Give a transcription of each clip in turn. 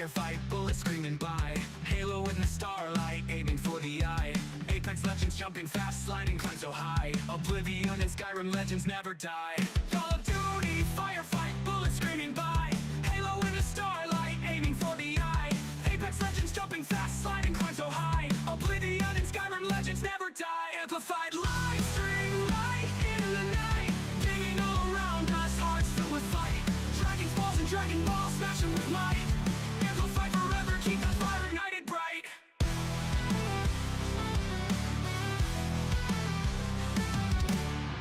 firefight, bullets screaming by. Halo in the starlight, aiming for the eye. Apex Legends jumping fast, sliding climb so high. Oblivion and Skyrim legends never die. Call of Duty, firefight, bullets screaming by. Halo in the starlight, aiming for the eye. Apex Legends jumping fast, sliding climb so high. Oblivion and Skyrim legends never die. Amplified live stream light in the night, digging all around us, hearts filled with fight. Dragon balls and Dragon Balls smashing with might. Amplified forever, keep that fire ignited bright.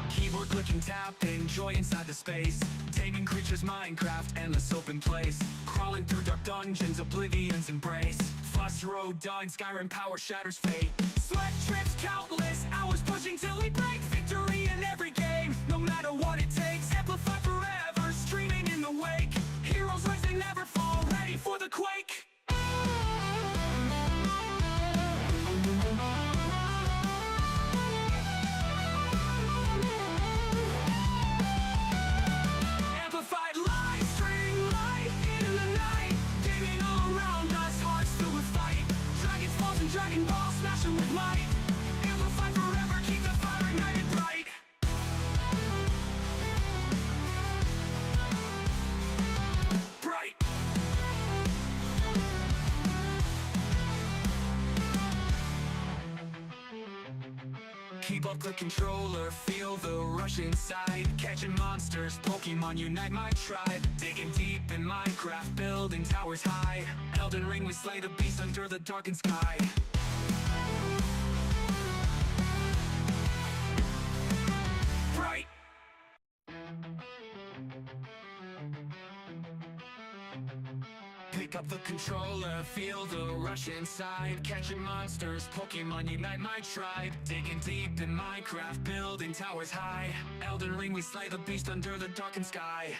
Keyboard clicking, tap, enjoy inside the space. Taming creatures, Minecraft, endless open place. Crawling through dark dungeons, Oblivion's embrace. Fast road, dying, Skyrim power shatters fate. Sweat trips, countless hours pushing till we break. Victory in every game, no matter what it takes. Amplify forever, streaming in the wake. Heroes rising, never fall, ready for the quake. Amplified live stream light in the night, digging all around us, hearts filled with fight. Dragons, balls, and Dragon Balls smashing with might. Amplified forever, keep the fire ignited bright. Bright. Keep up the controller, feel the rush inside. Catching monsters, Pokemon unite my tribe. Digging deep in Minecraft, building towers high. Elden Ring, we slay the beast under the darkened sky. Bright. Pick up the controller, feel the rush inside. Catching monsters, Pokemon unite my tribe. Digging deep in Minecraft, building towers high. Elden Ring, we slay the beast under the darkened sky.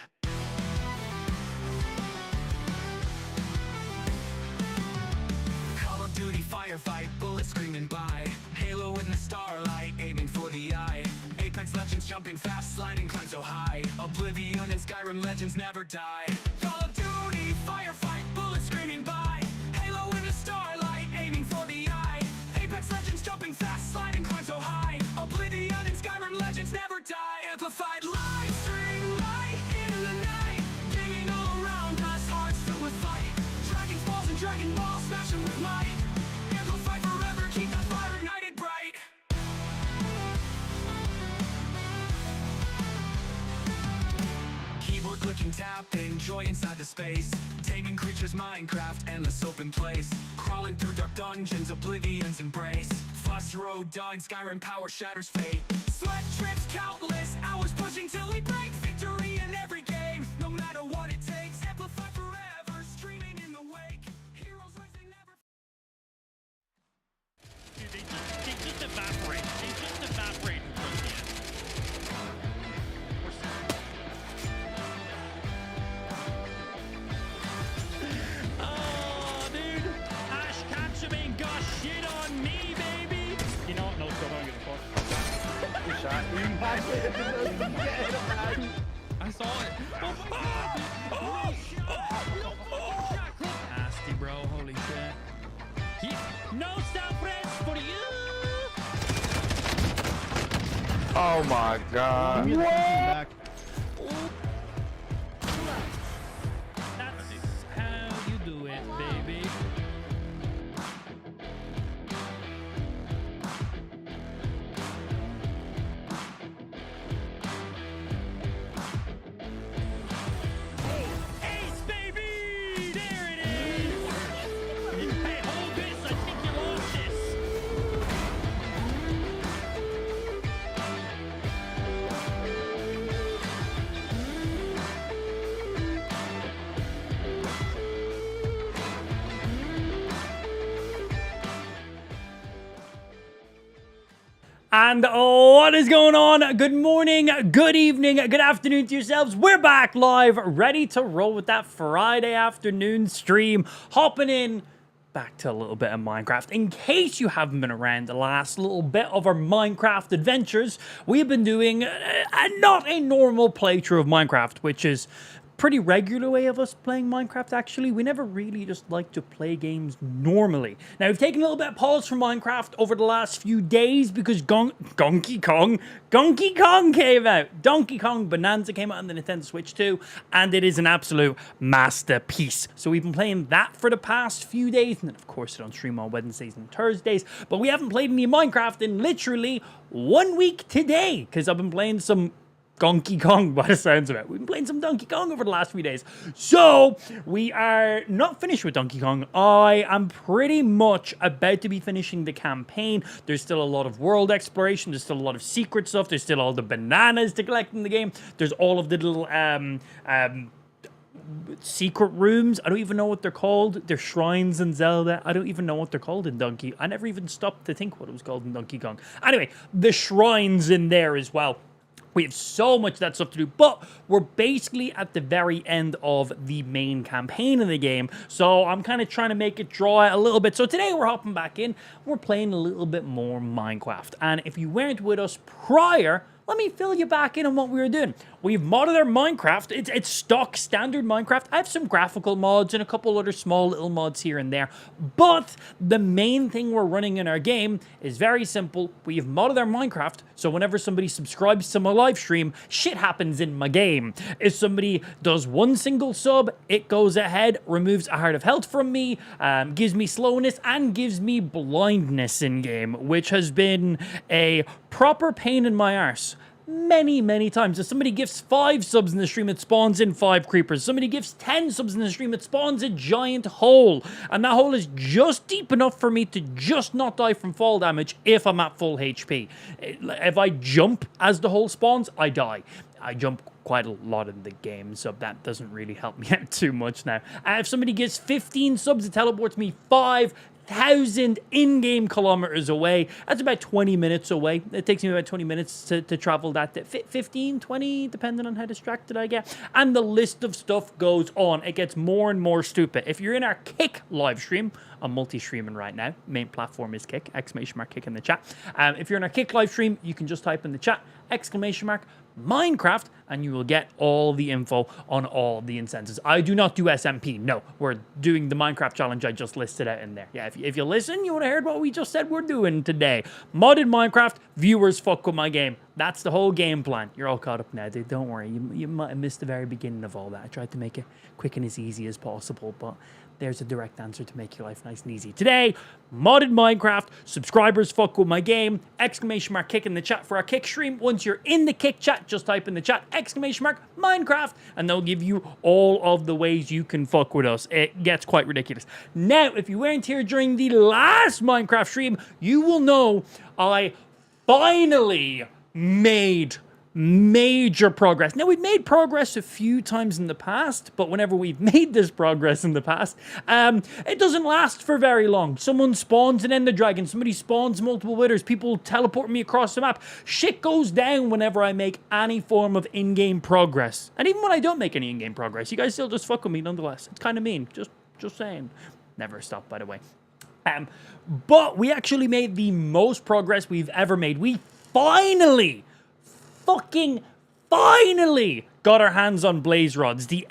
Call of Duty, firefight, bullets screaming by. Halo in the starlight, aiming for the eye. Apex Legends jumping fast, sliding climb so high. Oblivion and Skyrim legends never die. Call of Duty, firefight, bullets screaming by. Halo in the starlight, aiming for the eye. Apex Legends jumping fast, sliding climb so high. Oblivion and Skyrim legends never die. Amplified live stream light in the night, digging all around us, hearts filled with fight. Dragon balls and Dragon Balls smashing with might. Amplified forever, keep that fire ignited bright. Keyboard clicking, tap, enjoy inside the space. Taming creatures, Minecraft, endless open place. Crawling through dark dungeons, Oblivion's embrace. Fast road, dying, Skyrim power shatters fate. Sweat trips, countless hours pushing till we break. Victory in every game, no matter what it takes. Amplify forever, streaming in the wake. Heroes rising never. Dude, they just evaporate. They just evaporate in front of the end. Oh, dude. Ash Ketchum ain't got shit on me, baby. You know what? No, still don't give a fuck. Good shot. I saw it. Nasty, bro. Holy shit. No self-res for you. Oh my god. What? That's how you do it, baby. Ace, baby! There it is! Hey, hold this! I think you lost this! And what is going on? Good morning, good evening, good afternoon to yourselves. We're back live, ready to roll with that Friday afternoon stream. Hopping in back to a little bit of Minecraft. In case you haven't been around the last little bit of our Minecraft adventures, we've been doing not a normal playthrough of Minecraft, which is pretty regular way of us playing Minecraft, actually. We never really just like to play games normally. Now, we've taken a little bit of pause from Minecraft over the last few days because Donkey Kong came out. Donkey Kong Bonanza came out on the Nintendo Switch 2, and it is an absolute masterpiece. So we've been playing that for the past few days, and then, of course, it on stream on Wednesdays and Thursdays. But we haven't played any Minecraft in literally 1 week today, because I've been playing some Donkey Kong, by the sounds of it. We've been playing some Donkey Kong over the last few days. So, we are not finished with Donkey Kong. I am pretty much about to be finishing the campaign. There's still a lot of world exploration. There's still a lot of secret stuff. There's still all the bananas to collect in the game. There's all of the little secret rooms. I don't even know what they're called. They're shrines in Zelda. I don't even know what they're called in Donkey. I never even stopped to think what it was called in Donkey Kong. Anyway, the shrines in there as well. We have so much of that stuff to do, but we're basically at the very end of the main campaign in the game, so I'm kind of trying to make it draw out a little bit. So today we're hopping back in, we're playing a little bit more Minecraft, and if you weren't with us prior, let me fill you back in on what we were doing. We've modded our Minecraft. It's stock, standard Minecraft. I have some graphical mods and a couple other small little mods here and there. But the main thing we're running in our game is very simple. We've modded our Minecraft, so whenever somebody subscribes to my live stream, shit happens in my game. If somebody does one single sub, it goes ahead, removes a heart of health from me, gives me slowness, and gives me blindness in game, which has been a proper pain in my arse many times. If somebody gives 5 subs in the stream, it spawns in 5 creepers. Somebody gives 10 subs in the stream, it spawns a giant hole. And that hole is just deep enough for me to just not die from fall damage if I'm at full HP. If I jump as the hole spawns, I die. I jump quite a lot in the game, so that doesn't really help me out too much now. If somebody gives 15 subs, it teleports me 5,000 in-game kilometers away. That's about 20 minutes away. It takes me about 20 minutes to travel that. 15, 20, depending on how distracted I get. And the list of stuff goes on. It gets more and more stupid. If you're in our Kick live stream, I'm multi-streaming right now. Main platform is Kick, !Kick in the chat. If you're in our Kick live stream, you can just type in the chat, !Minecraft, and you will get all the info on all the incentives. I do not do SMP. No, we're doing the Minecraft challenge I just listed out in there. Yeah, if you listen, you would have heard what we just said we're doing today. Modded Minecraft, viewers fuck with my game. That's the whole game plan. You're all caught up now, dude. Don't worry. You might have missed the very beginning of all that. I tried to make it quick and as easy as possible, but there's a direct answer to make your life nice and easy. Today, modded Minecraft, subscribers fuck with my game, !Kick in the chat for our Kick stream. Once you're in the Kick chat, just type in the chat, !Minecraft, and they'll give you all of the ways you can fuck with us. It gets quite ridiculous. Now, if you weren't here during the last Minecraft stream, you will know I finally made major progress. Now, we've made progress a few times in the past, but whenever we've made this progress in the past, it doesn't last for very long. Someone spawns an ender dragon, somebody spawns multiple withers, people teleport me across the map. Shit goes down whenever I make any form of in-game progress. And even when I don't make any in-game progress, you guys still just fuck with me nonetheless. It's kind of mean. Just saying. Never stop, by the way. But we actually made the most progress we've ever made. We finally got our hands on blaze rods. The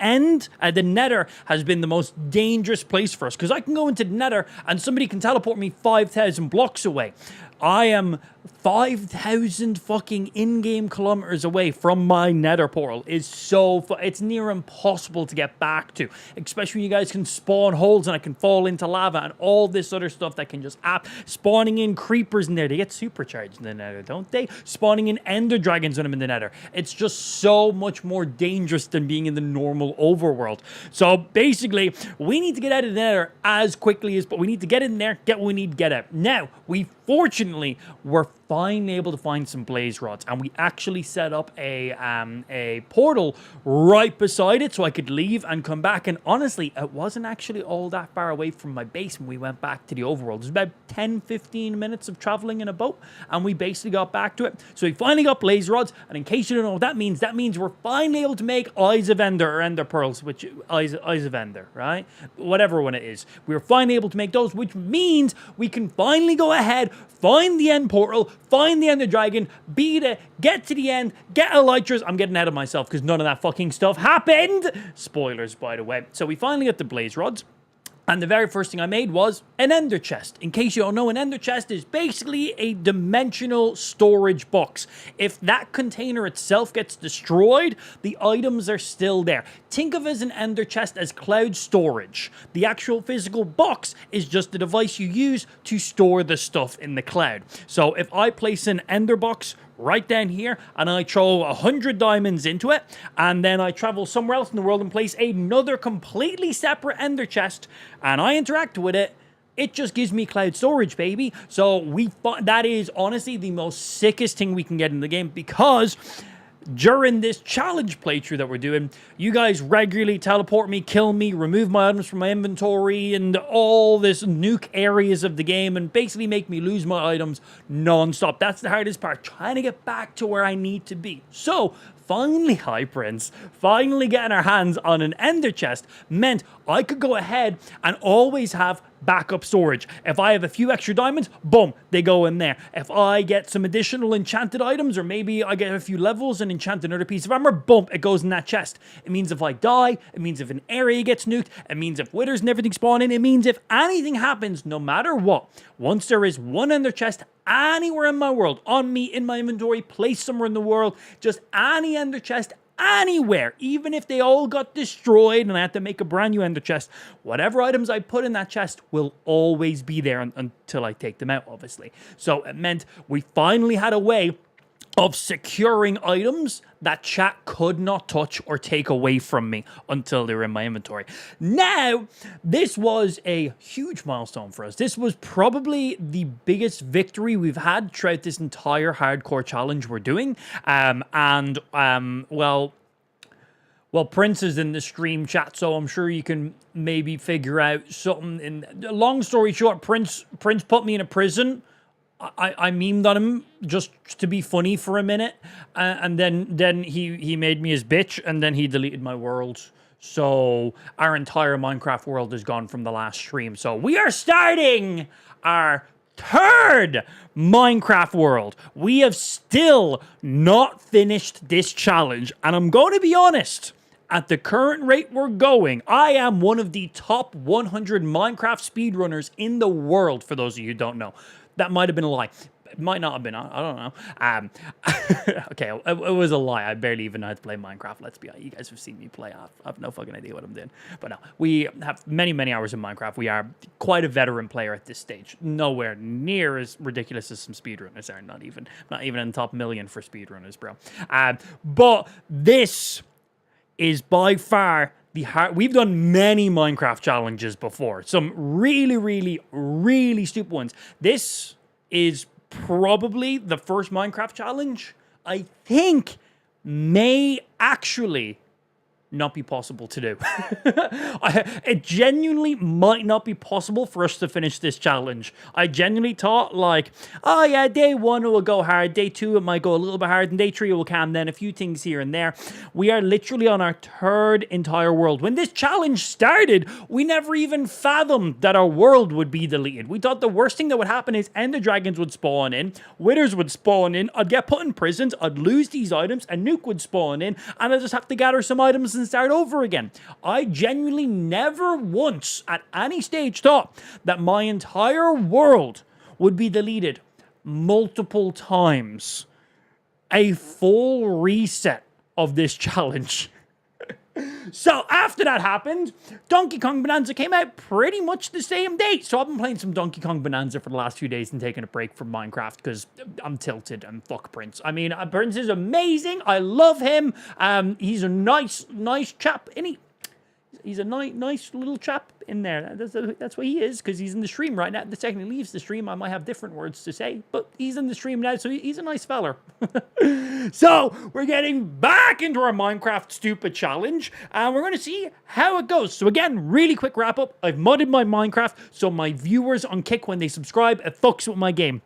nether has been the most dangerous place for us, because I can go into the nether and somebody can teleport me 5,000 blocks away. I am 5,000 fucking in-game kilometers away from my nether portal. It's near impossible to get back to, especially when you guys can spawn holes and I can fall into lava and all this other stuff that can just spawning in creepers in there. They get supercharged in the nether, don't they? Spawning in ender dragons when I'm in the nether. It's just so much more dangerous than being in the normal overworld. So basically, we need to get out of the nether as quickly as, but we need to get in there, get what we need to get out. Now, we fortunately were finally able to find some blaze rods, and we actually set up a portal right beside it so I could leave and come back. And honestly, it wasn't actually all that far away from my base when we went back to the overworld. It was about 10-15 minutes of traveling in a boat, and we basically got back to it. So we finally got blaze rods, and in case you don't know what that means we're finally able to make eyes of ender, or ender pearls, which eyes of ender, right? Whatever one it is. We were finally able to make those, which means we can finally go ahead, find the end portal, find the ender dragon, beat it, get to the end, get elytras. I'm getting ahead of myself because none of that fucking stuff happened. Spoilers, by the way. So we finally got the blaze rods. And the very first thing I made was an ender chest. In case you don't know, an ender chest is basically a dimensional storage box. If that container itself gets destroyed, the items are still there. Think of as an ender chest as cloud storage. The actual physical box is just the device you use to store the stuff in the cloud. So if I place an ender box right down here, and I throw 100 diamonds into it, and then I travel somewhere else in the world and place another completely separate ender chest, and I interact with it, it just gives me cloud storage, baby. So that is honestly the most sickest thing we can get in the game, because during this challenge playthrough that we're doing, you guys regularly teleport me, kill me, remove my items from my inventory, and all this nuke areas of the game, and basically make me lose my items non-stop. That's the hardest part, trying to get back to where I need to be. So finally, hi Prince, finally getting our hands on an ender chest meant I could go ahead and always have backup storage. If I have a few extra diamonds, boom, they go in there. If I get some additional enchanted items, or maybe I get a few levels and enchant another piece of armor, boom, it goes in that chest. It means if I die, it means if an area gets nuked, it means if withers and everything spawn in, it means if anything happens, no matter what, once there is one ender chest anywhere in my world, on me, in my inventory, placed somewhere in the world, just any ender chest, anywhere, even if they all got destroyed and I had to make a brand new ender chest, whatever items I put in that chest will always be there until I take them out, obviously. So it meant we finally had a way of securing items that chat could not touch or take away from me until they were in my inventory. Now, this was a huge milestone for us. This was probably the biggest victory we've had throughout this entire hardcore challenge we're doing. Well, Prince is in the stream chat, so I'm sure you can maybe figure out something. Long story short, Prince put me in a prison. I memed on him just to be funny for a minute, and then he made me his bitch, and then he deleted my world. So our entire Minecraft world is gone from the last stream. So we are starting our third Minecraft world. We have still not finished this challenge, and I'm going to be honest. At the current rate we're going, I am one of the top 100 Minecraft speedrunners in the world, for those of you who don't know. That might have been a lie. It might not have been. I don't know. Okay, it was a lie. I barely even know how to play Minecraft. Let's be honest. You guys have seen me play. I have no fucking idea what I'm doing. But no, we have many, many hours in Minecraft. We are quite a veteran player at this stage. Nowhere near as ridiculous as some speedrunners are. Not even in the top million for speedrunners, bro. But this is by far the hard. We've done many Minecraft challenges before. Some really, really, really stupid ones. This is probably the first Minecraft challenge I think may actually not be possible to do. It genuinely might not be possible for us to finish this challenge. I genuinely thought, like, oh yeah, day one it will go hard, day two it might go a little bit hard, and day three it will calm down, a few things here and there. We are literally on our third entire world. When this challenge started, we never even fathomed that our world would be deleted. We thought the worst thing that would happen is ender dragons would spawn in, withers would spawn in, I'd get put in prisons, I'd lose these items, a nuke would spawn in, and I'd just have to gather some items and start over again. I genuinely never once at any stage thought that my entire world would be deleted multiple times. A full reset of this challenge. So after that happened, Donkey Kong Bonanza came out pretty much the same day. So I've been playing some Donkey Kong Bonanza for the last few days and taking a break from Minecraft because I'm tilted and fuck Prince. I mean, Prince is amazing. I love him. He's a nice chap. He's a nice little chap in there. That's what he is, because he's in the stream right now. The second he leaves the stream, I might have different words to say, but he's in the stream now, so he's a nice feller. So we're getting back into our Minecraft stupid challenge, and we're going to see how it goes. So again, really quick wrap up. I've modded my Minecraft, so my viewers on Kick, when they subscribe, it fucks with my game.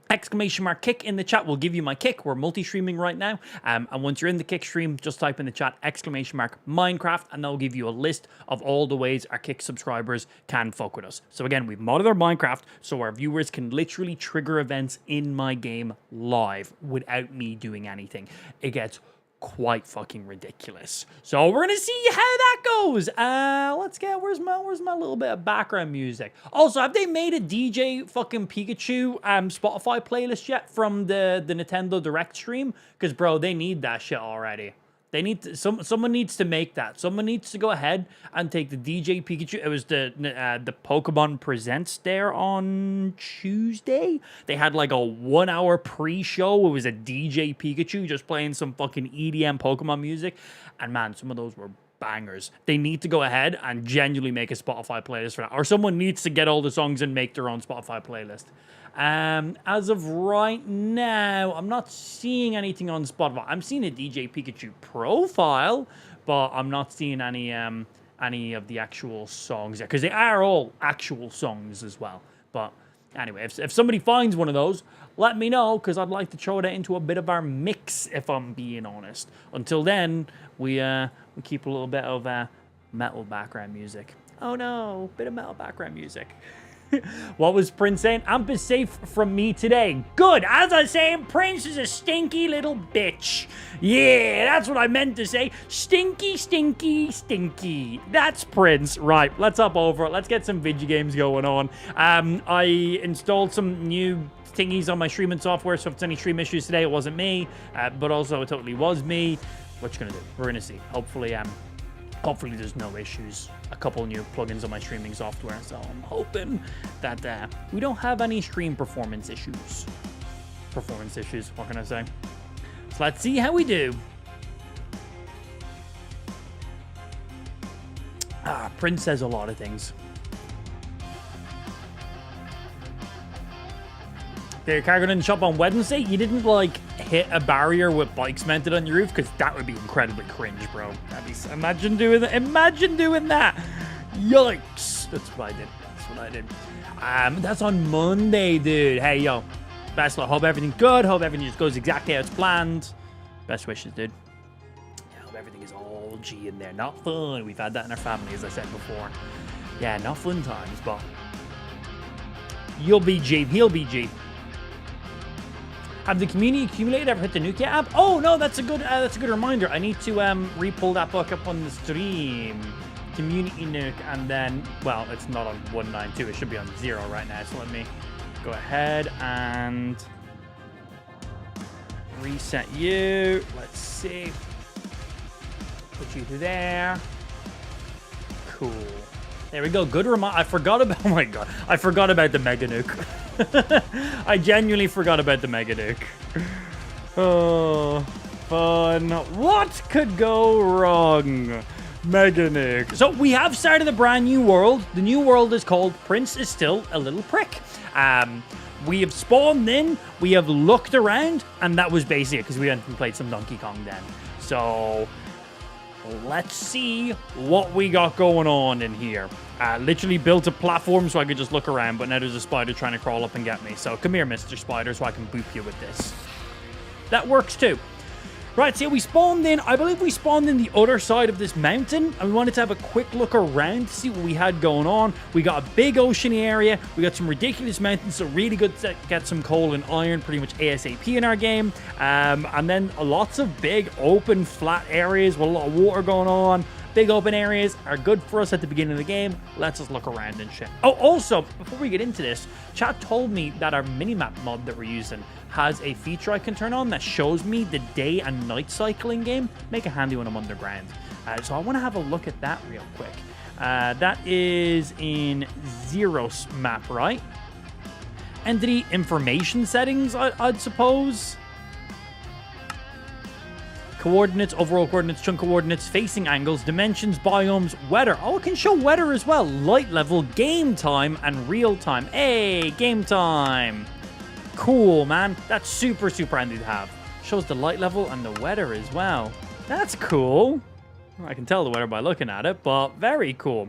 exclamation mark kick in the chat will give you my kick. We're multi-streaming right now. And once you're in the kick stream, just type in the chat exclamation mark Minecraft, and that'll give you a list of all the ways our kick subscribers can fuck with us. So again, we've modded our Minecraft so our viewers can literally trigger events in my game live without me doing anything. It gets quite fucking ridiculous. So we're gonna see how that goes. Let's get where's my little bit of background music. Also, have they made a DJ fucking Pikachu Spotify playlist yet from the Nintendo Direct stream? Because bro, they need that shit already. They need to, someone needs to make that. Someone needs to go ahead and take the DJ Pikachu. It was the Pokemon Presents there on Tuesday. They had like a 1 hour pre-show. It was a DJ Pikachu just playing some fucking EDM Pokemon music. And man, some of those were bangers. They need to go ahead and genuinely make a Spotify playlist for that. Or someone needs to get all the songs and make their own Spotify playlist. As of right now, I'm not seeing anything on Spotify. I'm seeing a DJ Pikachu profile, but I'm not seeing any of the actual songs yet, because they are all actual songs as well. But anyway, if somebody finds one of those, let me know, because I'd like to throw that into a bit of our mix, if I'm being honest. Until then, we keep a little bit of metal background music. Oh no, bit of metal background music. What was Prince saying? Amp is safe from me today. Good. As I was saying, Prince is a stinky little bitch. Yeah, that's what I meant to say. Stinky, stinky, stinky. That's Prince. Right, let's up over it. Let's get some video games going on. I installed some new thingies on my streaming software, so if it's any stream issues today, it wasn't me. But also, it totally was me. What you gonna do? We're gonna see. Hopefully there's no issues. A couple new plugins on my streaming software, so I'm hoping that we don't have any stream performance issues. What can I say? So let's see how we do. Prince says a lot of things. The car going in the shop on Wednesday. You didn't like hit a barrier with bikes mounted on your roof, because that would be incredibly cringe, bro. Imagine doing that. Imagine doing that. Yikes. That's what I did. That's on Monday, dude. Hey, yo. Best luck. Hope everything's good. Hope everything just goes exactly how it's planned. Best wishes, dude. Yeah, hope everything is all G in there. Not fun. We've had that in our family, as I said before. Yeah, not fun times, but you'll be G. He'll be G. Have the community accumulated ever hit the Nuke app? Oh no, that's a good reminder. I need to re-pull that book up on the stream. Community nuke, and then, well, it's not on 192. It should be on 0 right now. So let me go ahead and reset you. Let's see. Put you through there. Cool. There we go. Good reminder. I forgot about. Oh my god. I forgot about the mega nuke. I genuinely forgot about the mega nuke. Oh, fun. What could go wrong? Mega nuke. So we have started a brand new world. The new world is called Prince is Still a Little Prick. We have spawned in, we have looked around, and that was basically it, because we went and played some Donkey Kong then. So let's see what we got going on in here. Literally built a platform so I could just look around, but now there's a spider trying to crawl up and get me. So come here, Mr. Spider, so I can boop you with this. That works too. Right, so we spawned in, I believe we spawned in the other side of this mountain, and we wanted to have a quick look around to see what we had going on. We got a big oceany area, we got some ridiculous mountains, so really good to get some coal and iron pretty much ASAP in our game. And then lots of big open flat areas with a lot of water going on. Big open areas are good for us at the beginning of the game. Let's just look around and shit. Oh, also, before we get into this, chat told me that our minimap mod that we're using has a feature I can turn on that shows me the day and night cycle in game. Make it handy when I'm underground. So I want to have a look at that real quick. That is in Zero's map, right? Entity information settings, I'd suppose. Coordinates, overall coordinates, chunk coordinates, facing angles, dimensions, biomes, weather. Oh, it can show weather as well. Light level, game time, and real time. Hey, game time. Cool, man. That's super, super handy to have. Shows the light level and the weather as well. That's cool. I can tell the weather by looking at it, but very cool.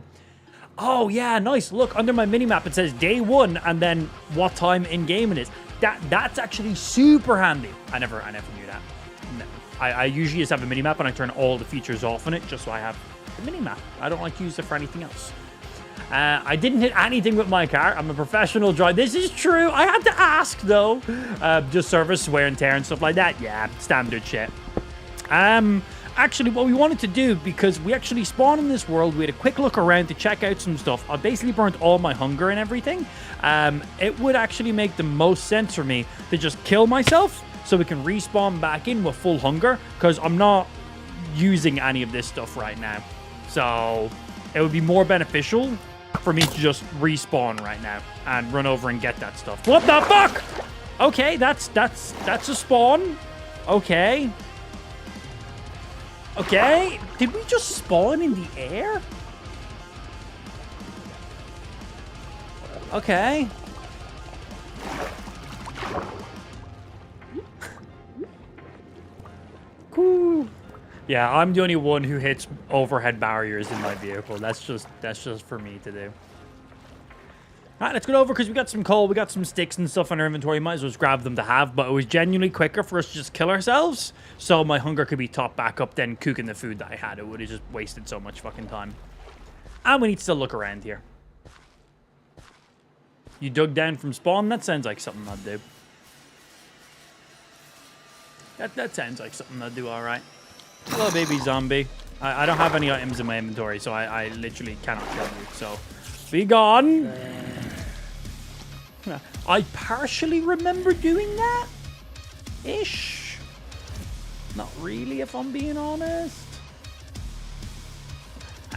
Oh, yeah, nice. Look, under my minimap, it says day 1 and then what time in game it is. That's actually super handy. I never knew that. No. I usually just have a mini-map and I turn all the features off on it just so I have the mini-map. I don't like to use it for anything else. I didn't hit anything with my car. I'm a professional driver. This is true. I had to ask, though. Just service wear and tear and stuff like that. Yeah, standard shit. Actually, what we wanted to do, because we actually spawned in this world, we had a quick look around to check out some stuff. I basically burnt all my hunger and everything. It would actually make the most sense for me to just kill myself so we can respawn back in with full hunger, because I'm not using any of this stuff right now. So it would be more beneficial for me to just respawn right now and run over and get that stuff. What the fuck? Okay, that's a spawn. Okay. Okay, did we just spawn in the air? Okay. Cool. Yeah, I'm the only one who hits overhead barriers in my vehicle. That's just for me to do. All right, let's get over because we got some coal, we got some sticks and stuff in our inventory. Might as well just grab them to have, but it was genuinely quicker for us to just kill ourselves, so my hunger could be topped back up than cooking the food that I had. It would have just wasted so much fucking time. And we need to still look around here. You dug down from spawn? That sounds like something I'd do. That sounds like something I'd do, all right. Hello, baby zombie. I don't have any items in my inventory, so I literally cannot kill you, so be gone. I partially remember doing that. Ish. Not really, if I'm being honest.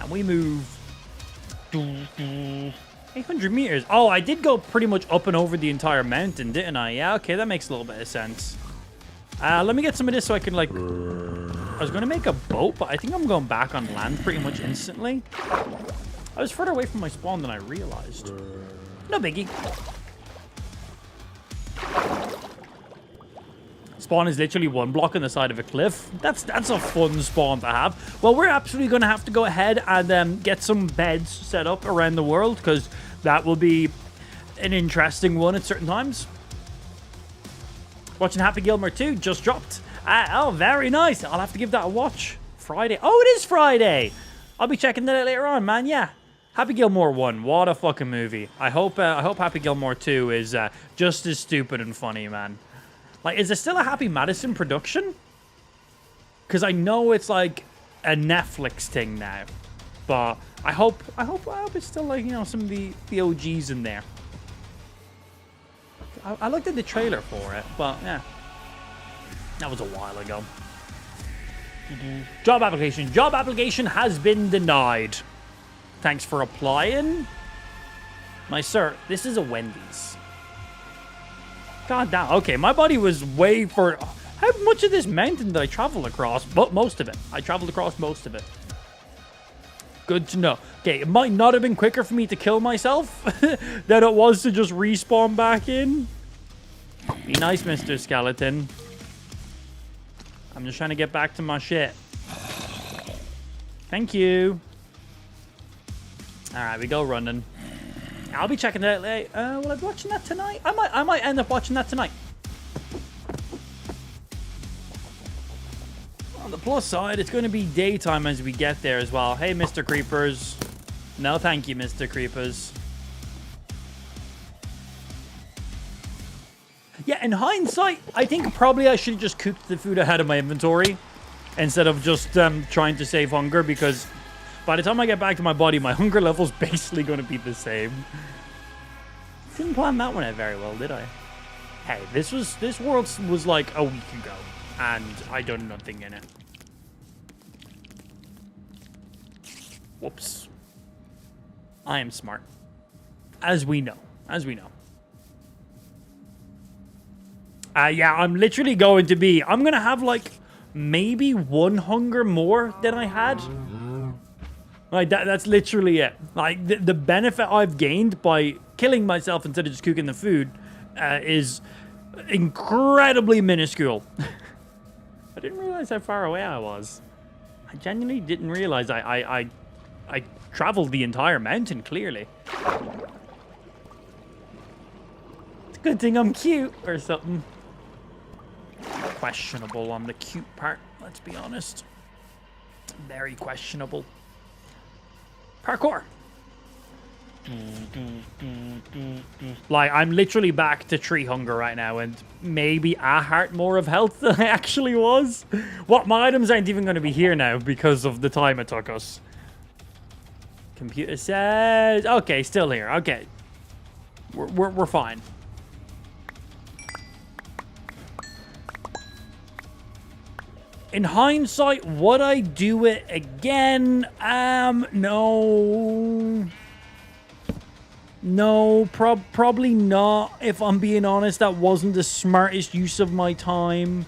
And we move. 800 meters. Oh, I did go pretty much up and over the entire mountain, didn't I? Yeah, okay, that makes a little bit of sense. Let me get some of this so I can, like... I was going to make a boat, but I think I'm going back on land pretty much instantly. I was further away from my spawn than I realized. No biggie. Spawn is literally one block on the side of a cliff. That's a fun spawn to have. Well, we're absolutely going to have to go ahead and get some beds set up around the world, because that will be an interesting one at certain times. Watching Happy Gilmore 2 just dropped. Oh, very nice. I'll have to give that a watch. Friday. Oh, it is Friday. I'll be checking that out later on, man. Yeah. Happy Gilmore 1. What a fucking movie. I hope Happy Gilmore 2 is just as stupid and funny, man. Like, is it still a Happy Madison production? Because I know it's like a Netflix thing now. But I hope it's still, like, you know, some of the OGs in there. I looked at the trailer for it, but yeah. That was a while ago. Job application. Job application has been denied. Thanks for applying. My sir, this is a Wendy's. God damn. Okay, my body was way for... How much of this mountain did I travel across? But most of it. I traveled across most of it. Good to know. Okay, it might not have been quicker for me to kill myself than it was to just respawn back in. Be nice, Mr. Skeleton. I'm just trying to get back to my shit. Thank you. All right, we go running. I'll be checking that out later. Will I be watching that tonight? I might end up watching that tonight. On the plus side, it's going to be daytime as we get there as well. Hey, Mr. Creepers. No, thank you, Mr. Creepers. Yeah, in hindsight, I think probably I should have just cooked the food I had in my inventory instead of just trying to save hunger, because by the time I get back to my body, my hunger level's basically going to be the same. Didn't plan that one out very well, did I? Hey, this world was like a week ago, and I done nothing in it. Whoops. I am smart. As we know. As we know. Yeah, I'm literally going to be... I'm going to have, like, maybe one hunger more than I had. Like, that's literally it. Like, the benefit I've gained by killing myself instead of just cooking the food is incredibly minuscule. I didn't realize how far away I was. I genuinely didn't realize I traveled the entire mountain, clearly. Good thing I'm cute or something. Questionable on the cute part, let's be honest. Very questionable. Parkour. Like, I'm literally back to tree hunger right now, and maybe a heart more of health than I actually was. What, my items aren't even going to be here now because of the time it took us. Computer says... Okay, still here. Okay. We're fine. In hindsight, would I do it again? No. No, probably not. If I'm being honest, that wasn't the smartest use of my time.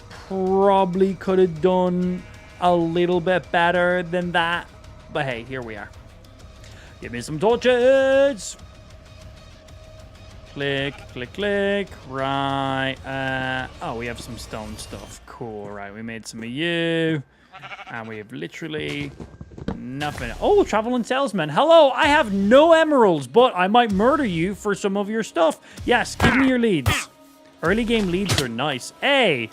Probably could have done a little bit better than that. But hey, here we are. Give me some torches. Click, click, click. Right. Oh, we have some stone stuff. Cool. Right, we made some of you. And we have literally... nothing. Oh, traveling salesman. Hello, I have no emeralds, but I might murder you for some of your stuff. Yes, give me your leads. Early game leads are nice. Hey,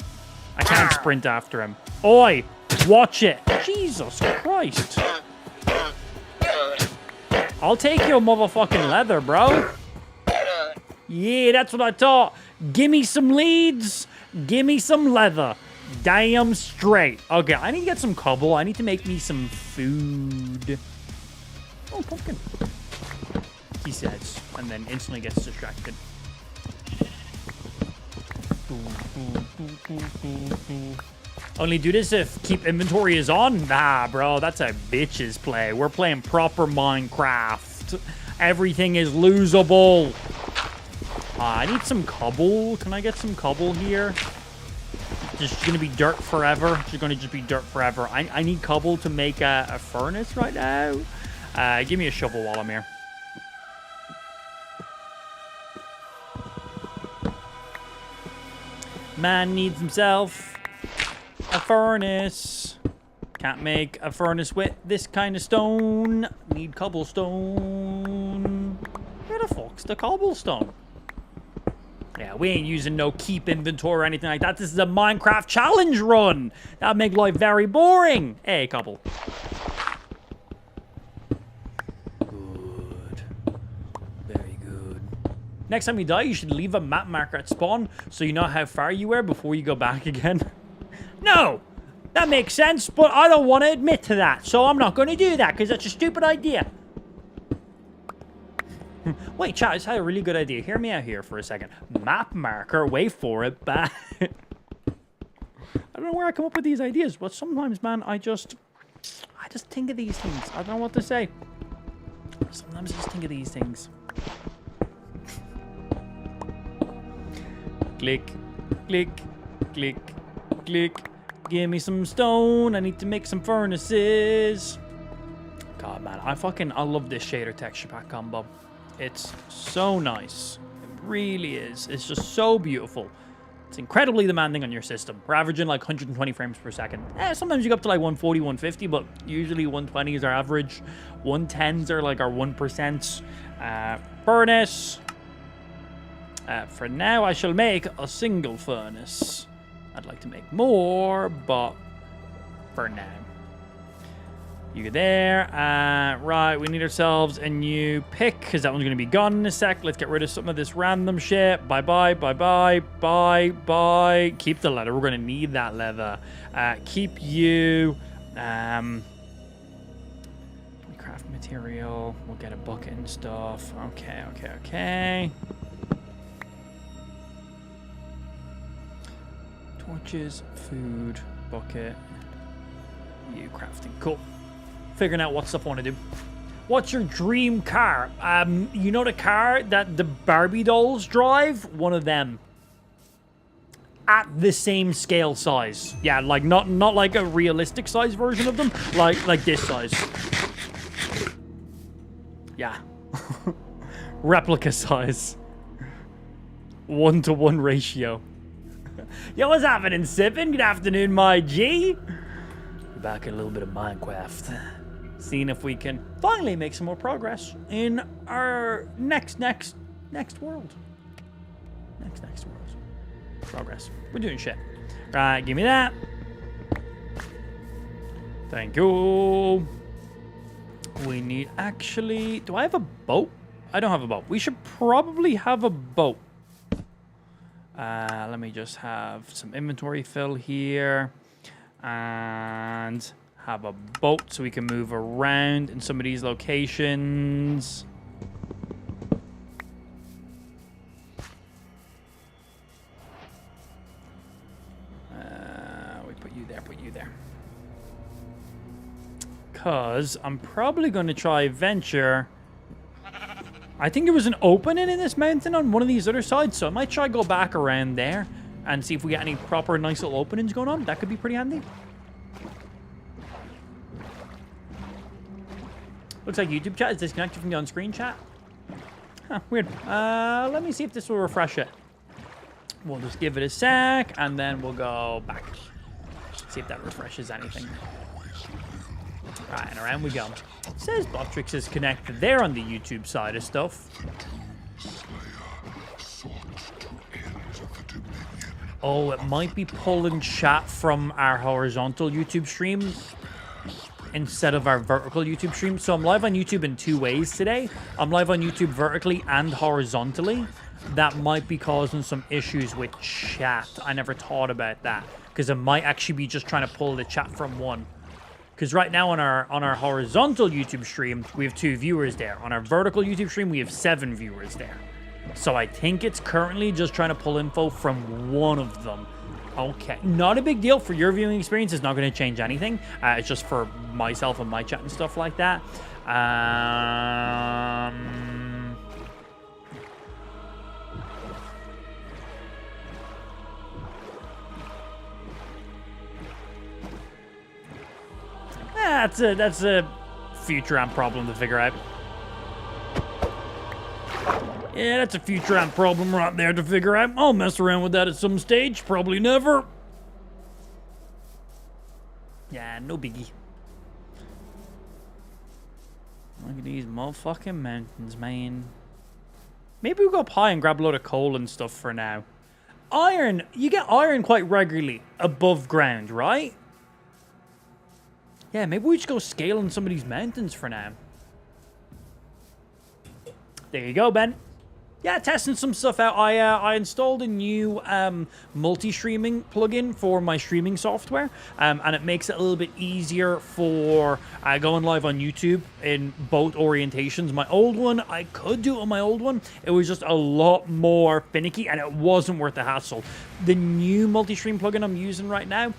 I can't sprint after him. Oi, watch it. Jesus Christ. I'll take your motherfucking leather, bro. Yeah, that's what I thought. Give me some leads. Give me some leather. Damn straight. Okay, I need to get some cobble. I need to make me some food. Oh, pumpkin. He says, and then instantly gets distracted. Only do this if keep inventory is on? Nah, bro, that's a bitch's play. We're playing proper Minecraft. Everything is losable. I need some cobble. Can I get some cobble here? Just gonna be dirt forever. Just gonna just be dirt forever. I need cobble to make a furnace right now. Give me a shovel while I'm here. Man needs himself a furnace. Can't make a furnace with this kind of stone. Need cobblestone. Where the fuck's the cobblestone? Yeah, we ain't using no keep inventory or anything like that. This is a Minecraft challenge run. That'd make life very boring. Hey, cobble. Good. Very good. Next time you die, you should leave a map marker at spawn so you know how far you were before you go back again. No! That makes sense, but I don't want to admit to that, so I'm not going to do that because that's a stupid idea. Wait, chat, I just had a really good idea. Hear me out here for a second. Map marker, wait for it, back. I don't know where I come up with these ideas, but sometimes, man, I just think of these things. I don't know what to say. Sometimes I just think of these things. Click, click, click, click. Give me some stone. I need to make some furnaces. God, man, I love this shader texture pack combo. It's so nice. It really is. It's just so beautiful. It's incredibly demanding on your system. We're averaging like 120 frames per second. Sometimes you go up to like 140, 150, but usually 120 is our average. 110s are like our 1%. Furnace. For now, I shall make a single furnace. I'd like to make more, but for now. You go there. Right, we need ourselves a new pick because that one's going to be gone in a sec. Let's get rid of some of this random shit. Bye-bye, bye-bye, bye-bye. Keep the leather. We're going to need that leather. Keep you. Craft material. We'll get a bucket and stuff. Okay, okay, okay. Torches, food, bucket. You crafting. Cool. Figuring out what stuff I want to do. What's your dream car? You know the car that the Barbie dolls drive? One of them. At the same scale size. Yeah, like not like a realistic size version of them. Like this size. Yeah. Replica size. 1-to-1 ratio. Yo, what's happening, Sippin'? Good afternoon, my G. We're back in a little bit of Minecraft. Seeing if we can finally make some more progress in our next world. Next world. Progress. We're doing shit. Right, give me that. Thank you. We need actually... Do I have a boat? I don't have a boat. We should probably have a boat. Let me just have some inventory fill here. And have a boat so we can move around in some of these locations. We put you there. Because I'm probably going to try venture. I think there was an opening in this mountain on one of these other sides, so I might try go back around there and see if we get any proper nice little openings going on. That could be pretty handy. Looks like YouTube chat is disconnected from the on-screen chat. Huh, weird. Let me see if this will refresh it. We'll just give it a sec, and then we'll go back. See if that refreshes anything. Right, and around we go. It says Botrix is connected there on the YouTube side of stuff. Oh, it might be pulling chat from our horizontal YouTube stream instead of our vertical YouTube stream. So I'm live on YouTube in 2 ways today. I'm live on YouTube vertically and horizontally. That might be causing some issues with chat. I never thought about that, because it might actually be just trying to pull the chat from one. Because right now on our horizontal YouTube stream, we have 2 viewers there. On our vertical YouTube stream, we have 7 viewers there. So I think it's currently just trying to pull info from one of them. Okay, not a big deal for your viewing experience. It's not going to change anything. It's just for myself and my chat and stuff like that. That's a future amp problem to figure out. Yeah, that's a future amp problem right there to figure out. I'll mess around with that at some stage. Probably never. Yeah, no biggie. Look at these motherfucking mountains, man. Maybe we'll go up high and grab a load of coal and stuff for now. Iron. You get iron quite regularly above ground, right? Yeah, maybe we just go scale on some of these mountains for now. There you go, Ben. Yeah, testing some stuff out. I installed a new multi-streaming plugin for my streaming software, and it makes it a little bit easier for going live on YouTube in both orientations. My old one, I could do it on my old one. It was just a lot more finicky, and it wasn't worth the hassle. The new multi-stream plugin I'm using right now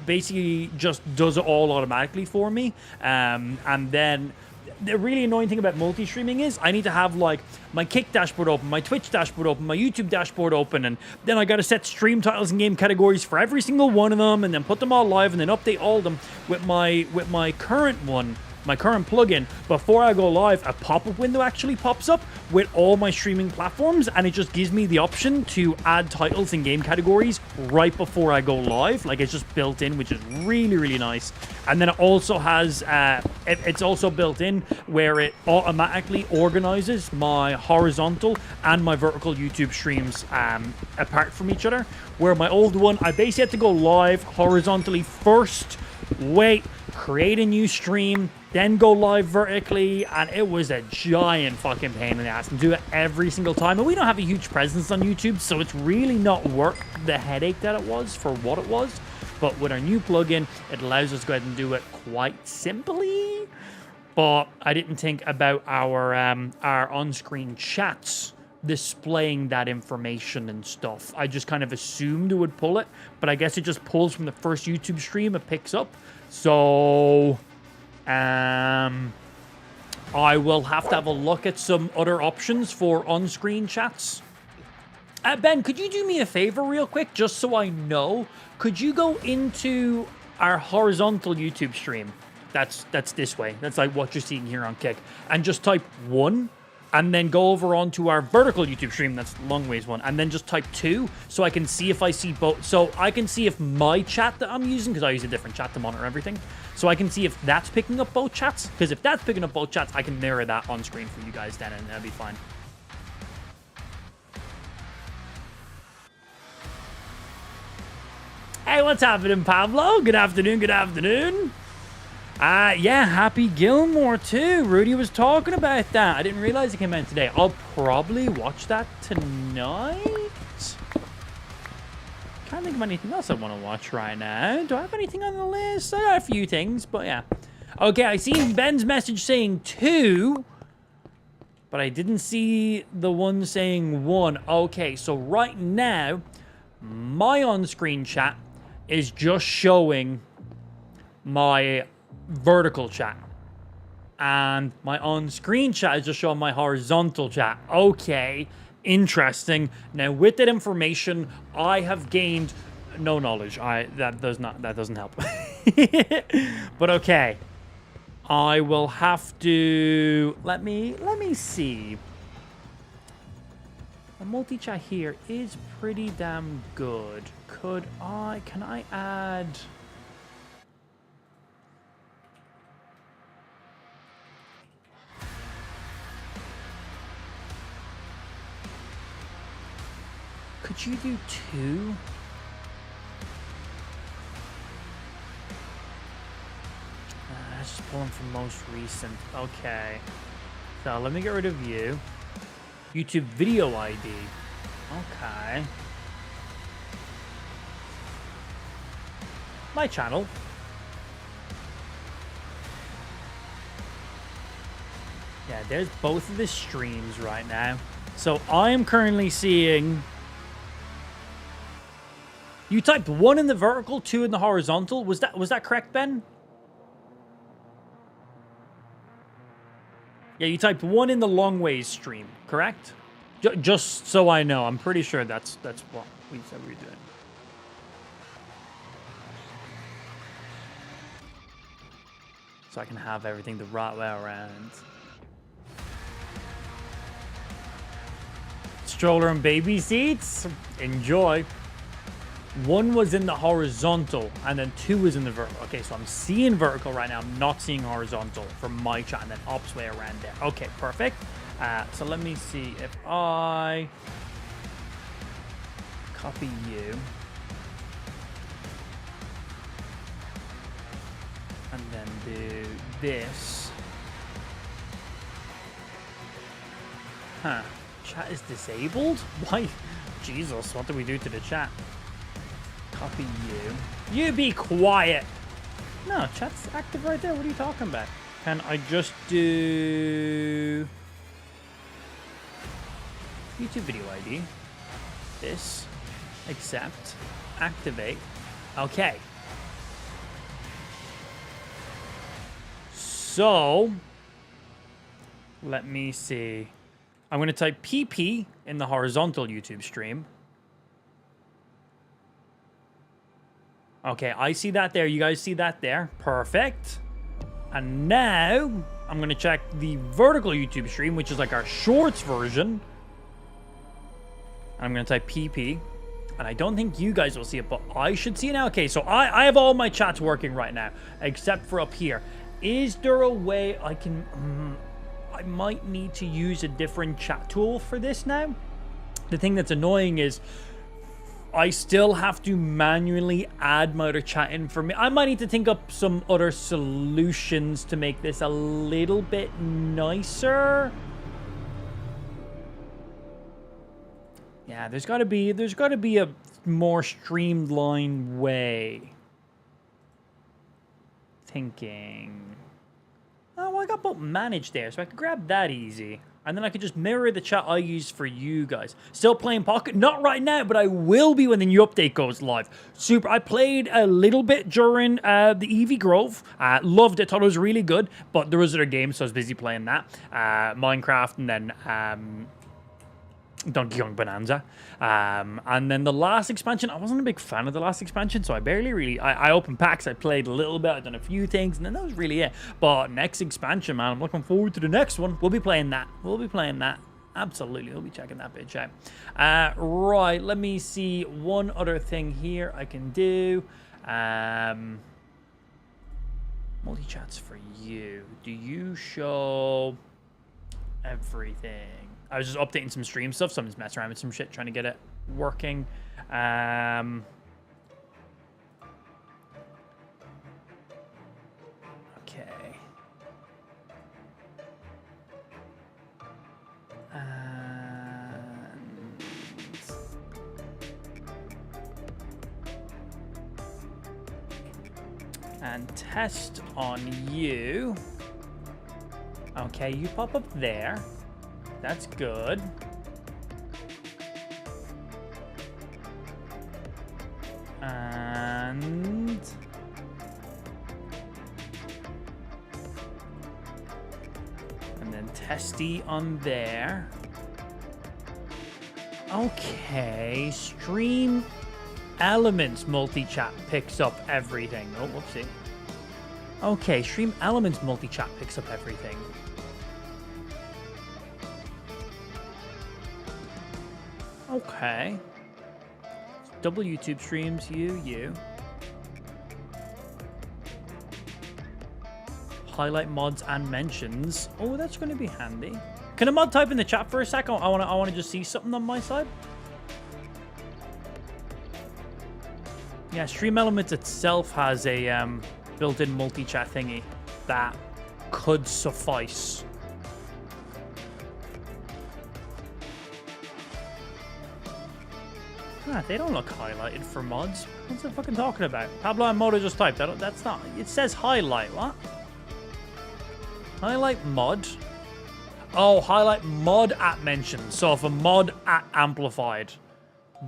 basically just does it all automatically for me, and then the really annoying thing about multi-streaming is I need to have like my Kick dashboard open, my Twitch dashboard open, my YouTube dashboard open, and then I got to set stream titles and game categories for every single one of them, and then put them all live, and then update all of them with my current one. My current plugin. Before I go live, a pop-up window actually pops up with all my streaming platforms, and it just gives me the option to add titles and game categories right before I go live. Like, it's just built in, which is really, really nice. And then it also has it's also built in where it automatically organizes my horizontal and my vertical YouTube streams apart from each other, where my old one, I basically had to go live horizontally first, wait, create a new stream, then go live vertically, and it was a giant fucking pain in the ass and do it every single time. And we don't have a huge presence on YouTube, so it's really not worth the headache that it was for what it was. But with our new plugin, it allows us to go ahead and do it quite simply. But I didn't think about our on-screen chats displaying that information and stuff. I just kind of assumed it would pull it, but I guess it just pulls from the first YouTube stream it picks up. So I will have to have a look at some other options for on-screen chats. Ben, could you do me a favor real quick, just so I know? Could you go into our horizontal YouTube stream? That's this way. That's like what you're seeing here on Kick. And just type 1, and then go over onto our vertical YouTube stream. That's long ways 1. And then just type 2, so I can see if I see both. So I can see if my chat that I'm using, because I use a different chat to monitor everything. So I can see if that's picking up both chats. Because if that's picking up both chats, I can mirror that on screen for you guys then, and that'll be fine. Hey, what's happening, Pablo? Good afternoon, good afternoon. Yeah, Happy Gilmore too. Rudy was talking about that. I didn't realize it came out today. I'll probably watch that tonight. Can't think of anything else I want to watch right now. Do I have anything on the list? I got a few things, but yeah. Okay, I see Ben's message saying 2, but I didn't see the one saying 1. Okay, so right now, my on-screen chat is just showing my vertical chat. And my on-screen chat is just showing my horizontal chat. Okay, interesting. Now, with that information, I have gained no knowledge. That doesn't help. But okay. I will have to let me see. The multi-chat here is pretty damn good. Can I add? Could you do 2? Let's just pull them from most recent. Okay. So let me get rid of you. YouTube video ID. Okay. My channel. Yeah, there's both of the streams right now. So I am currently seeing... You typed 1 in the vertical, 2 in the horizontal. Was that correct, Ben? Yeah, you typed 1 in the long ways stream, correct? Just so I know, I'm pretty sure that's what we said we were doing. So I can have everything the right way around. Stroller and baby seats, enjoy. 1 was in the horizontal, and then 2 was in the vertical. Okay, so I'm seeing vertical right now. I'm not seeing horizontal from my chat, and then ops way around there. Okay, perfect. So let me see if I copy you. And then do this. Huh. Chat is disabled? Why? Jesus, what do we do to the chat? Copy you. You be quiet. No, chat's active right there. What are you talking about? Can I just do YouTube video ID? This. Accept. Activate. Okay. So, let me see. I'm going to type PP in the horizontal YouTube stream. Okay, I see that there. You guys see that there. Perfect. And now, I'm going to check the vertical YouTube stream, which is like our shorts version. I'm going to type PP. And I don't think you guys will see it, but I should see it now. Okay, so I have all my chats working right now, except for up here. Is there a way I can... I might need to use a different chat tool for this now. The thing that's annoying is... I still have to manually add my other chat in for me. I might need to think up some other solutions to make this a little bit nicer. Yeah, there's got to be a more streamlined way. Thinking. Oh, well, I got both managed there, so I could grab that easy. And then I could just mirror the chat I use for you guys. Still playing Pocket? Not right now, but I will be when the new update goes live. Super. I played a little bit during the Eevee Grove. Loved it. Thought it was really good. But there was other games, so I was busy playing that. Minecraft and then Donkey Kong Bonanza. And then the last expansion, I wasn't a big fan of the last expansion, so I barely really... I opened packs, I played a little bit, I've done a few things, and then that was really it. But next expansion, man, I'm looking forward to the next one. We'll be playing that. Absolutely, we'll be checking that bitch out. Right, let me see one other thing here I can do. Multi-chats for you. Do you show everything? I was just updating some stream stuff, so I'm just messing around with some shit, trying to get it working. And test on you. Okay, you pop up there. That's good. And then testy on there. Okay, stream elements multi-chat picks up everything. Oh, whoopsie. Okay, stream elements multi-chat picks up everything. Okay. Double YouTube streams, you. Highlight mods and mentions. Oh, that's going to be handy. Can a mod type in the chat for a second? I want to just see something on my side. Yeah, Stream Elements itself has a built-in multi-chat thingy that could suffice. Ah, they don't look highlighted for mods. What's it fucking talking about? Pablo and Moto just typed. That's not. It says highlight. What? Highlight mod. Oh, highlight mod at mentioned. So if a mod at amplified,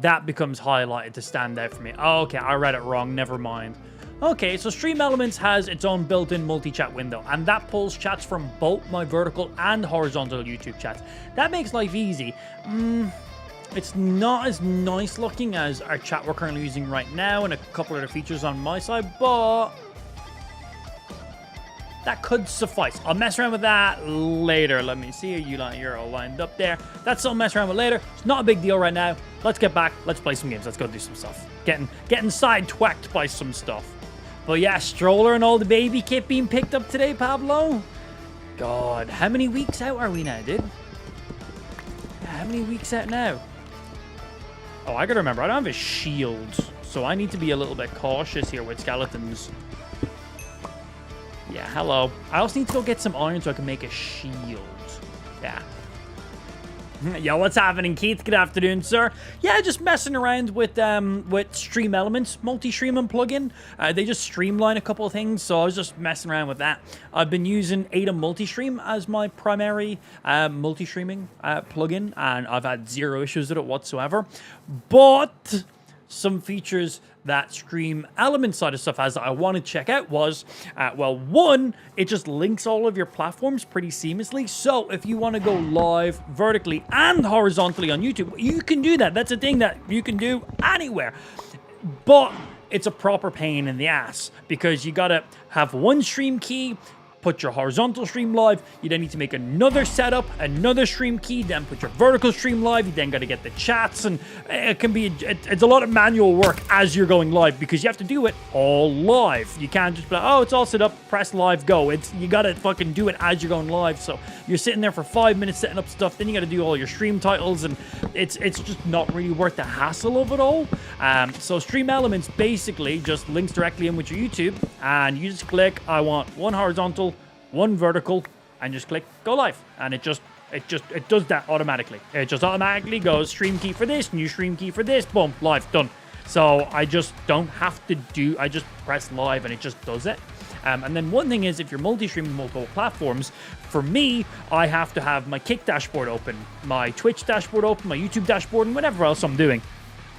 that becomes highlighted to stand out for me. Oh, okay, I read it wrong. Never mind. Okay, so Stream Elements has its own built-in multi-chat window, and that pulls chats from both my vertical and horizontal YouTube chats. That makes life easy. It's not as nice looking as our chat we're currently using right now and a couple of the features on my side, but that could suffice. I'll mess around with that later. Let me see. You're all lined up there. That's something I'll mess around with later. It's not a big deal right now. Let's get back. Let's play some games. Let's go do some stuff. Getting side-twacked by some stuff. But yeah, stroller and all the baby kit being picked up today, Pablo. God, how many weeks out are we now, dude? How many weeks out now? Oh, I gotta remember, I don't have a shield, so I need to be a little bit cautious here with skeletons. Yeah, hello. I also need to go get some iron so I can make a shield. Yeah. Yo, what's happening, Keith? Good afternoon, sir. Yeah, just messing around with Stream Elements, multi-streaming plugin. They just streamline a couple of things, so I was just messing around with that. I've been using Ada Multi-Stream as my primary multi-streaming plugin, and I've had zero issues with it whatsoever. But some features that Stream Element side of stuff has that I want to check out was, well, one, it just links all of your platforms pretty seamlessly. So if you want to go live vertically and horizontally on YouTube, you can do that. That's a thing that you can do anywhere. But it's a proper pain in the ass because you got to have one stream key, put your horizontal stream live, you then need to make another setup, another stream key, then put your vertical stream live, you then got to get the chats, and it can be, it's a lot of manual work as you're going live because you have to do it all live. You can't just be like, oh, it's all set up, press live, go. You got to fucking do it as you're going live. So you're sitting there for 5 minutes setting up stuff, then you got to do all your stream titles, and it's just not really worth the hassle of it all. So Stream Elements basically just links directly in with your YouTube, and you just click, I want one horizontal, one vertical, and just click go live, and it does that automatically. It just automatically goes stream key for this, new stream key for this, boom, live, done. So I just don't have to do, I just press live and it just does it. And then one thing is, if you're multi-streaming multiple platforms, for me, I have to have my Kick dashboard open, my Twitch dashboard open, my YouTube dashboard, and whatever else I'm doing.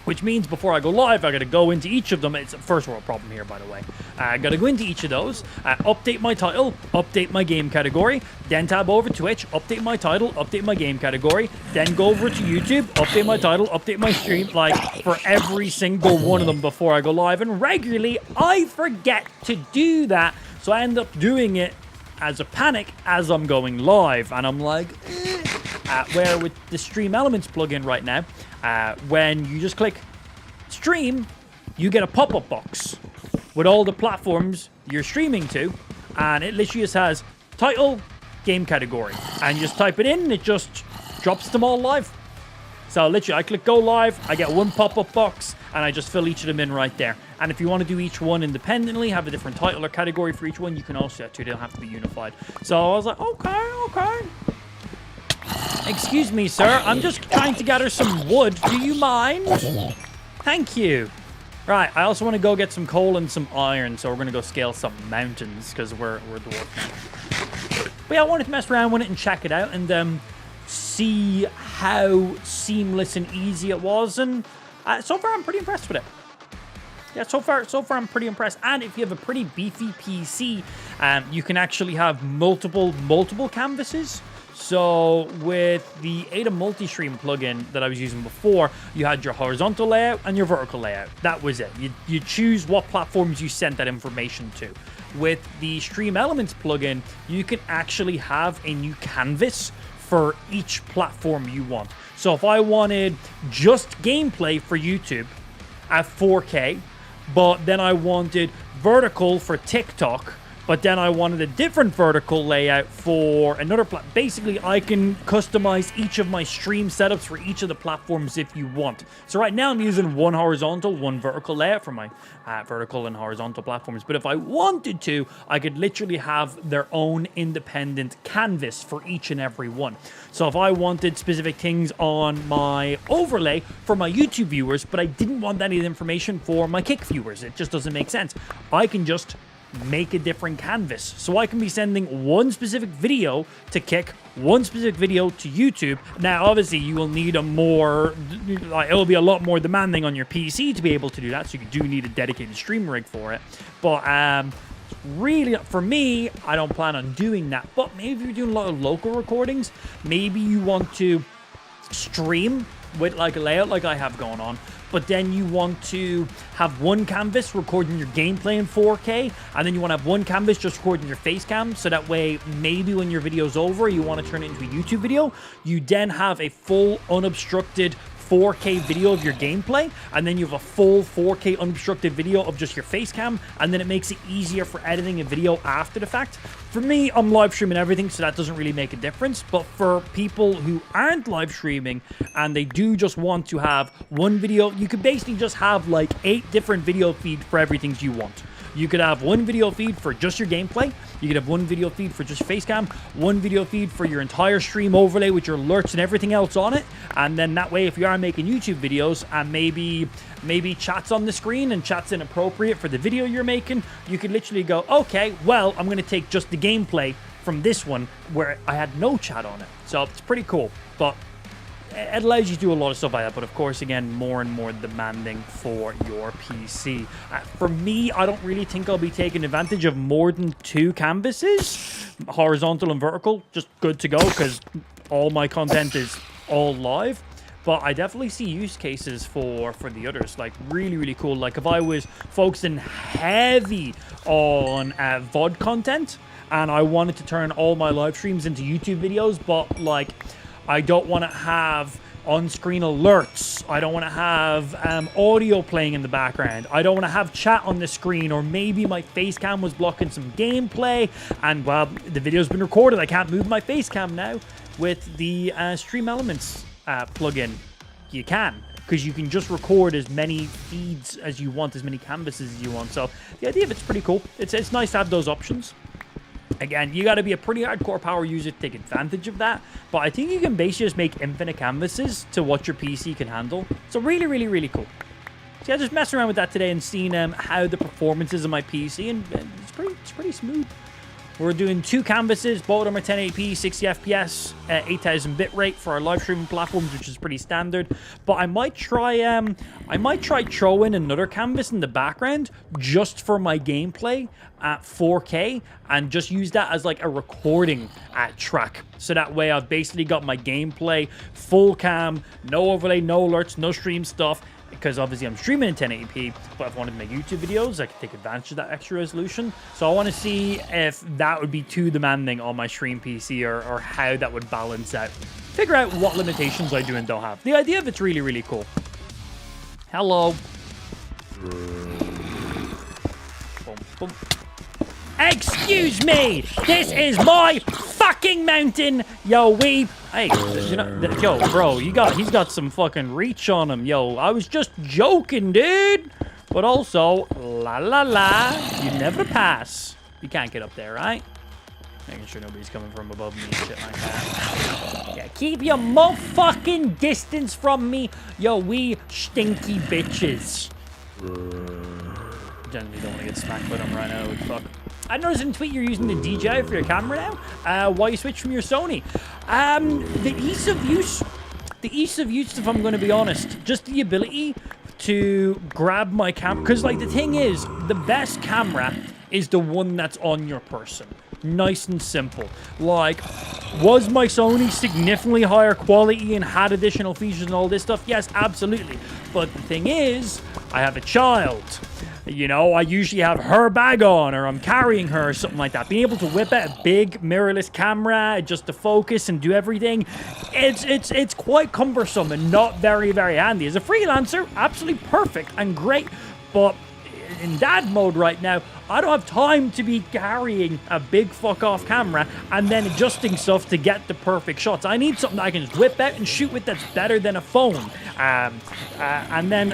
Which means before I go live, I got to go into each of them. It's a first world problem here, by the way. I got to go into each of those, update my title, update my game category, then tab over to Twitch, update my title, update my game category, then go over to YouTube, update my title, update my stream, like for every single one of them before I go live. And regularly, I forget to do that. So I end up doing it as a panic as I'm going live. And I'm like, where with the Stream Elements plugin right now, when you just click stream, you get a pop-up box with all the platforms you're streaming to, and it literally just has title, game category, and you just type it in and it just drops them all live. So literally I click go live, I get one pop-up box, and I just fill each of them in right there. And if you want to do each one independently, have a different title or category for each one, you can also do that too. They don't have to be unified. So I was like, okay. Excuse me, sir. I'm just trying to gather some wood. Do you mind? Thank you. Right, I also want to go get some coal and some iron, so we're going to go scale some mountains, because we're dwarf now. But yeah, I wanted to mess around with it and check it out, and see how seamless and easy it was, and so far I'm pretty impressed with it. Yeah, so far I'm pretty impressed. And if you have a pretty beefy PC, you can actually have multiple canvases. So with the Ada Multistream plugin that I was using before, you had your horizontal layout and your vertical layout. That was it. You choose what platforms you sent that information to. With the Stream Elements plugin, you can actually have a new canvas for each platform you want. So if I wanted just gameplay for YouTube at 4K, but then I wanted vertical for TikTok, but then I wanted a different vertical layout for another platform. Basically, I can customize each of my stream setups for each of the platforms if you want. So right now I'm using one horizontal, one vertical layout for my vertical and horizontal platforms. But if I wanted to, I could literally have their own independent canvas for each and every one. So if I wanted specific things on my overlay for my YouTube viewers, but I didn't want any of the information for my Kick viewers, it just doesn't make sense. I can just make a different canvas. So I can be sending one specific video to Kick, one specific video to YouTube. Now, obviously, you will need a more, it'll be a lot more demanding on your PC to be able to do that. So you do need a dedicated stream rig for it. But really, for me, I don't plan on doing that. But maybe if you're doing a lot of local recordings, maybe you want to stream with like a layout like I have going on, but then you want to have one canvas recording your gameplay in 4K, and then you want to have one canvas just recording your face cam, so that way maybe when your video's over, you want to turn it into a YouTube video, you then have a full unobstructed 4K video of your gameplay, and then you have a full 4K unobstructed video of just your face cam, and then it makes it easier for editing a video after the fact. For me, I'm live streaming everything, so that doesn't really make a difference, but for people who aren't live streaming and they do just want to have one video, you could basically just have like 8 different video feeds for everything you want. You could have one video feed for just your gameplay. You could have one video feed for just Facecam, one video feed for your entire stream overlay with your alerts and everything else on it. And then that way, if you are making YouTube videos and maybe chat's on the screen and chat's inappropriate for the video you're making, you could literally go, okay, well, I'm going to take just the gameplay from this one where I had no chat on it. So it's pretty cool. But it allows you to do a lot of stuff like that, but of course, again, more and more demanding for your PC. For me, I don't really think I'll be taking advantage of more than 2 canvases, horizontal and vertical, just good to go, because all my content is all live. But I definitely see use cases for the others, like really, really cool. Like if I was focusing heavy on VOD content, and I wanted to turn all my live streams into YouTube videos, but like, I don't want to have on-screen alerts. I don't want to have audio playing in the background. I don't want to have chat on the screen, or maybe my face cam was blocking some gameplay, and well, the video's been recorded. I can't move my face cam now. With the Stream Elements plugin, you can, because you can just record as many feeds as you want, as many canvases as you want. So the idea of it's pretty cool. It's nice to have those options. Again, you got to be a pretty hardcore power user to take advantage of that, but I think you can basically just make infinite canvases to what your PC can handle. So really, really, really cool. So yeah, just messing around with that today and seeing how the performance is on my PC, and it's pretty smooth. We're doing 2 canvases, both of them are 1080p, 60 FPS, 8000 bitrate for our live streaming platforms, which is pretty standard. But I might try throw in another canvas in the background just for my gameplay at 4K, and just use that as like a recording track. So that way I've basically got my gameplay full cam, no overlay, no alerts, no stream stuff. Because obviously I'm streaming in 1080p, but if I wanted to make YouTube videos, I could take advantage of that extra resolution. So I want to see if that would be too demanding on my stream PC, or how that would balance out. Figure out what limitations I do and don't have. The idea of it's really, really cool. Hello. Boom, boom. Excuse me! This is my fucking mountain! Yo, hey, you know, yo, bro, he's got some fucking reach on him. Yo, I was just joking, dude. But also, la la la, you never pass. You can't get up there, right? Making sure nobody's coming from above me and shit like that. Yeah, keep your motherfucking distance from me, yo, we stinky bitches. Generally don't want to get smacked by them right now. Fuck. I noticed in the tweet you're using the DJI for your camera now. Why you switch from your Sony? The ease of use. The ease of use, if I'm going to be honest, just the ability to grab my camera. Because, like, the thing is, the best camera is the one that's on your person. Nice and simple. Like, was my Sony significantly higher quality and had additional features and all this stuff? Yes, absolutely. But the thing is, I have a child. You know, I usually have her bag on, or I'm carrying her, or something like that. Being able to whip out a big mirrorless camera just to focus and do everything, it's quite cumbersome and not very, very handy. As a freelancer, absolutely perfect and great, but in dad mode right now, I don't have time to be carrying a big fuck-off camera and then adjusting stuff to get the perfect shots. I need something that I can just whip out and shoot with that's better than a phone. And then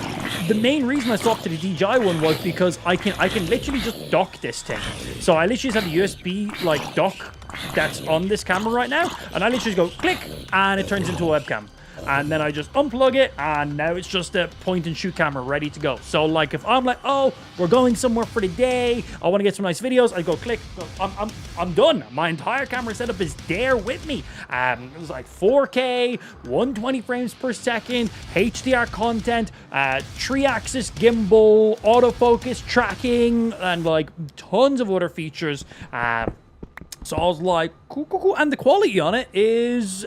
the main reason I swapped to the DJI one was because I can literally just dock this thing. So I literally just have a USB like dock that's on this camera right now, and I literally just go click and it turns into a webcam. And then I just unplug it, and now it's just a point-and-shoot camera ready to go. So, like, if I'm like, oh, we're going somewhere for the day, I want to get some nice videos, I go click, I'm done. My entire camera setup is there with me. It was like 4K, 120 frames per second, HDR content, 3-axis gimbal, autofocus tracking, and, like, tons of other features. So I was like, cool. And the quality on it is,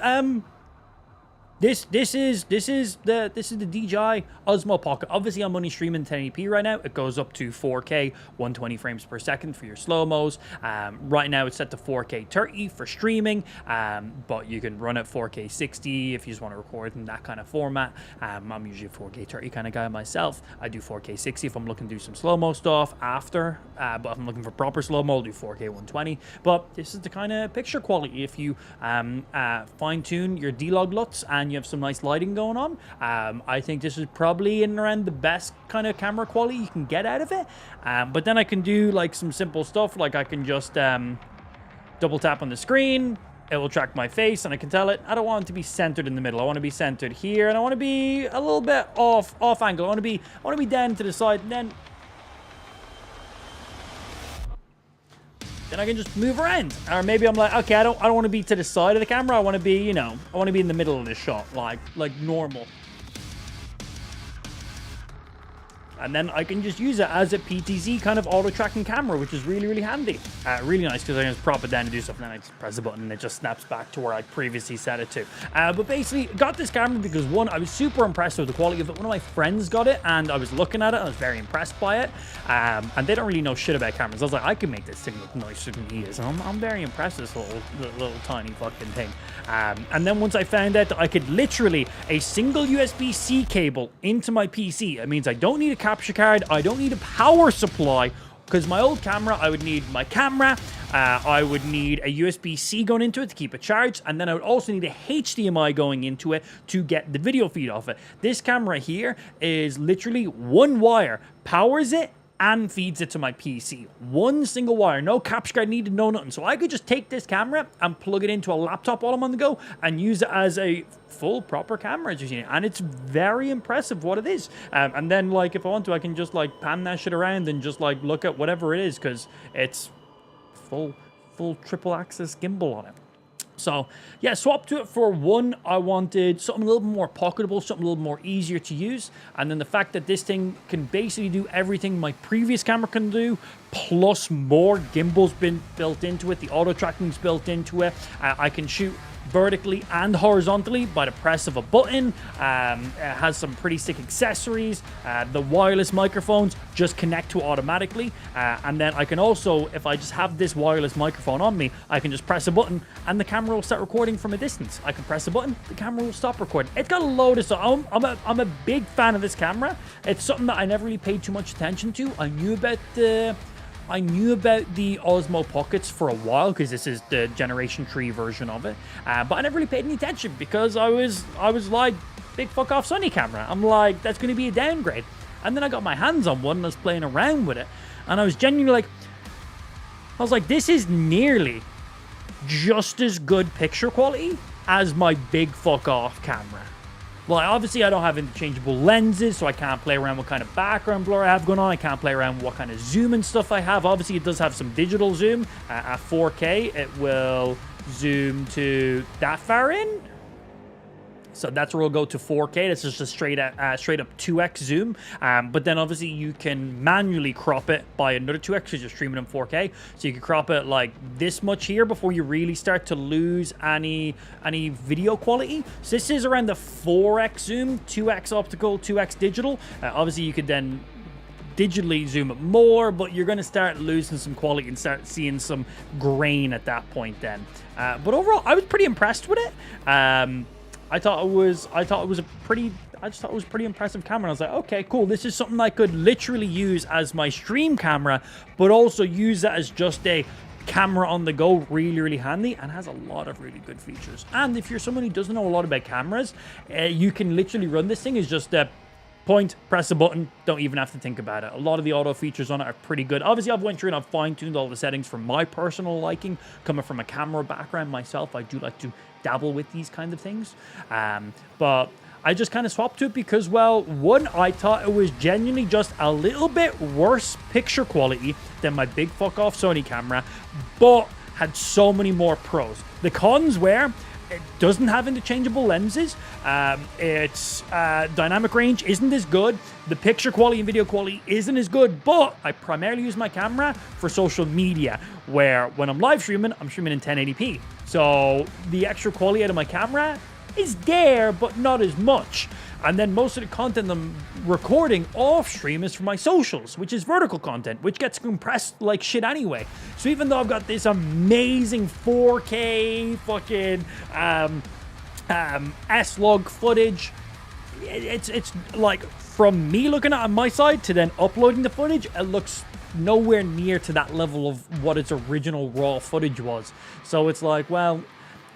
This is the DJI Osmo Pocket. Obviously, I'm only streaming 1080p right now. It goes up to 4K, 120 frames per second for your slow-mos. Right now, it's set to 4K 30 for streaming, but you can run at 4K 60 if you just want to record in that kind of format. I'm usually a 4K 30 kind of guy myself. I do 4K 60 if I'm looking to do some slow-mo stuff after, but if I'm looking for proper slow-mo, I'll do 4K 120. But this is the kind of picture quality if you fine-tune your D-Log LUTs and you have some nice lighting going on. I think this is probably in and around the best kind of camera quality you can get out of it. But then I can do like some simple stuff, like I can just double tap on the screen. It will track my face, and I can tell it I don't want it to be centered in the middle. I want to be centered here, and I want to be a little bit off angle. I want to be down to the side, and then I can just move around. Or maybe I'm like, okay, I don't want to be to the side of the camera. I want to be, you know, I want to be in the middle of the shot, like normal. And then I can just use it as a PTZ kind of auto-tracking camera, which is really, really handy. Really nice, because I can just prop it down and do stuff, and then I just press a button, and it just snaps back to where I previously set it to. But basically, got this camera because, one, I was super impressed with the quality of it. One of my friends got it, and I was looking at it, and I was very impressed by it. And they don't really know shit about cameras. I was like, I can make this thing look nicer than he is. And I'm very impressed with this little tiny fucking thing. And then once I found out that I could literally a single USB-C cable into my PC, it means I don't need a capture card, I don't need a power supply, because my old camera, I would need my camera, I would need a USB-C going into it to keep it charged, and then I would also need a HDMI going into it to get the video feed off it. This camera here is literally one wire, powers it, and feeds it to my PC. One single wire, no capture card needed, no nothing. So I could just take this camera and plug it into a laptop while I'm on the go and use it as a full proper camera, and it's very impressive what it is. And then, like, if I want to, I can just like pan that shit around and just like look at whatever it is, because it's full triple axis gimbal on it. So yeah, swap to it for one. I wanted something a little more pocketable, something a little more easier to use. And then the fact that this thing can basically do everything my previous camera can do, plus more. Gimbal's been built into it. The auto tracking's built into it. I can shoot vertically and horizontally by the press of a button. It has some pretty sick accessories. The wireless microphones just connect to it automatically, and then I can also, if I just have this wireless microphone on me, I can just press a button and the camera will start recording from a distance. I can press a button, the camera will stop recording. It's got a load of stuff. I'm a big fan of this camera. It's something that I never really paid too much attention to. I knew about the Osmo Pockets for a while, because this is the Generation 3 version of it. But I never really paid any attention, because I was like, big fuck off Sony camera. I'm like, that's going to be a downgrade. And then I got my hands on one and I was playing around with it. And I was genuinely like, this is nearly just as good picture quality as my big fuck off camera. Well, obviously I don't have interchangeable lenses, so I can't play around what kind of background blur I have going on. I can't play around what kind of zoom and stuff I have. Obviously it does have some digital zoom. At 4K, it will zoom to that far in. So that's where we'll go to 4K. This is just straight up 2x zoom. But then obviously you can manually crop it by another 2x because you're streaming in 4K. So you can crop it like this much here before you really start to lose any video quality. So this is around the 4x zoom, 2x optical, 2x digital. Obviously you could then digitally zoom it more, but you're going to start losing some quality and start seeing some grain at that point then. But overall, I was pretty impressed with it. I thought it was a pretty impressive camera. I was like, okay, cool. This is something I could literally use as my stream camera, but also use that as just a camera on the go. Really, really handy, and has a lot of really good features. And if you're someone who doesn't know a lot about cameras, you can literally run this thing as just a point, press a button, don't even have to think about it. A lot of the auto features on it are pretty good. Obviously, I've went through and I've fine-tuned all the settings for my personal liking. Coming from a camera background myself, I do like to dabble with these kind of things. But I just kind of swapped to it because, well, one, I thought it was genuinely just a little bit worse picture quality than my big fuck-off Sony camera, but had so many more pros. The cons were it doesn't have interchangeable lenses. Its dynamic range isn't as good. The picture quality and video quality isn't as good, but I primarily use my camera for social media, where when I'm live streaming, I'm streaming in 1080p. So the extra quality out of my camera is there, but not as much. And then most of the content I'm recording off stream is for my socials, which is vertical content, which gets compressed like shit anyway. So even though I've got this amazing 4K fucking S-Log footage, it's like from me looking at it on my side to then uploading the footage, it looks nowhere near to that level of what its original raw footage was. So it's like, well,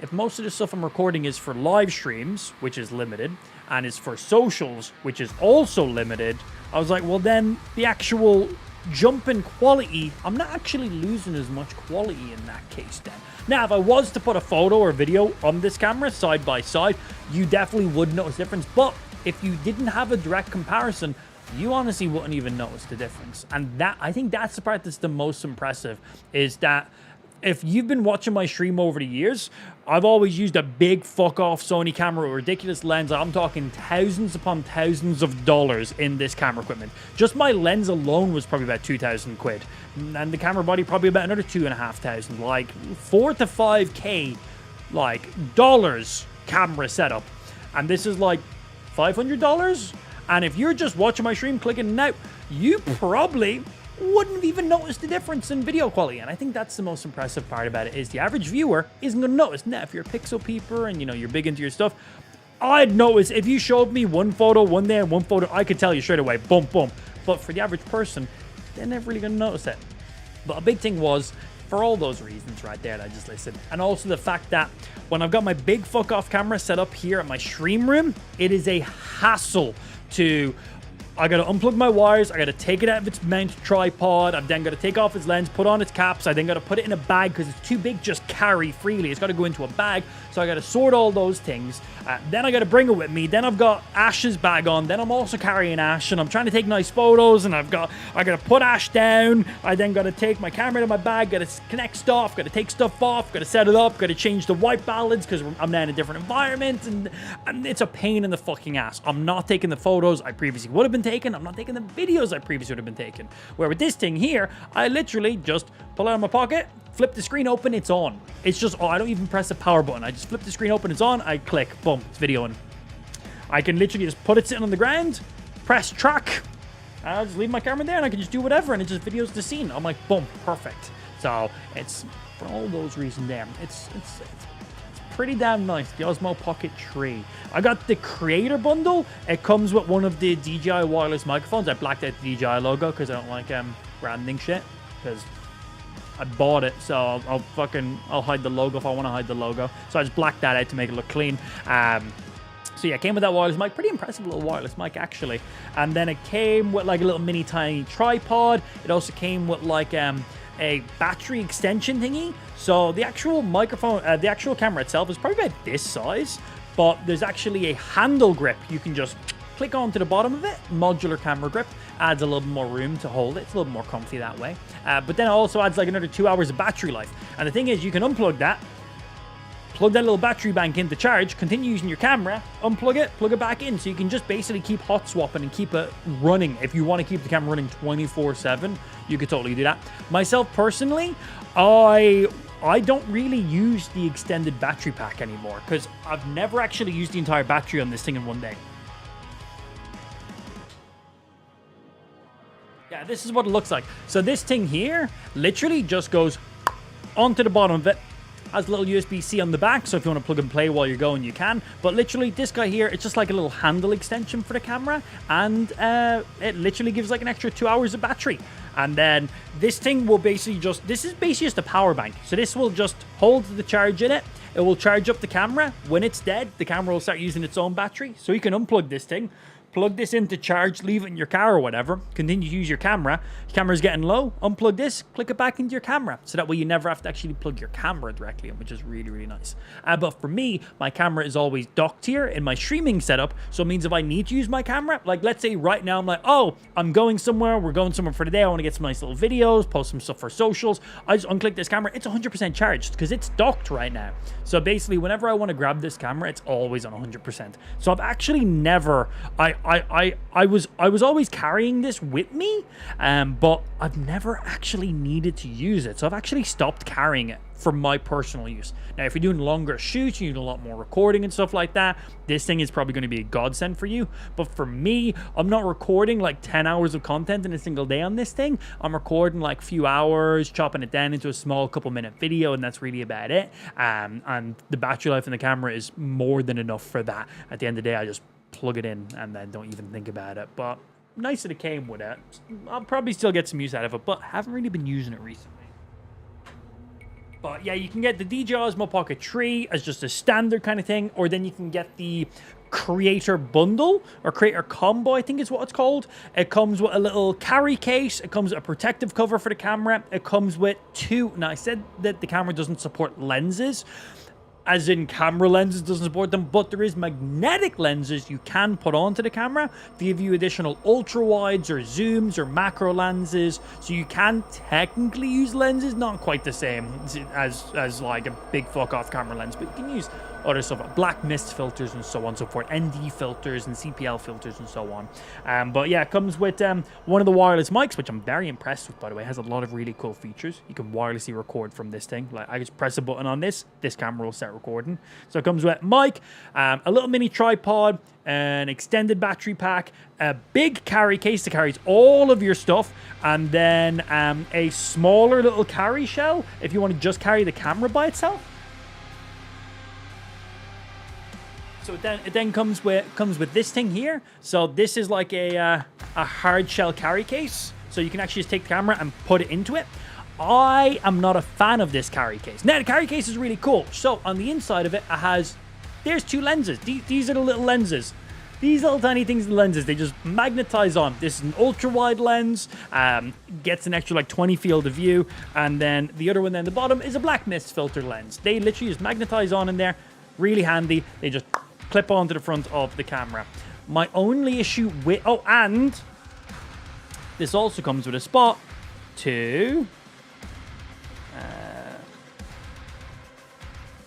if most of the stuff I'm recording is for live streams, which is limited, and is for socials, which is also limited, I was like, well, then the actual jump in quality, I'm not actually losing as much quality in that case then. Now, if I was to put a photo or video on this camera side by side, you definitely would notice a difference. But if you didn't have a direct comparison, you honestly wouldn't even notice the difference. And that, I think that's the part that's the most impressive, is that if you've been watching my stream over the years, I've always used a big fuck-off Sony camera with ridiculous lens. I'm talking thousands upon thousands of dollars in this camera equipment. Just my lens alone was probably about 2,000 quid. And the camera body probably about another 2,500. Like 4 to 5K, like, dollars camera setup. And this is like $500. And if you're just watching my stream, clicking it out, you probably wouldn't even notice the difference in video quality. And I think that's the most impressive part about it, is the average viewer isn't going to notice. Now, if you're a pixel peeper and, you know, you're big into your stuff, I'd notice. If you showed me one photo one day and one photo, I could tell you straight away, boom, boom. But for the average person, they're never really going to notice it. But a big thing was, for all those reasons right there that I just listed, and also the fact that when I've got my big fuck-off camera set up here at my stream room, it is a hassle to... I gotta unplug my wires, I gotta take it out of its mount tripod, I've then gotta take off its lens, put on its caps, I then gotta put it in a bag because it's too big just carry freely. It's gotta go into a bag, so I gotta sort all those things. Then I gotta bring it with me, then I've got Ash's bag on, then I'm also carrying Ash, and I'm trying to take nice photos, and I gotta put Ash down, I then gotta take my camera to my bag, gotta connect stuff, gotta take stuff off, gotta set it up, gotta change the white balance because I'm now in a different environment, and it's a pain in the fucking ass. I'm not taking the photos I previously would have been taken. I'm not taking the videos I previously would have been taken. Where with this thing here, I literally just pull it out of my pocket, flip the screen open, it's on. It's just, I don't even press the power button. I just flip the screen open, it's on, I click, boom, it's videoing. I can literally just put it sitting on the ground, press track, and I'll just leave my camera there and I can just do whatever and it just videos the scene. I'm like, boom, perfect. So it's, for all those reasons there, it's pretty damn nice. The Osmo Pocket 3. I got the creator bundle. It comes with one of the DJI wireless microphones. I blacked out the DJI logo because I don't like branding shit, because I bought it, so I'll hide the logo if I want to hide the logo. So I just blacked that out to make it look clean. So yeah, it came with that wireless mic. Pretty impressive little wireless mic, actually. And then it came with like a little mini tiny tripod. It also came with like a battery extension thingy. So the actual microphone, the actual camera itself is probably about this size, but there's actually a handle grip. You can just click onto the bottom of it. Modular camera grip. Adds a little bit more room to hold it. It's a little more comfy that way. But then it also adds like another 2 hours of battery life. And the thing is, you can unplug that, plug that little battery bank in to charge, continue using your camera, unplug it, plug it back in. So you can just basically keep hot swapping and keep it running. If you want to keep the camera running 24/7, you could totally do that. Myself personally, I don't really use the extended battery pack anymore because I've never actually used the entire battery on this thing in one day. Yeah, this is what it looks like. So this thing here literally just goes onto the bottom of it. Has a little USB-C on the back, so if you want to plug and play while you're going, you can. But literally, this guy here, it's just like a little handle extension for the camera, and it literally gives like an extra 2 hours of battery. And then this thing will basically this is basically just a power bank. So this will just hold the charge in it. It will charge up the camera. When it's dead, the camera will start using its own battery. So you can unplug this thing, plug this in to charge, leave it in your car or whatever, continue to use your camera. Your camera's getting low, unplug this, click it back into your camera. So that way you never have to actually plug your camera directly in, which is really, really nice. But for me, my camera is always docked here in my streaming setup. So it means if I need to use my camera, like let's say right now I'm like, oh, I'm going somewhere, we're going somewhere for the day, I want to get some nice little videos, post some stuff for socials. I just unclick this camera, it's 100% charged because it's docked right now. So basically, whenever I want to grab this camera, it's always on 100%. So I've actually never, I was always carrying this with me, but I've never actually needed to use it. So I've actually stopped carrying it for my personal use. Now, if you're doing longer shoots, you need a lot more recording and stuff like that, this thing is probably going to be a godsend for you. But for me, I'm not recording like 10 hours of content in a single day on this thing. I'm recording like a few hours, chopping it down into a small couple-minute video, and that's really about it. And the battery life in the camera is more than enough for that. At the end of the day, I just plug it in and then don't even think about it. But nice that it came with it. I'll probably still get some use out of it, but haven't really been using it recently. But yeah, you can get the DJI Osmo Pocket 3 as just a standard kind of thing, or then you can get the Creator Bundle, or Creator Combo, I think is what it's called. It comes with a little carry case, it comes with a protective cover for the camera, it comes with now I said that the camera doesn't support lenses, as in camera lenses doesn't support them, but there is magnetic lenses you can put onto the camera to give you additional ultra wides or zooms or macro lenses. So you can technically use lenses, not quite the same as like a big fuck off camera lens, but you can use other stuff like black mist filters and so on and so forth, ND filters and CPL filters and so on. But yeah, it comes with one of the wireless mics, which I'm very impressed with, by the way. It has a lot of really cool features. You can wirelessly record from this thing. Like, I just press a button on this camera will start recording. So it comes with mic, a little mini tripod, an extended battery pack, a big carry case that carries all of your stuff, and then a smaller little carry shell if you want to just carry the camera by itself. So it then comes with this thing here. So this is like a hard shell carry case. So you can actually just take the camera and put it into it. I am not a fan of this carry case. Now, the carry case is really cool. So on the inside of it, there's two lenses. These are the little lenses. These little tiny things, the lenses, they just magnetize on. This is an ultra wide lens, gets an extra like 20 field of view. And then the other one then the bottom is a black mist filter lens. They literally just magnetize on in there. Really handy. They just clip onto the front of the camera. My only issue with... Oh, and this also comes with a spot to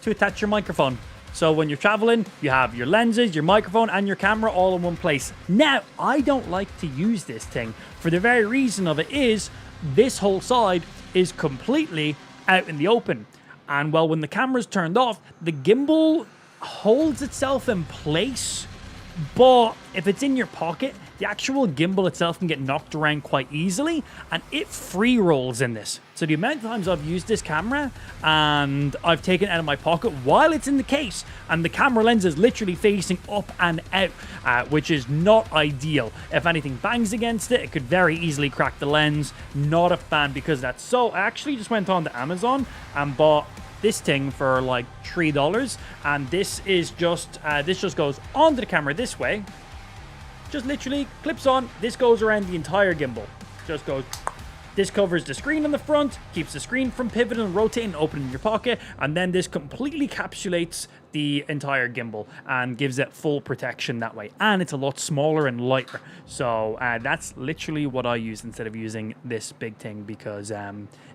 attach your microphone. So when you're traveling, you have your lenses, your microphone, and your camera all in one place. Now, I don't like to use this thing for the very reason of it is this whole side is completely out in the open. And well, when the camera's turned off, the gimbal holds itself in place, but if it's in your pocket, the actual gimbal itself can get knocked around quite easily, and it free rolls in this. So the amount of times I've used this camera and I've taken it out of my pocket while it's in the case, and the camera lens is literally facing up and out, which is not ideal. If anything bangs against it, it could very easily crack the lens. Not a fan because of that. So I actually just went on to Amazon and bought this thing for like $3, and this just goes onto the camera this way, just literally clips on. This goes around the entire gimbal, just goes This covers the screen on the front, keeps the screen from pivoting and rotating, opening in your pocket, and then this completely encapsulates the entire gimbal and gives it full protection that way. And it's a lot smaller and lighter. So that's literally what I use instead of using this big thing, because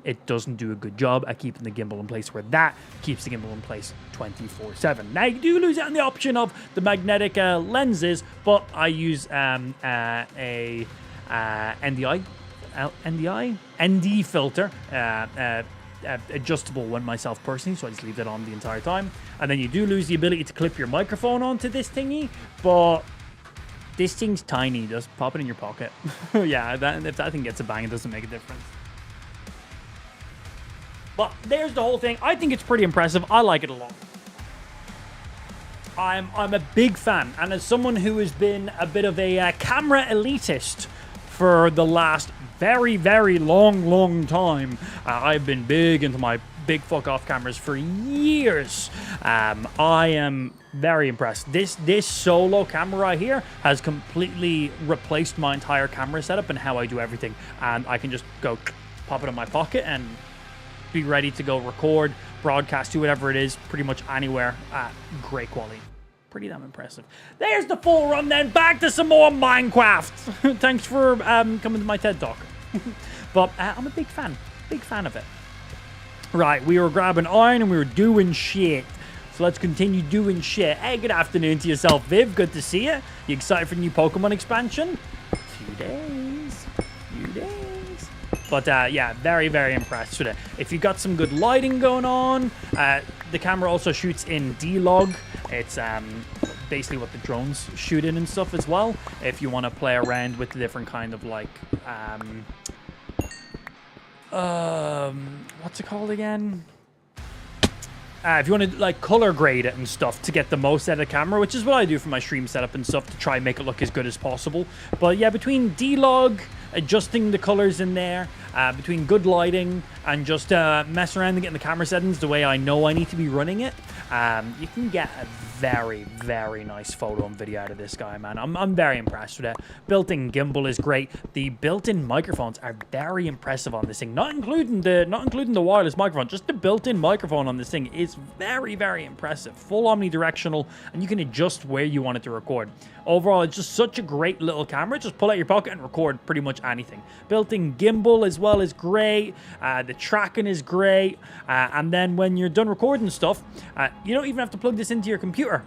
it doesn't do a good job at keeping the gimbal in place, where that keeps the gimbal in place 24/7. Now, you do lose out on the option of the magnetic lenses, but I use a ND filter, adjustable one myself personally, so I just leave that on the entire time. And then you do lose the ability to clip your microphone onto this thingy, but this thing's tiny. Just pop it in your pocket. Yeah, if that thing gets a bang, it doesn't make a difference. But there's the whole thing. I think it's pretty impressive. I like it a lot. I'm a big fan, and as someone who has been a bit of a camera elitist for the last very, very long time, I've been big into my big fuck off cameras for years. I am very impressed. This solo camera right here has completely replaced my entire camera setup and how I do everything, and I can just go pop it in my pocket and be ready to go record, broadcast, do whatever it is, pretty much anywhere at great quality. Pretty damn impressive. There's the full run then. Back to some more Minecraft. Thanks for coming to my TED Talk. But I'm a big fan of it. Right, we were grabbing iron and we were doing shit. So let's continue doing shit. Hey, good afternoon to yourself, Viv. Good to see you. You excited for the new Pokemon expansion? Few days. But yeah, very, very impressed with it. If you got some good lighting going on, the camera also shoots in D-Log. It's basically what the drones shoot in and stuff as well. If you want to play around with the different kind of like, what's it called again? If you want to like color grade it and stuff to get the most out of the camera, which is what I do for my stream setup and stuff to try and make it look as good as possible. But yeah, between D-Log, adjusting the colors in there, between good lighting and just mess around and getting the camera settings the way I know I need to be running it, you can get a very, very nice photo and video out of this guy, man. I'm very impressed with it. Built-in gimbal is great. The built-in microphones are very impressive on this thing. Not including the wireless microphone, just the built-in microphone on this thing is very, very impressive. Full omnidirectional, and you can adjust where you want it to record. Overall, it's just such a great little camera. Just pull out your pocket and record pretty much anything. Built-in gimbal as well is great. The tracking is great. And then when you're done recording stuff, you don't even have to plug this into your computer.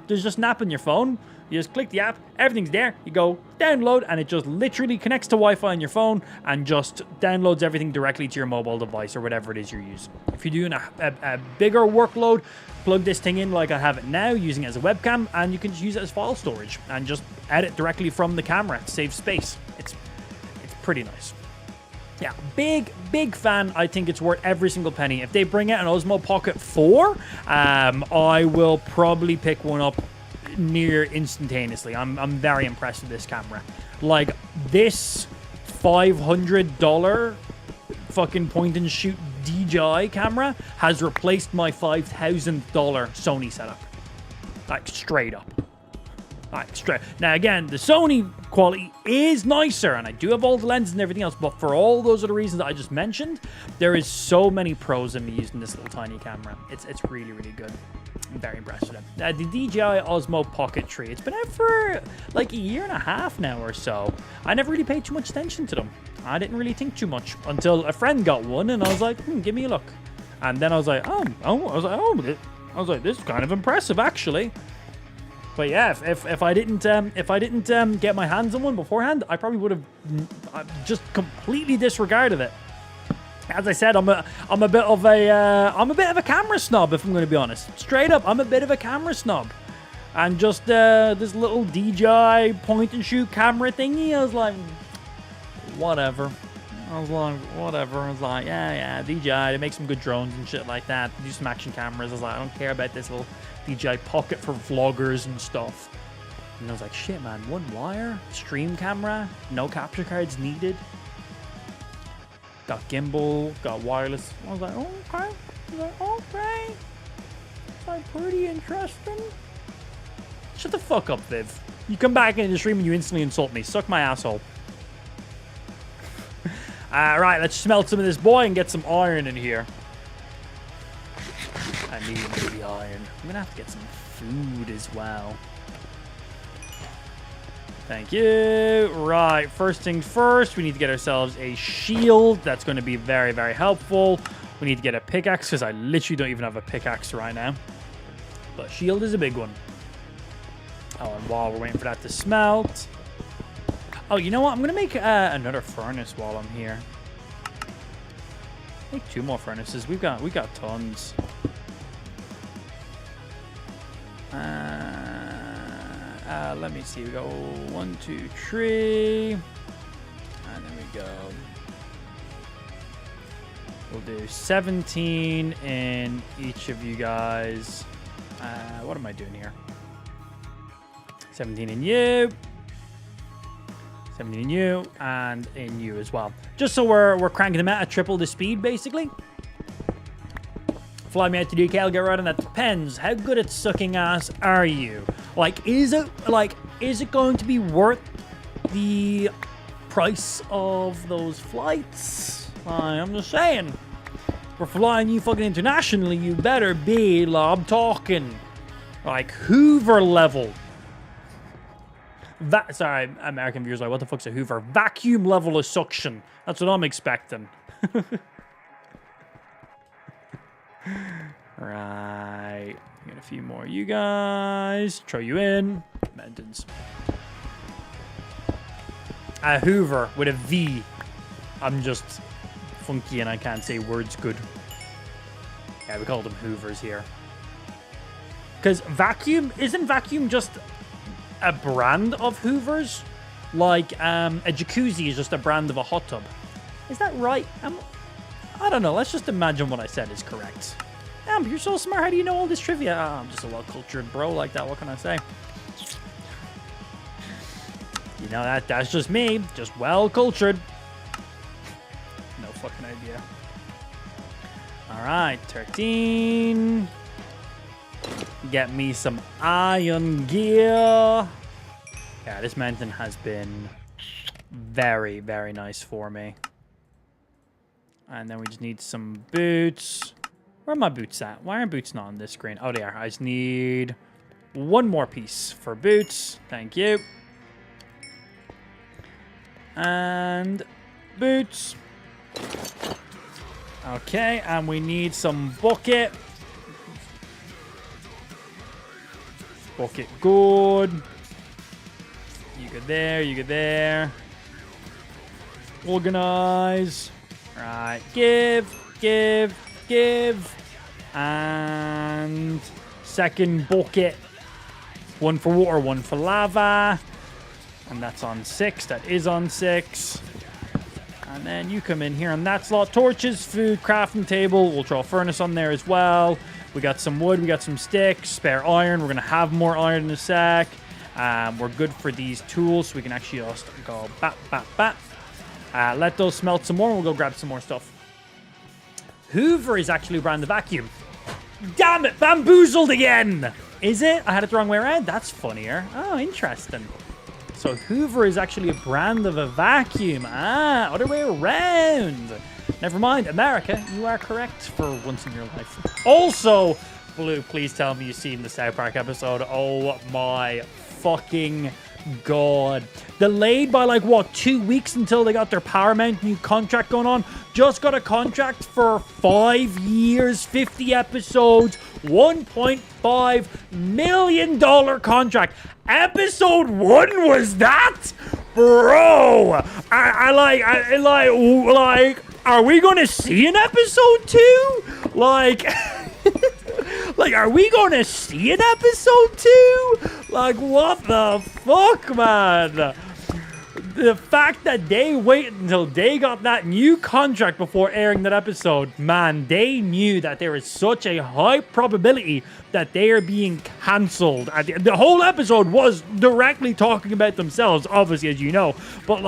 There's just an app on your phone. You just click the app, everything's there. You go download, and it just literally connects to Wi-Fi on your phone and just downloads everything directly to your mobile device or whatever it is you're using. If you're doing a bigger workload, plug this thing in like I have it now, using it as a webcam, and you can just use it as file storage and just edit directly from the camera. Save space. It's pretty nice. Yeah, big fan. I think it's worth every single penny. If they bring out an Osmo Pocket 4, I will probably pick one up near instantaneously. I'm very impressed with this camera. Like, this $500 fucking point and shoot DJI camera has replaced my $5,000 Sony setup. Like, straight up. Like, straight. Now, again, the Sony quality is nicer, and I do have all the lenses and everything else, but for all those other reasons that I just mentioned, there is so many pros in me using this little tiny camera. It's really, really good. I'm very impressed with it. The DJI Osmo Pocket 3, it's been out for like a year and a half now or so. I never really paid too much attention to them. I didn't really think too much until a friend got one, and I was like, give me a look. And then I was like, this is kind of impressive, actually. But yeah, if I didn't get my hands on one beforehand, I probably would have just completely disregarded it. As I said, I'm a bit of a camera snob, if I'm going to be honest. Straight up, I'm a bit of a camera snob. And just this little DJI point and shoot camera thingy, I was like, whatever. I was like, yeah, DJI, they make some good drones and shit like that. Do some action cameras. I was like, I don't care about this little DJI Pocket for vloggers and stuff. And I was like, shit, man, one wire, stream camera, no capture cards needed. Got gimbal, got wireless. I was like, okay. It's like pretty interesting. Shut the fuck up, Viv. You come back into the stream and you instantly insult me. Suck my asshole. Right, let's smelt some of this boy and get some iron in here. I need the iron. I'm gonna have to get some food as well. Thank you. Right, first things first, we need to get ourselves a shield. That's going to be very, very helpful. We need to get a pickaxe because I literally don't even have a pickaxe right now. But shield is a big one. Oh, and while we're waiting for that to smelt. Oh, you know what? I'm going to make another furnace while I'm here. Make 2 more furnaces. We got tons. Let me see. We go 1, 2, 3. And then we go. We'll do 17 in each of you guys. What am I doing here? 17 in you. 17 in you. And in you as well. Just so we're cranking them out at triple the speed, basically. Fly me out to the UK, I'll get right on that. Depends. How good at sucking ass are you? Is it going to be worth the price of those flights? I'm just saying. If we're flying you fucking internationally, you better be, I'm talking, Hoover level. Sorry, American viewers, what the fuck's a Hoover? Vacuum level of suction. That's what I'm expecting. Right. Get a few more of you guys. Throw you in. Mountains. A Hoover with a V. I'm just funky and I can't say words good. Yeah, we call them Hoovers here. Because isn't vacuum just a brand of Hoovers? Like, a jacuzzi is just a brand of a hot tub. Is that right? I don't know. Let's just imagine what I said is correct. Damn, you're so smart. How do you know all this trivia? I'm just a well-cultured bro like that. What can I say? You know, that's just me. Just well-cultured. No fucking idea. All right, 13. Get me some iron gear. Yeah, this mountain has been very, very nice for me. And then we just need some boots. Where are my boots at? Why aren't boots not on this screen? Oh, they are. I just need 1 more piece for boots. Thank you. And boots. Okay, and we need some bucket. Bucket good. You good there, you good there. Organize. Right, give. And second bucket. 1 for water, 1 for lava. And that's on 6. That is on 6. And then you come in here on that slot. Torches, food, crafting table. We'll throw a furnace on there as well. We got some wood. We got some sticks. Spare iron. We're going to have more iron in a sec. We're good for these tools. So we can actually just go bat. Let those smelt some more. We'll go grab some more stuff. Hoover is actually a brand of vacuum. Damn it, bamboozled again. Is it? I had it the wrong way around. That's funnier. Oh, interesting. So Hoover is actually a brand of a vacuum. Ah, other way around. Never mind. America, you are correct for once in your life. Also, Blue, please tell me you've seen the South Park episode. Oh my fucking God. Delayed by 2 weeks until they got their Paramount new contract going on. Just got a contract for 5 years, 50 episodes, $1.5 million contract. Episode 1 was that? Bro, are we gonna see an episode 2? Are we gonna see an episode 2? What the fuck, man? The fact that they waited until they got that new contract before airing that episode, man, they knew that there is such a high probability that they are being cancelled. The whole episode was directly talking about themselves, obviously, as you know. But,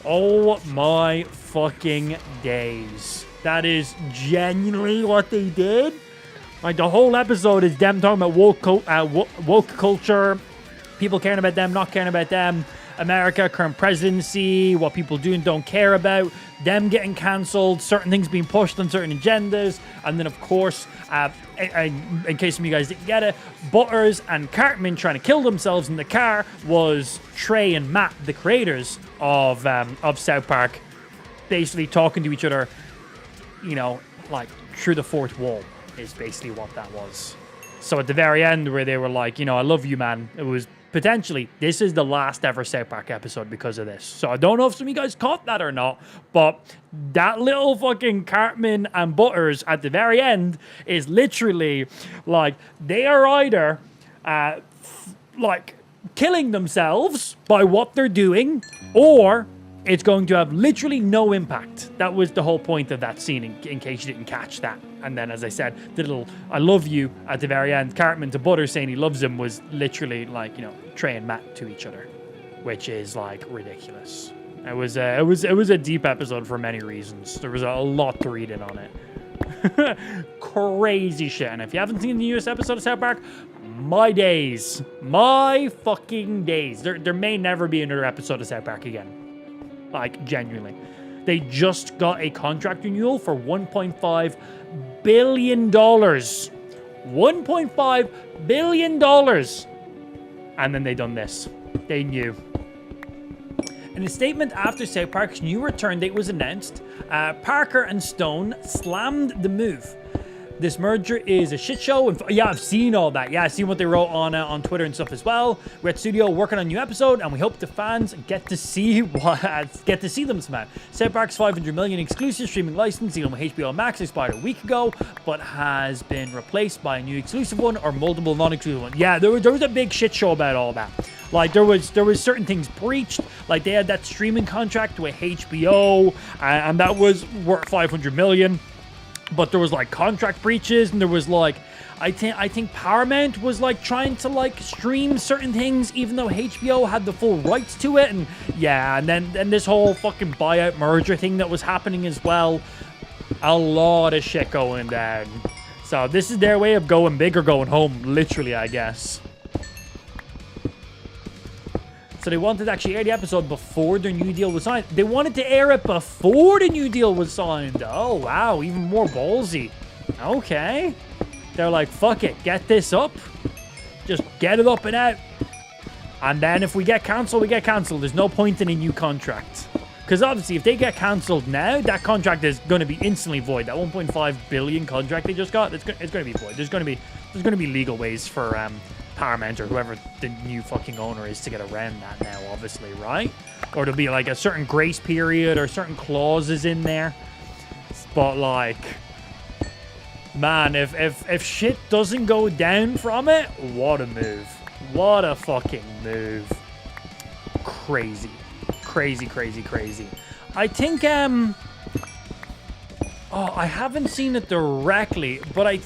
oh my fucking days. That is genuinely what they did. The whole episode is them talking about woke culture, people caring about them, not caring about them. America, current presidency, what people do and don't care about, them getting cancelled, certain things being pushed on certain agendas, and then of course, in case some of you guys didn't get it, Butters and Cartman trying to kill themselves in the car was Trey and Matt, the creators of South Park, basically talking to each other, you know, like through the fourth wall is basically what that was. So at the very end where they were like, you know, I love you, man, it was potentially, this is the last ever South Park episode because of this. So I don't know if some of you guys caught that or not, but that little fucking Cartman and Butters at the very end is literally like, they are either like killing themselves by what they're doing, or it's going to have literally no impact. That was the whole point of that scene, in case you didn't catch that. And then, as I said, the little I love you at the very end, Cartman to Butters saying he loves him, was literally like, you know, Trey and Matt to each other, which is like ridiculous. It was a deep episode for many reasons. There was a lot to read in on it. Crazy shit. And if you haven't seen the newest episode of South Park, my days, my fucking days. There may never be another episode of South Park again. Like, genuinely. They just got a contract renewal for $1.5 billion. $1.5 billion. And then they done this. They knew. In a statement after South Park's new return date was announced, Parker and Stone slammed the move. This merger is a shit show. And yeah, I've seen all that. Yeah, I've seen what they wrote on Twitter and stuff as well. We're at studio working on a new episode, and we hope the fans get to see them somehow. South Park's $500 million exclusive streaming license dealing with HBO Max expired a week ago, but has been replaced by a new exclusive one or multiple non-exclusive ones. Yeah, there was a big shit show about all that. Like, there was certain things breached. Like, they had that streaming contract with HBO, and that was worth $500 million. But there was like contract breaches, and there was like, I think Paramount was like trying to like stream certain things, even though HBO had the full rights to it. And yeah, and then this whole fucking buyout merger thing that was happening as well. A lot of shit going down. So this is their way of going big or going home, literally, I guess. So they wanted to actually air the episode before their new deal was signed. They wanted to air it before the new deal was signed. Oh, wow. Even more ballsy. Okay. They're like, fuck it. Get this up. Just get it up and out. And then if we get cancelled, we get cancelled. There's no point in a new contract. Because obviously, if they get cancelled now, that contract is going to be instantly void. That 1.5 billion contract they just got, it's going to be void. There's going to be legal ways for Paramount or whoever the new fucking owner is to get around that now, obviously, right? Or there'll be like a certain grace period or certain clauses in there. But like, man, if shit doesn't go down from it, what a move. What a fucking move. Crazy. Crazy, crazy, crazy. I think, oh, I haven't seen it directly, but I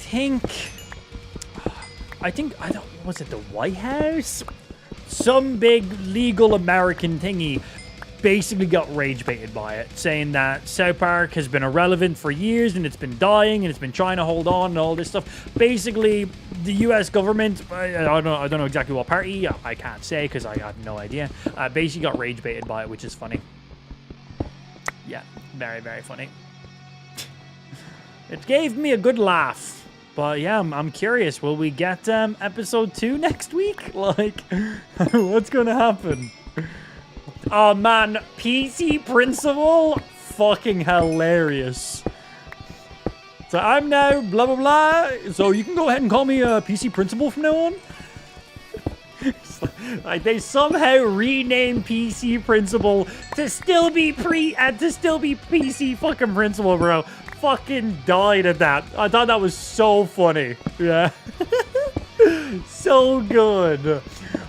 don't, was it the White House? Some big legal American thingy basically got rage baited by it, saying that South Park has been irrelevant for years and it's been dying and it's been trying to hold on and all this stuff. Basically, the U.S. government, I don't know exactly what party, I can't say because I have no idea, basically got rage baited by it, which is funny. Yeah, very, very funny. It gave me a good laugh. But yeah, I'm curious. Will we get episode 2 next week? Like, what's gonna happen? Oh man, PC Principal, fucking hilarious. So I'm now blah blah blah. So you can go ahead and call me PC Principal from now on. Like they somehow renamed PC Principal to still be PC fucking Principal, bro. Fucking died at that. I thought that was so funny. Yeah. So good.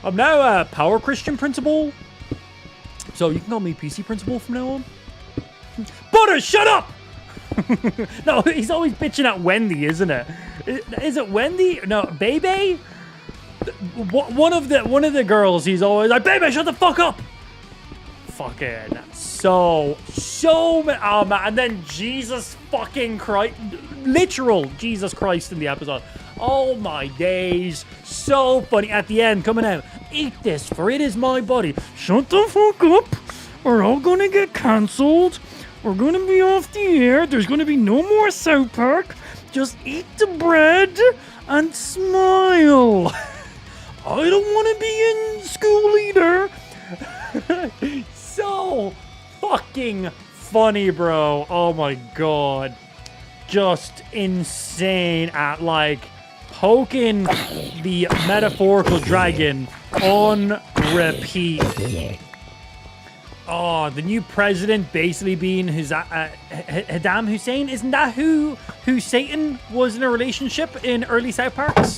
I'm now a Power Christian Principal. So you can call me PC Principal from now on. Butter, shut up! No, he's always bitching at Wendy, isn't it? Is it Wendy? No, Bebe? One of the girls, he's always like, Bebe, shut the fuck up! Fucking so oh man, and then Jesus fucking Christ, literal Jesus Christ in the episode. Oh my days, so funny at the end, coming out. eat this, for it is my body. Shut the fuck up. We're all gonna get cancelled. We're gonna be off the air. There's gonna be no more South Park. Just eat the bread and smile. I don't want to be in school either. So fucking funny, bro. Oh my god. Just insane at like poking the metaphorical dragon on repeat. Oh, the new president basically being Saddam Hussein. Isn't that who Satan was in a relationship in early South Parks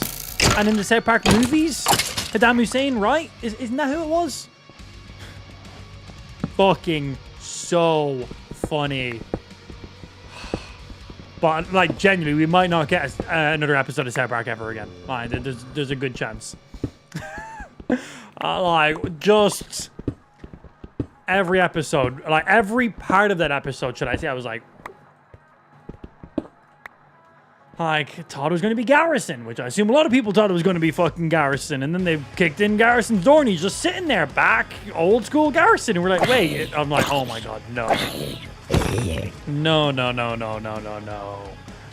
and in the South Park movies? Saddam Hussein, right? Isn't that who it was? Fucking so funny. But like genuinely, we might not get another episode of South Park ever again. Like, there's a good chance. Like just every episode, like every part of that episode, should I say, I was like thought it was going to be Garrison, which I assume a lot of people thought it was going to be fucking Garrison, and then they kicked in Garrison's door and he's just sitting there back, old school Garrison, and we're like, wait, I'm like, oh my god, no. No.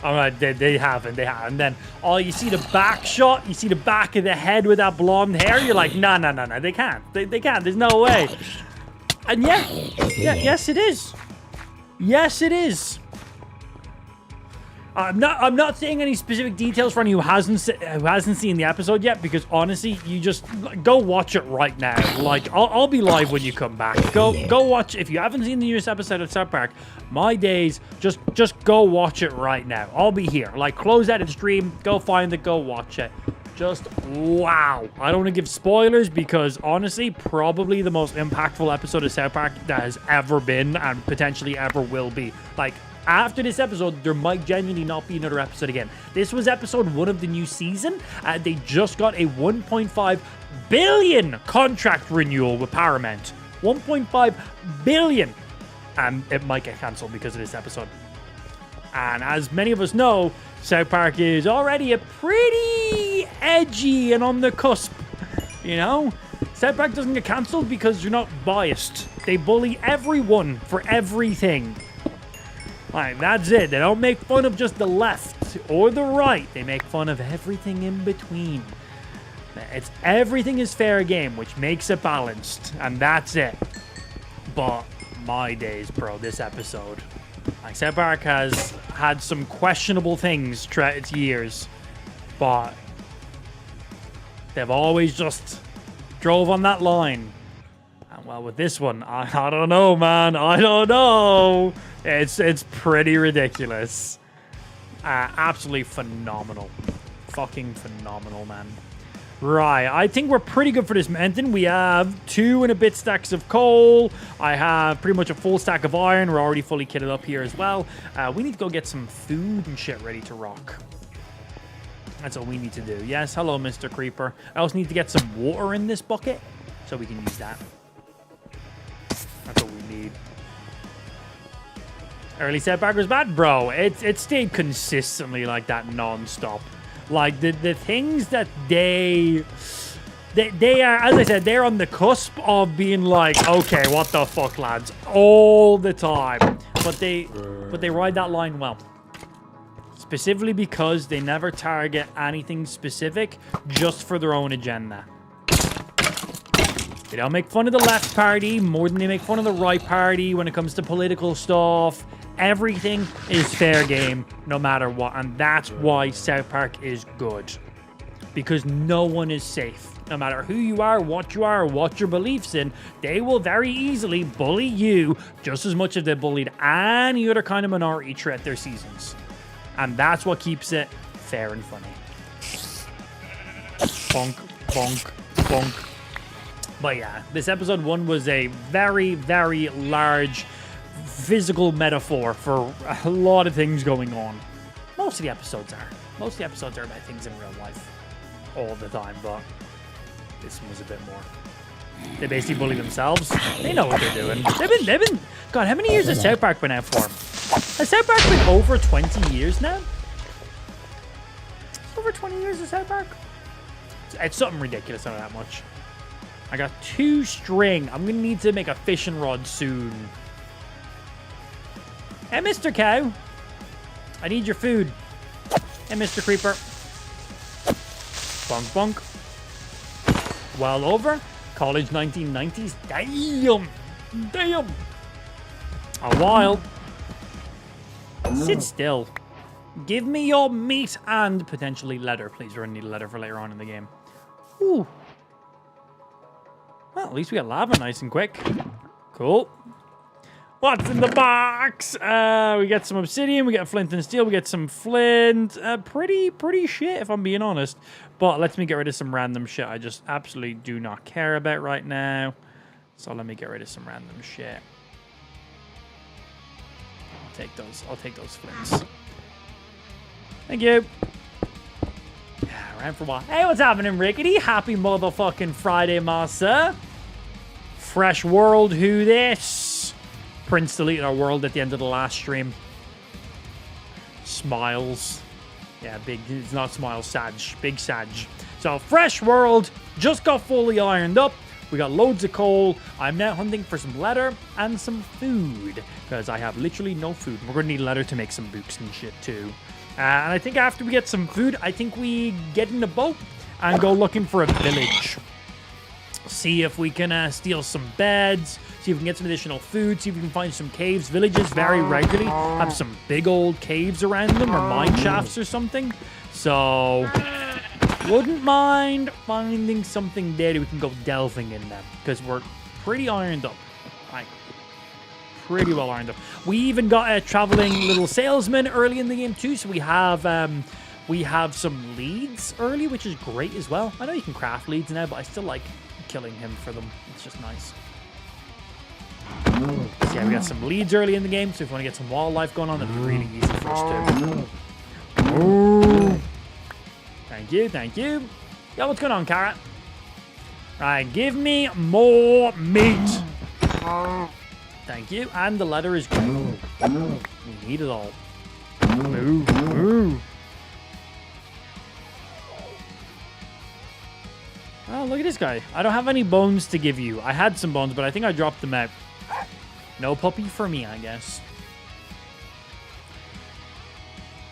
I'm like, they haven't. And then you see the back shot, you see the back of the head with that blonde hair, you're like, no, they can't. They can't, there's no way. And yes it is. Yes it is. I'm not saying any specific details for anyone who hasn't seen the episode yet, because honestly, you just go watch it right now. Like I'll be live when you come back. Go watch. If you haven't seen the newest episode of South Park, My Days, just go watch it right now. I'll be here. Like close out the stream, go find it, go watch it. Just wow. I don't want to give spoilers because honestly, probably the most impactful episode of South Park that has ever been and potentially ever will be. Like, after this episode, there might genuinely not be another episode again. This was episode 1 of the new season. They just got a $1.5 billion contract renewal with Paramount. $1.5 billion. And it might get cancelled because of this episode. And as many of us know, South Park is already a pretty edgy and on the cusp. You know? South Park doesn't get cancelled because they're not biased. They bully everyone for everything. Like, that's it. They don't make fun of just the left or the right. They make fun of everything in between. Everything is fair game, which makes it balanced. And that's it. But my days, bro, this episode. Like, South Park has had some questionable things throughout its years. But they've always just drove on that line. And well, with this one, I don't know, man. I don't know. It's pretty ridiculous. Absolutely phenomenal. Fucking phenomenal, man. Right, I think we're pretty good for this mountain. We have 2 and a bit stacks of coal. I have pretty much a full stack of iron. We're already fully kitted up here as well. We need to go get some food and shit ready to rock. That's what we need to do. Yes, hello, Mr. Creeper. I also need to get some water in this bucket so we can use that. That's what we need. Early South Park was bad, bro. It stayed consistently like that non-stop. Like the things that they are, as I said, they're on the cusp of being like, okay, what the fuck, lads, all the time. But they ride that line well. Specifically because they never target anything specific just for their own agenda. They don't make fun of the left party more than they make fun of the right party when it comes to political stuff. Everything is fair game, no matter what. And that's why South Park is good. Because no one is safe. No matter who you are, what your beliefs in, they will very easily bully you just as much as they bullied any other kind of minority throughout their seasons. And that's what keeps it fair and funny. Bonk, bonk, bonk. But yeah, this episode 1 was a very, very large physical metaphor for a lot of things going on. Most of the episodes are. Most of the episodes are about things in real life. All the time, but this one was a bit more. They basically bully themselves. They know what they're doing. They've been... God, how many years has South Park been out for? Has South Park been over 20 years now? Over 20 years of South Park? It's something ridiculous, not that much. I got 2 string. I'm going to need to make a fishing rod soon. Hey, Mr. Cow. I need your food. Hey, Mr. Creeper. Bonk, bonk. Well over. College 1990s. Damn. Damn. A while. Sit still. Give me your meat and potentially leather. Please, we're going to need leather for later on in the game. Ooh. Well, at least we got lava nice and quick. Cool. What's in the box? We get some obsidian, we get flint and steel, we get some flint. Pretty shit, if I'm being honest. But let me get rid of some random shit I just absolutely do not care about right now. So let me get rid of some random shit. I'll take those flints. Thank you. Yeah, ran for a while. Hey, what's happening, Rickety? Happy motherfucking Friday, massa. Fresh world, who this? Prince deleted our world at the end of the last stream. Smiles. Yeah, big, it's not Smiles, Sag. Big Sag. So, fresh world, just got fully ironed up. We got loads of coal. I'm now hunting for some leather and some food because I have literally no food. We're going to need leather to make some books and shit too. And I think after we get some food, I think we get in a boat and go looking for a village. See if we can steal some beds, see if we can get some additional food, see if we can find some caves. Villages very regularly have some big old caves around them or mine shafts or something. So, wouldn't mind finding something there that we can go delving in them because we're pretty ironed up. Like, pretty well ironed up. We even got a traveling little salesman early in the game too, so we have some leads early, which is great as well. I know you can craft leads now, but I still like killing him for them. It's just nice. So yeah, we got some leads early in the game, so if we want to get some wildlife going on, that'd be really easy for us too. Thank you, thank you. Yo, what's going on, Carrot? Right, give me more meat. Thank you, and the leather is great. We need it all. Move. Oh, look at this guy. I don't have any bones to give you. I had some bones, but I think I dropped them out. No puppy for me, I guess.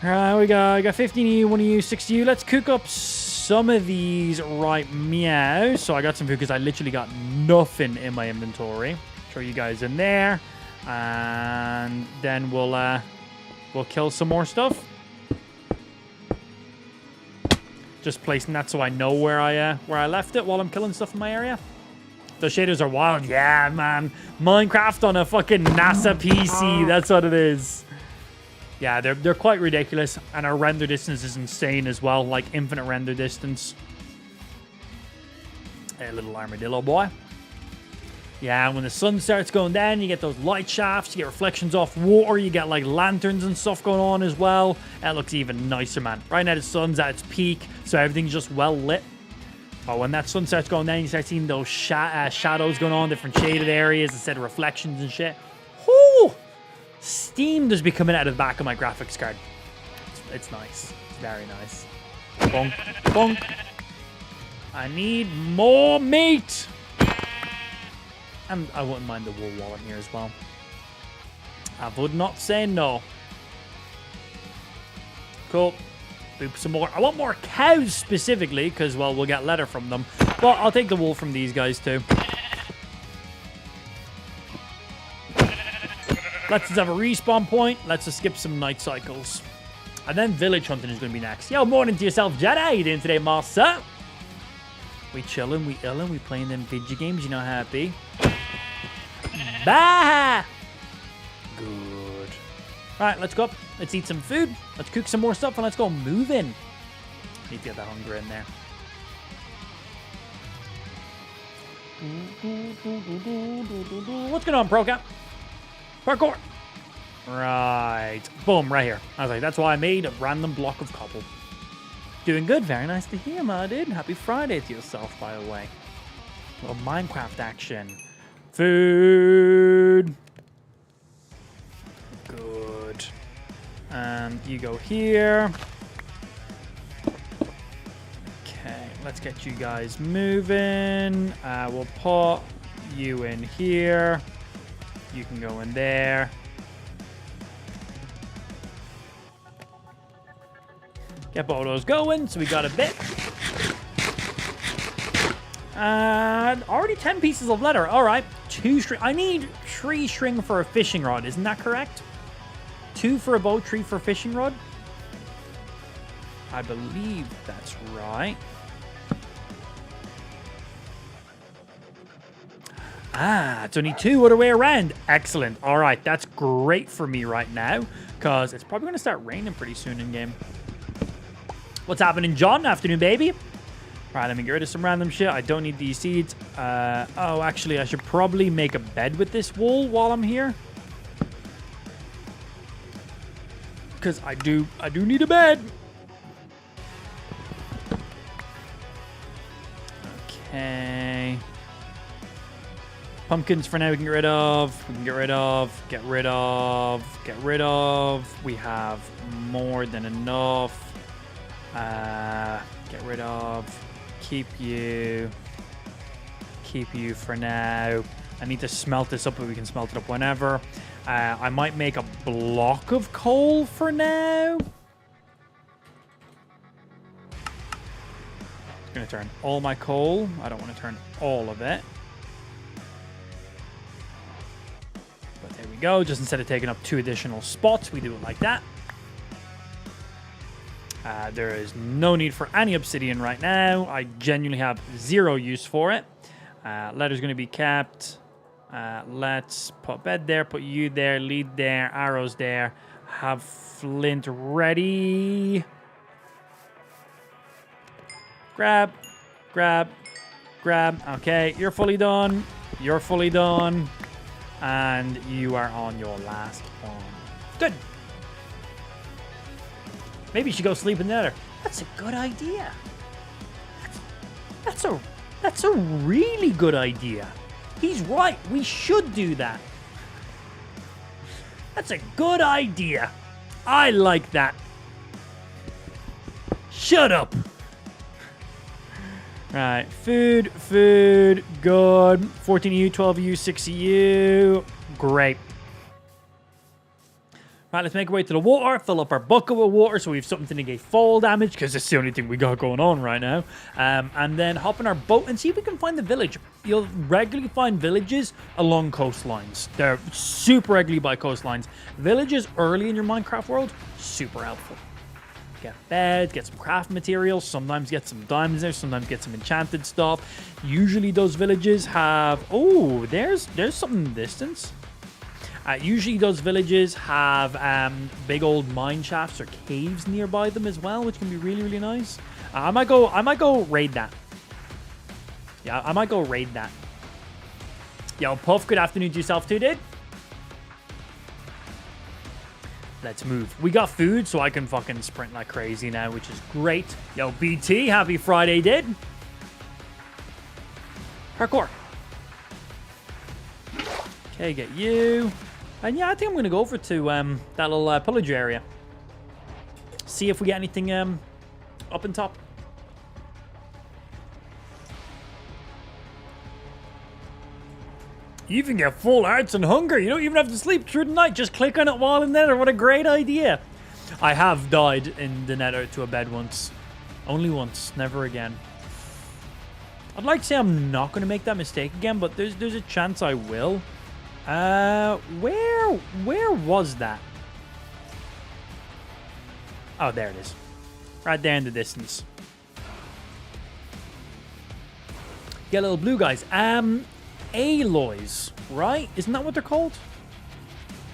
I got 15 of you, 1 of you, 6 of you. Let's cook up some of these right meow. So I got some food because I literally got nothing in my inventory. Throw you guys in there. And then we'll kill some more stuff. Just placing that so I know where I left it while I'm killing stuff in my area. The shaders are wild. Yeah, man. Minecraft on a fucking NASA PC. That's what it is. Yeah, they're quite ridiculous. And our render distance is insane as well. Like infinite render distance. Hey, little armadillo boy. Yeah, when the sun starts going down, you get those light shafts, you get reflections off water, you get like lanterns and stuff going on as well. That looks even nicer, man. Right now the sun's at its peak, so everything's just well lit. But when that sun starts going down, you start seeing those shadows going on, different shaded areas instead of reflections and shit. Whoo! Steam does be coming out of the back of my graphics card. It's nice. It's very nice. Bonk, bonk. I need more meat! And I wouldn't mind the wool wallet here as well. I would not say no. Cool. Boop some more. I want more cows specifically, because, well, we'll get leather from them. But I'll take the wool from these guys too. Let's just have a respawn point. Let's just skip some night cycles. And then village hunting is going to be next. Yo, morning to yourself, Jedi. How you doing today, Master? We chilling, we illin', we playing them video games, you know how it be. Bah! Good. Alright, let's go up. Let's eat some food. Let's cook some more stuff and let's go moving. Need to get that hunger in there. What's going on, ProCap? Parkour! Right. Boom, right here. I was like, that's why I made a random block of cobble. Doing good. Very nice to hear, my dude. Happy Friday to yourself, by the way. A little Minecraft action. Food. Good. And you go here. Okay. let's get you guys moving. We'll put you in here. You can go in there. Get both of those going, so we got a bit. And already 10 pieces of leather. All right, 2 string. I need 3 string for a fishing rod. Isn't that correct? 2 for a boat, 3 for a fishing rod. I believe that's right. Ah, it's only 2 other way around. Excellent. All right, that's great for me right now because it's probably going to start raining pretty soon in game. What's happening, John? Afternoon, baby. All right, let me get rid of some random shit. I don't need these seeds. Oh, actually, I should probably make a bed with this wool while I'm here. Because I do need a bed. Okay. Pumpkins for now we can get rid of. We can get rid of. Get rid of. Get rid of. We have more than enough. Get rid of. Keep you. Keep you for now. I need to smelt this up, but we can smelt it up whenever. I might make a block of coal for now. It's going to turn all my coal. I don't want to turn all of it. But there we go. Just instead of taking up 2 additional spots, we do it like that. There is no need for any obsidian right now. I genuinely have 0 use for it. Letter's going to be kept. Let's put bed there, put you there, lead there, arrows there. Have flint ready. Grab, grab, grab. Okay, you're fully done. You're fully done. And you are on your last one. Good. Maybe you should go sleep in there. That's a good idea. That's a really good idea. He's right. We should do that. That's a good idea. I like that. Shut up. Right. Food. Food. Good. 14 of you, 12 of you, 6 of you. Great. Right, let's make our way to the water, fill up our bucket with water so we have something to negate fall damage, because it's the only thing we got going on right now. And then hop in our boat and see if we can find the village. You'll regularly find villages along coastlines. They're super regularly by coastlines. Villages early in your Minecraft world, super helpful. Get beds, get some craft materials, sometimes get some diamonds there, sometimes get some enchanted stuff. Usually those villages have... Oh, there's something in the distance. Usually those villages have big old mine shafts or caves nearby them as well, which can be really, really nice. I might go raid that. Yeah, I might go raid that. Yo, Puff, good afternoon to yourself too, dude. Let's move. We got food, so I can fucking sprint like crazy now, which is great. Yo, BT, happy Friday, dude. Parkour. Okay, get you. And yeah, I think I'm going to go over to that little pillager area. See if we get anything up and top. You even get full hearts and hunger. You don't even have to sleep through the night. Just click on it while in nether. What a great idea. I have died in the nether to a bed once. Only once. Never again. I'd like to say I'm not going to make that mistake again, but there's a chance I will. Where was that? Oh, there it is. Right there in the distance. Get little blue guys. Alloys, right? Isn't that what they're called?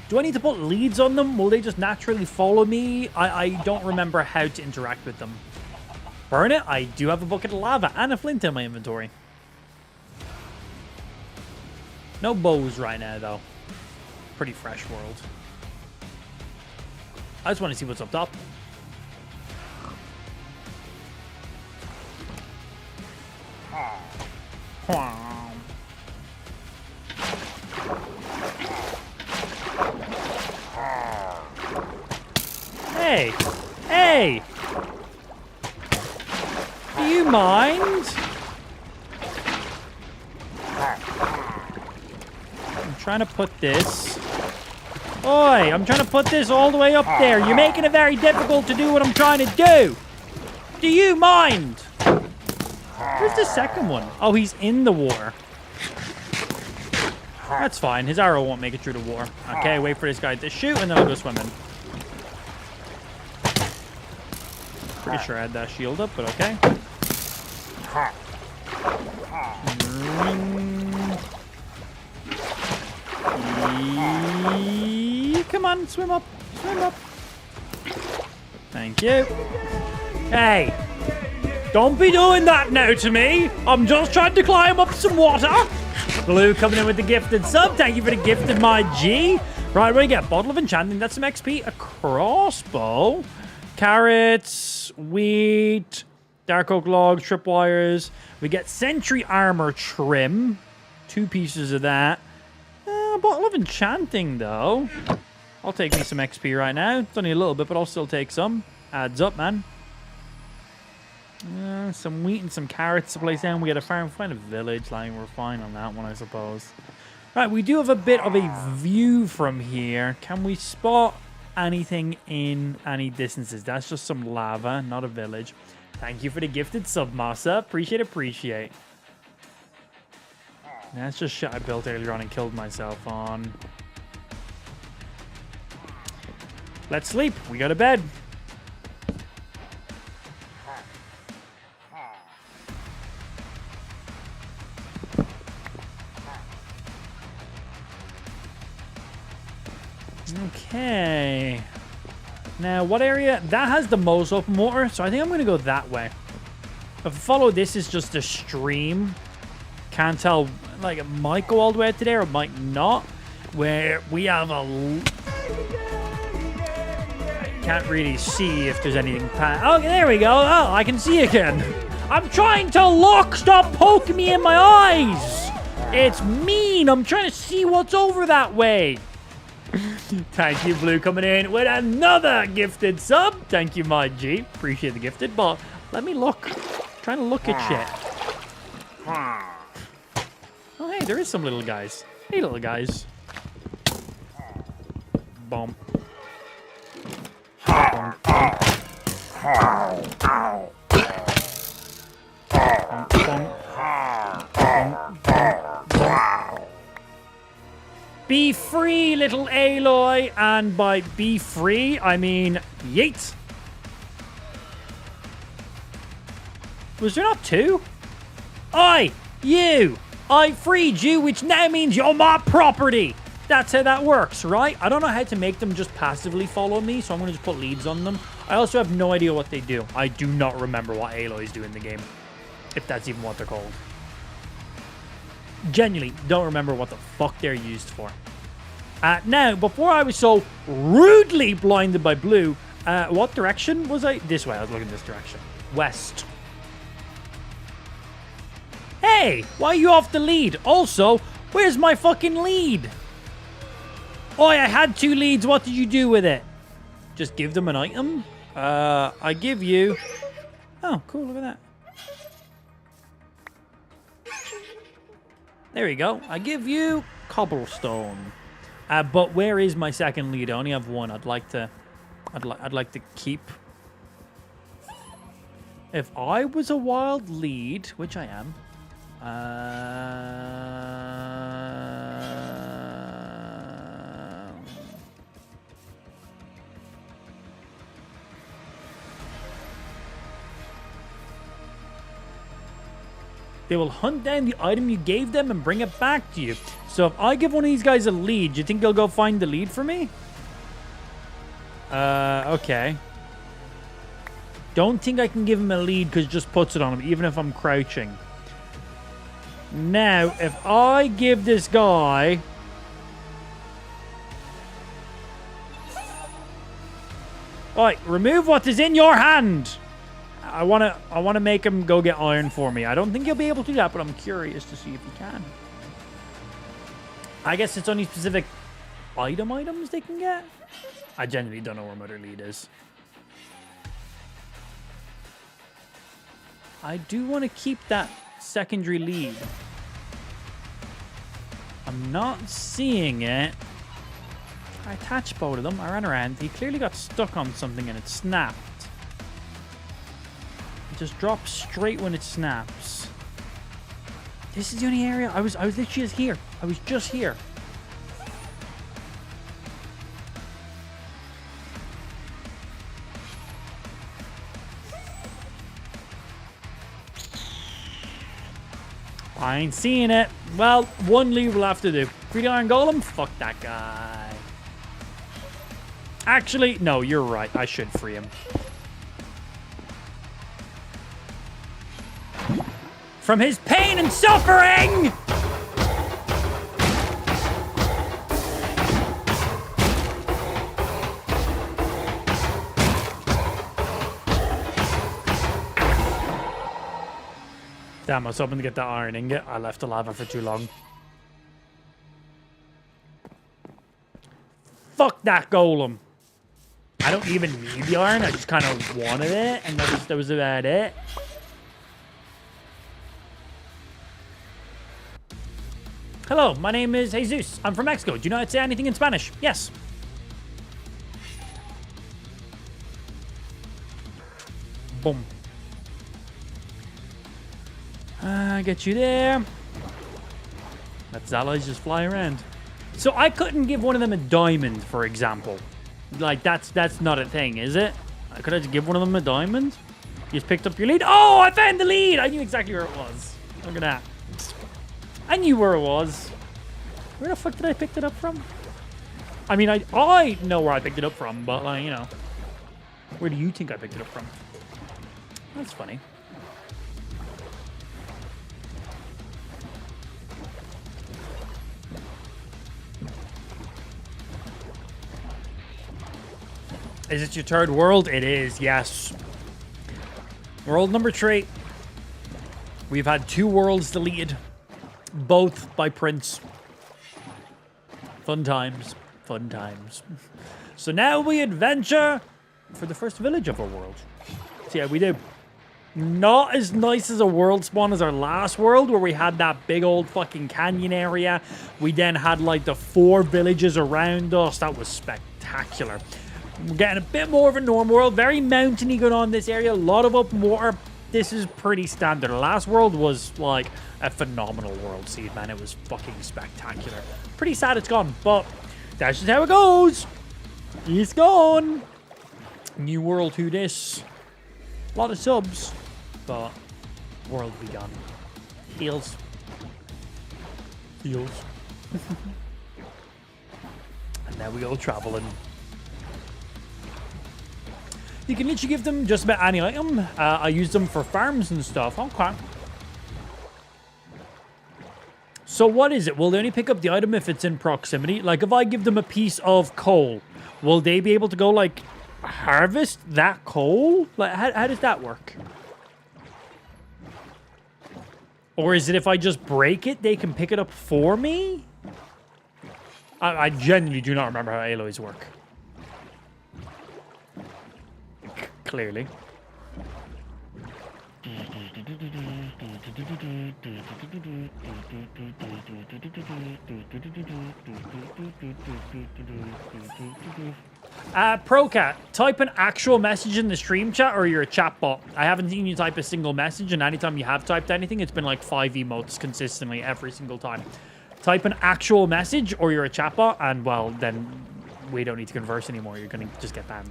Do I need to put leads on them? Will they just naturally follow me? I don't remember how to interact with them. Burn it. I do have a bucket of lava and a flint in my inventory. No bows right now, though. Pretty fresh world. I just want to see what's up top. Hey! Hey! What do you mind? I'm trying to put this... Oi, I'm trying to put this all the way up there. You're making it very difficult to do what I'm trying to do. Do you mind? Where's the second one? Oh, he's in the water. That's fine. His arrow won't make it through the water. Okay, wait for this guy to shoot, and then I'll go swimming. Pretty sure I had that shield up, but okay. Come on, swim up. Swim up. Thank you. Hey, don't be doing that now to me. I'm just trying to climb up some water. Blue coming in with the gifted sub. Thank you for the gifted, my G. Right, what do you get? Bottle of Enchanting. That's some XP. A crossbow. Carrots. Wheat. Dark oak logs. Tripwires. We get sentry armor trim. 2 pieces of that. A bottle of Enchanting, though. I'll take me some XP right now. It's only a little bit, but I'll still take some. Adds up, man. Some wheat and some carrots to place down. We got a farm. Find a village. Like, we're fine on that one, I suppose. Right, we do have a bit of a view from here. Can we spot anything in any distances? That's just some lava, not a village. Thank you for the gifted sub, Masa. Appreciate. That's just shit I built earlier on and killed myself on. Let's sleep. We go to bed. Okay. Now, what area? That has the most open water, so I think I'm going to go that way. If I follow this is just a stream. Can't tell, like, it might go all the way out to there, or it might not. Where we have a... Can't really see if there's anything past. Oh, there we go. Oh, I can see again. I'm trying to look. Stop poking me in my eyes. It's mean. I'm trying to see what's over that way. Thank you, Blue, coming in with another gifted sub. Thank you, my G. Appreciate the gifted, but let me look. I'm trying to look at shit. Oh, hey, there is some little guys. Hey, little guys. Boom. Be free, little Allay, and by be free, I mean yeet. Was there not 2? I freed you, which now means you're my property. That's how that works, right? I don't know how to make them just passively follow me, so I'm going to just put leads on them. I also have no idea what they do. I do not remember what Alloys do in the game, if that's even what they're called. Genuinely don't remember what the fuck they're used for. Now, before I was so rudely blinded by Blue, what direction was I? This way. I was looking this direction. West. Hey, why are you off the lead? Also, where's my fucking lead? Oh, I had 2 leads. What did you do with it? Just give them an item? I give you... Oh, cool. Look at that. There we go. I give you cobblestone. But where is my second lead? I only have 1. I'd like to keep... If I was a wild lead, which I am... They will hunt down the item you gave them and bring it back to you. So if I give one of these guys a lead, do you think they'll go find the lead for me? Okay. Don't think I can give him a lead because it just puts it on him, even if I'm crouching. Now, if I give this guy... Alright, remove what is in your hand. I wanna make him go get iron for me. I don't think he'll be able to do that, but I'm curious to see if he can. I guess it's only specific items they can get. I genuinely don't know where Mother Lead is. I do want to keep that secondary lead. I'm not seeing it. I attached both of them. I ran around. He clearly got stuck on something and it snapped. It just drops straight when it snaps. This is the only area. I was literally just here. I was just here. I ain't seeing it. Well, one lead will have to do. Free the Iron Golem? Fuck that guy. Actually, no, you're right. I should free him. From his pain and suffering! Damn, I was hoping to get that iron ingot. I left the lava for too long. Fuck that golem. I don't even need the iron. I just kind of wanted it, and that was about it. Hello, my name is Jesus. I'm from Mexico. Do you know how to say anything in Spanish? Yes. Boom. Get you there. Let Allays just fly around. So I couldn't give one of them a diamond, for example. Like, that's not a thing, is it? Could I just give one of them a diamond? You just picked up your lead. Oh, I found the lead! I knew exactly where it was. Look at that. I knew where it was. Where the fuck did I pick it up from? I mean, I know where I picked it up from, but, like, you know. Where do you think I picked it up from? That's funny. Is it your third world? It is, yes. World number 3. We've had 2 worlds deleted. Both by Prince. Fun times. Fun times. So now we adventure for the first village of our world. So yeah, we do. Not as nice as a world spawn as our last world, where we had that big old fucking canyon area. We then had like the 4 villages around us. That was spectacular. We're getting a bit more of a norm world. Very mountainy going on in this area. A lot of open water. This is pretty standard. The last world was like a phenomenal world seed, man. It was fucking spectacular. Pretty sad it's gone, but that's just how it goes. It's gone. New world, who this? A lot of subs, but world be gone. Heals. Heals. And now we go traveling. You can literally give them just about any item. I use them for farms and stuff. Okay. So what is it? Will they only pick up the item if it's in proximity? Like, if I give them a piece of coal, will they be able to go, like, harvest that coal? Like, how does that work? Or is it if I just break it, they can pick it up for me? I genuinely do not remember how alloys work. Clearly. Procat, type an actual message in the stream chat or you're a chat bot. I haven't seen you type a single message, and anytime you have typed anything, it's been like 5 emotes consistently every single time. Type an actual message or you're a chat bot, and well, then we don't need to converse anymore. You're gonna just get banned.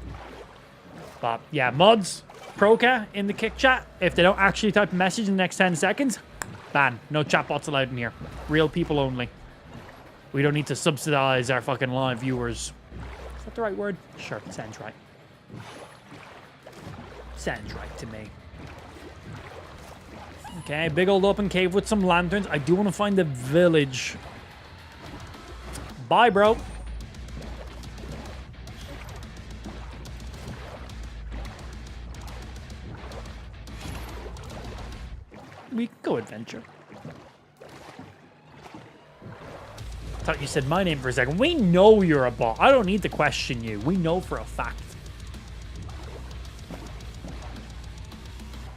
But yeah, mods, Proca in the kick chat. If they don't actually type a message in the next 10 seconds, ban. No chatbots allowed in here. Real people only. We don't need to subsidize our fucking live viewers. Is that the right word? Sure, sounds right. Sounds right to me. Okay, big old open cave with some lanterns. I do want to find the village. Bye, bro. We can go adventure. Thought you said my name for a second. We know you're a bot. I don't need to question you. We know for a fact.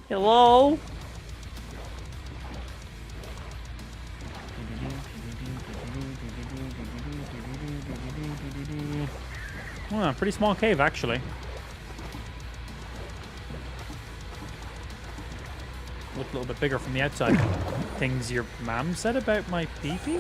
Hello? Oh, pretty small cave, actually. Looked a little bit bigger from the outside. Things your mom said about my pee-pee?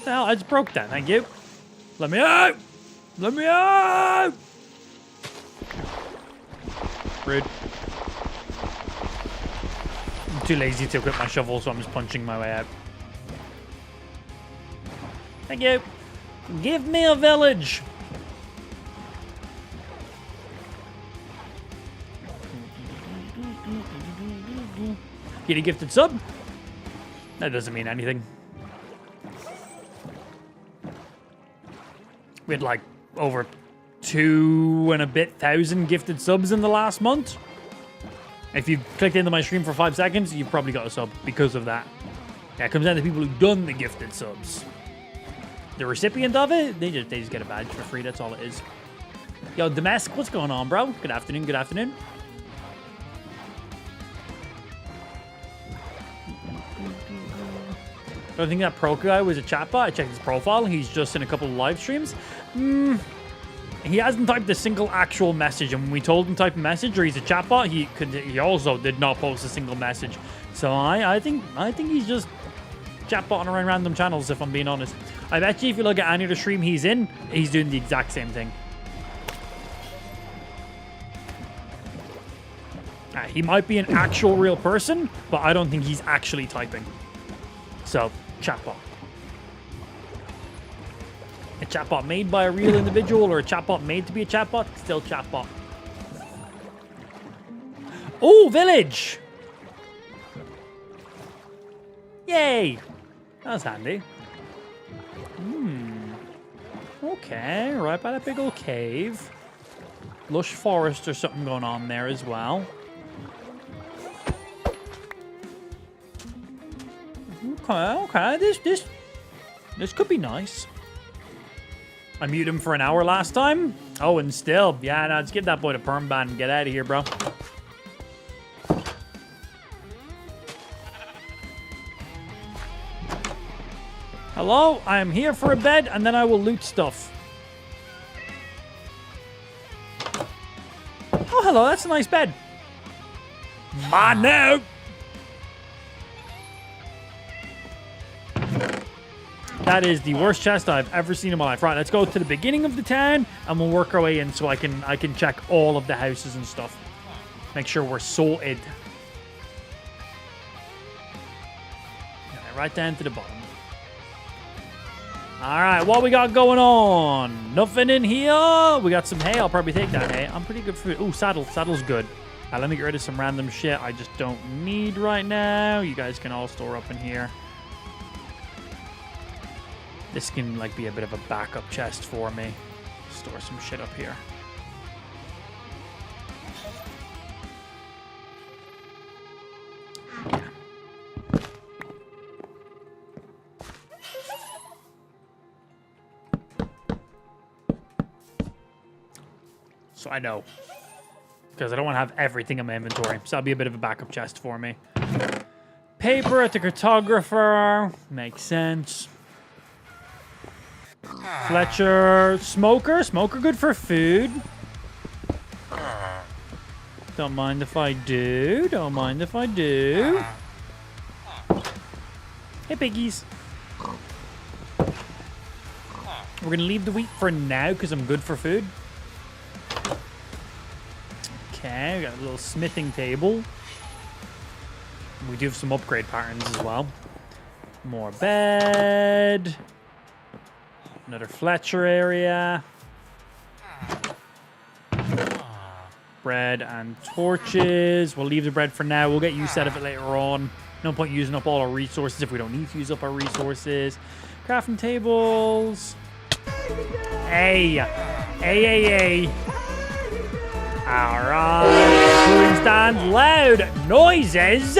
Well, I just broke that. Thank you. Let me out! Let me out! Rude. I'm too lazy to equip my shovel, so I'm just punching my way out. Thank you. Give me a village. Get a gifted sub? That doesn't mean anything. We had like over 2 and a bit thousand gifted subs in the last month. If you clicked into my stream for 5 seconds, you've probably got a sub because of that. Yeah, it comes down to people who've done the gifted subs. The recipient of it, they just get a badge for free. That's all it is. Yo, Damask, what's going on, bro? Good afternoon. Good afternoon. I don't think that pro guy was a chatbot. I checked his profile. He's just in a couple of live streams. He hasn't typed a single actual message, and when we told him to type a message or he's a chatbot, he also did not post a single message. So I think he's just chatbotting around random channels, if I'm being honest. I bet you if you look at any of the stream he's in, he's doing the exact same thing. He might be an actual real person, but I don't think he's actually typing. So, chatbot. A chatbot made by a real individual or a chatbot made to be a chatbot, still chatbot. Oh, village! Yay! That was handy. Okay, right by that big old cave. Lush forest or something going on there as well. Okay, this could be nice. I muted him for an hour last time. Oh, and still, yeah, no, let's give that boy the perm ban and get out of here, bro. Hello, I am here for a bed, and then I will loot stuff. Oh, hello, that's a nice bed. Man, no! That is the worst chest I've ever seen in my life. Right, let's go to the beginning of the town, and we'll work our way in so I can check all of the houses and stuff. Make sure we're sorted. Right down to the bottom. All right, what we got going on? Nothing in here. We got some hay. I'll probably take that hay. I'm pretty good for it. Ooh, saddle. Saddle's good. Let me get rid of some random shit I just don't need right now. You guys can all store up in here. This can like be a bit of a backup chest for me. Store some shit up here. So I know. Because I don't want to have everything in my inventory. So that'll be a bit of a backup chest for me. Paper at the cartographer. Makes sense. Fletcher. Smoker. Smoker good for food. Don't mind if I do. Don't mind if I do. Hey, piggies. We're going to leave the wheat for now because I'm good for food. Okay, we got a little smithing table. We do have some upgrade patterns as well. More bed. Another Fletcher area. Bread and torches. We'll leave the bread for now. We'll get use out of it later on. No point using up all our resources if we don't need to use up our resources. Crafting tables. Hey. Hey. Alright. Brewing stand. Loud noises.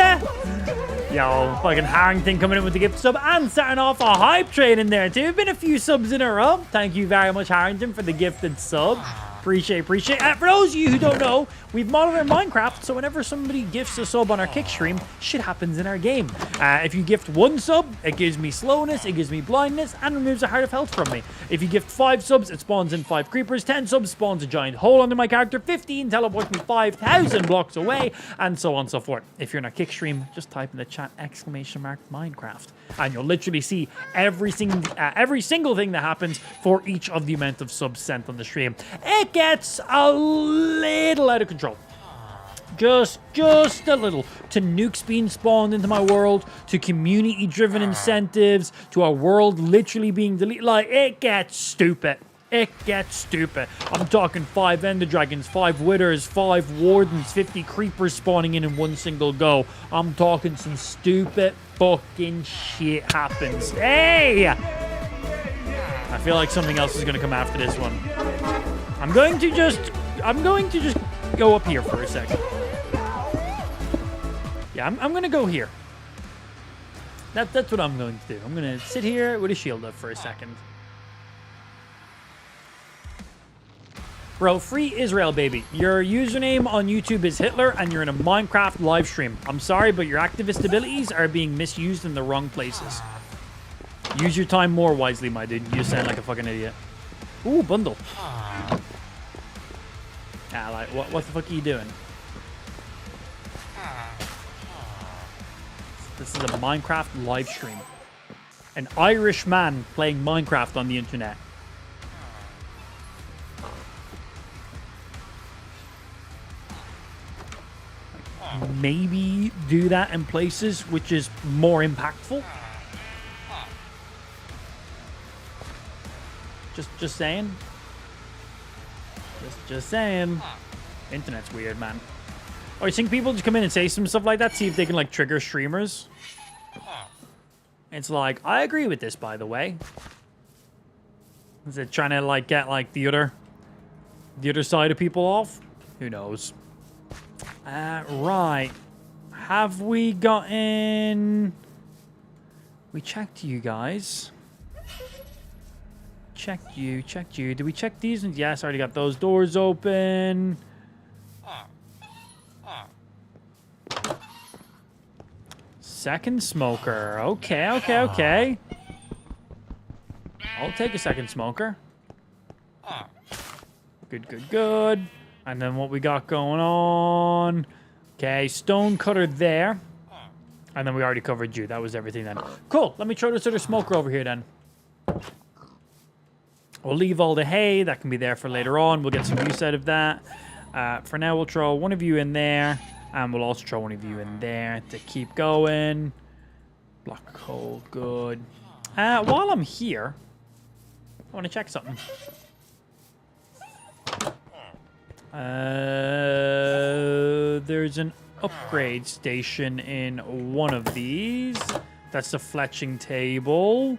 Yo, fucking Harrington coming in with the gift sub and starting off a hype train in there too. Been a few subs in a row. Thank you very much, Harrington, for the gifted sub. Appreciate. For those of you who don't know, we've modded our Minecraft, so whenever somebody gifts a sub on our kick stream, shit happens in our game. If you gift 1 sub, it gives me slowness, it gives me blindness, and removes a heart of health from me. If you gift 5 subs, it spawns in 5 creepers. 10 subs spawns a giant hole under my character. 15 teleports me 5,000 blocks away, and so on and so forth. If you're in a kick stream, just type in the chat !Minecraft, and you'll literally see every single thing that happens for each of the amount of subs sent on the stream. It gets a little out of control. Just a little. To nukes being spawned into my world, to community-driven incentives, to our world literally being deleted. Like, it gets stupid. It gets stupid. I'm talking 5 Ender Dragons, 5 Withers, 5 Wardens, 50 Creepers spawning in one single go. I'm talking some stupid fucking shit happens. Hey! I feel like something else is going to come after this one. I'm going to just go up here for a second. Yeah, I'm going to go here. That's what I'm going to do. I'm going to sit here with a shield up for a second. Bro, free Israel, baby. Your username on YouTube is Hitler, and you're in a Minecraft live stream. I'm sorry, but your activist abilities are being misused in the wrong places. Use your time more wisely, my dude. You sound like a fucking idiot. Ooh, bundle. Yeah, like, what the fuck are you doing? This is a Minecraft live stream. An Irish man playing Minecraft on the internet. Maybe do that in places which is more impactful. Just saying. Just saying. Internet's weird, man. Oh, you think people just come in and say some stuff like that, see if they can like trigger streamers? It's like, I agree with this, by the way. Is it trying to like get like the other side of people off? Who knows? Right. Have we gotten... We checked you guys. Checked you. Did we check these? Yes, already got those doors open. Second smoker. Okay. I'll take a second smoker. Good. And then what we got going on? Okay, stone cutter there. And then we already covered you. That was everything then. Cool. Let me throw this other smoker over here then. We'll leave all the hay. That can be there for later on. We'll get some use out of that. For now, we'll throw one of you in there. And we'll also throw one of you in there to keep going. Block coal. Good. While I'm here, I want to check something. There's an upgrade station in one of these. That's the fletching table.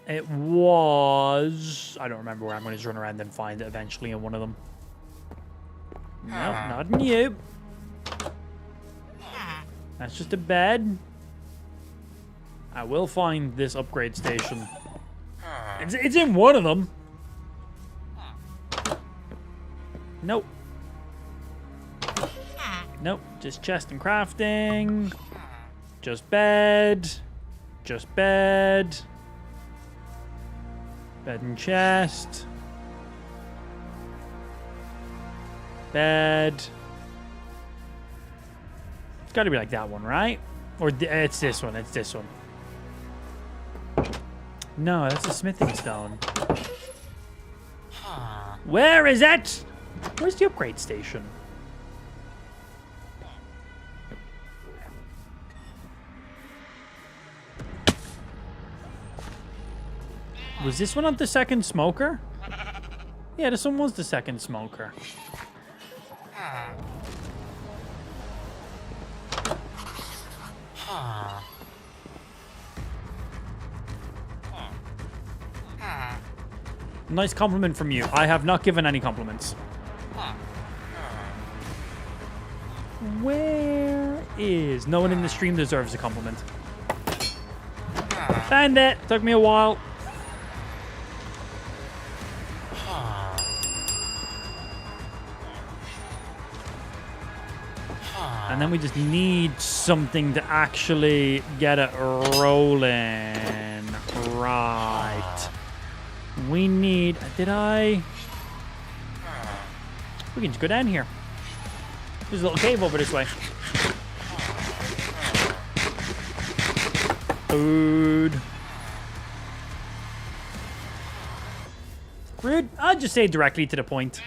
It was... I don't remember where. I'm going to just run around and find it eventually in one of them. Nope, not in you. That's just a bed. I will find this upgrade station. It's in one of them. Nope. Nope. Just chest and crafting. Just bed. Just bed. Bed and chest. Bed. It's got to be like that one, right? Or it's this one. It's this one. No, that's a smithing stone. Where is it? Where's the upgrade station? Was this one on the second smoker? Yeah, this one was the second smoker. Nice compliment from you. I have not given any compliments. Where is... No one in the stream deserves a compliment. Found it. Took me a while. And then we just need something to actually get it rolling. Right. We need... Did I... We can just go down here. There's a little cave over this way. Food. Rude. I'll just say directly to the point.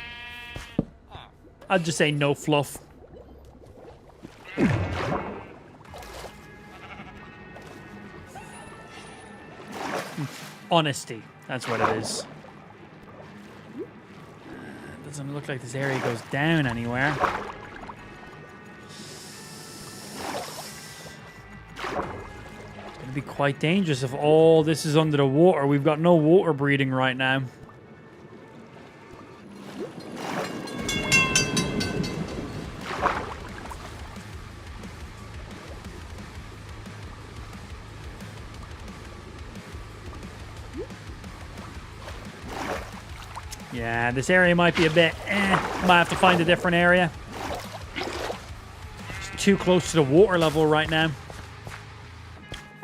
I'll just say no fluff. Honesty. That's what it is. Doesn't look like this area goes down anywhere. It's going to be quite dangerous if all this is under the water. We've got no water breathing right now. Yeah, this area might be a bit might have to find a different area. It's too close to the water level right now.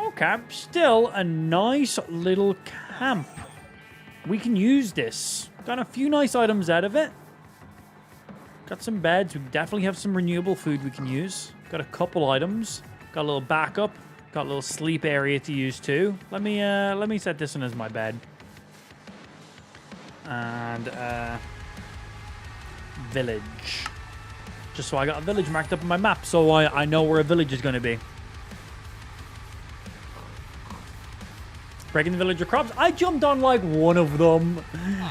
Okay, still a nice little camp. We can use this. Got a few nice items out of it. Got some beds. We definitely have some renewable food we can use. Got a couple items. Got a little backup. Got a little sleep area to use too. Let me set this one as my bed. And village. Just so I got a village marked up on my map, so I know where a village is going to be. Breaking the villager crops. I jumped on like one of them.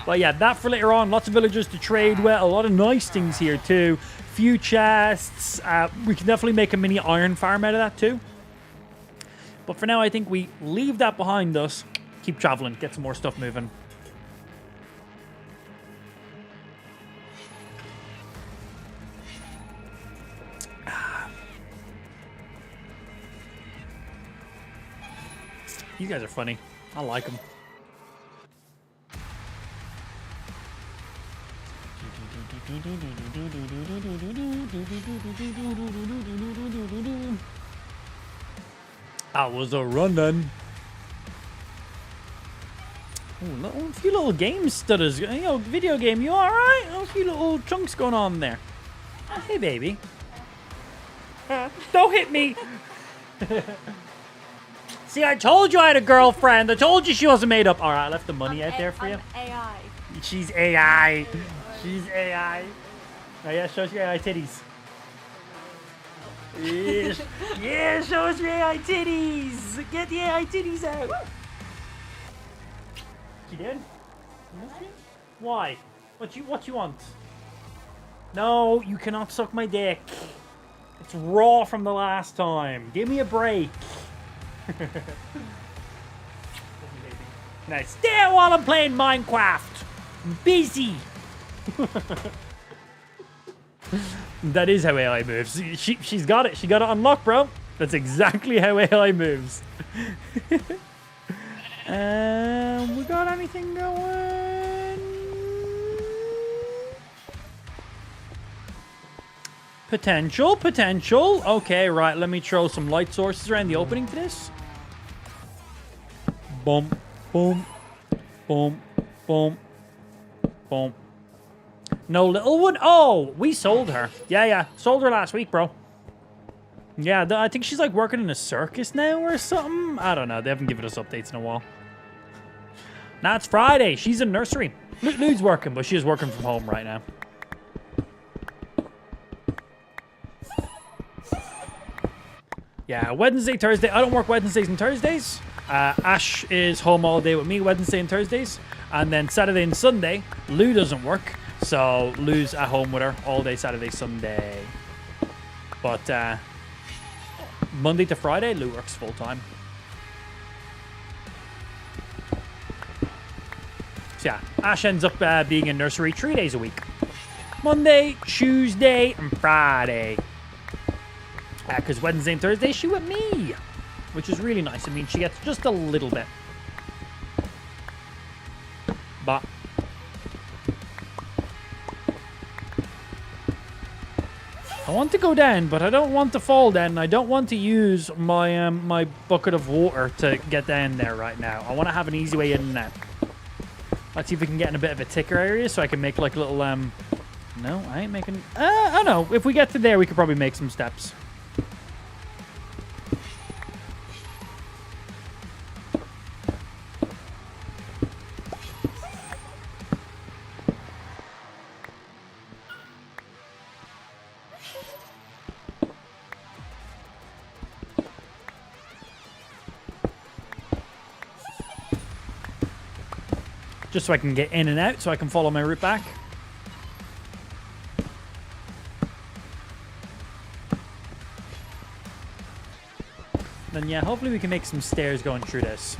But yeah, that for later on. Lots of villagers to trade with. A lot of nice things here too. Few chests. We can definitely make a mini iron farm out of that too. But for now, I think we leave that behind us. Keep traveling. Get some more stuff moving. You guys are funny. I like them. That was a run then. Oh, a few little game stutters. You know, video game, you alright? A few little chunks going on there. Oh, hey, baby. Don't hit me. See, I told you I had a girlfriend. I told you she wasn't made up. All right, I left the money out there for you. AI. She's AI. She's AI. Oh, yeah, show us your AI titties. Yes. Yeah, show us your AI titties. Get the AI titties out. You did? Why? What you want? No, you cannot suck my dick. It's raw from the last time. Give me a break. Nice. Stay while I'm playing Minecraft. I'm busy. That is how AI moves. She's got it. She got it unlocked, bro. That's exactly how AI moves. We got anything going? Potential. Okay, right. Let me throw some light sources around the opening to this. Boom, boom, boom, boom, boom. No little one. Oh, we sold her. Yeah. Sold her last week, bro. Yeah, I think she's like working in a circus now or something. I don't know. They haven't given us updates in a while. Now it's Friday. She's in nursery. Lou's working, but she is working from home right now. Yeah, Wednesday, Thursday. I don't work Wednesdays and Thursdays. Ash is home all day with me Wednesday and Thursdays. And then Saturday and Sunday, Lou doesn't work. So Lou's at home with her all day Saturday, Sunday. But Monday to Friday, Lou works full time. So yeah, Ash ends up being in nursery 3 days a week. Monday, Tuesday, and Friday. Because Wednesday and Thursday, she with me. Which is really nice. I mean, she gets just a little bit. But I want to go down, but I don't want to fall down. I don't want to use my my bucket of water to get down there right now. I want to have an easy way in and out. Let's see if we can get in a bit of a thicker area so I can make like a little no, I ain't making I don't know. If we get to there, we could probably make some steps. Just so I can get in and out, so I can follow my route back. Then yeah, hopefully we can make some stairs going through this.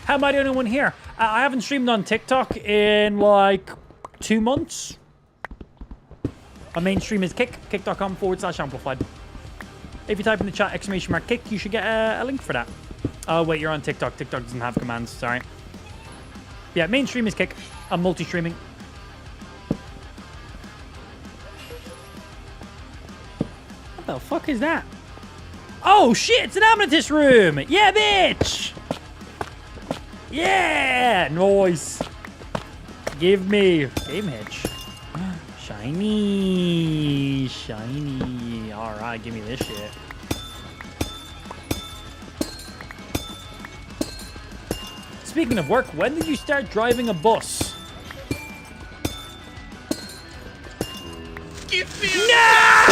How am I the only one here? I haven't streamed on TikTok in like 2 months. My main stream is kick.com/amplified. If you type in the chat !kick, you should get a link for that. Oh, wait, you're on TikTok. TikTok doesn't have commands. Sorry. Yeah, main stream is kick. I'm multi-streaming. What the fuck is that? Oh, shit, it's an amethyst room. Yeah, bitch. Yeah, nice. Give me game hitch. Shiny, shiny. All right, give me this shit. Speaking of work, when did you start driving a bus? Give me No!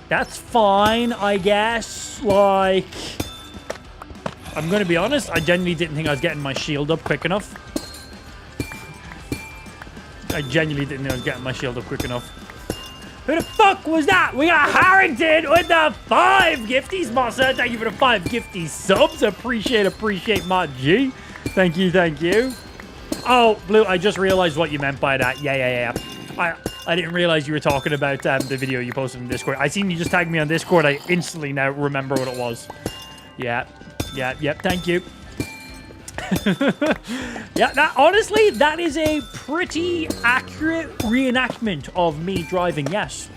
That's fine, I guess. Like, I'm going to be honest, I genuinely didn't think I was getting my shield up quick enough. I genuinely didn't think I was getting my shield up quick enough. Who the fuck was that? We got Harrington with the 5 gifties, Mossa. Thank you for the 5 gifty subs. Appreciate my G. Thank you. Oh, Blue, I just realized what you meant by that. Yeah. I didn't realize you were talking about the video you posted in Discord. I seen you just tagged me on Discord. I instantly now remember what it was. Yeah, thank you. Yeah, honestly, that is a pretty accurate reenactment of me driving, yes.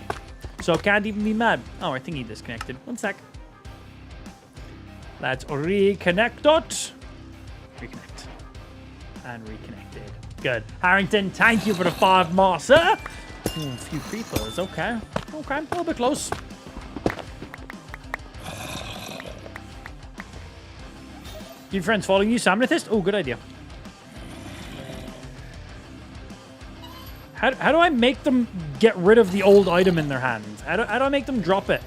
So can't even be mad. Oh, our thingy disconnected. 1 sec. Let's reconnect it. Reconnect. And reconnected. Good. Harrington, thank you for the 5 more, sir. Ooh, a few creepers. Okay, a little bit close. Your friends following you, Samnithist? Oh, good idea. How do I make them get rid of the old item in their hand? How do I make them drop it?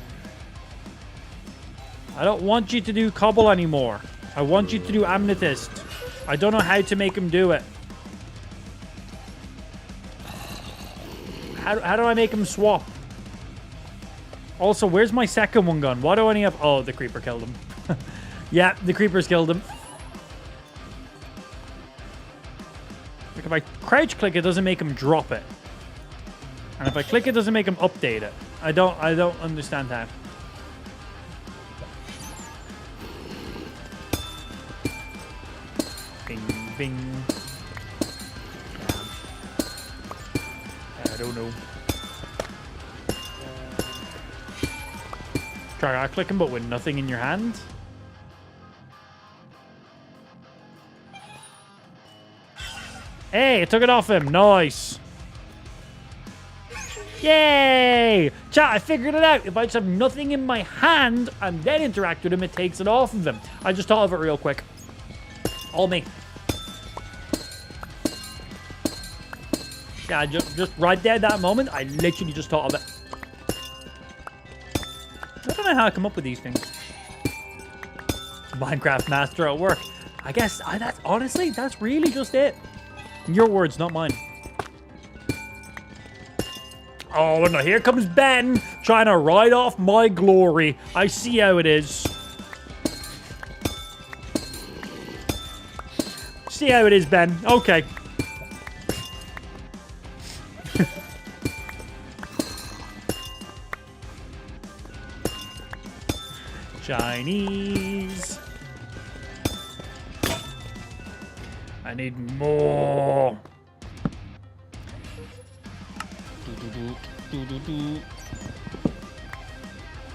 I don't want you to do cobble anymore. I want you to do amethyst. I don't know how to make them do it. How do I make them swap? Also, where's my second one gone? Why do I only have... Oh, the creeper killed him. Yeah, the creepers killed him. Like if I crouch click, it doesn't make him drop it. And if I click, it doesn't make him update it. I don't understand how. Bing, bing. I don't know. Try clicking, but with nothing in your hand. Hey, I took it off him. Nice. Yay! Chat, I figured it out. If I just have nothing in my hand and then interact with him, it takes it off of him. I just thought of it real quick. All me. Yeah, just right there, that moment, I literally just thought of it. I don't know how I come up with these things. Minecraft master at work. I guess, that's honestly, that's really just it. Your words, not mine. Oh, no, here comes Ben trying to ride off my glory. I see how it is. See how it is, Ben. Okay. Shinies. I need more.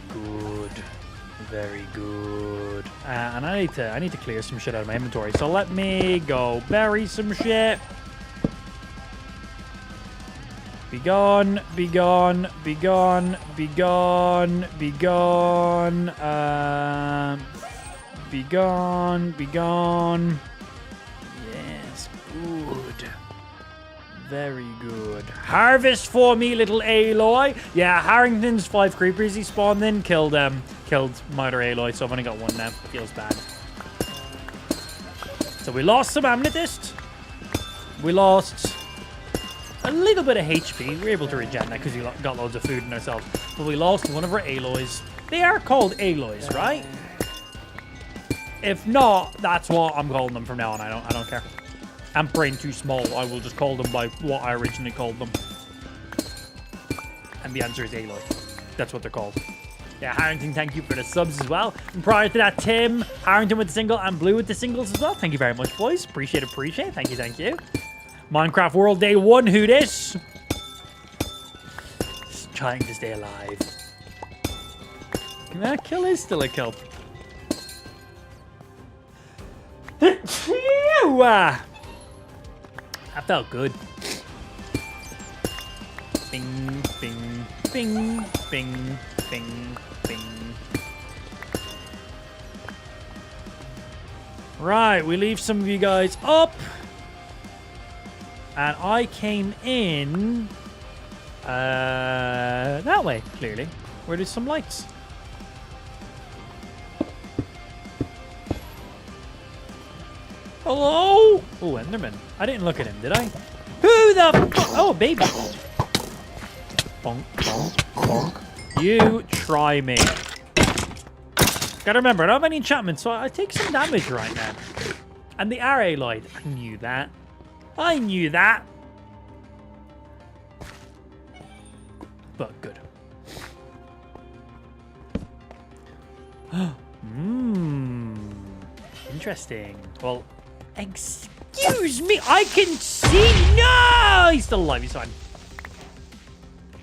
Good. Very good. And I need to clear some shit out of my inventory. So let me go bury some shit. Be gone, be gone, be gone, be gone, be gone, be gone, be gone. Yes, good. Very good. Harvest for me, little Aloy. Yeah, Harrington's 5 creepers he spawned in, killed Miter Aloy, so I've only got one now. Feels bad. So we lost some amethyst. We lost a little bit of HP. We were able to regen that because we got loads of food in ourselves. But we lost one of our Aloys. They are called Aloys, right? If not, that's what I'm calling them from now on. I don't care. I'm brain too small. I will just call them by what I originally called them. And the answer is Aloy. That's what they're called. Yeah, Harrington, thank you for the subs as well. And prior to that, Tim, Harrington with the single and Blue with the singles as well. Thank you very much, boys. Appreciate. Thank you. Minecraft World Day 1, who this? Just trying to stay alive. That kill is still a kill. That felt good. Bing, bing, bing, bing, bing, bing. Right, we leave some of you guys up. And I came in that way, clearly, where there's some lights. Hello? Oh, Enderman. I didn't look at him, did I? Who the Oh, baby. Bonk, bonk, bonk. You try me. Gotta remember, I don't have any enchantment, so I take some damage right now. And the Allay light. I knew that. I knew that. But good. Interesting. Well, excuse me. I can see. No! He's still alive. He's fine.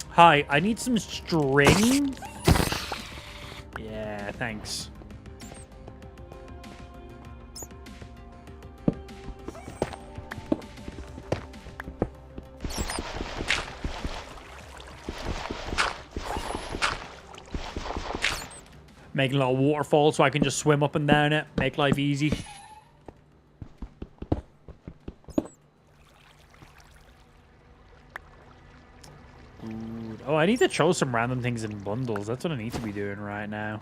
Hi. I need some string. Yeah, thanks. Making a little waterfall so I can just swim up and down it. Make life easy. Oh, I need to throw some random things in bundles. That's what I need to be doing right now.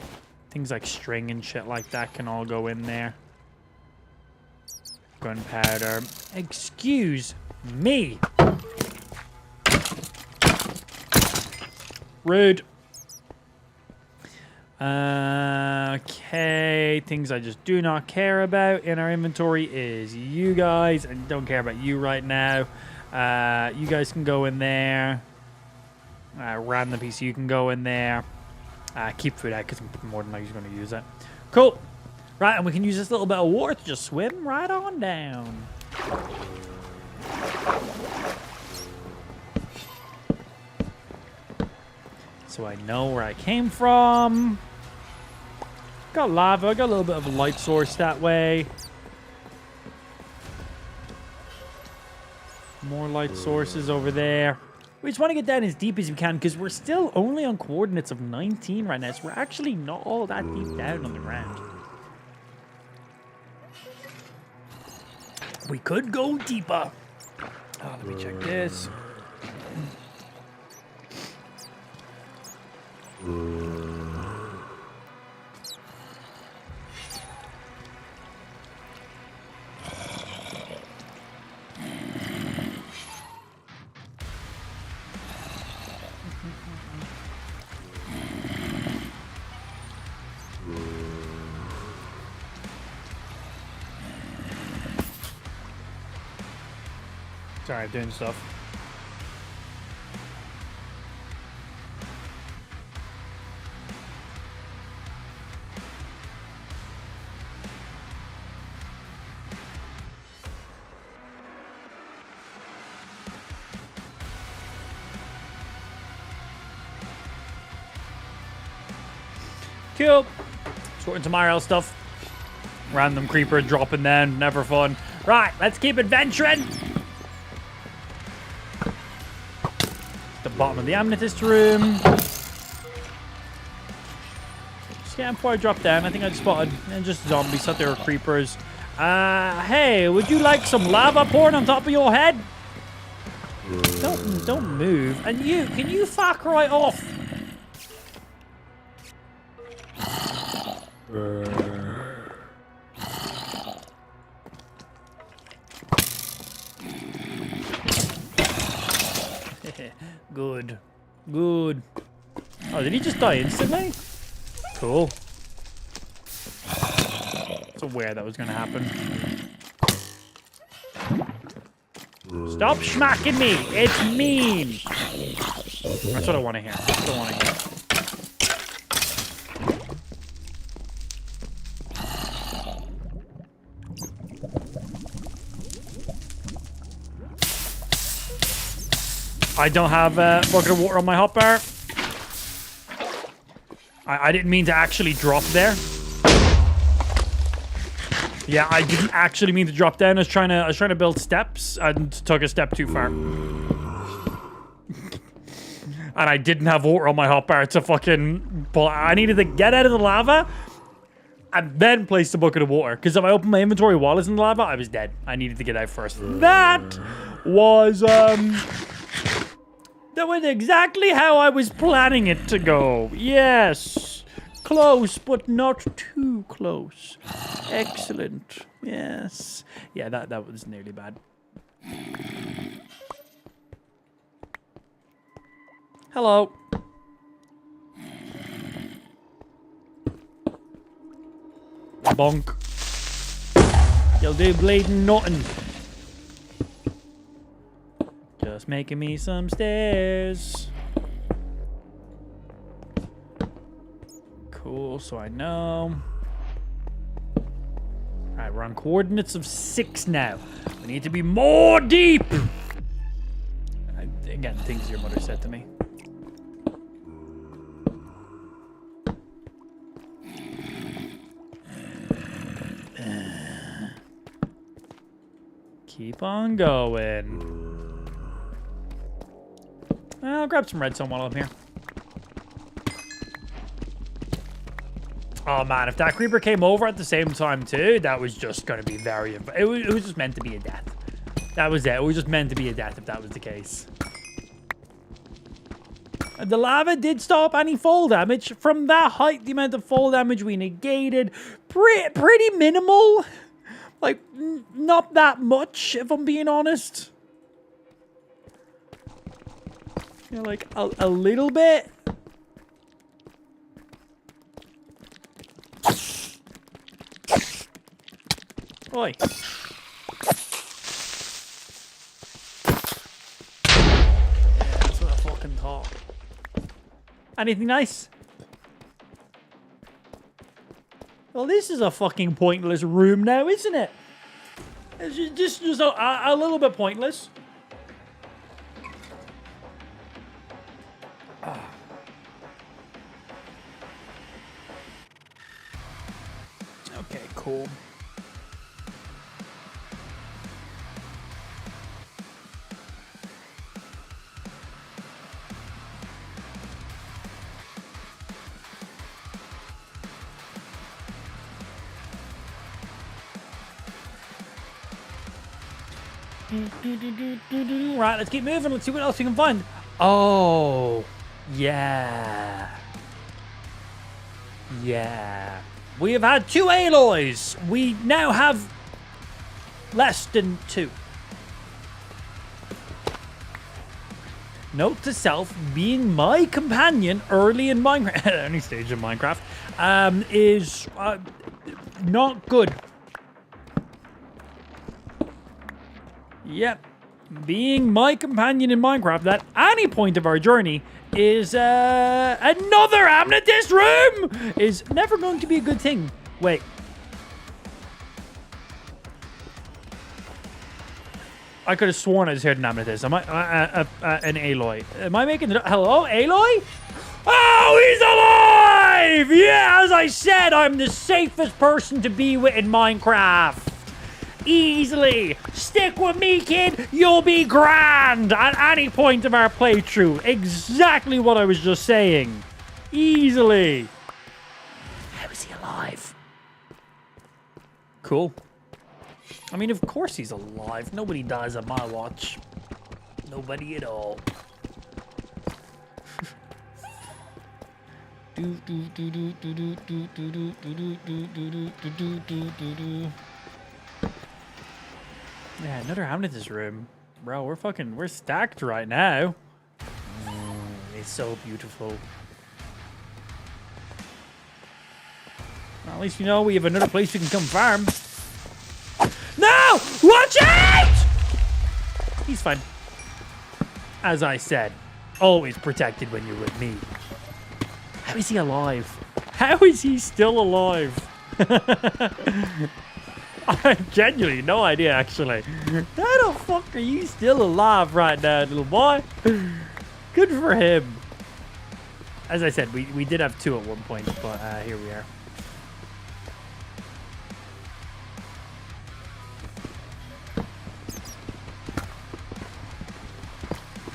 Things like string and shit like that can all go in there. Gunpowder. Excuse me. Rude. Okay, things I just do not care about in our inventory is you guys. I don't care about you right now. You guys can go in there. Random piece, you can go in there. Keep food out because I'm more than likely going to use it. Cool. Right, and we can use this little bit of water to just swim right on down. So I know where I came from. Got lava. I got a little bit of a light source that way. More light sources over there. We just want to get down as deep as we can because we're still only on coordinates of 19 right now. So we're actually not all that deep down on the ground. We could go deeper. Oh, let me check this. Sorry, I'm doing stuff. Cool. Sorting some IRL stuff. Random creeper dropping down. Never fun. Right, let's keep adventuring. The bottom of the amethyst room. Scan before I drop down. I think I spotted just zombies. Thought they were creepers. Hey, would you like some lava pouring on top of your head? Don't move. And you, can you fuck right off? Good. Good. Oh, did he just die instantly? Cool. It's aware that was going to happen. Stop smacking me. It's mean. That's what I want to hear. That's what I want to hear. I don't have a bucket of water on my hotbar. I didn't mean to actually drop there. Yeah, I didn't actually mean to drop down. I was trying to build steps and took a step too far. And I didn't have water on my hotbar to fucking pull. I needed to get out of the lava and then place the bucket of water. Because if I opened my inventory while it's in the lava, I was dead. I needed to get out first. That was exactly how I was planning it to go. Yes. Close, but not too close. Excellent. Yes. Yeah, that was nearly bad. Hello. Bonk. You'll do bleeding nothing. Just making me some stairs. Cool, so I know. Alright, we're on coordinates of 6 now. We need to be more deep! Again, things your mother said to me. Keep on going. I'll grab some redstone while I'm here. Oh man, if that creeper came over at the same time too, that was just going to be very... It was just meant to be a death. That was it. It was just meant to be a death if that was the case. The lava did stop any fall damage. From that height, the amount of fall damage we negated, pretty minimal. Like, not that much, if I'm being honest. You know, like, a little bit. Oi. Yeah, that's what I fucking thought. Anything nice? Well, this is a fucking pointless room now, isn't it? It's just a little bit pointless. Okay, cool. Right, let's keep moving. Let's see what else we can find. Oh, yeah. Yeah. We have had 2 alloys. We now have less than 2. Note to self, being my companion early in Minecraft, at any stage in Minecraft, is not good. Yep. Being my companion in Minecraft at any point of our journey is another amethyst room is never going to be a good thing. Wait. I could have sworn I just heard an amethyst. Am I an alloy? Am I making it? Hello, alloy? Oh, he's alive! Yeah, as I said, I'm the safest person to be with in Minecraft. Easily. Stick with me, kid. You'll be grand at any point of our playthrough. Exactly what I was just saying. Easily. How is he alive? Cool. I mean, of course he's alive. Nobody dies on my watch. Nobody at all. Yeah, another amethyst room. Bro, we're stacked right now. It's so beautiful. Well, at least you know we have another place we can come farm. No! Watch out! He's fine. As I said, always protected when you're with me. How is he alive? How is he still alive? I have genuinely no idea, actually. How the fuck are you still alive right now, little boy? Good for him. As I said, we did have two at one point, but here we are.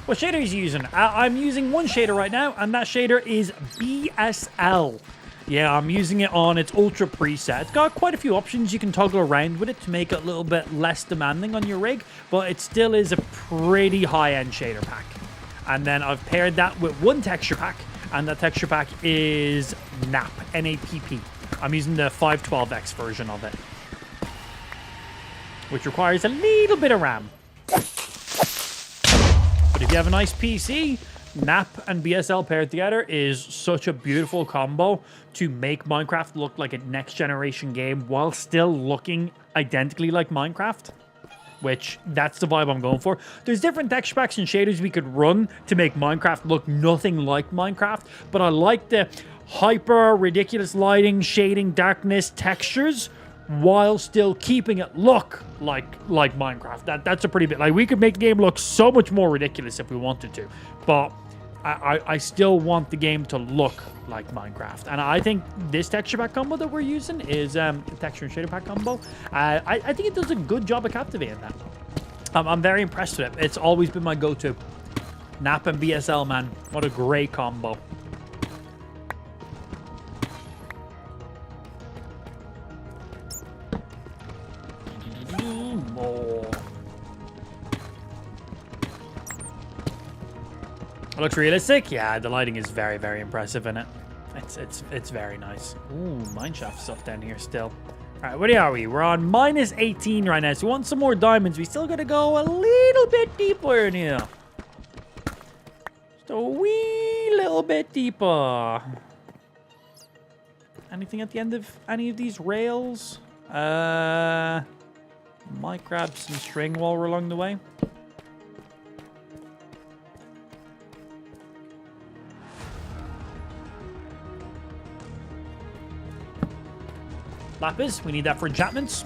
What shader is he using? I'm using one shader right now, and that shader is BSL. Yeah, I'm using it on its Ultra preset. It's got quite a few options you can toggle around with it to make it a little bit less demanding on your rig, but it still is a pretty high-end shader pack. And then I've paired that with one texture pack, and that texture pack is NAP, N-A-P-P. I'm using the 512X version of it, which requires a little bit of RAM. But if you have a nice PC, NAP and BSL paired together is such a beautiful combo to make Minecraft look like a next generation game while still looking identically like Minecraft, which that's the vibe I'm going for. There's different texture packs and shaders we could run to make Minecraft look nothing like Minecraft, but I like the hyper ridiculous lighting, shading, darkness, textures while still keeping it look like Minecraft. That's a pretty bit. Like, we could make the game look so much more ridiculous if we wanted to, but I still want the game to look like Minecraft. And I think this texture pack combo that we're using is the texture and shader pack combo. I think it does a good job of captivating that. I'm very impressed with it. It's always been my go-to. NAP and BSL, man. What a great combo. More. It looks realistic. Yeah, the lighting is very, very impressive in it. It's very nice. Ooh, mineshaft stuff down here still. All right, what are we? We're on minus 18 right now. So we want some more diamonds. We still got to go a little bit deeper in here. Just a wee little bit deeper. Anything at the end of any of these rails? Might grab some string while we're along the way. Lapis, we need that for enchantments.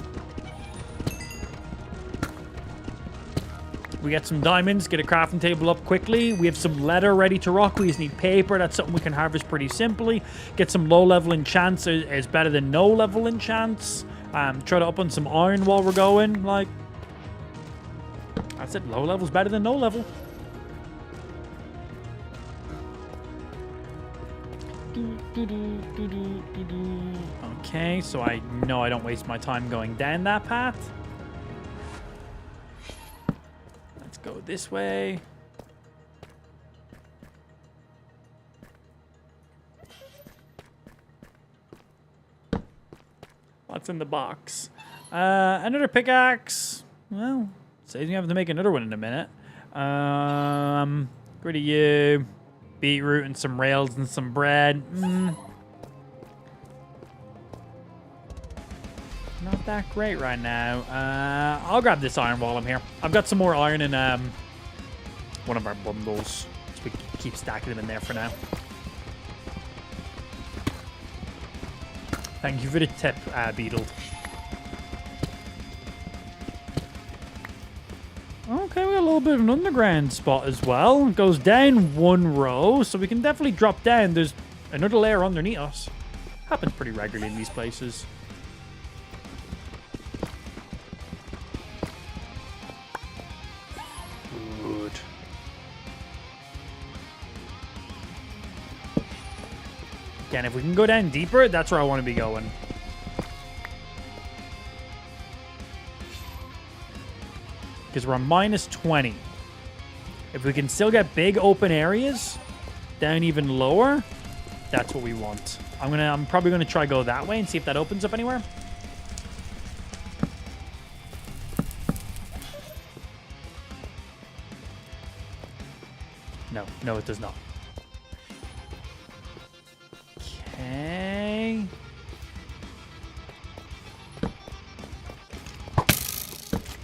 We get some diamonds, get a crafting table up quickly. We have some leather ready to rock. We just need paper. That's something we can harvest pretty simply. Get some low-level enchants is better than no-level enchants. Try to up on some iron while we're going. Like, that's it. Low level's better than no level. Okay, so I know I don't waste my time going down that path. Let's go this way. What's in the box? Another pickaxe. Well, saves me having to make another one in a minute. Go to you. Beetroot and some rails and some bread. Not that great right now. I'll grab this iron while I'm here. I've got some more iron in one of our bundles. So we can keep stacking them in there for now. Thank you for the tip, Beetle. Okay, we got a little bit of an underground spot as well. It goes down one row, so we can definitely drop down. There's another layer underneath us. Happens pretty regularly in these places. Good. Again, if we can go down deeper, that's where I want to be going. Because we're on minus 20. If we can still get big open areas down even lower, that's what we want. I'm probably gonna try go that way and see if that opens up anywhere. No, it does not. Okay.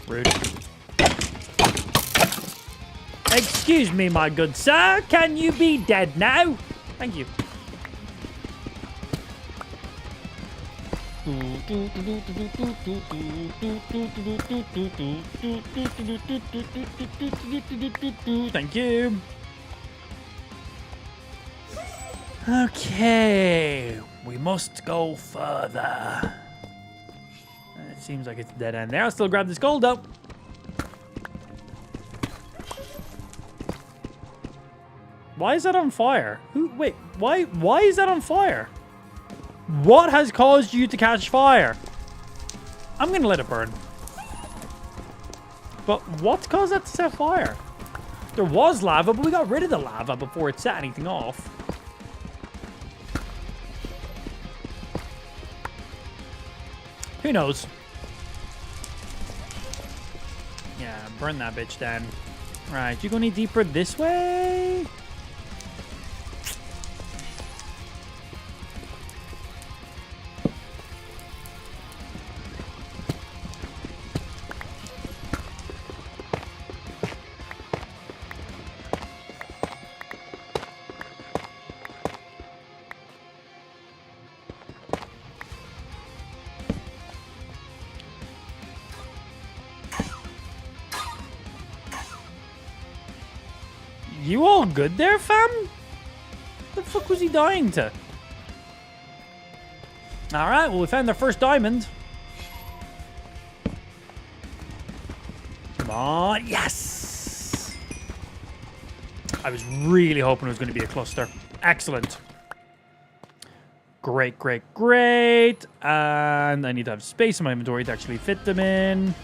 Rude. Excuse me, my good sir. Can you be dead now? Thank you. Thank you. Okay, we must go further. It seems like it's a dead end there. I'll still grab this gold though. Why is that on fire? Wait, why is that on fire? What has caused you to catch fire? I'm gonna let it burn. But what caused that to set fire? There was lava, but we got rid of the lava before it set anything off. Who knows? Yeah, burn that bitch down. Right, you go any deeper this way? You all good there, fam? What the fuck was he dying to? Alright, well, we found our first diamond. Come on. Yes! I was really hoping it was going to be a cluster. Excellent. Great, great, great. And I need to have space in my inventory to actually fit them in.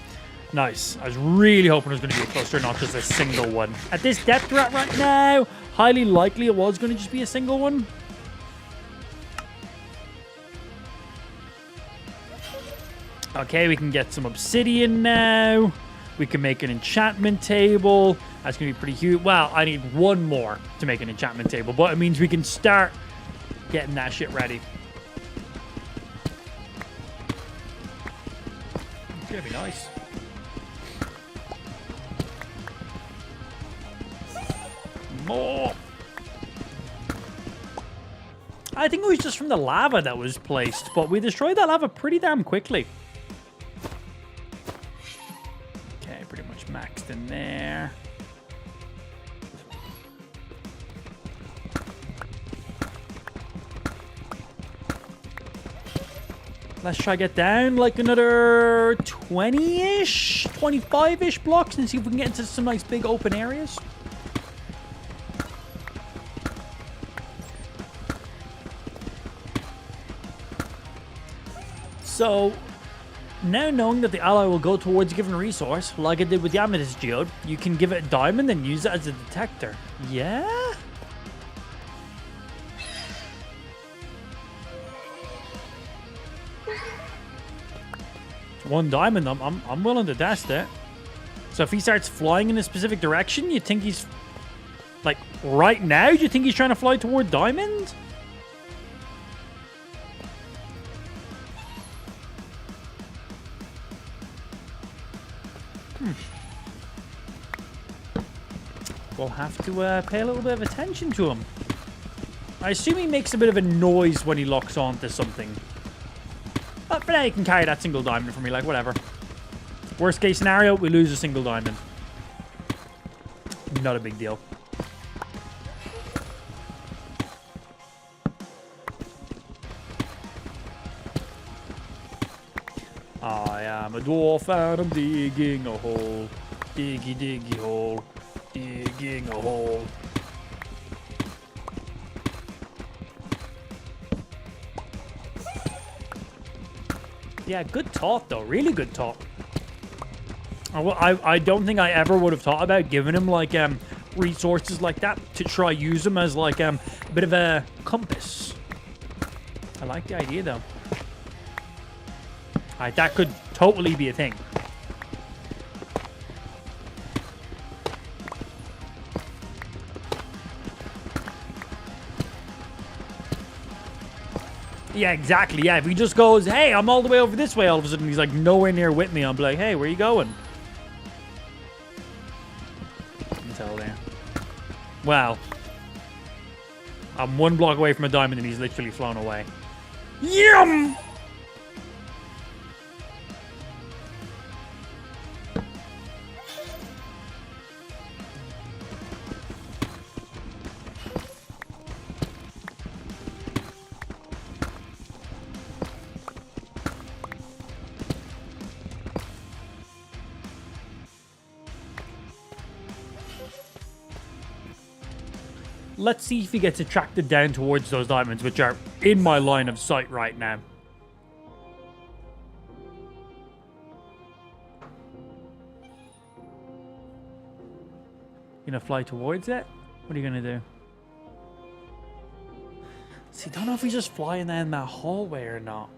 Nice. I was really hoping it was going to be a cluster, not just a single one. At this depth we're at right now, highly likely it was going to just be a single one. Okay, we can get some obsidian now. We can make an enchantment table. That's going to be pretty huge. Well, I need one more to make an enchantment table, but it means we can start getting that shit ready. It's going to be nice. More. I think it was just from the lava that was placed, but we destroyed that lava pretty damn quickly. Okay, pretty much maxed in there. Let's try get down like another 20-ish, 25-ish blocks and see if we can get into some nice big open areas. So, now knowing that the ally will go towards a given resource, like I did with the amethyst geode, you can give it a diamond and use it as a detector. Yeah? One diamond, I'm willing to test it. So if he starts flying in a specific direction, you think he's... Like, right now, you think he's trying to fly toward diamond? We'll have to pay a little bit of attention to him. I assume he makes a bit of a noise when he locks onto something. But for now, he can carry that single diamond for me, like, whatever. Worst case scenario, we lose a single diamond. Not a big deal. I am a dwarf and I'm digging a hole. Diggy, diggy hole. Digging a hole. Yeah, good thought though. Really good thought. I don't think I ever would have thought about giving him like resources like that to try use them as like a bit of a compass. I like the idea though. Alright, that could totally be a thing. Yeah, exactly. Yeah, if he just goes, hey, I'm all the way over this way, all of a sudden he's like nowhere near with me. I'm like, hey, where you going? Until there. Wow. I'm one block away from a diamond and he's literally flown away. Yum! Let's see if he gets attracted down towards those diamonds, which are in my line of sight right now. You gonna fly towards it? What are you gonna do? See, don't know if he's just flying down that hallway or not.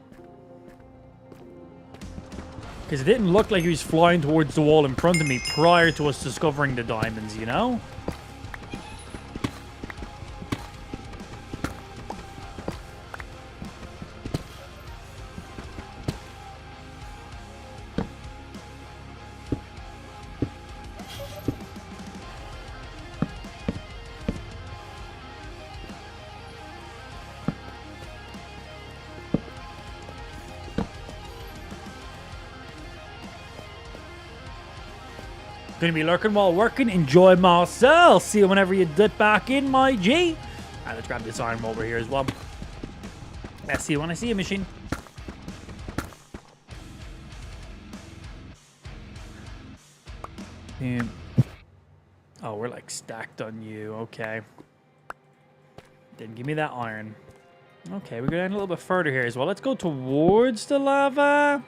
Because it didn't look like he was flying towards the wall in front of me prior to us discovering the diamonds, you know? Gonna be lurking while working. Enjoy myself. See you whenever you dip back in, my G. Alright, let's grab this iron over here as well. Let's see you when I see you, machine. Oh, we're like stacked on you. Okay. Then give me that iron. Okay, we go down a little bit further here as well. Let's go towards the lava.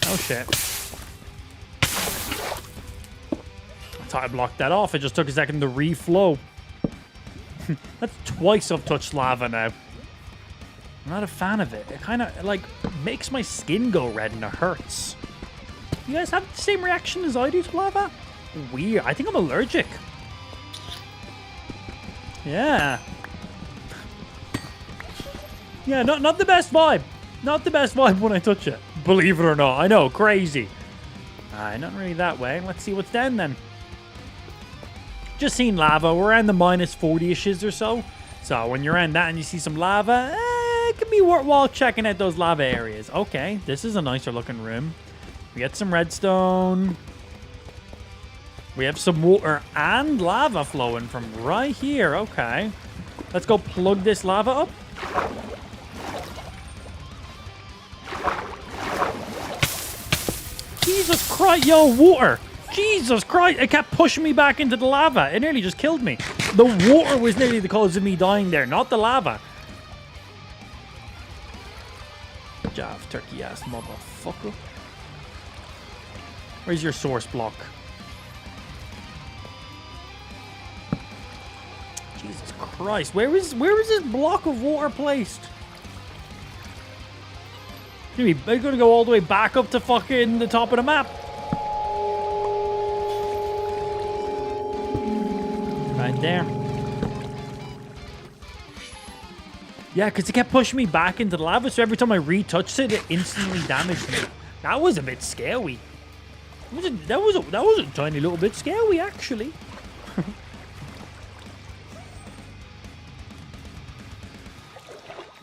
Oh shit. I thought I blocked that off. It just took a second to reflow. That's twice I've touched lava now. I'm not a fan of it. It kind of, like, makes my skin go red and it hurts. You guys have the same reaction as I do to lava? Weird. I think I'm allergic. Yeah. Yeah, not the best vibe. Not the best vibe when I touch it. Believe it or not. I know, crazy. Alright, not really that way. Let's see what's down then. Just seen lava. We're around the minus 40-ishes or so. So when you're around that and you see some lava, it can be worthwhile checking out those lava areas. Okay, this is a nicer looking room. We get some redstone. We have some water and lava flowing from right here. Okay. Let's go plug this lava up. Jesus Christ, yo, water. Jesus Christ, it kept pushing me back into the lava. It nearly just killed me. The water was nearly the cause of me dying there, not the lava. Jav, turkey ass motherfucker. Where's your source block? Jesus Christ, where is this block of water placed? We're gonna go all the way back up to fucking the top of the map. Right there. Yeah, because it kept pushing me back into the lava, so every time I retouched it, it instantly damaged me. That was a bit scary. That was a tiny little bit scary, actually.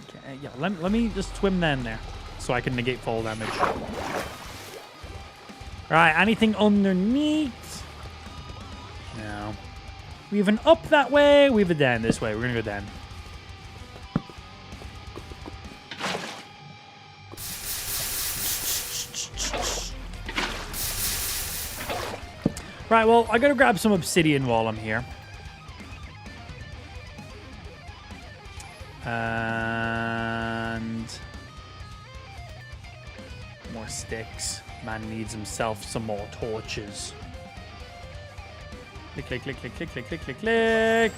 Okay, yeah, let me just swim down there so I can negate fall damage. Right, anything underneath? No. We have an up that way, we have a down this way. We're gonna go down. Right, well, I gotta grab some obsidian while I'm here. And more sticks. Man needs himself some more torches. Click, click, click, click, click, click, click, click, click.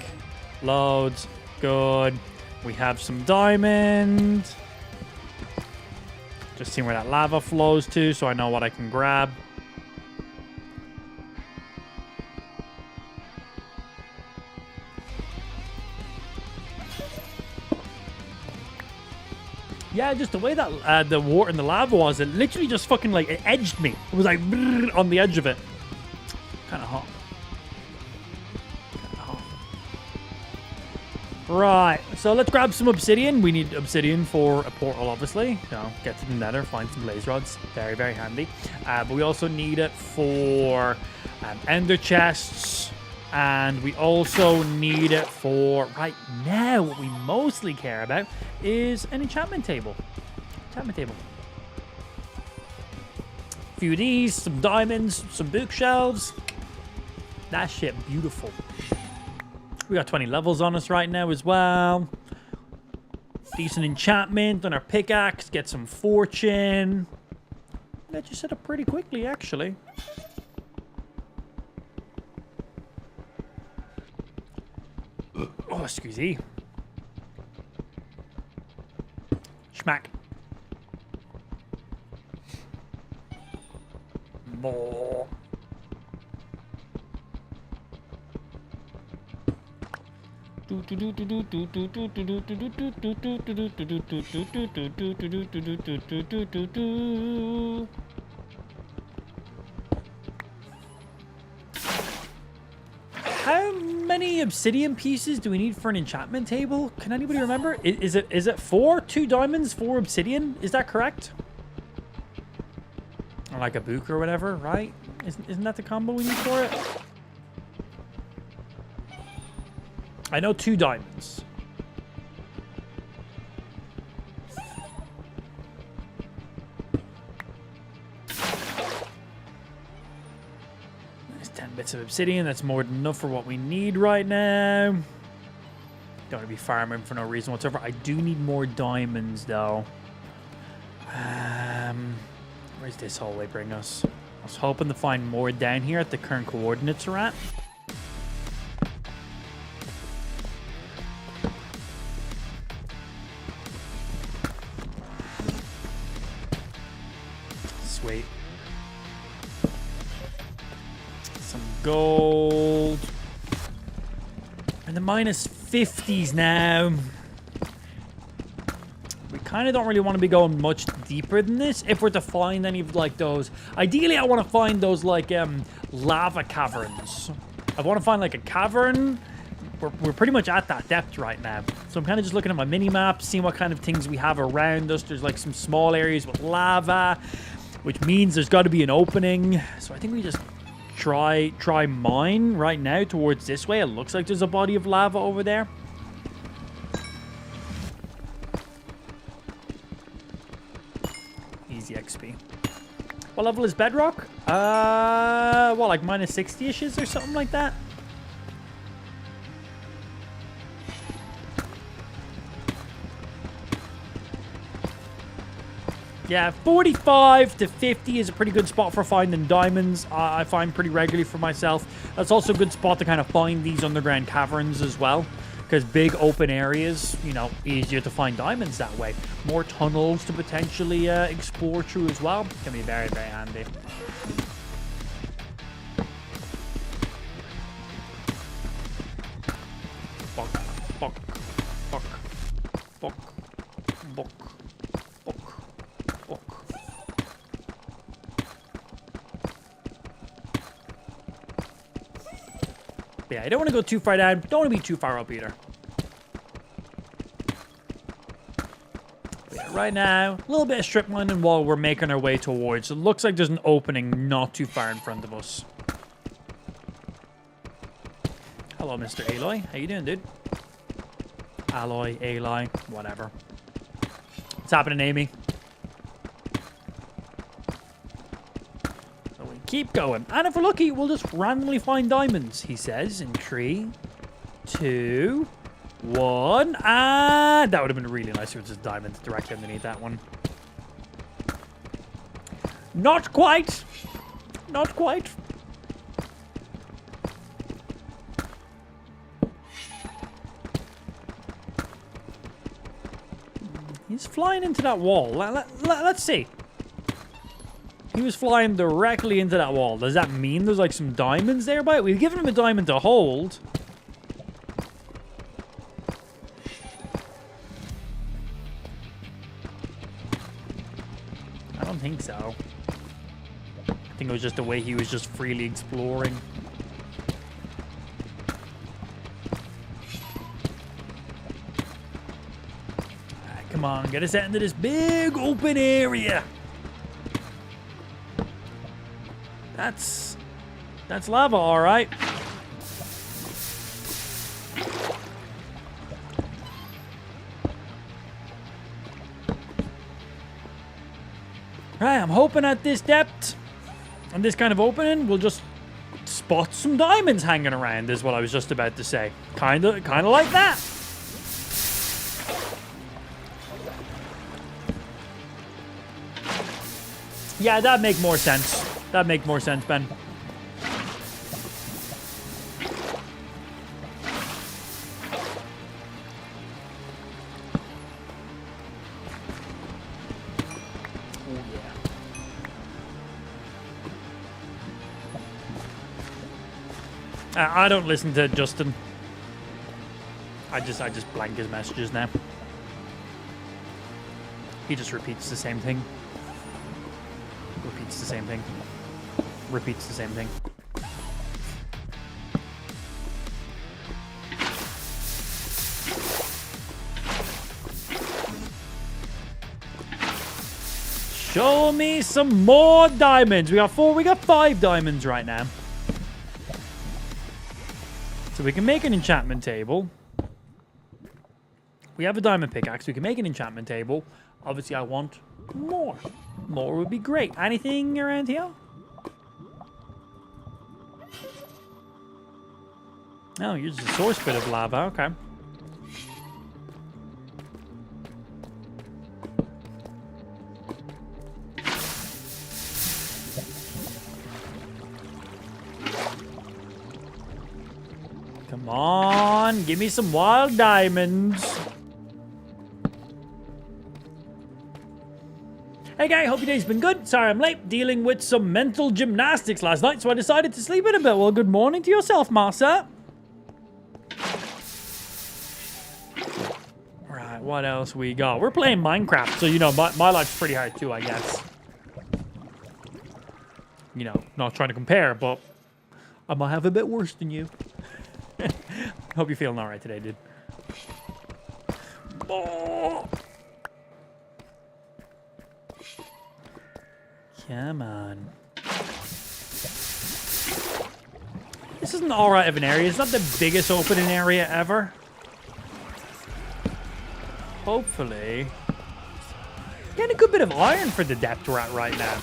Loads. Good. We have some diamond. Just seeing where that lava flows to so I know what I can grab. Yeah, just the way that the water and the lava was, it literally just fucking like, it edged me. It was like on the edge of it. Kind of hot. Right, so let's grab some obsidian. We need obsidian for a portal, obviously. So get to the nether, find some blaze rods. Very, very handy. But we also need it for ender chests. And we also need it for, right now, what we mostly care about is an enchantment table. Enchantment table. A few of these, some diamonds, some bookshelves. That shit beautiful. We got 20 levels on us right now as well. Decent enchantment on our pickaxe. Get some fortune. That just set up pretty quickly, actually. Oh, excuse me. Schmack. More. How many obsidian pieces do we need for an enchantment table? Can anybody remember? Is it 4? 2 diamonds, 4 obsidian? Is that correct? Or like a book or whatever, right? Isn't that the combo we need for it? I know 2 diamonds. There's 10 bits of obsidian. That's more than enough for what we need right now. Don't want to be farming for no reason whatsoever. I do need more diamonds, though. Where's this hallway bring us? I was hoping to find more down here at the current coordinates we're at. Sweet. Some gold. And the minus 50s now. We kind of don't really want to be going much deeper than this if we're to find any of like those. Ideally, I want to find those like lava caverns. I want to find like a cavern. We're pretty much at that depth right now. So I'm kind of just looking at my mini map, seeing what kind of things we have around us. There's like some small areas with lava, which means there's got to be an opening. So I think we just try mine right now towards this way. It looks like there's a body of lava over there. Easy XP. What level is bedrock? What, like minus 60-ish or something like that? Yeah, 45 to 50 is a pretty good spot for finding diamonds. I find pretty regularly for myself. That's also a good spot to kind of find these underground caverns as well. Because big open areas, you know, easier to find diamonds that way. More tunnels to potentially explore through as well. Can be very, very handy. Fuck, fuck, fuck, fuck, fuck. But yeah, I don't want to go too far down. Don't want to be too far up either. But yeah, right now, a little bit of strip mining while we're making our way towards. It looks like there's an opening not too far in front of us. Hello, Mr. Allay. How you doing, dude? Allay, whatever. What's happening, Amy? So we keep going. And if we're lucky, we'll just randomly find diamonds, he says, in 3, 2, 1. And that would have been really nice if it was just diamonds directly underneath that one. Not quite. Not quite. He's flying into that wall. Let's see. He was flying directly into that wall. Does that mean there's like some diamonds there by it? We've given him a diamond to hold. I don't think so. I think it was just the way he was just freely exploring. Come on, get us out into this big open area. That's lava, all right. Right, I'm hoping at this depth and this kind of opening, we'll just spot some diamonds hanging around, is what I was just about to say. Kind of like that. Yeah, that'd make more sense. That'd make more sense, Ben. Oh, yeah. I don't listen to Justin. I just blank his messages now. He just repeats the same thing. Repeats the same thing. Repeats the same thing. Show me some more diamonds. We got 4, we got 5 diamonds right now. So we can make an enchantment table. We have a diamond pickaxe. We can make an enchantment table. Obviously, I want more. More would be great. Anything around here? Oh, you're just a source bit of lava. Okay. Come on, give me some wild diamonds. Hey guy, hope your day's been good. Sorry I'm late, dealing with some mental gymnastics last night, so I decided to sleep in a bit. Well, good morning to yourself, Massa. Right, what else we got? We're playing Minecraft, so you know, my life's pretty hard too, I guess. You know, not trying to compare, but I might have a bit worse than you. Hope you're feeling alright today, dude. Oh. Come on. This is an alright of an area. It's not the biggest opening area ever. Hopefully. Getting a good bit of iron for the depth we're at right now.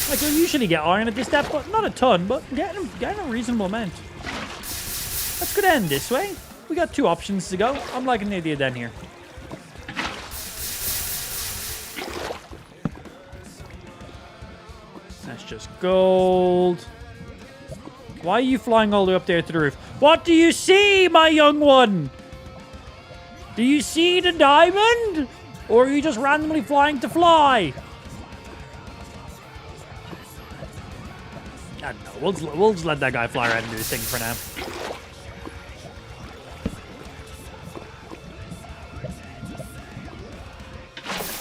Like, you'll usually get iron at this depth, but not a ton, but getting a reasonable amount. Let's go down this way. We got 2 options to go. I'm liking the idea down here. That's just gold. Why are you flying all the way up there to the roof? What do you see, my young one? Do you see the diamond? Or are you just randomly flying to fly? I don't know. We'll just let that guy fly around and do his thing for now.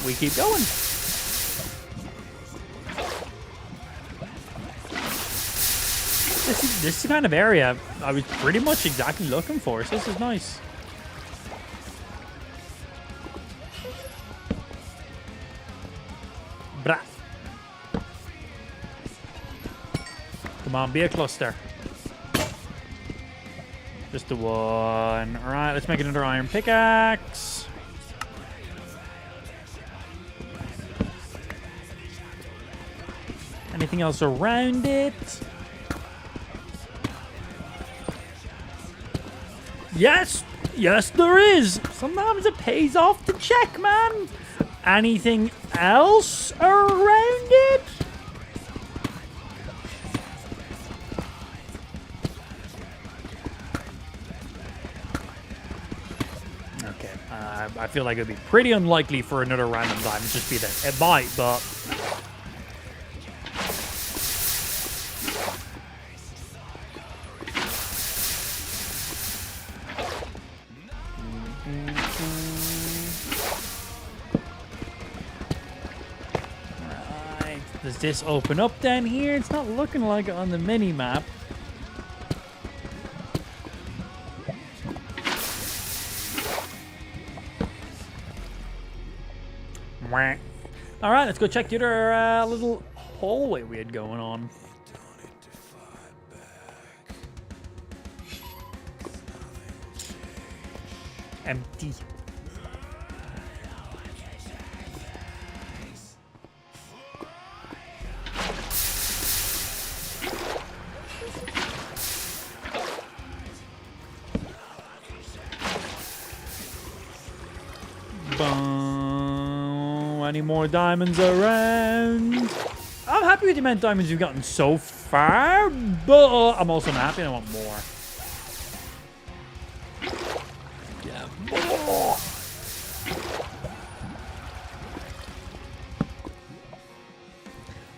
We keep going. This is the kind of area I was pretty much exactly looking for, so this is nice. Brah. Come on, be a cluster. Just the one. Alright, let's make another iron pickaxe. Anything else around it? Yes! Yes, there is! Sometimes it pays off to check, man! Anything else around it? Okay, I feel like it would be pretty unlikely for another random diamond just be there. It might, but... Does this open up down here? It's not looking like it on the mini map. All right, let's go check the other little hallway we had going on. Empty. Any more diamonds around? I'm happy with the amount of diamonds we've gotten so far, but I'm also not happy and I want more. Yeah, more.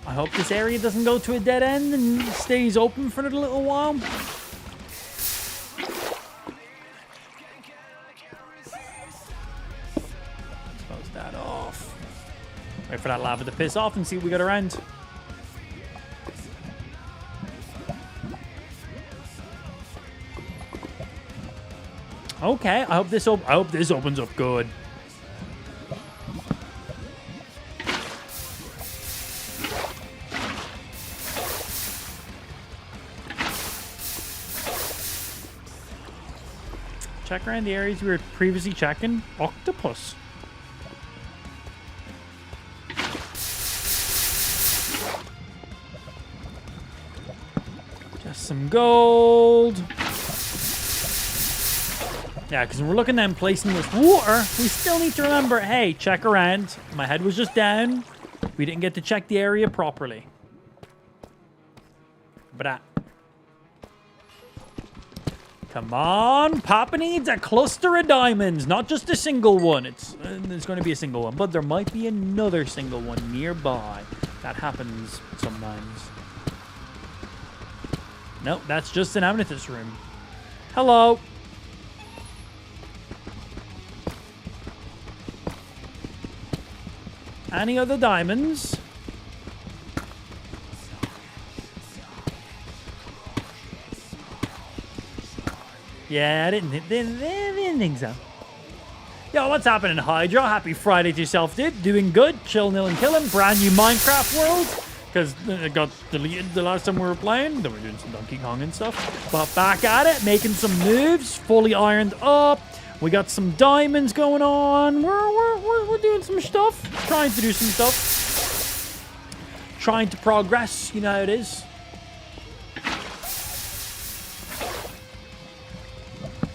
I hope this area doesn't go to a dead end and stays open for another little while. Close that off. Wait for that lava to piss off and see what we got around. Okay, I hope this opens up good. Check around the areas we were previously checking. Octopus. Just some gold. Yeah, because when we're looking at placing this water, we still need to remember, hey, check around. My head was just down. We didn't get to check the area properly. But come on, Papa needs a cluster of diamonds, not just a single one. There's going to be a single one, but there might be another single one nearby. That happens sometimes. Nope, that's just an amethyst room. Hello. Any other diamonds? Yeah, I didn't think so. Yo, what's happening, Hydra? Happy Friday to yourself, dude. Doing good. Chill, nil, and killing. Brand new Minecraft world. Because it got deleted the last time we were playing. Then we were doing some Donkey Kong and stuff. But back at it, making some moves. Fully ironed up. We got some diamonds going on. We're doing some stuff. Trying to do some stuff. Trying to progress. You know how it is.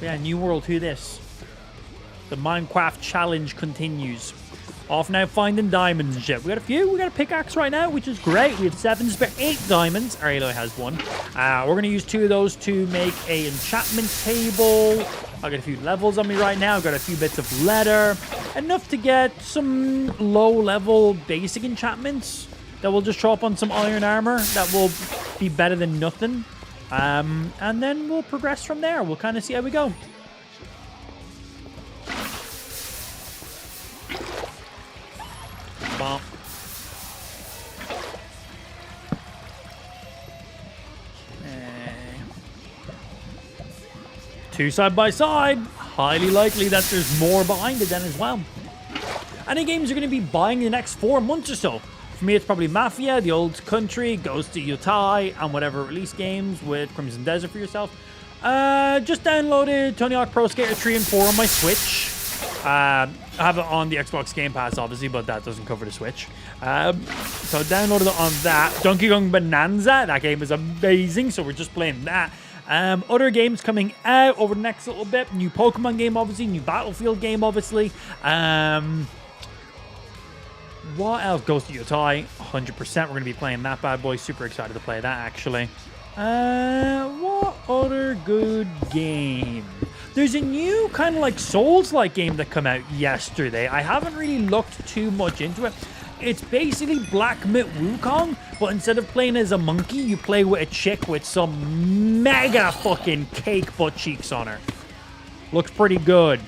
Yeah, new world, who this? The Minecraft challenge continues. Off now finding diamonds and shit. We got a few. We got a pickaxe right now, which is great. We have 7 spare 8 diamonds. Allay has 1. We're going to use 2 of those to make a enchantment table. I got a few levels on me right now. I've got a few bits of leather. Enough to get some low-level basic enchantments that will just show up on some iron armor. That will be better than nothing. And then we'll progress from there. We'll kind of see how we go. Bump. 2 side by side. Highly likely that there's more behind it then as well. Any games you're going to be buying in the next 4 months or so? For me, it's probably Mafia, The Old Country, Ghost of Yotei, and whatever release games with Crimson Desert for yourself. Just downloaded Tony Hawk Pro Skater 3 and 4 on my Switch. I have it on the Xbox Game Pass, obviously, but that doesn't cover the Switch. So downloaded it on that. Donkey Kong Bonanza, that game is amazing, so we're just playing that. Other games coming out over the next little bit. New Pokemon game, obviously. New Battlefield game, obviously. What else? Ghost of Yotei, 100%. We're going to be playing that bad boy. Super excited to play that, actually. What other good game? There's a new kind of like Souls-like game that came out yesterday. I haven't really looked too much into it. It's basically Black Myth Wukong, but instead of playing as a monkey, you play with a chick with some mega fucking cake butt cheeks on her. Looks pretty good.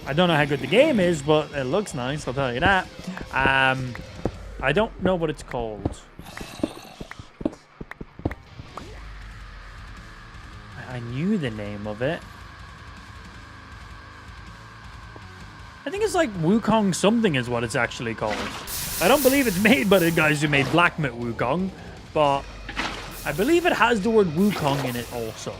I don't know how good the game is, but it looks nice, I'll tell you that. I don't know what it's called. I knew the name of it. I think it's like Wukong something is what it's actually called. I don't believe it's made by the guys who made Black Myth Wukong, but I believe it has the word Wukong in it also.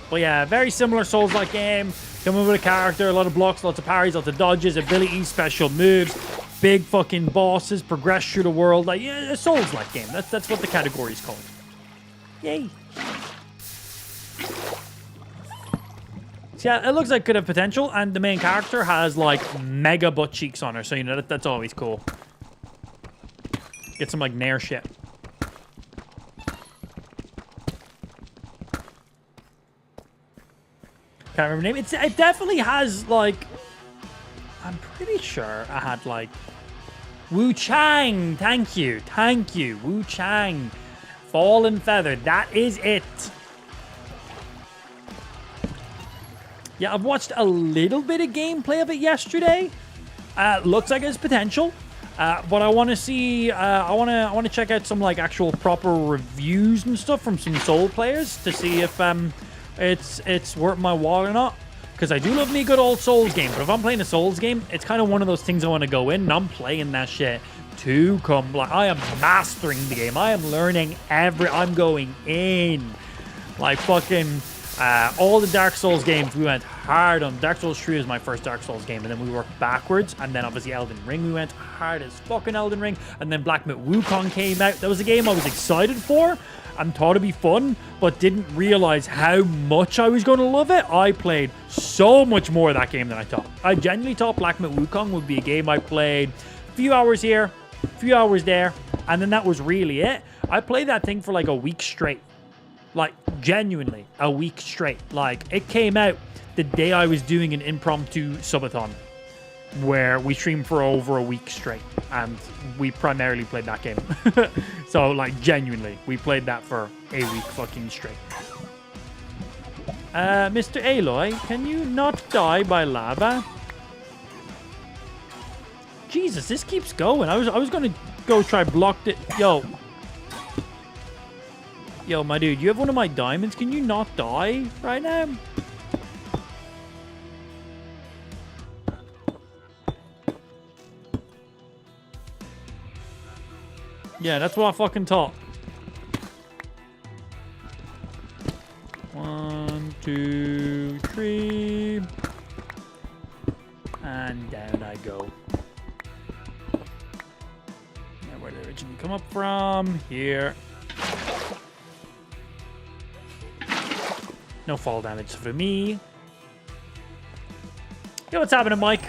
But yeah, very similar Souls-like game. Coming with a character, a lot of blocks, lots of parries, lots of dodges, abilities, special moves, big fucking bosses, progress through the world. Like, yeah, a Souls-like game. That's what the category is called. Yay. So yeah, it looks like it could have potential, and the main character has like mega butt cheeks on her, so you know that's always cool. Get some like Nair shit. Can't remember the name. It definitely has like, I'm pretty sure I had like Wu Chang. Thank you, Wu Chang, Fallen Feather. That is it. Yeah, I've watched a little bit of gameplay of it yesterday. Looks like it has potential, but I want to see. I want to check out some like actual proper reviews and stuff from some Soul players to see if it's worth my while or not. Because I do love me a good old Souls game, but if I'm playing a Souls game, it's kind of one of those things I want to go in and I'm playing that shit to come. Like I am mastering the game. I am learning I'm going in like fucking. All the Dark Souls games, we went hard on. Dark Souls 3 was my first Dark Souls game, and then we worked backwards, and then obviously Elden Ring, we went hard as fucking Elden Ring, and then Black Myth Wukong came out. That was a game I was excited for, and thought it'd be fun, but didn't realize how much I was going to love it. I played so much more of that game than I thought. I genuinely thought Black Myth Wukong would be a game I played a few hours here, a few hours there, and then that was really it. I played that thing for like a week straight. Like, genuinely, a week straight. Like, it came out the day I was doing an impromptu subathon where we streamed for over a week straight, and we primarily played that game. So, like, genuinely, we played that for a week fucking straight. Mr. Allay, can you not die by lava? Jesus, this keeps going. I was gonna go try blocked it. Yo, my dude, you have one of my diamonds. Can you not die right now? Yeah, that's what I fucking thought. 1, 2, 3. And down I go. Now, where did it originally come up from? Here. No fall damage for me. Yo, what's happening, Mike?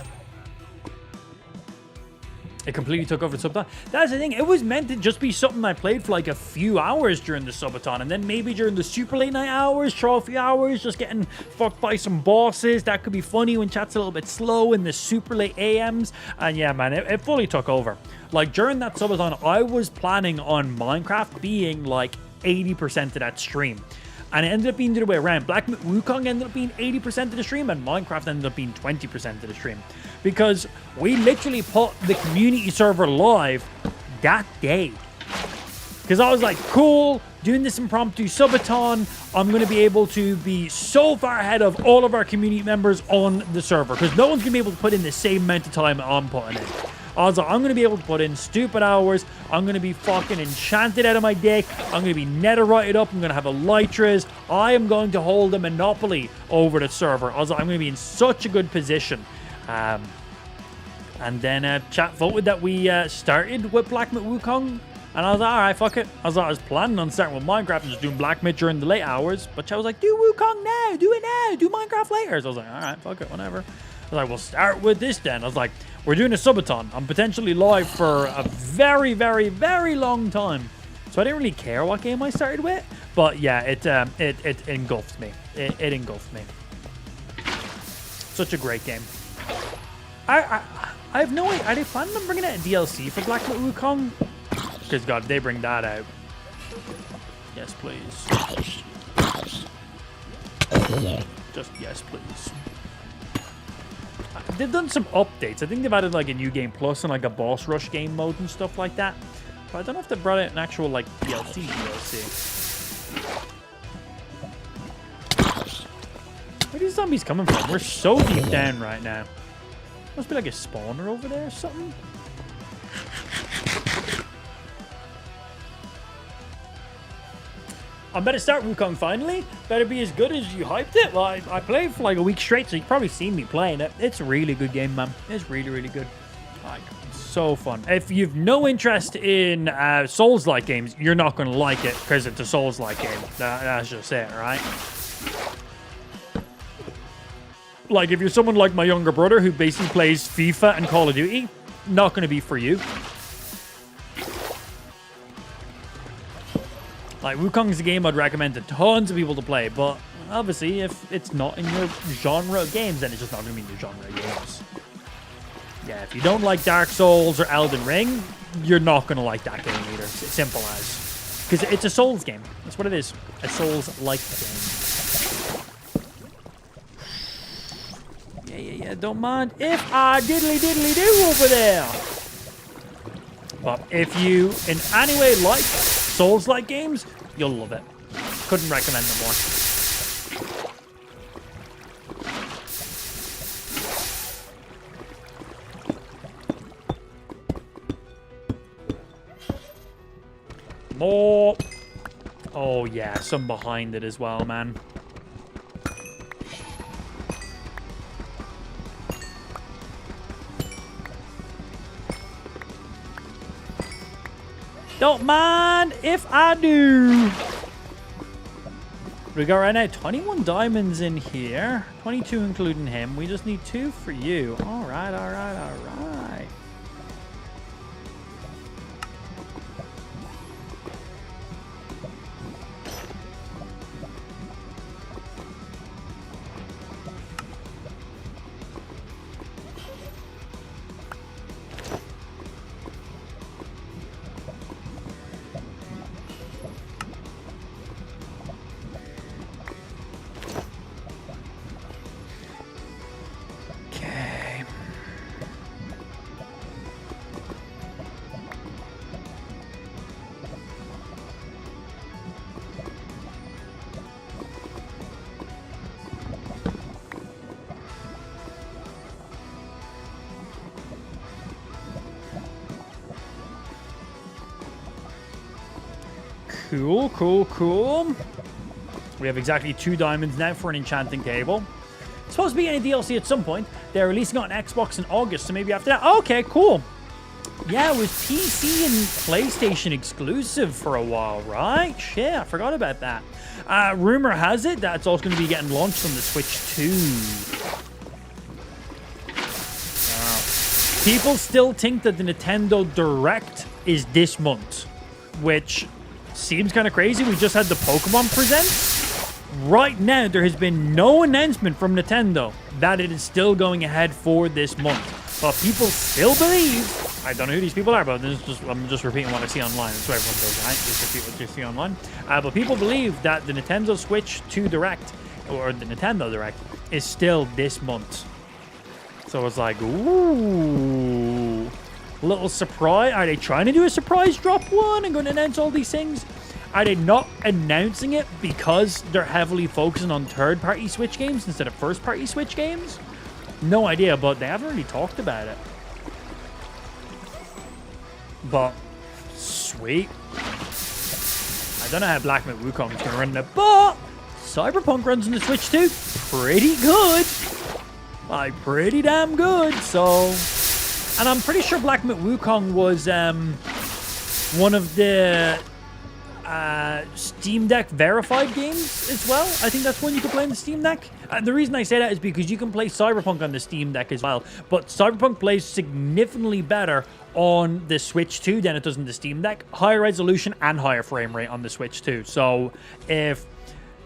It completely took over the subathon. That's the thing. It was meant to just be something I played for like a few hours during the subathon. And then maybe during the super late night hours, trophy hours, just getting fucked by some bosses. That could be funny when chat's a little bit slow in the super late AMs. And yeah, man, it fully took over. Like during that subathon, I was planning on Minecraft being like 80% of that stream. And it ended up being the other way around. Black Myth Wukong ended up being 80% of the stream, and Minecraft ended up being 20% of the stream. Because we literally put the community server live that day. Because I was like, cool, doing this impromptu subathon, I'm going to be able to be so far ahead of all of our community members on the server. Because no one's going to be able to put in the same amount of time I'm putting in. I was like, I'm going to be able to put in stupid hours. I'm going to be fucking enchanted out of my dick. I'm going to be netherrighted up. I'm going to have elytras. I am going to hold a monopoly over the server. I was like, I'm going to be in such a good position. And then chat voted that we started with Black Myth Wukong. And I was like, all right, fuck it. I was planning on starting with Minecraft and just doing Black Myth during the late hours. But chat was like, do Wukong now. Do it now. Do Minecraft later. So I was like, all right, fuck it, whatever. I was like, we'll start with this then. I was like, we're doing a subathon. I'm potentially live for a very, very, very long time. So I didn't really care what game I started with. But yeah, it engulfed me. It engulfed me. Such a great game. I have no idea. Are they planning on bringing out a DLC for Black Myth Wukong? Because, God, they bring that out. Yes, please. Just yes, please. They've done some updates. I think they've added, like, a new game plus and, like, a boss rush game mode and stuff like that. But I don't know if they brought out an actual, like, DLC. Where are these zombies coming from? We're so deep down right now. Must be like a spawner over there or something. I better start Wukong finally. Better be as good as you hyped it. Well, I played for like a week straight, so you've probably seen me playing it. It's a really good game, man. It's really, really good. Like, so fun. If you've no interest in Souls-like games, you're not going to like it because it's a Souls-like game. That's just it, right? Like, if you're someone like my younger brother who basically plays FIFA and Call of Duty, not going to be for you. Like, Wukong's a game I'd recommend to tons of people to play, but obviously, if it's not in your genre of games, then it's just not going to be in your genre of games. Yeah, if you don't like Dark Souls or Elden Ring, you're not going to like that game either. It's simple as. Because it's a Souls game. That's what it is. A Souls-like game. Yeah, don't mind if I diddly-diddly-do over there. But if you in any way like Souls-like games, you'll love it. Couldn't recommend them more. More. Oh yeah, some behind it as well, man. Don't mind if I do. We got right now 21 diamonds in here. 22 including him. We just need 2 for you. All right, all right, all right. Cool, cool, cool. We have exactly 2 diamonds now for an enchanting table. It's supposed to be in a DLC at some point. They're releasing it on Xbox in August, so maybe after that. Okay, cool. Yeah, it was PC and PlayStation exclusive for a while, right? Shit, I forgot about that. Rumor has it that it's also going to be getting launched on the Switch too. Wow. People still think that the Nintendo Direct is this month, which seems kind of crazy. We just had the Pokemon Presents. Right now, there has been no announcement from Nintendo that it is still going ahead for this month. But people still believe, I don't know who these people are, but I'm just repeating what I see online. That's what everyone does, right? Just repeat what you see online. But people believe that the Nintendo Switch 2 Direct, or the Nintendo Direct, is still this month. So it's like, ooh. little surprise. Are they trying to do a surprise drop one and going to announce all these things? Are they not announcing it because they're heavily focusing on third-party Switch games instead of first-party Switch games? No idea, but they haven't really talked about it. But, sweet. I don't know how Black Myth Wukong is going to run it, but Cyberpunk runs on the Switch too. Pretty good. Like, pretty damn good. So, and I'm pretty sure Black Myth Wukong was one of the Steam Deck verified games as well. I think that's one you can play on the Steam Deck. The reason I say that is because you can play Cyberpunk on the Steam Deck as well, but Cyberpunk plays significantly better on the Switch 2 than it does on the Steam Deck. Higher resolution and higher frame rate on the Switch 2. So if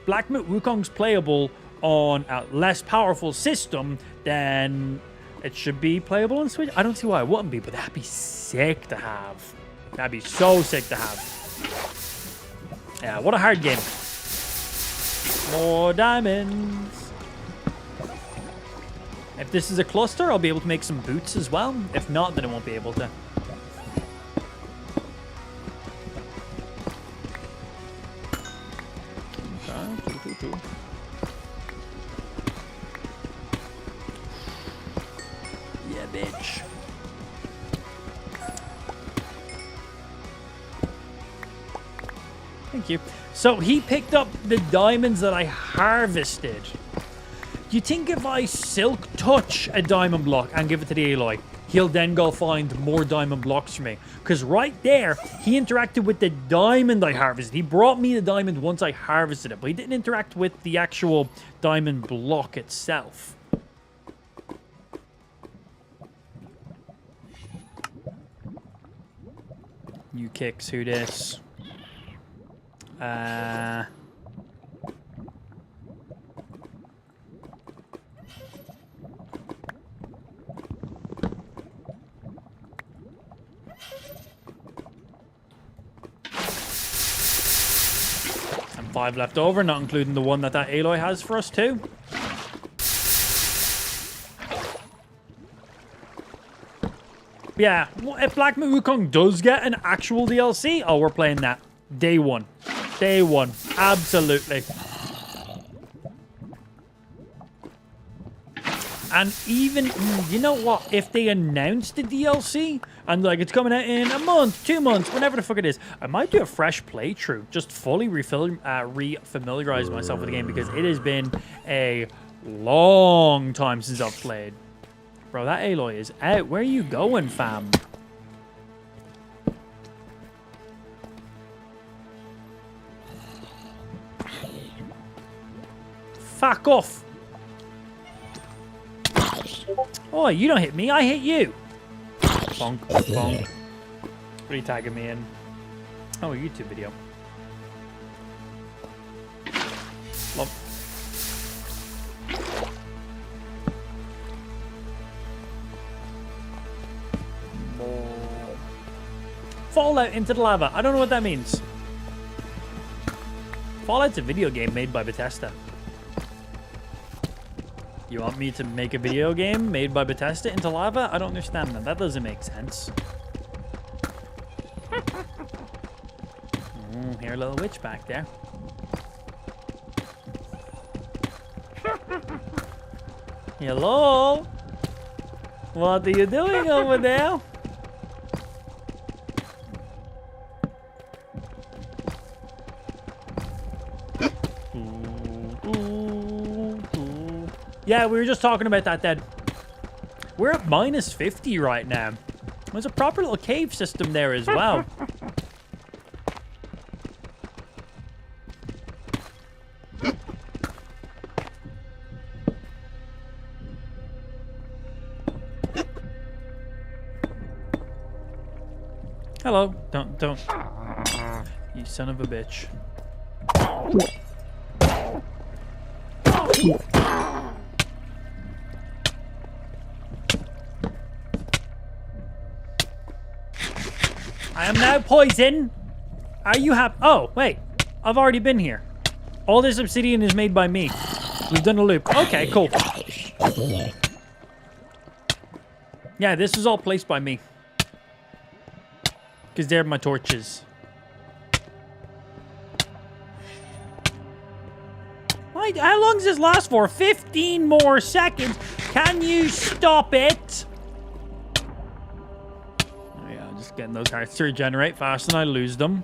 Black Myth Wukong's playable on a less powerful system, then it should be playable on Switch. I don't see why it wouldn't be, but that'd be sick to have. That'd be so sick to have. Yeah, what a hard game. More diamonds. If this is a cluster, I'll be able to make some boots as well. If not, then I won't be able to. Okay. Yeah, bitch. Thank you. So he picked up the diamonds that I harvested. Do you think if I silk touch a diamond block and give it to the Allay, he'll then go find more diamond blocks for me? Because right there, he interacted with the diamond I harvested. He brought me the diamond once I harvested it, but he didn't interact with the actual diamond block itself. You kicks, who this? And 5 left over, not including the one that Allay has for us too. Yeah, if Black Myth Wukong does get an actual DLC, oh, we're playing that. Day one. Day one. Absolutely. And even, you know what? If they announce the DLC and like it's coming out in a month, 2 months, whenever the fuck it is, I might do a fresh playthrough. Just fully re-familiarize myself with the game because it has been a long time since I've played. Bro, that Allay is out. Where are you going, fam? Fuck off. Oh, you don't hit me. I hit you. Bonk, bonk. What are you tagging me in? Oh, a YouTube video. Love. Fallout into the lava. I don't know what that means. Fallout's a video game made by Bethesda. You want me to make a video game made by Bethesda into lava? I don't understand that. That doesn't make sense. Hear a little witch back there. Hello? What are you doing over there? Yeah, we were just talking about that, Dad. We're at minus 50 right now. There's a proper little cave system there as well. Hello. Don't. You son of a bitch. I am now poison. Are you happy? Oh, wait. I've already been here. All this obsidian is made by me. We've done a loop. Okay, cool. Yeah, this is all placed by me. Because they're my torches. How long does this last for? 15 more seconds. Can you stop it? Oh yeah, I'm just getting those hearts to regenerate faster than I lose them.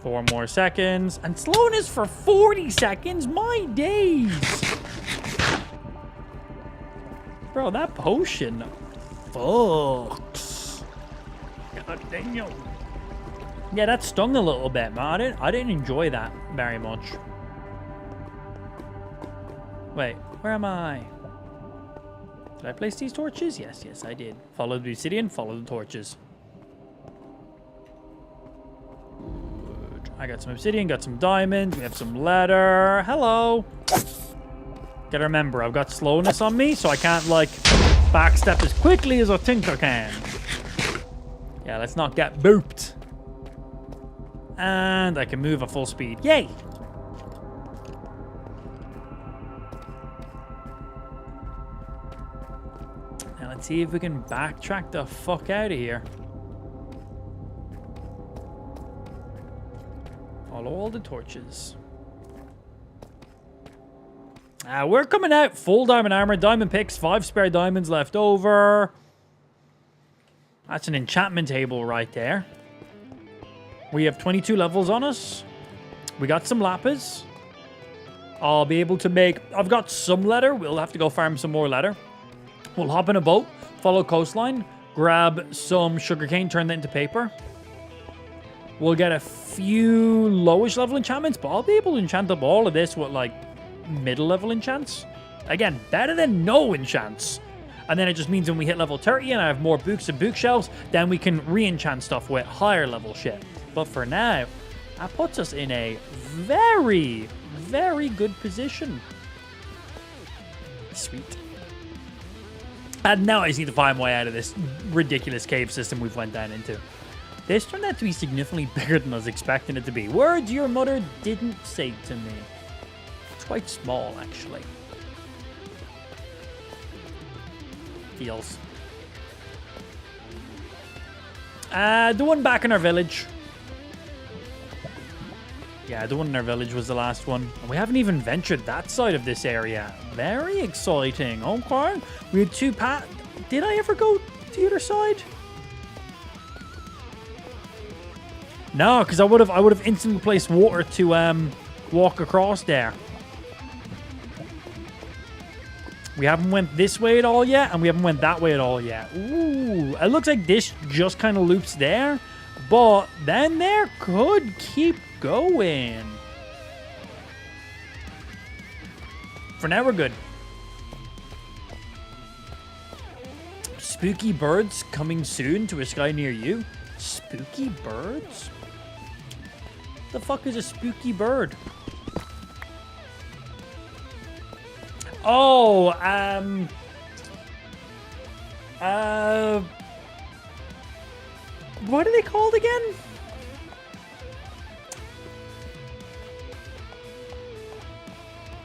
4 more seconds. And slowness for 40 seconds? My days. Bro, that potion fucks. God damn. Yeah, that stung a little bit, man. I didn't enjoy that very much. Wait, where am I? Did I place these torches? Yes, I did. Follow the obsidian, follow the torches. Good. I got some obsidian, got some diamonds, we have some leather. Hello. Gotta remember, I've got slowness on me, so I can't, like, backstep as quickly as I think I can. Yeah, let's not get booped. And I can move at full speed. Yay! Now let's see if we can backtrack the fuck out of here. Follow all the torches. We're coming out full diamond armor, diamond picks, 5 spare diamonds left over. That's an enchantment table right there. We have 22 levels on us. We got some lapis. I'll be able to make... I've got some leather. We'll have to go farm some more leather. We'll hop in a boat, follow coastline, grab some sugarcane, turn that into paper. We'll get a few lowish level enchantments, but I'll be able to enchant up all of this with, like, middle level enchants. Again, better than no enchants. And then it just means when we hit level 30 and I have more books and bookshelves, then we can re-enchant stuff with higher level shit. But for now, that puts us in a very, very good position. Sweet. And now I just need to find my way out of this ridiculous cave system we've went down into. This turned out to be significantly bigger than I was expecting it to be. Words your mother didn't say to me. It's quite small, actually. Feels. The one back in our village. Yeah, the one in our village was the last one. We haven't even ventured that side of this area. Very exciting. Okay. We had 2 paths. Did I ever go to the other side? No, because I would have instantly placed water to walk across there. We haven't went this way at all yet, and we haven't went that way at all yet. Ooh, it looks like this just kind of loops there, but then there could keep going. For now, we're good. Spooky birds coming soon to a sky near you. Spooky birds? The fuck is a spooky bird? Oh, what are they called again?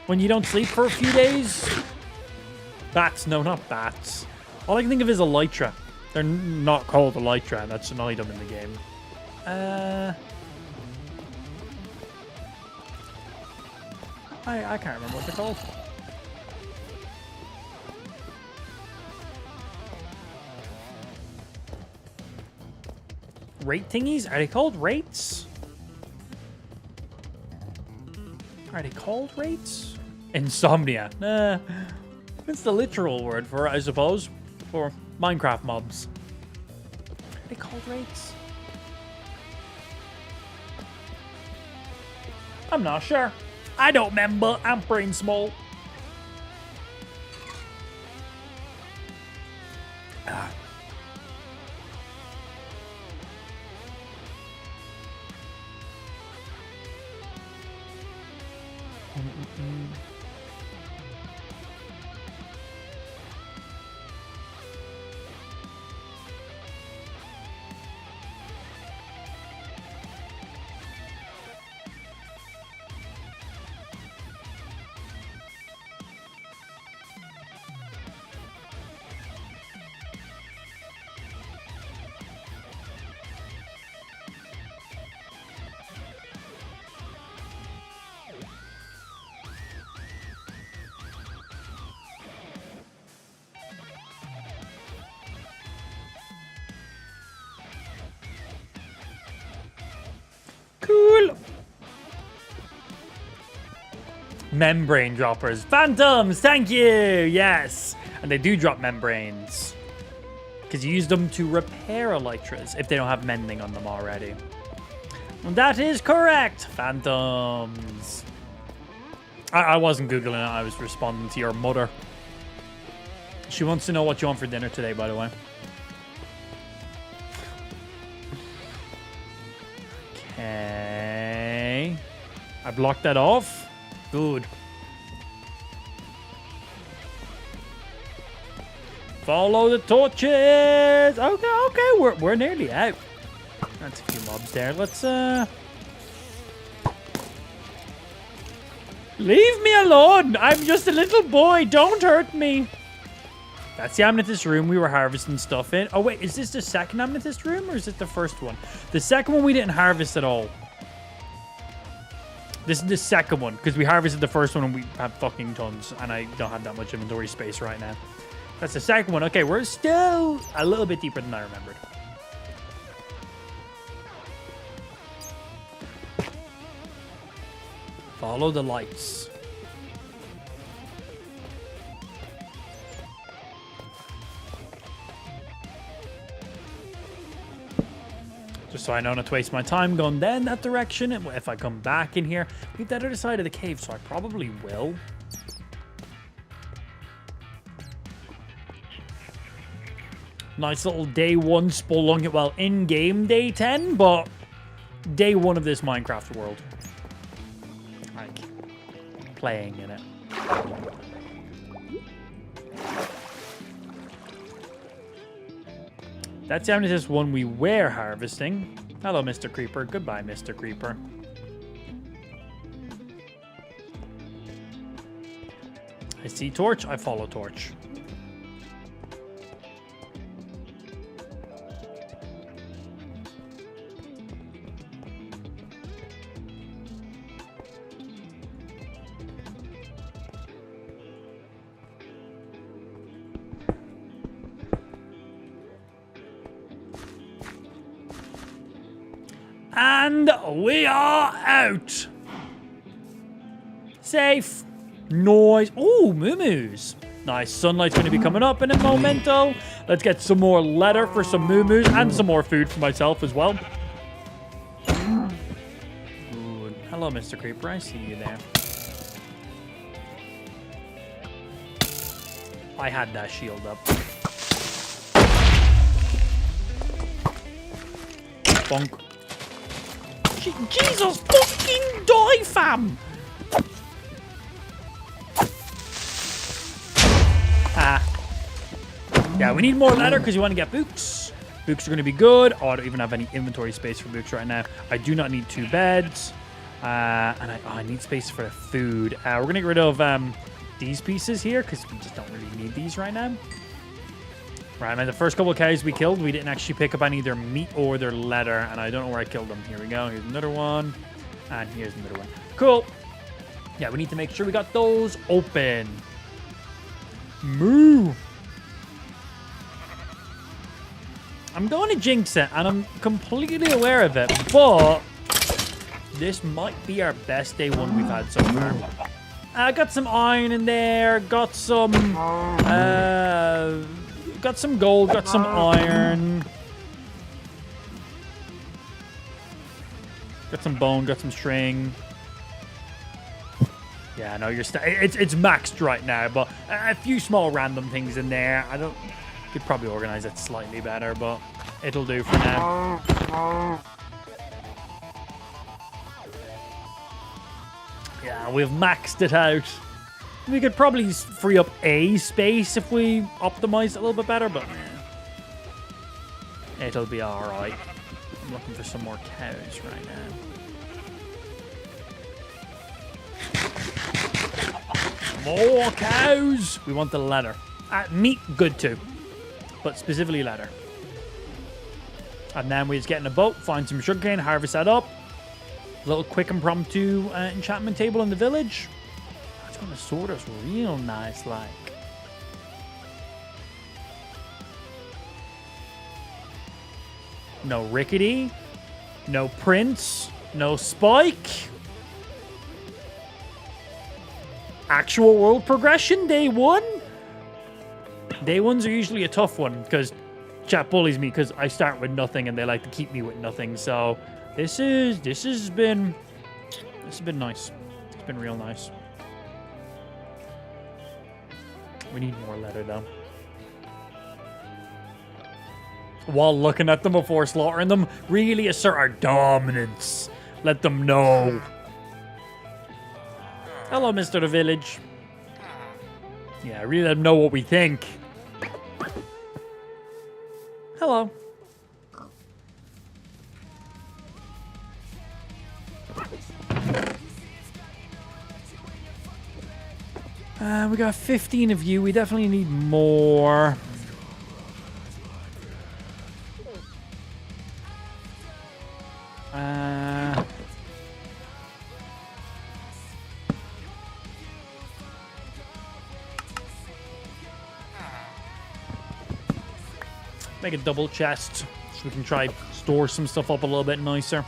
When you don't sleep for a few days? Bats. No, not bats. All I can think of is elytra. They're not called elytra. That's an item in the game. I can't remember what they're called. Rate thingies? Are they called rates? Are they called rates? Insomnia. It's the literal word for it, I suppose. For Minecraft mobs. Are they called rates? I'm not sure. I don't remember. I'm brain small. Membrane droppers. Phantoms, thank you. Yes. And they do drop membranes. Because you use them to repair elytras if they don't have mending on them already. And that is correct. Phantoms. I wasn't Googling it. I was responding to your mother. She wants to know what you want for dinner today, by the way. Okay. I blocked that off. Good. Follow the torches. Okay. We're nearly out. That's a few mobs there. Let's leave me alone. I'm just a little boy. Don't hurt me. That's the amethyst room we were harvesting stuff in. Oh, wait. Is this the second amethyst room or is it the first one? The second one we didn't harvest at all. This is the second one because we harvested the first one and we have fucking tons. And I don't have that much inventory space right now. That's the second one. Okay, we're still a little bit deeper than I remembered. Follow the lights. Just so I know not to waste my time going down that direction. And if I come back in here, we have that other side of the cave, so I probably will. Nice little day one spelunking. Well, in-game day 10, but day one of this Minecraft world. Like, playing in it. That's the amethyst one we were harvesting. Hello, Mr. Creeper. Goodbye, Mr. Creeper. I see torch. I follow torch. And we are out. Safe. Noise. Oh, moo-moos. Nice. Sunlight's going to be coming up in a momento. Let's get some more leather for some moo-moos and some more food for myself as well. Good. Hello, Mr. Creeper. I see you there. I had that shield up. Bonk. Jesus fucking die, fam! Yeah, we need more leather because we want to get books. Books are going to be good. Oh, I don't even have any inventory space for books right now. I do not need 2 beds. And I need space for food. We're going to get rid of these pieces here because we just don't really need these right now. Right, man, the first couple of cows we killed, we didn't actually pick up any of their meat or their leather, and I don't know where I killed them. Here we go. Here's another one, and here's another one. Cool. Yeah, we need to make sure we got those open. Moo. I'm going to jinx it, and I'm completely aware of it, but this might be our best day one we've had so far. I got some iron in there, got some gold, got some iron. Got some bone, got some string. Yeah, I know it's maxed right now, but a few small random things in there. Could probably organize it slightly better, but it'll do for now. Yeah, we've maxed it out. We could probably free up a space if we optimize it a little bit better, but it'll be alright. I'm looking for some more cows right now. More cows! We want the leather. Meat, good too. But specifically leather. And then we just get in a boat, find some sugarcane, harvest that up. A little quick impromptu enchantment table in the village. That's going to sort us real nice like. No Rickety. No Prince. No Spike. actual world progression, day one. Day ones are usually a tough one because chat bullies me because I start with nothing and they like to keep me with nothing. So this has been nice. It's been real nice. We need more leather though. While looking at them before slaughtering them, really assert our dominance. Let them know. Hello, Mr. The Village. Yeah, really let them know what we think. Hello. We got 15 of you. We definitely need more. Make a double chest so we can try store some stuff up a little bit nicer.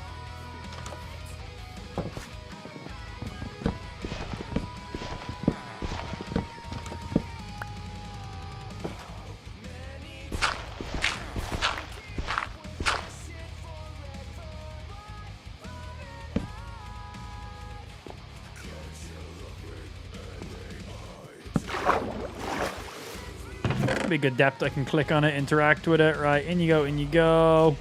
Be good depth. I can click on it, interact with it. Right, in you go, in you go.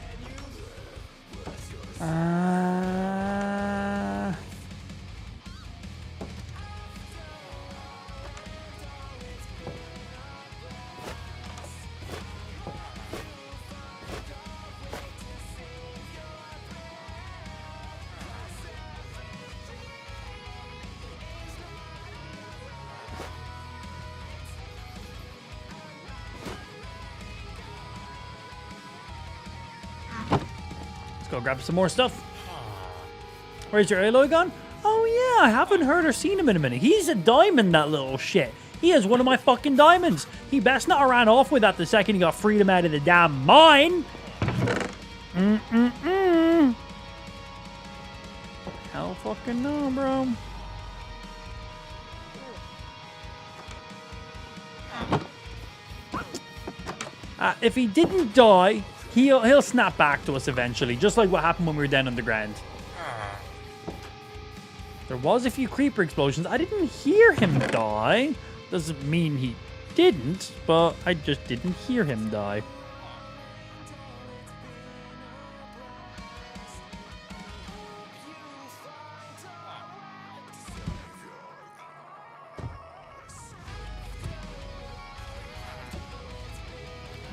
Go grab some more stuff. Where's your Allay gone? Oh yeah, I haven't heard or seen him in a minute. He's a diamond, that little shit. He has one of my fucking diamonds. He best not have ran off with that the second he got freedom out of the damn mine. Hell fucking no, bro. If he didn't die, he'll snap back to us eventually, just like what happened when we were down underground. There was a few creeper explosions. I didn't hear him die. Doesn't mean he didn't, but I just didn't hear him die.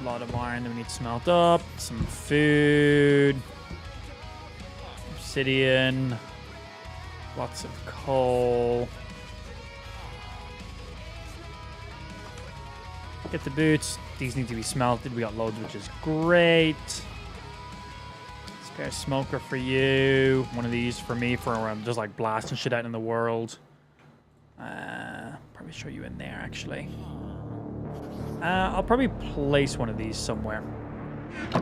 A lot of iron that we need to smelt up. Some food. Obsidian. Lots of coal. Get the boots. These need to be smelted. We got loads, which is great. Spare smoker for you. One of these for me for when I'm just like blasting shit out in the world. Probably show you in there, actually. I'll probably place one of these somewhere. If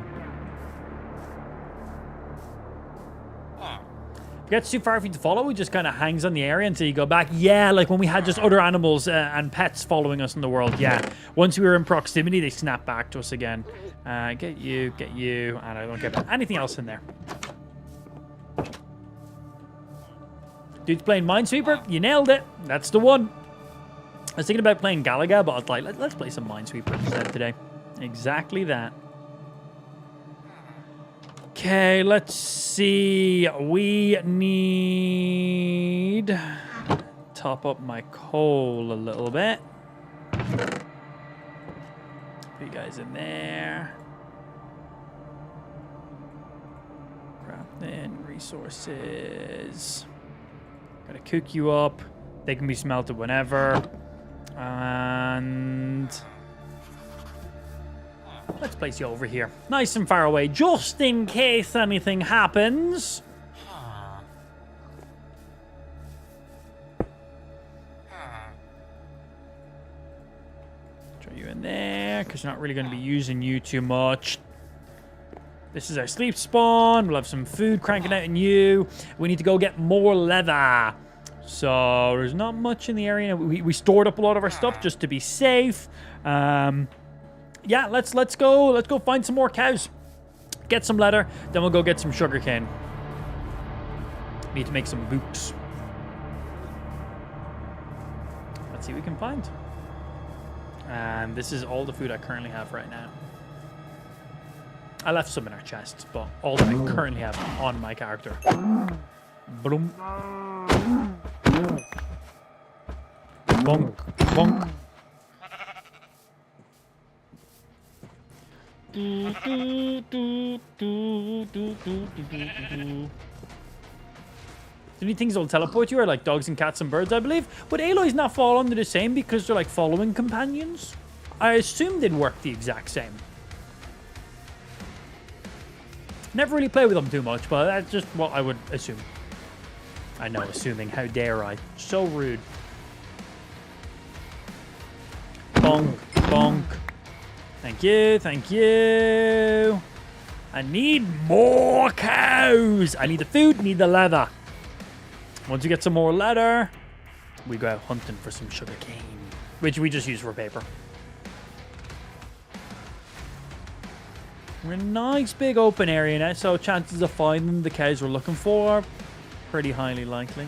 it gets too far for you to follow, it just kind of hangs on the area until you go back. Yeah, like when we had just other animals and pets following us in the world. Yeah, once we were in proximity, they snap back to us again. Get you, and I don't get anything else in there. Dude's playing Minesweeper. You nailed it. That's the one. I was thinking about playing Galaga, but I was like, let's play some Minesweeper instead today. Exactly that. Okay, let's see. We need top up my coal a little bit. Put you guys in there. Crafting resources. Gotta cook you up. They can be smelted whenever. And let's place you over here. Nice and far away, just in case anything happens. Throw you in there, because we're not really going to be using you too much. This is our sleep spawn. We'll have some food cranking out in you. We need to go get more leather. So there's not much in the area. We stored up a lot of our stuff just to be safe. Yeah, let's go find some more cows. Get some leather, then we'll go get some sugarcane. Need to make some boots. Let's see what we can find. And this is all the food I currently have right now. I left some in our chests, but all that I currently have on my character. Boom. Bonk. Bonk. The only things that'll teleport you are like dogs and cats and birds, I believe. Would Alloys not fall under the same because they're like following companions? I assume they'd work the exact same. Never really play with them too much, but that's just what I would assume. I know, assuming. How dare I? So rude. Bonk, bonk. Thank you, thank you. I need more cows. I need the food, need the leather. Once we get some more leather, we go out hunting for some sugar cane, which we just use for paper. We're in a nice big open area now, so chances of finding the cows we're looking for, pretty highly likely.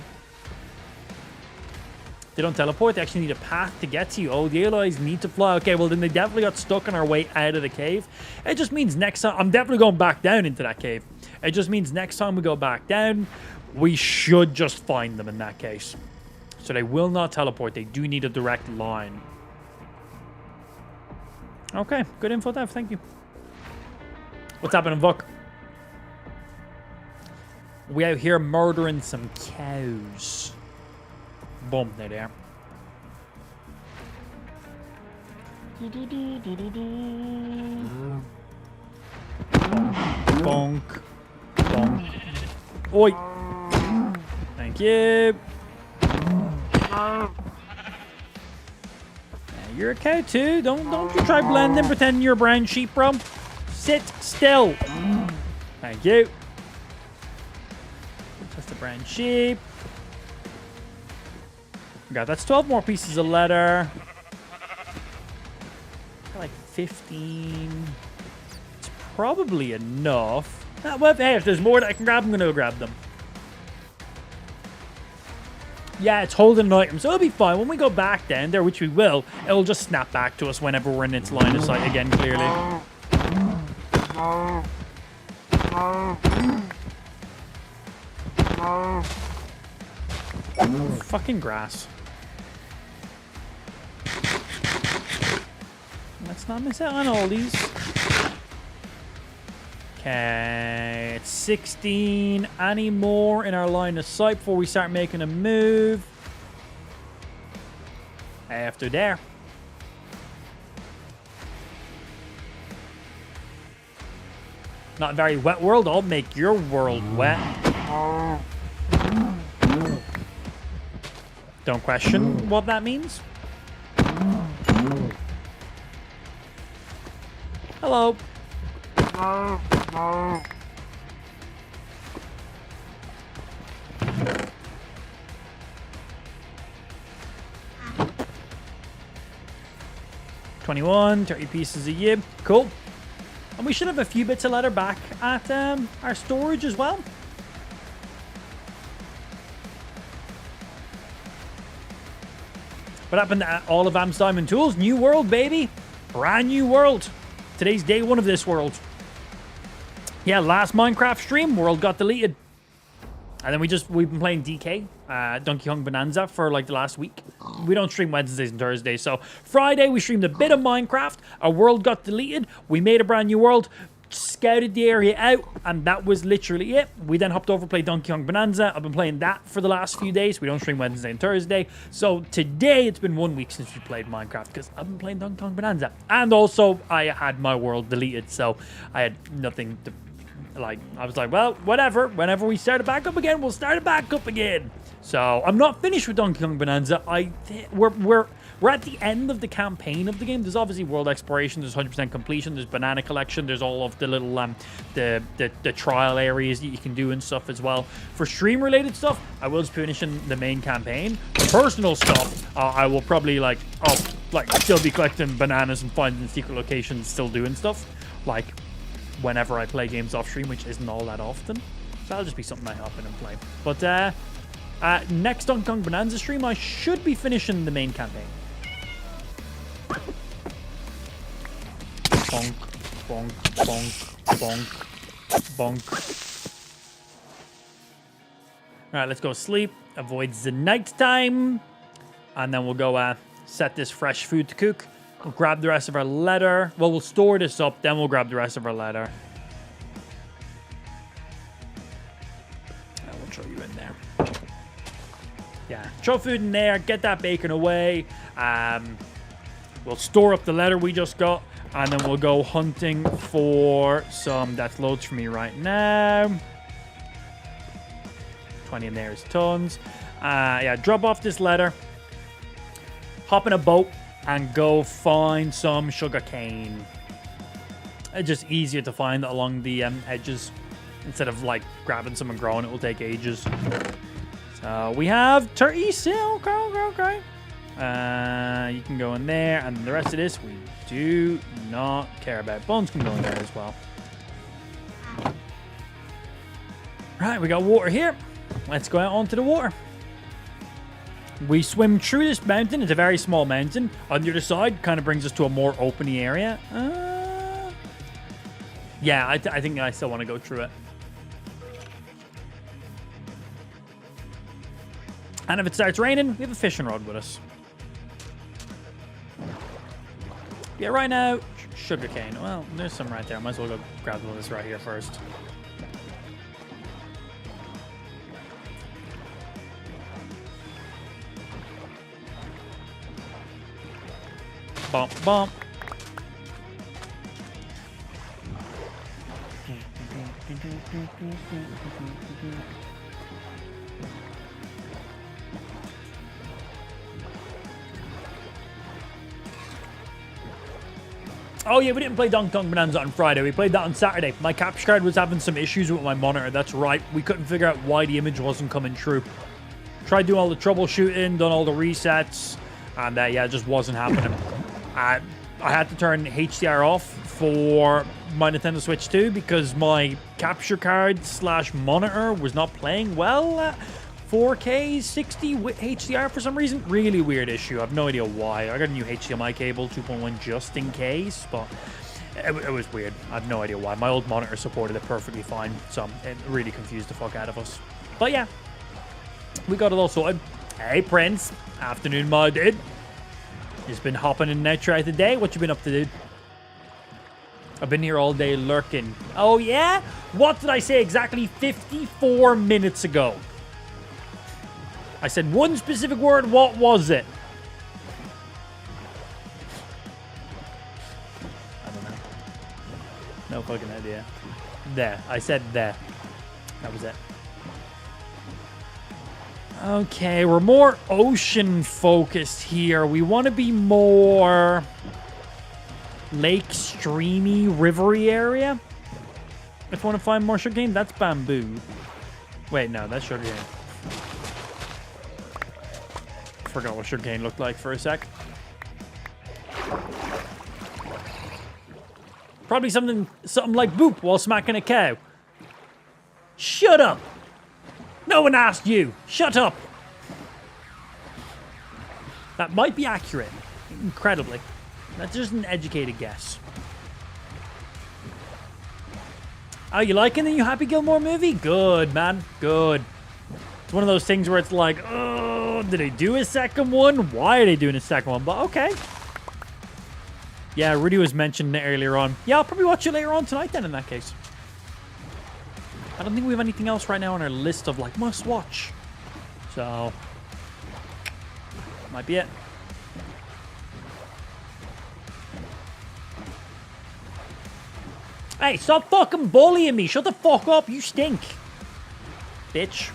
They don't teleport, they actually need a path to get to you. Oh, the allies need to fly. Okay, well then they definitely got stuck on our way out of the cave. It just means next time, I'm definitely going back down into that cave. It just means next time we go back down, we should just find them in that case. So they will not teleport, they do need a direct line. Okay, good info, Dev, thank you. What's happening, Vuk? We out here murdering some cows. Boom, there they are. Bonk. Bonk. Oi. Thank you. Yeah, you're a cow too. Don't you try blending, pretending you're a brown sheep, bro. Sit still. Thank you. Just a brown sheep. God, that's 12 more pieces of leather. Like 15. It's probably enough. Well, hey, if there's more that I can grab, I'm going to go grab them. Yeah, it's holding an item, so it'll be fine. When we go back down there, which we will, it'll just snap back to us whenever we're in its line of sight again, clearly. Fucking grass. Let's not miss out on all these. Okay, it's 16. Any more in our line of sight before we start making a move? After there. Not a very wet world. I'll make your world wet. Don't question what that means. Hello. $21, 30 pieces a year. Cool. And we should have a few bits of leather back at our storage as well. What happened to all of Am's Diamond Tools? New world, baby. Brand new world. Today's day one of this world. Yeah, last Minecraft stream, world got deleted. And then we've been playing DK, Donkey Kong Bonanza, for like the last week. We don't stream Wednesdays and Thursdays. So Friday, we streamed a bit of Minecraft. Our world got deleted. We made a brand new world, scouted the area out, and that was literally it. We then hopped over to play Donkey Kong Bonanza. I've been playing that for the last few days. We don't stream Wednesday and Thursday. So today, it's been 1 week since we played Minecraft because I've been playing Donkey Kong Bonanza. And also, I had my world deleted, so I had nothing to Like, I was like, well, whatever. Whenever we start it back up again, we'll start it back up again. So I'm not finished with Donkey Kong Bonanza. We're at the end of the campaign of the game. There's obviously world exploration. There's 100% completion. There's banana collection. There's all of the little the trial areas that you can do and stuff as well. For stream related stuff, I will be finishing the main campaign. For personal stuff, I will probably I'll still be collecting bananas and finding secret locations, still doing stuff like whenever I play games off stream, which isn't all that often. So that'll just be something I hop in and play. But next Donkey Kong Bonanza stream, I should be finishing the main campaign. Bonk, bonk, bonk, bonk, bonk. Alright, let's go sleep. Avoids the nighttime. And then we'll go set this fresh food to cook. We'll grab the rest of our leather. Well, we'll store this up, then we'll grab the rest of our leather. And we'll throw you in there. Yeah, throw food in there, get that bacon away. We'll store up the leather we just got, and then we'll go hunting for some. That's loads for me right now. 20 in there is tons. Yeah, drop off this leather. Hop in a boat and go find some sugar cane. It's just easier to find along the edges instead of grabbing some and growing. It will take ages. So we have 30 still. Okay. You can go in there, and the rest of this we do not care about. Bones can go in there as well. Right, we got water here. Let's go out onto the water. We swim through this mountain. It's a very small mountain. On the other side, kind of brings us to a more openy area. Yeah, I think I still want to go through it. And if it starts raining, we have a fishing rod with us. Yeah, right now, sugarcane. Well, there's some right there. Might as well go grab one of this right here first. Bump, bump. Oh yeah, we didn't play Donkey Kong Bonanza on Friday. We played that on Saturday. My capture card was having some issues with my monitor. That's right. We couldn't figure out why the image wasn't coming through. Tried doing all the troubleshooting, done all the resets, and yeah, it just wasn't happening. I had to turn HDR off for my Nintendo Switch 2 because my capture card / monitor was not playing well at 4K 60 with HDR for some reason. Really weird issue. I have no idea why. I got a new HDMI cable 2.1 just in case, but it was weird. I have no idea why. My old monitor supported it perfectly fine, so it really confused the fuck out of us. But yeah, we got it all sorted. Hey Prince, afternoon my dude. Just been hopping in and out throughout the day. What you been up to, dude? I've been here all day lurking. Oh, yeah? What did I say exactly 54 minutes ago? I said one specific word. What was it? I don't know. No fucking idea. There. I said there. That was it. Okay, we're more ocean focused here. We want to be more lake, streamy, rivery area. If I want to find more sugarcane, that's bamboo. Wait, no, that's sugarcane. Forgot what sugarcane looked like for a sec. Probably something like boop while smacking a cow. Shut up! No one asked you. Shut up. That might be accurate. Incredibly. That's just an educated guess. Oh, you liking the new Happy Gilmore movie? Good, man. Good. It's one of those things where it's like, oh, did they do a second one? Why are they doing a second one? But okay. Yeah, Rudy was mentioning it earlier on. Yeah, I'll probably watch it later on tonight then in that case. I don't think we have anything else right now on our list of must watch. So, might be it. Hey, stop fucking bullying me. Shut the fuck up. You stink. Bitch.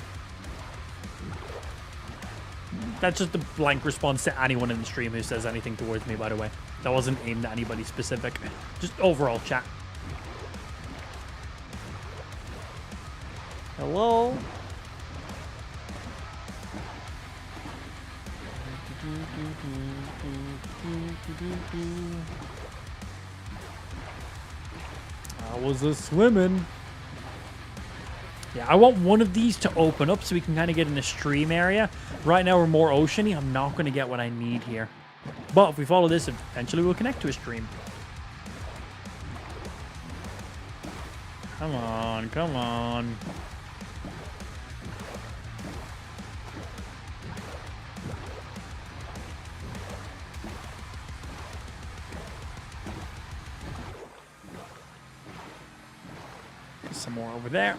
That's just a blank response to anyone in the stream who says anything towards me, by the way. That wasn't aimed at anybody specific. Just overall chat. Hello? I was a swimming. Yeah, I want one of these to open up so we can kind of get in the stream area. Right now we're more oceany. I'm not going to get what I need here. But if we follow this, eventually we'll connect to a stream. Come on, come on. Some more over there.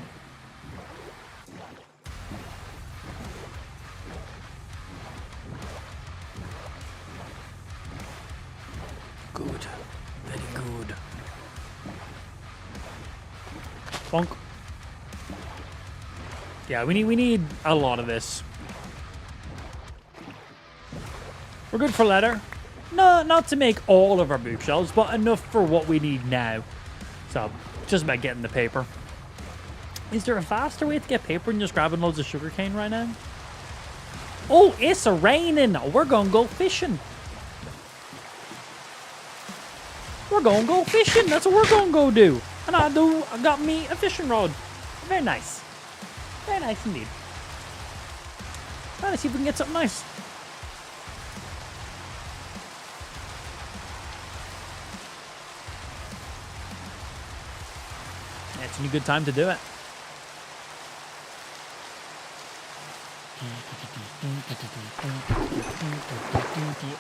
Good. Very good. Bonk. Yeah, we need a lot of this. We're good for leather. No, not to make all of our bookshelves, but enough for what we need now. So, just about getting the paper. Is there a faster way to get paper than just grabbing loads of sugarcane right now? Oh, it's a-raining. We're gonna go fishing. We're gonna go fishing. That's what we're gonna go do. And I got me a fishing rod. Very nice. Very nice indeed. Trying to see if we can get something nice. Yeah, it's a good time to do it.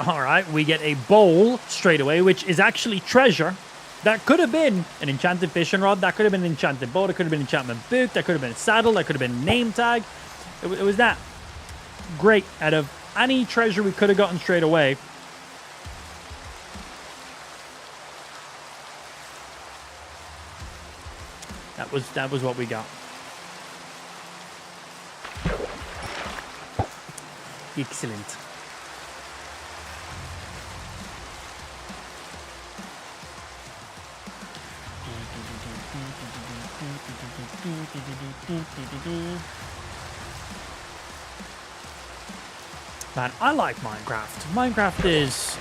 Alright, we get a bowl straight away, which is actually treasure. That could have been an enchanted fishing rod, that could have been an enchanted bow, that could have been an enchantment book, that could have been a saddle, that could have been a name tag. It was that. Great. Out of any treasure we could have gotten straight away. That was what we got. Excellent. Man, I like Minecraft. Minecraft is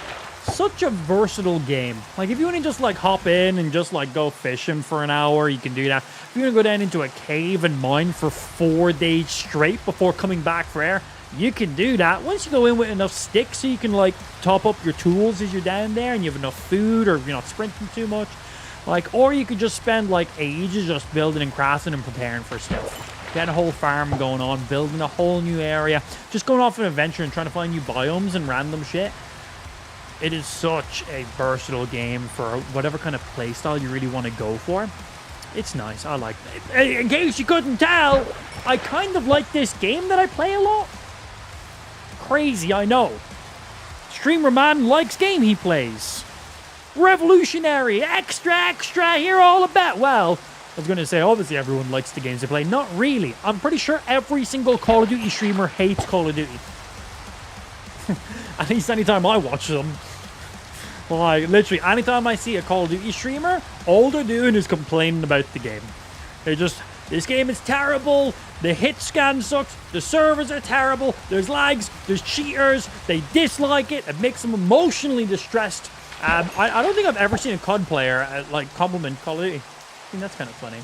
such a versatile game. Like, if you want to just, like, hop in and just, like, go fishing for an hour, you can do that. If you want to go down into a cave and mine for 4 days straight before coming back for air, you can do that. Once you go in with enough sticks so you can, like, top up your tools as you're down there and you have enough food or you're not sprinting too much. Like, or you could just spend, like, ages just building and crafting and preparing for stuff. Get a whole farm going on, building a whole new area, just going off an adventure and trying to find new biomes and random shit. It is such a versatile game for whatever kind of playstyle you really want to go for. It's nice. I like it. In case you couldn't tell, I kind of like this game that I play a lot. Crazy, I know. Streamer man likes game he plays. Revolutionary, extra, hear all about. Well, I was going to say, obviously everyone likes the games they play. Not really. I'm pretty sure every single Call of Duty streamer hates Call of Duty. At least anytime I watch them. Like, literally, anytime I see a Call of Duty streamer, all they're doing is complaining about the game. They're just, this game is terrible, the hit scan sucks, the servers are terrible, there's lags, there's cheaters, they dislike it, it makes them emotionally distressed. I don't think I've ever seen a COD player, like, compliment Call of Duty. I think that's kind of funny.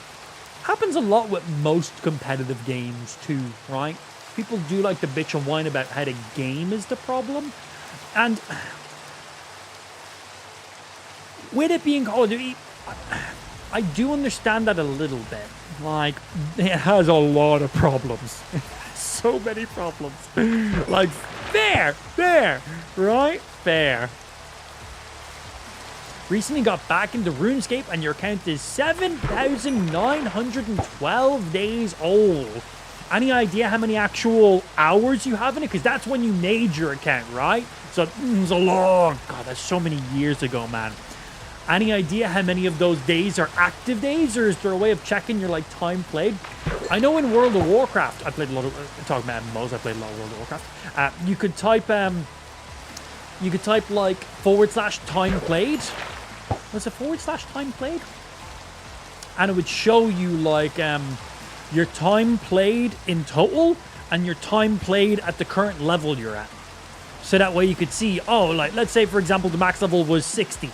Happens a lot with most competitive games too, right? People do like to bitch and whine about how the game is the problem. And with it being Call of Duty, I do understand that a little bit. Like, it has a lot of problems. So many problems. Like, fair, right? Fair. Recently got back into RuneScape and your account is 7,912 days old. Any idea how many actual hours you have in it? Because that's when you made your account, right? So it's a long... God, that's so many years ago, man. Any idea how many of those days are active days, or is there a way of checking your like time played? I know in World of Warcraft, I played a lot of talking about MMOs. I played a lot of World of Warcraft. You could type like /time played. Was it /time played? And it would show you like your time played in total and your time played at the current level you're at. So that way you could see, oh, like let's say for example the max level was 60.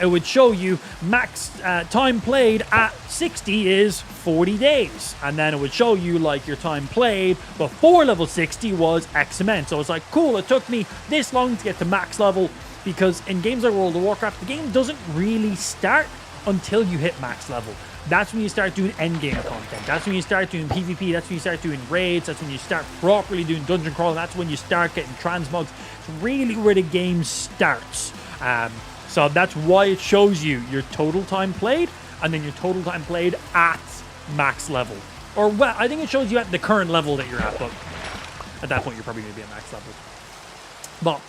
It would show you max time played at 60 is 40 days. And then it would show you like your time played before level 60 was X amount. So it's like, cool, it took me this long to get to max level, because in games like World of Warcraft, the game doesn't really start until you hit max level. That's when you start doing endgame content. That's when you start doing PvP. That's when you start doing raids. That's when you start properly doing dungeon crawling. That's when you start getting transmogs. It's really where the game starts. So that's why it shows you your total time played and then your total time played at max level. Or, well, I think it shows you at the current level that you're at, but at that point you're probably going to be at max level. But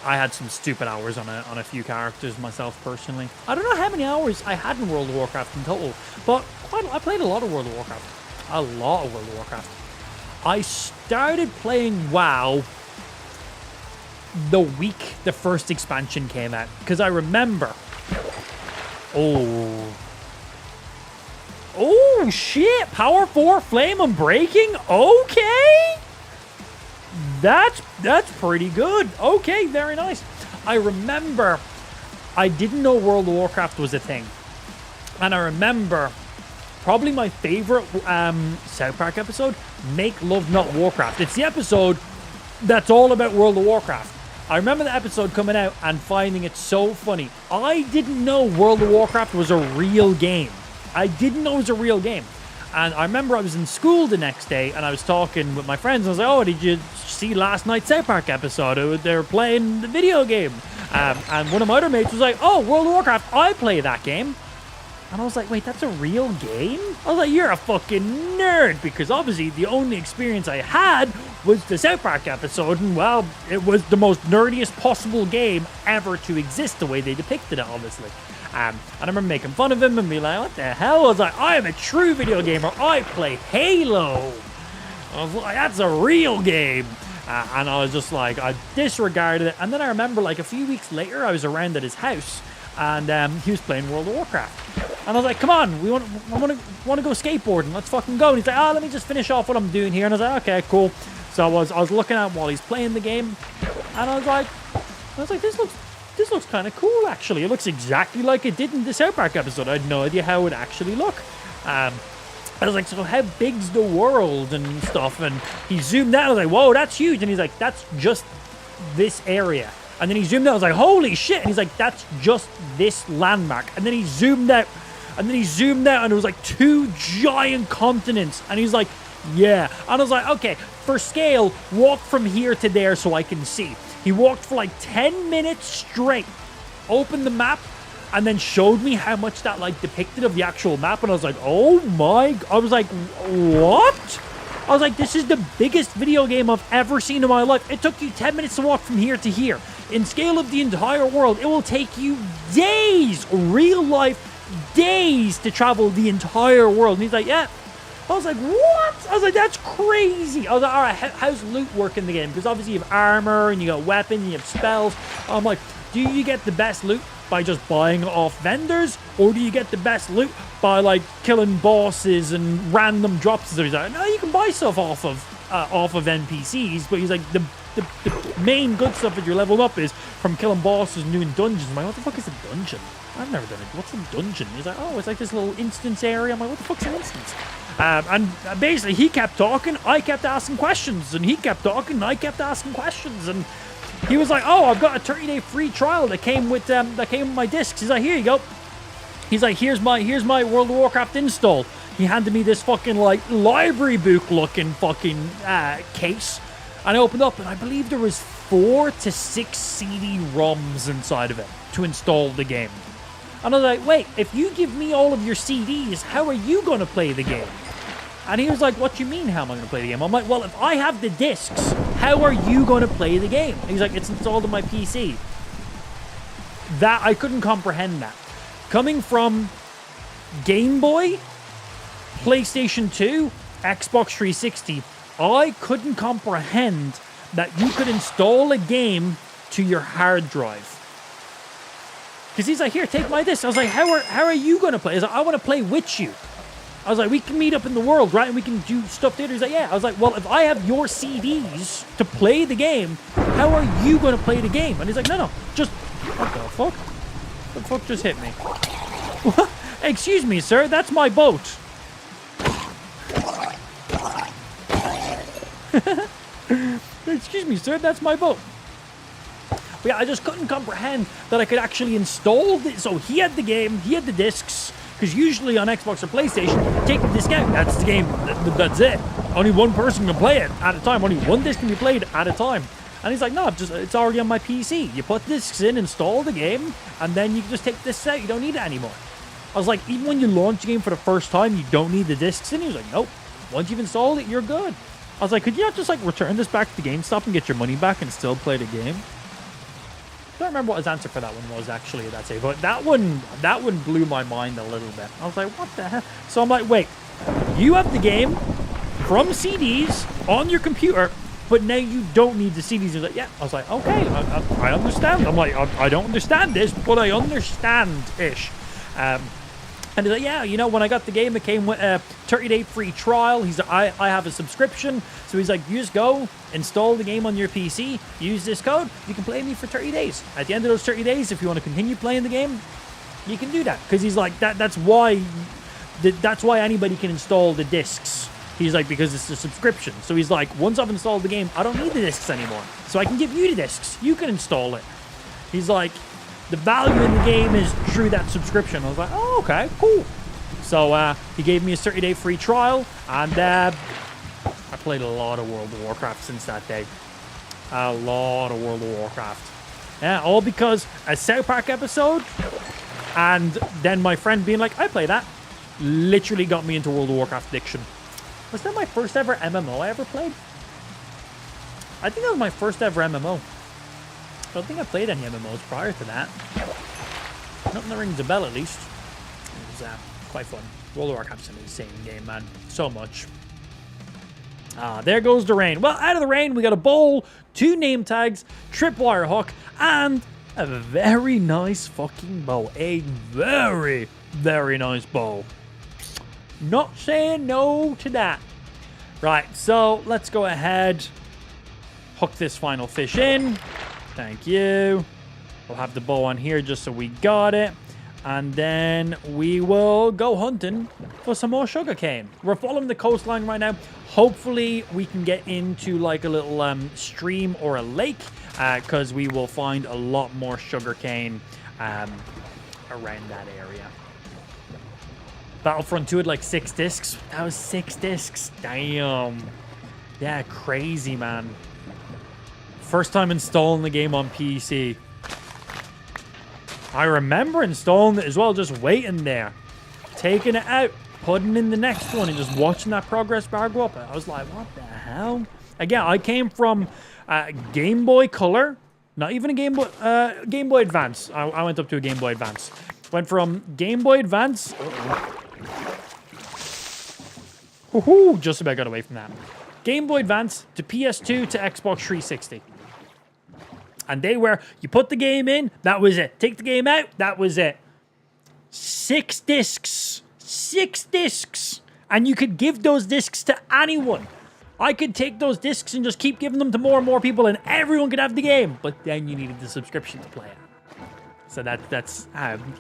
I had some stupid hours on a few characters myself personally. I don't know how many hours I had in World of Warcraft in total, but I played a lot of World of Warcraft. A lot of World of Warcraft. I started playing WoW the week the first expansion came out, because I remember. Oh shit! Power 4 Flame Unbreaking. Okay, that's pretty good. Okay, very nice. I remember I didn't know World of Warcraft was a thing, and I remember probably my favorite South Park episode, Make Love Not Warcraft. It's the episode that's all about World of Warcraft. I remember the episode coming out and finding it so funny. I didn't know World of Warcraft was a real game. I didn't know it was a real game. And I remember I was in school the next day and I was talking with my friends. And I was like, oh, did you see last night's South Park episode? They were playing the video game. And one of my other mates was like, oh, World of Warcraft, I play that game. And I was like, wait, that's a real game? I was like, you're a fucking nerd, because obviously the only experience I had was the South Park episode, and well, it was the most nerdiest possible game ever to exist, the way they depicted it, obviously. And I remember making fun of him and be like, what the hell? I was like, I am a true video gamer. I play Halo. I was like, that's a real game. And I was just like, I disregarded it. And then I remember like a few weeks later, I was around at his house, and he was playing World of Warcraft. And I was like, come on, I want to go skateboarding. Let's fucking go. And he's like, oh, let me just finish off what I'm doing here. And I was like, okay, cool. So I was looking at him while he's playing the game, and I was like, this looks kind of cool, actually. It looks exactly like it did in the South Park episode. I had no idea how it would actually look. I was like, so how big's the world and stuff? And he zoomed out. I was like, whoa, that's huge. And he's like, that's just this area. And then he zoomed out. I was like, holy shit. And he's like, that's just this landmark. And then he zoomed out. And then he zoomed out, and it was like 2 giant continents. And he's like, yeah. And I was like, okay, for scale, walk from here to there so I can see. He walked for like 10 minutes straight, opened the map, and then showed me how much that like depicted of the actual map. And I was like, oh my, I was like, what? I was like, this is the biggest video game I've ever seen in my life. It took you 10 minutes to walk from here to here. In scale of the entire world, it will take you days, real life days, to travel the entire world. And he's like, yeah. I was like, what? I was like, that's crazy. I was like, all right, how's loot work in the game? Because obviously you have armor and you got weapons and you have spells. I'm like, do you get the best loot by just buying off vendors, or do you get the best loot by like killing bosses and random drops? So he's like, no, you can buy stuff off of NPCs, but he's like, the main good stuff that you're leveled up is from killing bosses and doing dungeons. I'm like, what the fuck is a dungeon? I've never done it. What's a dungeon? He's like, oh, it's like this little instance area. I'm like, what the fuck's an instance? And basically, he kept talking, I kept asking questions, and he kept talking, and I kept asking questions, and he was like, oh, I've got a 30-day free trial that came with my discs. He's like, here you go. He's like, here's my World of Warcraft install. He handed me this fucking like library book looking fucking case, and I opened up, and I believe there was 4 to 6 CD-ROMs inside of it to install the game. And I was like, wait, if you give me all of your CDs, how are you going to play the game? And he was like, what do you mean, how am I going to play the game? I'm like, well, if I have the discs, how are you going to play the game? And he's like, it's installed on my PC. That, I couldn't comprehend that. coming from Game Boy, PlayStation 2, Xbox 360, I couldn't comprehend that you could install a game to your hard drive. Because he's like, here, take my disc. I was like, how are you going to play? He's like, I want to play with you. I was like, we can meet up in the world, right? And we can do stuff together. He's like, yeah. I was like, well, if I have your CDs to play the game, how are you going to play the game? And he's like, no, just, what the fuck? What the fuck just hit me? Excuse me, sir, that's my boat. Excuse me, sir, that's my boat. But yeah, I just couldn't comprehend that I could actually install this. So he had the game, he had the discs, because usually on Xbox or PlayStation, take the disc out, that's the game, that's it. Only one person can play it at a time, only one disc can be played at a time. And he's like, no, it's already on my PC. You put discs in, install the game, and then you can just take this out, you don't need it anymore. I was like, even when you launch a game for the first time, you don't need the discs in. He was like, nope, once you've installed it, you're good. I was like, could you not just like return this back to GameStop and get your money back and still play the game? I don't remember what his answer for that one was actually at that stage, but that one blew my mind a little bit. I was like, what the hell? So I'm like, wait, you have the game from CDs on your computer, but now you don't need the CDs. He's like, yeah. I was like, okay, I understand. I'm like, I don't understand this, but I understand-ish. And he's like, yeah, you know, when I got the game, it came with a 30-day free trial. He's like, I have a subscription. So he's like, you just go, install the game on your PC, use this code, you can play me for 30 days. At the end of those 30 days, if you want to continue playing the game, you can do that. Because he's like, that's why anybody can install the discs. He's like, because it's a subscription. So he's like, once I've installed the game, I don't need the discs anymore. So I can give you the discs. You can install it. He's like, the value in the game is through that subscription. I was like, oh, okay, cool. So he gave me a 30-day free trial, and I played a lot of World of Warcraft since that day. A lot of World of Warcraft. Yeah, all because a South Park episode, and then my friend being like, I play that, literally got me into World of Warcraft addiction. Was that my first ever MMO I ever played? I think that was my first ever MMO. I don't think I played any MMOs prior to that. Nothing that rings a bell, at least. It was quite fun. World of Warcraft's an insane game, man. So much. There goes the rain. Well, out of the rain, we got a bowl, 2 name tags, tripwire hook, and a very nice fucking bow. A very, very nice bow. Not saying no to that. Right, so let's go ahead, hook this final fish in. Thank you. We'll have the bow on here just so we got it. And then we will go hunting for some more sugarcane. We're following the coastline right now. Hopefully we can get into like a little stream or a lake, because we will find a lot more sugarcane around that area. Battlefront 2 had like 6 discs. That was 6 discs. Damn. Yeah, crazy, man. First time installing the game on PC. I remember installing it as well, just waiting there. Taking it out, putting in the next one, and just watching that progress bar go up. I was like, what the hell? Again, I came from Game Boy Color. Not even a Game Boy Advance. I went up to a Game Boy Advance. Went from Game Boy Advance... Woohoo! Just about got away from that. Game Boy Advance to PS2 to Xbox 360. And they were, you put the game in, that was it. Take the game out, that was it. 6 discs. 6 discs. And you could give those discs to anyone. I could take those discs and just keep giving them to more and more people, and everyone could have the game. But then you needed the subscription to play it. So that's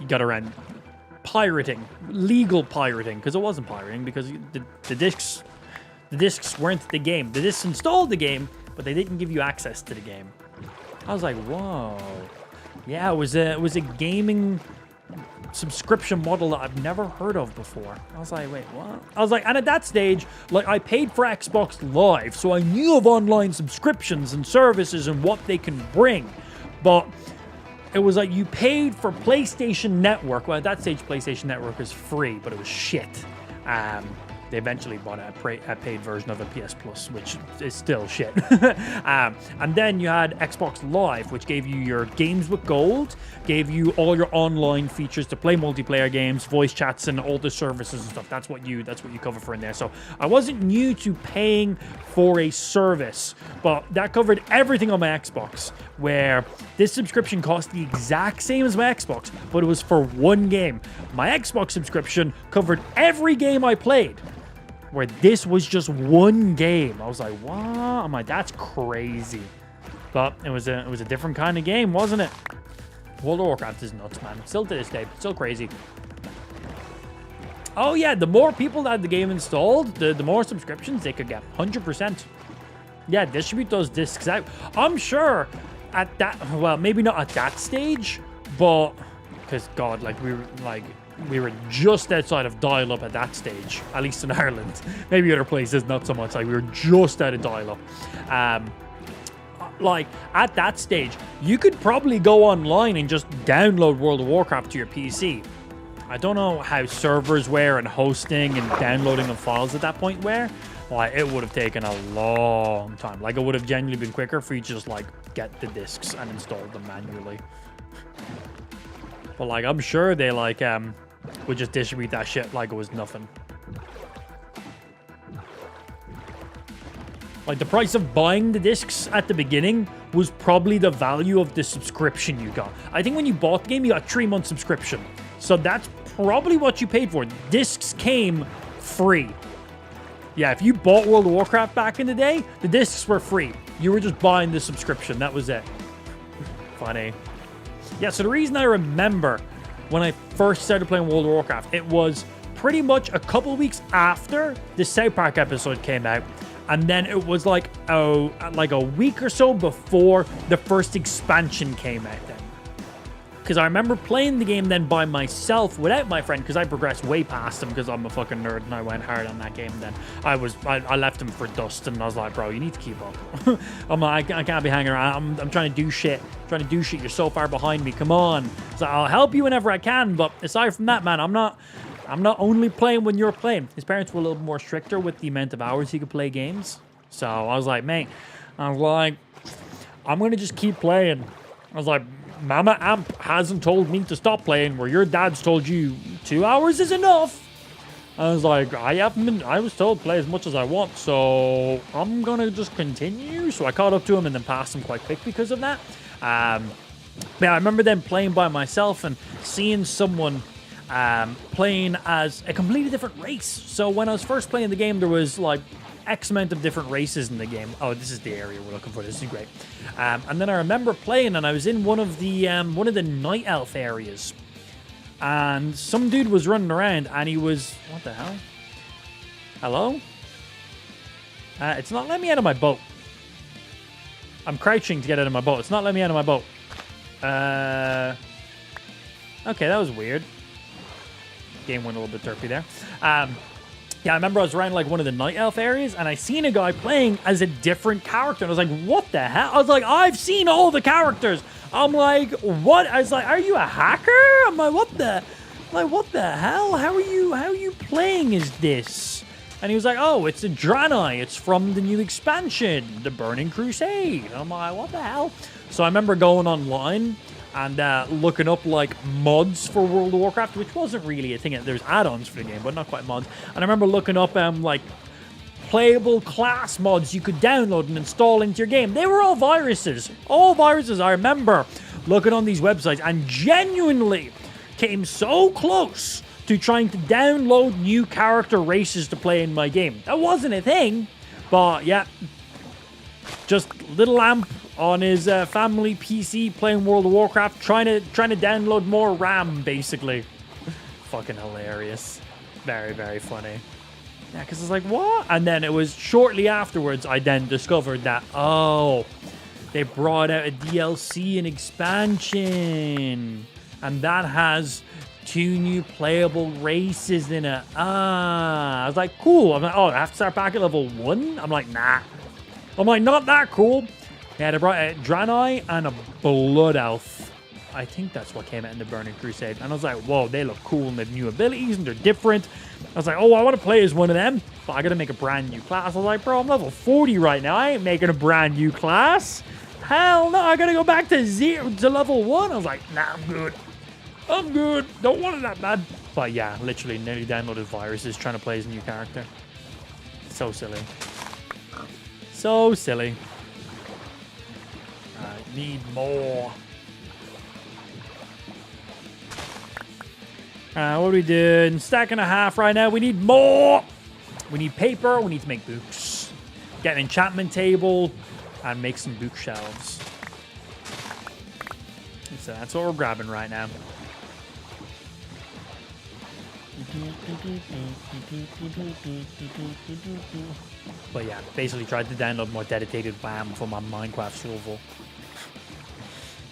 you got around pirating, legal pirating, because it wasn't pirating, because the discs weren't the game. The discs installed the game, but they didn't give you access to the game. I was like, whoa. Yeah, it was a gaming subscription model that I've never heard of before. I was like, wait, what? I was like, and at that stage, like, I paid for Xbox Live, so I knew of online subscriptions and services and what they can bring. But it was like you paid for PlayStation Network. Well, at that stage, PlayStation Network was free, but it was shit. They eventually bought a paid version of a PS Plus, which is still shit. And then you had Xbox Live, which gave you your games with gold, gave you all your online features to play multiplayer games, voice chats, and all the services and stuff. That's what you cover for in there. So I wasn't new to paying for a service, but that covered everything on my Xbox, where this subscription cost the exact same as my Xbox, but it was for one game. My Xbox subscription covered every game I played, where this was just one game. I was like, what? I'm like, that's crazy. But it was a different kind of game, wasn't it? World of Warcraft is nuts, man. Still to this day, still crazy. Oh yeah, the more people that had the game installed, the more subscriptions they could get. 100%. Yeah, distribute those discs out. I'm sure at that, well, maybe not at that stage, but because God, like we were just outside of dial-up at that stage, at least in Ireland. Maybe other places not so much. Like we were just out of dial-up. Like at that stage, you could probably go online and just download World of Warcraft to your PC. I don't know how servers were and hosting and downloading of files at that point were. Like it would have taken a long time. Like it would have genuinely been quicker for you to just like get the discs and install them manually. But like I'm sure they like would just distribute that shit like it was nothing. Like the price of buying the discs at the beginning was probably the value of the subscription you got. I think when you bought the game, you got a 3-month subscription. So that's probably what you paid for. Discs came free. Yeah, if you bought World of Warcraft back in the day, the discs were free. You were just buying the subscription. That was it. Funny. Yeah, so the reason I remember when I first started playing World of Warcraft, it was pretty much a couple weeks after the South Park episode came out. And then it was like a week or so before the first expansion came out then. Because I remember playing the game then by myself without my friend, because I progressed way past him because I'm a fucking nerd and I went hard on that game then. I left him for dust and I was like, bro, you need to keep up. I'm like, I can't be hanging around. I'm trying to do shit. You're so far behind me. Come on. So I'll help you whenever I can. But aside from that, man, I'm not only playing when you're playing. His parents were a little more stricter with the amount of hours he could play games. So I was like, mate, I'm going to just keep playing. I was like, Mama Amp hasn't told me to stop playing, where your dad's told you 2 hours is enough. I was like, I was told play as much as I want, so I'm going to just continue. So I caught up to him and then passed him quite quick because of that. But yeah, I remember then playing by myself and seeing someone playing as a completely different race. So when I was first playing the game, there was like X amount of different races in the game. Oh, this is the area we're looking for. This is great. And then I remember playing, and I was in one of the night elf areas, and some dude was running around, and he was, what the hell? Hello? It's not letting me out of my boat. I'm crouching to get out of my boat. It's not letting me out of my boat. Okay, that was weird. Game went a little bit derpy there. Yeah, I remember I was around like one of the night elf areas and I seen a guy playing as a different character. And I was like, what the hell? I was like, I've seen all the characters. I'm like, what? I was like, are you a hacker? I'm like, what the hell? How are you playing as this? And he was like, oh, it's a Draenei. It's from the new expansion, the Burning Crusade. I'm like, what the hell? So I remember going online and looking up like mods for World of Warcraft, which wasn't really a thing. There's add-ons for the game, but not quite mods. And I remember looking up like playable class mods you could download and install into your game. They were all viruses. All viruses. I remember looking on these websites and genuinely came so close to trying to download new character races to play in my game. That wasn't a thing, but yeah, just little Amp on his family PC playing World of Warcraft, trying to download more RAM, basically. Fucking hilarious. Very, very funny. Yeah, because it's like, what? And then it was shortly afterwards I then discovered that, oh, they brought out a DLC and expansion. And that has 2 new playable races in it. I was like, cool. I'm like, oh, I have to start back at level 1? I'm like, nah. I'm like, not that cool. Yeah, they brought a Draenei and a Blood Elf. I think that's what came out in the Burning Crusade. And I was like, whoa, they look cool and they have new abilities and they're different. I was like, oh, I want to play as one of them, but I got to make a brand new class. I was like, bro, I'm level 40 right now. I ain't making a brand new class. Hell no, I got to go back to level 1. I was like, nah, I'm good. I'm good. Don't want it that bad. But yeah, literally nearly downloaded viruses trying to play as a new character. So silly. So silly. I need more. What are we doing? Stack and a half right now. We need more. We need paper. We need to make books. Get an enchantment table and make some bookshelves. So that's what we're grabbing right now. But yeah, basically tried to download more dedicated RAM for my Minecraft server.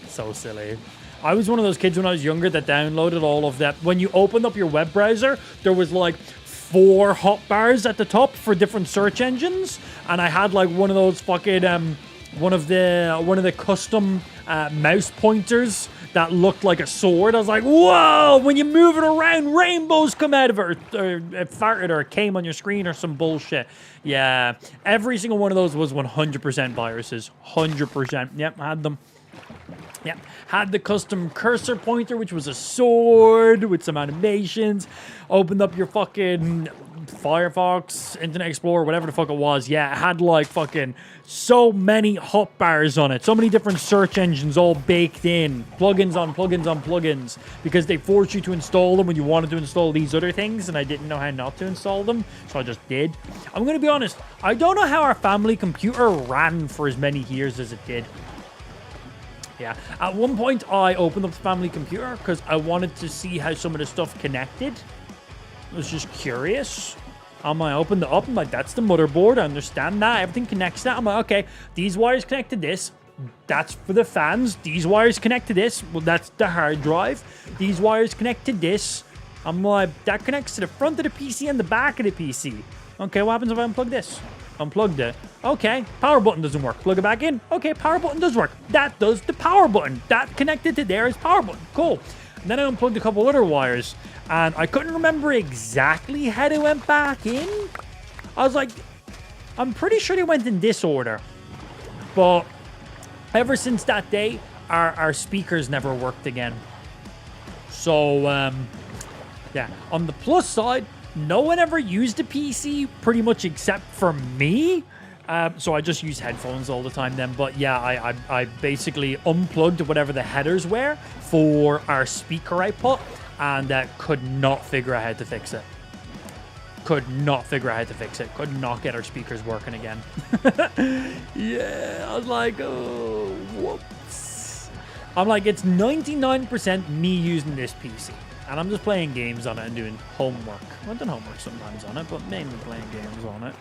So silly. I was one of those kids when I was younger that downloaded all of that. When you opened up your web browser, there was like 4 hotbars at the top for different search engines, and I had like one of those fucking one of the custom mouse pointers that looked like a sword. I was like, whoa! When you move it around, rainbows come out of it, or it farted, or it came on your screen, or some bullshit. Yeah, every single one of those was 100% viruses. 100%. Yep, I had them. Yeah, had the custom cursor pointer, which was a sword with some animations. Opened up your fucking Firefox, Internet Explorer, whatever the fuck it was. Yeah, it had like fucking so many hotbars on it. So many different search engines all baked in. Plugins on plugins on plugins. Because they forced you to install them when you wanted to install these other things. And I didn't know how not to install them. So I just did. I'm going to be honest. I don't know how our family computer ran for as many years as it did. Yeah, at one point I opened up the family computer because I wanted to see how some of the stuff connected. I was just curious. I opened it up. I'm like, that's the motherboard. I understand that. Everything connects to that. I'm like, okay, these wires connect to this. That's for the fans. These wires connect to this. Well, that's the hard drive. These wires connect to this. I'm like, that connects to the front of the PC and the back of the PC. Okay, what happens if I unplug this? Unplugged it. Okay, power button doesn't work. Plug it back in. Okay, power button does work. That does the power button. That connected to there is power button. Cool. And then I unplugged a couple other wires, and I couldn't remember exactly how they went back in. I was like, I'm pretty sure they went in this order. But ever since that day, our speakers never worked again. So, yeah. On the plus side, no one ever used a PC, pretty much except for me. So I just use headphones all the time then. But yeah, I basically unplugged whatever the headers were for our speaker output, and could not figure out how to fix it. Could not figure out how to fix it. Could not get our speakers working again. Yeah, I was like, oh, whoops. I'm like, it's 99% me using this PC. And I'm just playing games on it and doing homework. I've done homework sometimes on it, but mainly playing games on it.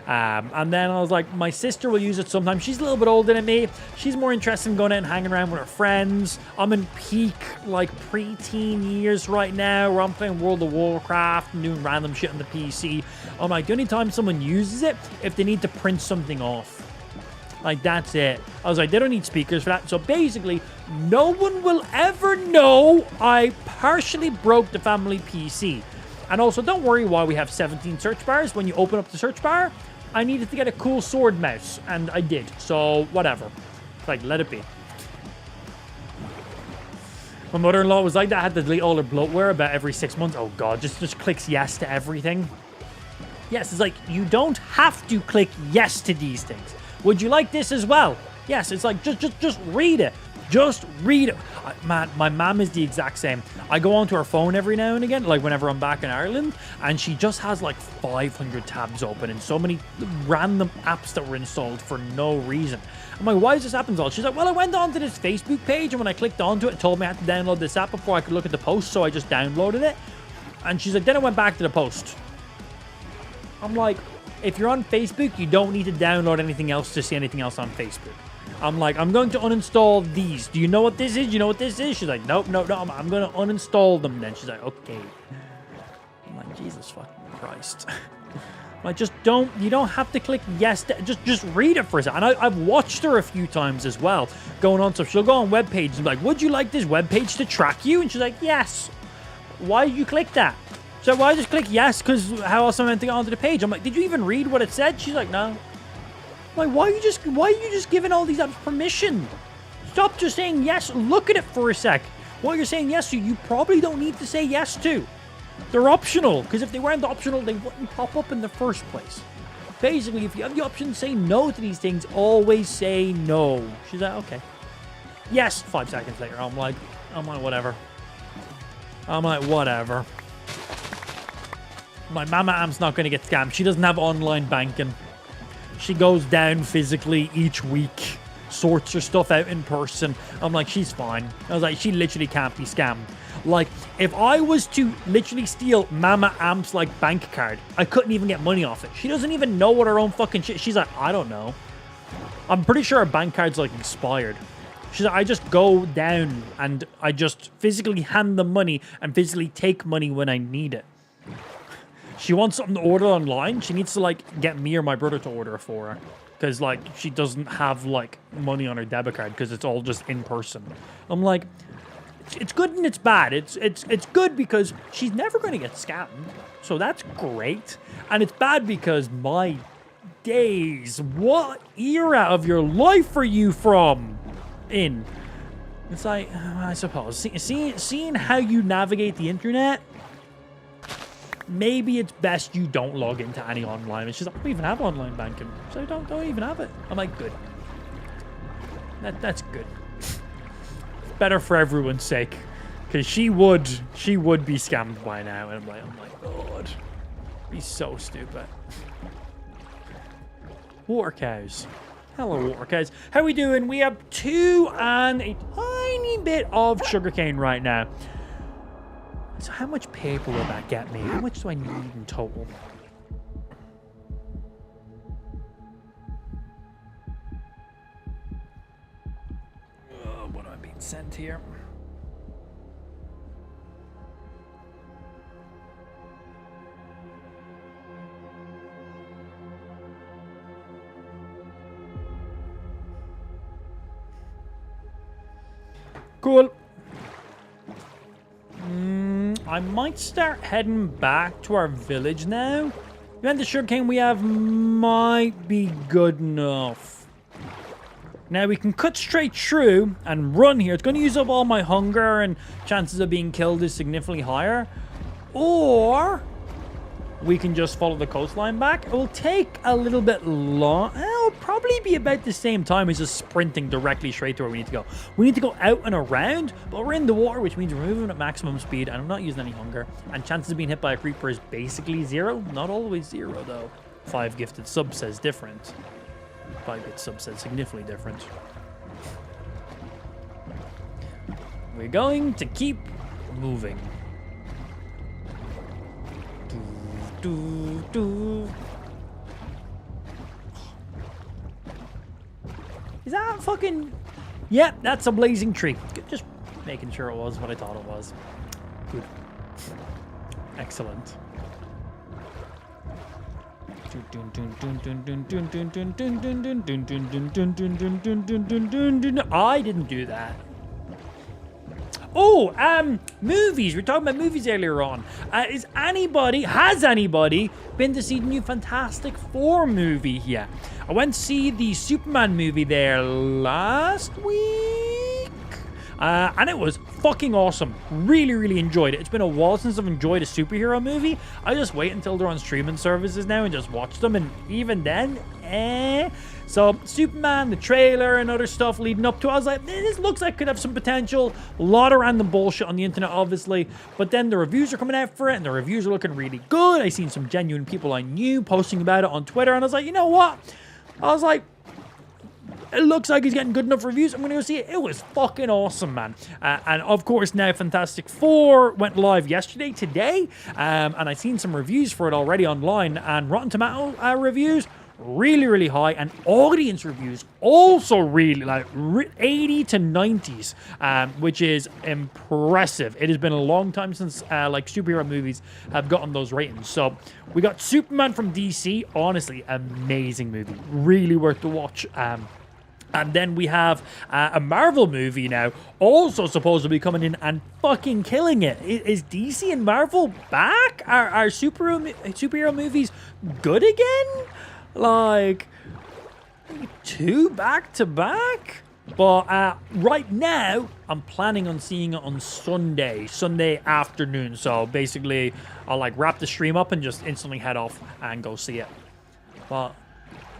And then I was like, my sister will use it sometimes. She's a little bit older than me. She's more interested in going out and hanging around with her friends. I'm in peak, like, pre-teen years right now, where I'm playing World of Warcraft and doing random shit on the PC. I'm like, the only time someone uses it, if they need to print something off. Like, that's it. I was like, they don't need speakers for that. So basically, no one will ever know I partially broke the family PC. And also, don't worry why we have 17 search bars. When you open up the search bar, I needed to get a cool sword mouse. And I did. So, whatever. Like, let it be. My mother-in-law was like that. I had to delete all her bloatware about every 6 months. Oh, God. Just clicks yes to everything. Yes, it's like, you don't have to click yes to these things. Would you like this as well? Yes, it's like, just read it. Just read it. Man, my mom is the exact same. I go onto her phone every now and again, like whenever I'm back in Ireland, and she just has like 500 tabs open and so many random apps that were installed for no reason. I'm like, why does this happen all? She's like, well, I went onto this Facebook page, and when I clicked onto it, it told me I had to download this app before I could look at the post, so I just downloaded it. And she's like, then I went back to the post. I'm like, if you're on Facebook, you don't need to download anything else to see anything else on Facebook. I'm like, I'm going to uninstall these. Do you know what this is? You know what this is? She's like, nope. I'm going to uninstall them then. She's like, okay. I'm like, Jesus fucking Christ. Like, you don't have to click yes. Just read it for a second. And I've watched her a few times as well, going on stuff. She'll go on web pages and be like, would you like this web page to track you? And she's like, yes. Why did you click that? So why just click yes? Because how else am I meant to get onto the page? I'm like, did you even read what it said? She's like, no. I'm like, why are you just giving all these apps permission? Stop just saying yes. Look at it for a sec. What you're saying yes to, you probably don't need to say yes to. They're optional, because if they weren't optional, they wouldn't pop up in the first place. Basically, if you have the option to say no to these things, always say no. She's like, okay. Yes, 5 seconds later. I'm like, whatever. I'm like, whatever. My Mama Amp's not going to get scammed. She doesn't have online banking. She goes down physically each week, sorts her stuff out in person. I'm like, she's fine. I was like, she literally can't be scammed. Like, if I was to literally steal Mama Amp's, like, bank card, I couldn't even get money off it. She doesn't even know what her own fucking shit... She's like, I don't know. I'm pretty sure her bank card's, like, expired. She's like, I just go down and I just physically hand them money and physically take money when I need it. She wants something to order online. She needs to, like, get me or my brother to order it for her. Because, like, she doesn't have, like, money on her debit card because it's all just in person. I'm like... It's good and it's bad. It's good because she's never going to get scammed. So that's great. And it's bad because, my days, what era of your life are you from? In. It's like, I suppose, seeing how you navigate the internet, maybe it's best you don't log into any online. It's just, I don't even have online banking. So don't even have it. I'm like, good. That's good. Better for everyone's sake, because she would be scammed by now, and I'm like, God, be so stupid. Water cows. Hello, water cows. How we doing? We have 2 and a tiny bit of sugarcane right now. So how much paper will that get me? How much do I need in total? What am I being sent here? Cool. I might start heading back to our village now. And the sugarcane we have might be good enough. Now we can cut straight through and run here. It's going to use up all my hunger and chances of being killed is significantly higher. Or we can just follow the coastline back. It will take a little bit long. It'll probably be about the same time as just sprinting directly straight to where we need to go. We need to go out and around, but we're in the water, which means we're moving at maximum speed, and I'm not using any hunger. And chances of being hit by a creeper is basically 0. Not always 0, though. 5 gifted sub says different. 5 gifted sub says significantly different. We're going to keep moving. Is that fucking... Yep, that's a blazing tree. Just making sure it was what I thought it was. Good. Excellent. I didn't do that. Oh, movies. We were talking about movies earlier on. Has anybody been to see the new Fantastic Four movie yet? I went to see the Superman movie there last week. And it was fucking awesome. Really, really enjoyed it. It's been a while since I've enjoyed a superhero movie. I just wait until they're on streaming services now and just watch them. And even then, So, Superman, the trailer, and other stuff leading up to it, I was like, this looks like it could have some potential. A lot of random bullshit on the internet, obviously. But then the reviews are coming out for it, and the reviews are looking really good. I seen some genuine people I knew posting about it on Twitter, and I was like, you know what? I was like, it looks like he's getting good enough reviews. I'm going to go see it. It was fucking awesome, man. And of course, now Fantastic Four went live today. And I've seen some reviews for it already online. And Rotten Tomato reviews, really, really high. And audience reviews also really, like, 80 to 90s, which is impressive. It has been a long time since, like, superhero movies have gotten those ratings. So, we got Superman from DC. Honestly, amazing movie. Really worth the watch. And then we have a Marvel movie now, also supposed to be coming in and fucking killing it. Is DC and Marvel back? Are superhero movies good again? Like, 2 back to back? But right now, I'm planning on seeing it on Sunday afternoon. So basically, I'll like wrap the stream up and just instantly head off and go see it. But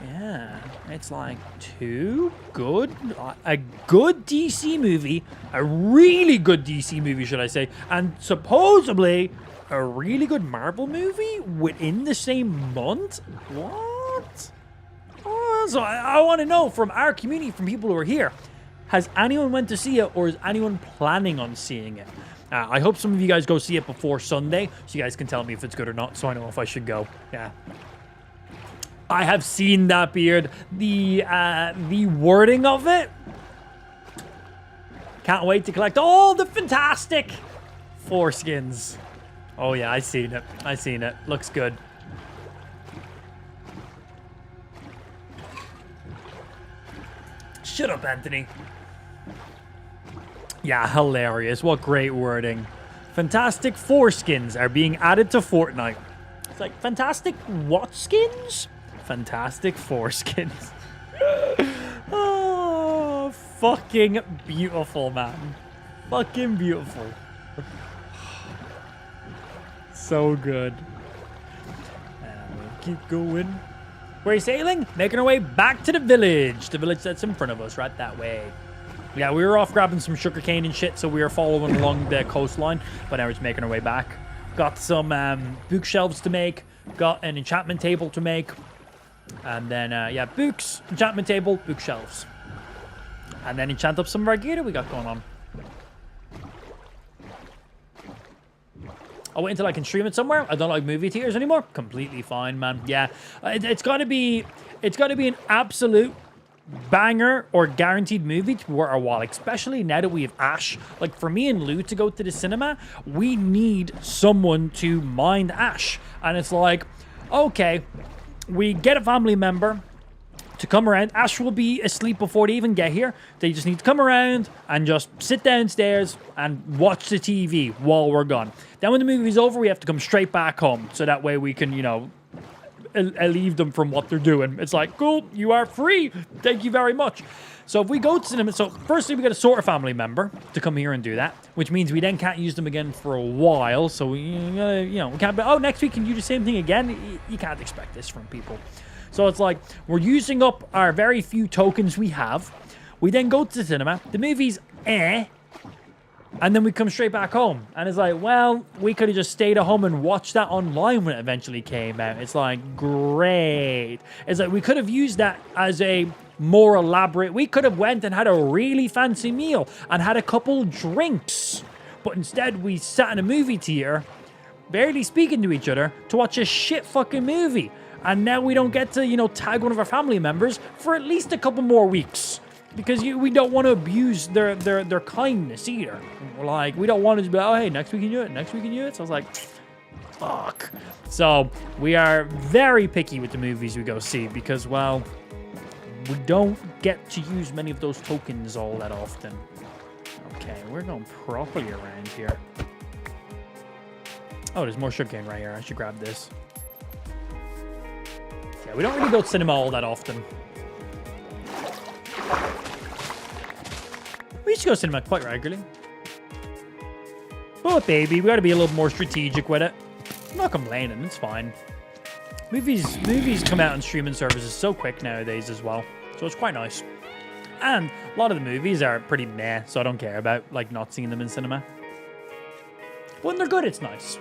yeah, it's like 2 good, a good DC movie, a really good DC movie, should I say, and supposedly a really good Marvel movie within the same month. What? Oh, so I want to know from our community, from people who are here, has anyone went to see it, or is anyone planning on seeing it? I hope some of you guys go see it before Sunday, so you guys can tell me if it's good or not, so I know if I should go. Yeah. I have seen that, Beard. The wording of it. Can't wait to collect all the fantastic foreskins. Oh yeah, I seen it. Looks good. Shut up, Anthony. Yeah, hilarious. What great wording. Fantastic foreskins are being added to Fortnite. It's like, fantastic what skins? Fantastic foreskins. Oh, fucking beautiful, man. Fucking beautiful. So good. And we'll keep going. We're sailing, making our way back to the village. The village that's in front of us, right that way. Yeah, we were off grabbing some sugarcane and shit, so we were following along the coastline, but now we're just making our way back. Got some bookshelves to make, got an enchantment table to make, and then, yeah, books, enchantment table, bookshelves. And then enchant up some of our gear that we got going on. I'll wait until I can stream it somewhere. I don't like movie theaters anymore. Completely fine, man. Yeah, it's got to be an absolute banger or guaranteed movie to worth our while, especially now that we have Ash. Like, for me and Lou to go to the cinema, we need someone to mind Ash. And it's like, okay, we get a family member to come around. Ash will be asleep before they even get here. They just need to come around and just sit downstairs and watch the TV while we're gone. Then when the movie's over, we have to come straight back home. So that way we can, you know, leave them from what they're doing. It's like, cool, you are free. Thank you very much. So if we go to cinema, so firstly we got to sort a family member to come here and do that, which means we then can't use them again for a while. So we, you know, we can't be, oh, next week can you do the same thing again? You can't expect this from people. So it's like, we're using up our very few tokens we have. We then go to the cinema. The movie's and then we come straight back home. And it's like, well, we could have just stayed at home and watched that online when it eventually came out. It's like, great. It's like, we could have used that as a more elaborate... We could have went and had a really fancy meal and had a couple drinks. But instead, we sat in a movie theater, barely speaking to each other, to watch a shit fucking movie. And now we don't get to, you know, tag one of our family members for at least a couple more weeks. Because we don't want to abuse their kindness either. Like, we don't want to just be like, oh, hey, next week you do it, next week you do it. So I was like, fuck. So we are very picky with the movies we go see because, well, we don't get to use many of those tokens all that often. Okay, we're going properly around here. Oh, there's more sugarcane right here. I should grab this. Yeah, we don't really go to cinema all that often. We used to go to cinema quite regularly. But baby, we gotta be a little more strategic with it. I'm not complaining, it's fine. Movies come out on streaming services so quick nowadays as well. So it's quite nice. And a lot of the movies are pretty meh, so I don't care about like not seeing them in cinema. When they're good, it's nice.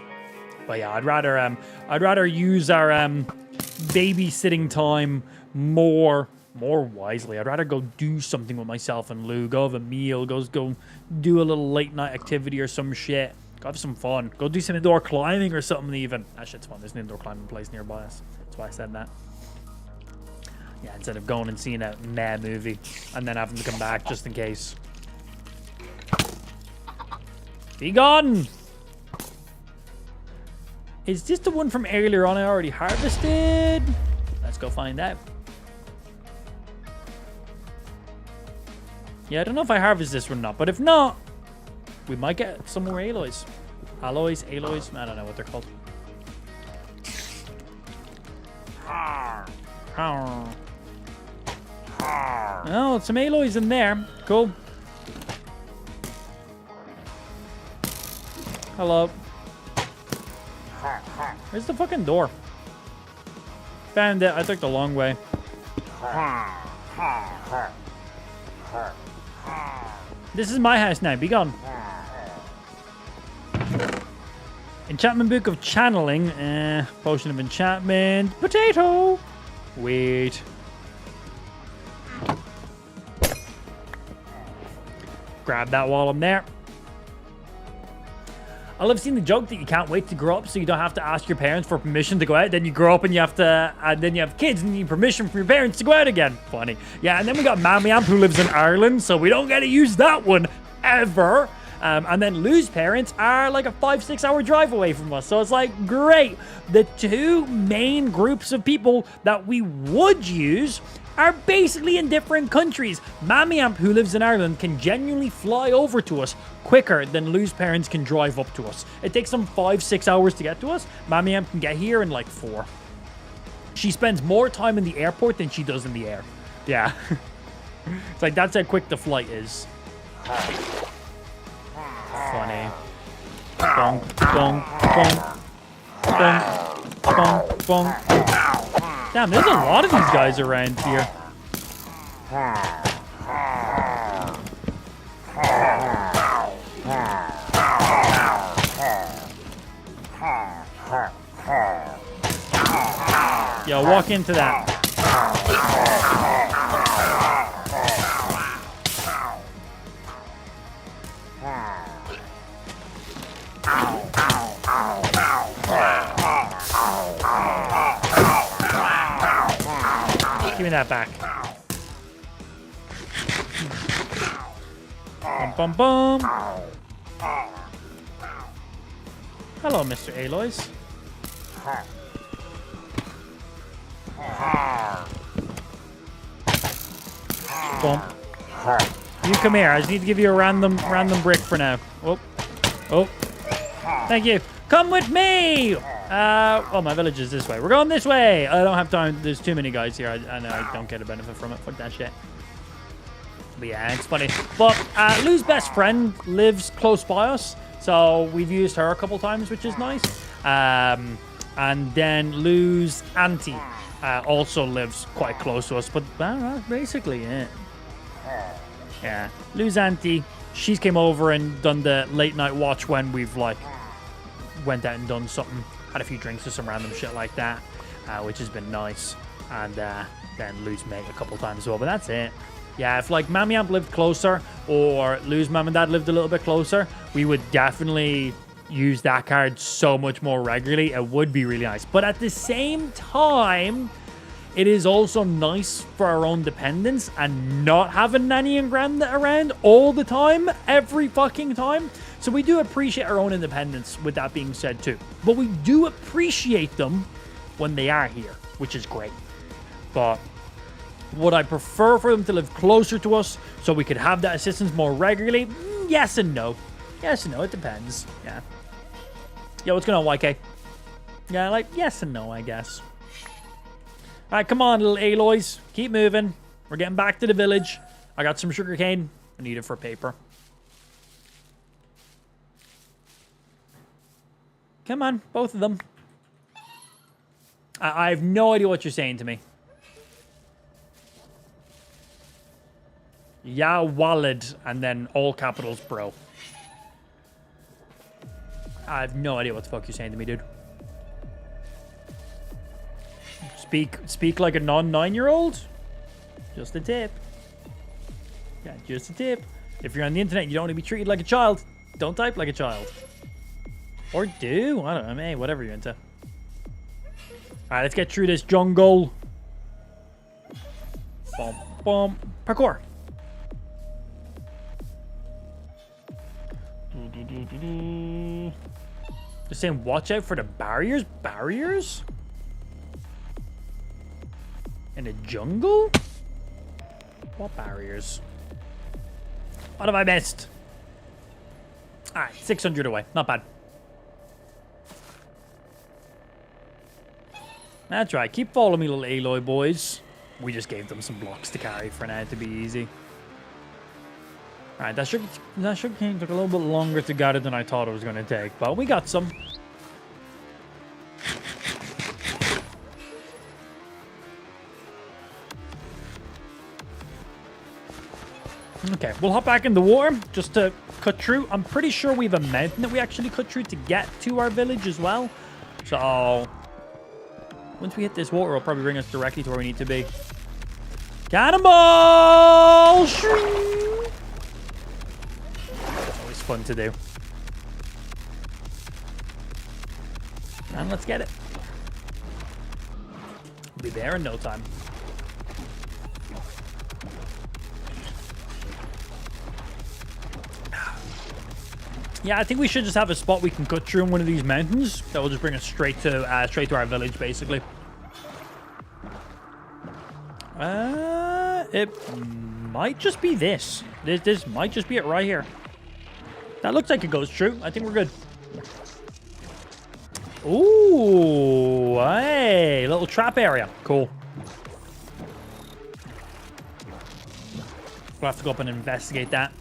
But yeah, I'd rather use our babysitting time more wisely. I'd rather go do something with myself and Lou. Go have a meal. Go do a little late night activity or some shit. Go have some fun. Go do some indoor climbing or something even. That shit's fun. There's an indoor climbing place nearby us. That's why I said that. Yeah, instead of going and seeing a meh movie and then having to come back just in case. Be gone! Is this the one from earlier on I already harvested? Let's go find out. Yeah, I don't know if I harvest this or not, but if not, we might get some more alloys. Alloys, aloys, I don't know what they're called. Oh, some alloys in there. Cool. Hello. Where's the fucking door? Found it. I took the long way. This is my house now. Be gone. Enchantment book of channeling. Potion of enchantment. Potato. Wait. Grab that while I'm there. I love seeing the joke that you can't wait to grow up so you don't have to ask your parents for permission to go out. Then you grow up and you have to, and then you have kids and you need permission from your parents to go out again. Funny. Yeah, and then we got Mammy Amp who lives in Ireland, so we don't get to use that one ever. And then Lou's parents are like a 5-6 hour drive away from us. So it's like, great. The two main groups of people that we would use are basically in different countries. Mammy Amp, who lives in Ireland, can genuinely fly over to us quicker than Lou's parents can drive up to us. It takes them 5-6 hours to get to us. Mammy Amp can get here in like 4. She spends more time in the airport than she does in the air. Yeah. It's like, that's how quick the flight is. Funny. Bonk, bonk, bonk. Bonk, bonk, bonk. Damn, there's a lot of these guys around here. Yo, walk into that. Give me that back. Bum, bum, bum. Hello, Mr. Aloys. Bump. You come here. I just need to give you a random brick for now. Oh. Oh. Thank you. Come with me! Oh, my village is this way. We're going this way! I don't have time. There's too many guys here. I know I don't get a benefit from it. Fuck that shit. But yeah, it's funny. But Lou's best friend lives close by us. So we've used her a couple times, which is nice. And then Lou's auntie also lives quite close to us. But that's basically it. Yeah. Lou's auntie, she's came over and done the late night watch when we've like went out and done something, had a few drinks or some random shit like that, which has been nice. And then Lou's mate a couple times as well, but that's it. Yeah, if like Mammy Amp lived closer or Lou's mum and dad lived a little bit closer, we would definitely use that card so much more regularly. It would be really nice. But at the same time, it is also nice for our own dependence and not having Nanny and Granda around all the time, every fucking time. So we do appreciate our own independence, with that being said too. But we do appreciate them when they are here, which is great. But would I prefer for them to live closer to us so we could have that assistance more regularly? Yes and no. Yes and no, it depends. Yeah. Yo, what's going on, YK? Yeah, like, yes and no, I guess. All right, come on, little Aloys. Keep moving. We're getting back to the village. I got some sugarcane. I need it for paper. Come on, both of them. I have no idea what you're saying to me. Yeah, Walid, and then all capitals, bro. I have no idea what the fuck you're saying to me, dude. Speak like a non-9-year-old? Just a tip. Yeah, just a tip. If you're on the internet and you don't want to be treated like a child, don't type like a child. Or do. I don't know. Hey, whatever you're into. Alright, let's get through this jungle. Bum, bum. Parkour. They're saying watch out for the barriers? Barriers? In a jungle? What barriers? What have I missed? All right, 600 away. Not bad. That's right. Keep following me, little Allay boys. We just gave them some blocks to carry for now to be easy. All right, that sugar cane took a little bit longer to gather than I thought it was going to take, but we got some. Okay, we'll hop back in the water just to cut through. I'm pretty sure we have a mountain that we actually cut through to get to our village as well. So once we hit this water, it'll probably bring us directly to where we need to be. Cannonball! Shoo! Always fun to do. And let's get it. We'll be there in no time. Yeah, I think we should just have a spot we can cut through in one of these mountains. That will just bring us straight to our village, basically. It might just be this. This might just be it right here. That looks like it goes through. I think we're good. Ooh, hey, little trap area. Cool. We'll have to go up and investigate that.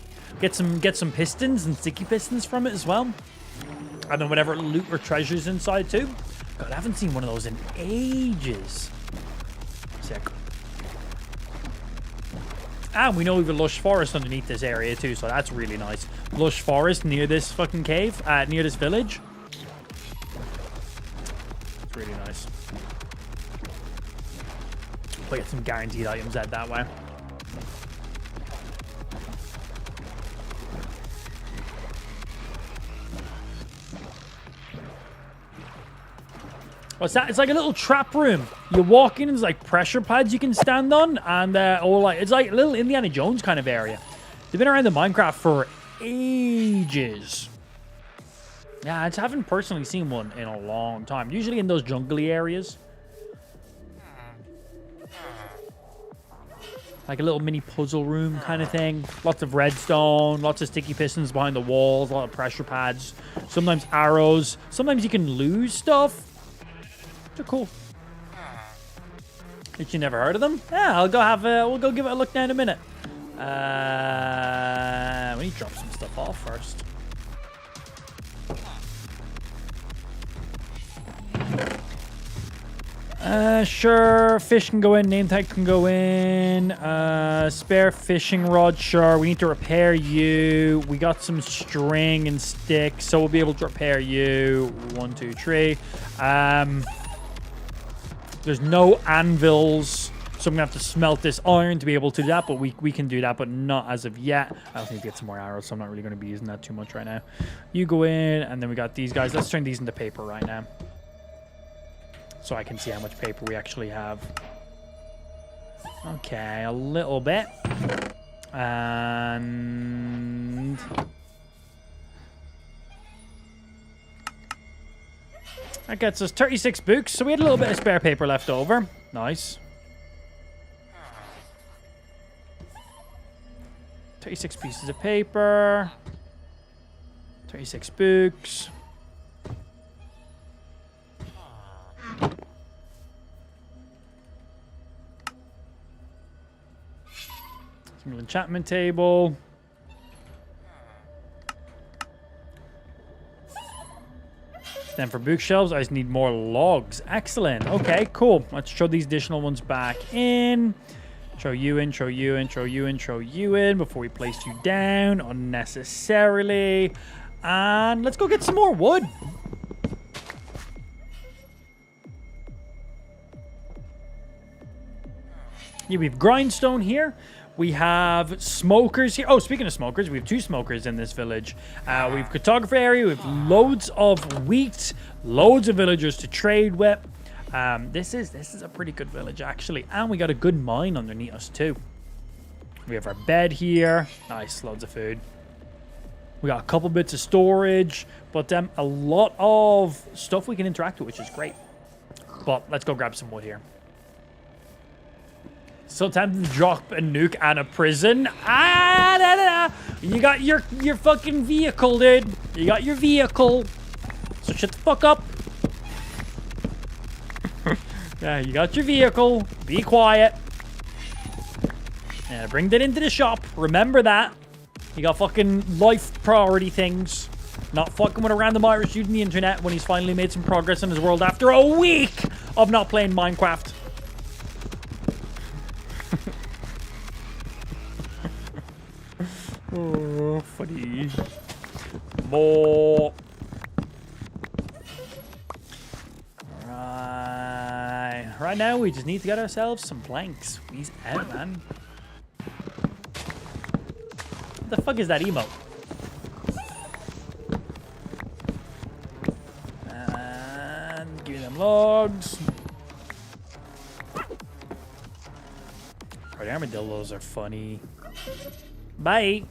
Get some pistons and sticky pistons from it as well. And then whatever loot or treasures inside too. God, I haven't seen one of those in ages. Sick. And we know we have a lush forest underneath this area too, so that's really nice. Lush forest near this fucking cave, near this village. It's really nice. We'll get some guaranteed items out that way. What's that? It's like a little trap room. You walk in, there's like pressure pads you can stand on, and it's like a little Indiana Jones kind of area. They've been around the Minecraft for ages. Yeah, I just haven't personally seen one in a long time. Usually in those jungly areas. Like a little mini puzzle room kind of thing. Lots of redstone, lots of sticky pistons behind the walls, a lot of pressure pads, sometimes arrows. Sometimes you can lose stuff. They're cool. Did you never heard of them? Yeah, I'll go we'll go give it a look now in a minute. We need to drop some stuff off first. Sure, fish can go in, name tag can go in, spare fishing rod, sure. We need to repair you. We got some string and sticks, so we'll be able to repair you. 1, 2, 3. There's no anvils, so I'm gonna have to smelt this iron to be able to do that, but we can do that, but not as of yet. I also need to get some more arrows, so I'm not really gonna be using that too much right now. You go in, and then we got these guys. Let's turn these into paper right now, so I can see how much paper we actually have. Okay, a little bit. And that gets us 36 books, so we had a little bit of spare paper left over. Nice. 36 pieces of paper. 36 books. Single enchantment table. Then for bookshelves, I just need more logs. Excellent. Okay, cool. Let's throw these additional ones back in. Throw you in, throw you in, throw you in, throw you in before we place you down unnecessarily. And let's go get some more wood. Yeah, we have grindstone here. We have smokers here. Oh, speaking of smokers, we have 2 smokers in this village. We have cartographer area. We have loads of wheat, loads of villagers to trade with. This is a pretty good village, actually. And we got a good mine underneath us, too. We have our bed here. Nice, loads of food. We got a couple bits of storage, but a lot of stuff we can interact with, which is great. But let's go grab some wood here. So tempted to drop a nuke and a prison. Yeah, You got your fucking vehicle, dude. You got your vehicle. So shut the fuck up. Yeah, you got your vehicle. Be quiet. Yeah, bring that into the shop. Remember that. You got fucking life priority things. Not fucking with a random Irish dude on the internet when he's finally made some progress in his world after a week of not playing Minecraft. Oh, funny. More. Right now, we just need to get ourselves some planks. Squeeze out, man. What the fuck is that emote? And give me them logs. The armadillos are funny. Bye.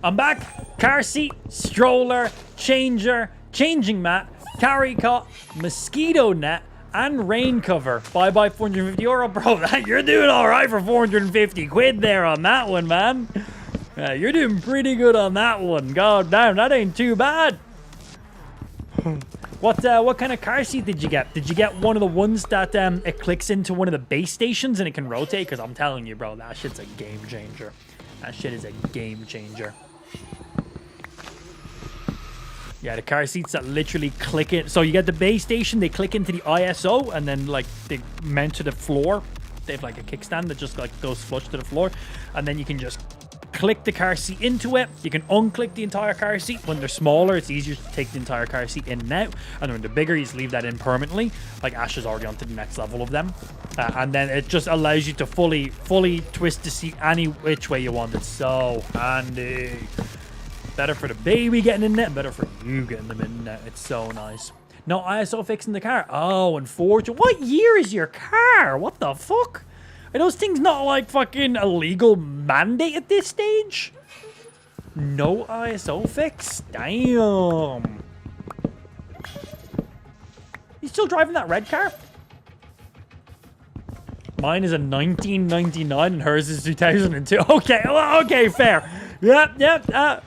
I'm back. Car seat, stroller, changer, changing mat, carry cot, mosquito net, and rain cover. Bye 450 euro, bro. You're doing all right for 450 quid there on that one, man. You're doing pretty good on that one. God damn, that ain't too bad. What kind of car seat did you get? Did you get one of the ones that it clicks into one of the base stations and it can rotate? Because I'm telling you, bro, that shit's a game changer. That shit is a game changer. Yeah, the car seats that literally click in. So you get the base station, they click into the ISO, and then like they mount to the floor. They have like a kickstand that just like goes flush to the floor, and then you can just click the car seat into it. You can unclick the entire car seat. When they're smaller, it's easier to take the entire car seat in and out. And when they're bigger, you just leave that in permanently. Like Ash is already on to the next level of them. And then it just allows you to fully twist the seat any which way you want. It's so handy. Better for the baby getting in there, better for you getting them in there. It's so nice. No ISO fixing the car. Oh, unfortunate. What year is your car? What the fuck? Are those things not like fucking a legal mandate at this stage? No ISO fix? Damn. You still driving that red car? Mine is a 1999 and hers is 2002. Okay, well, okay, fair. Yep.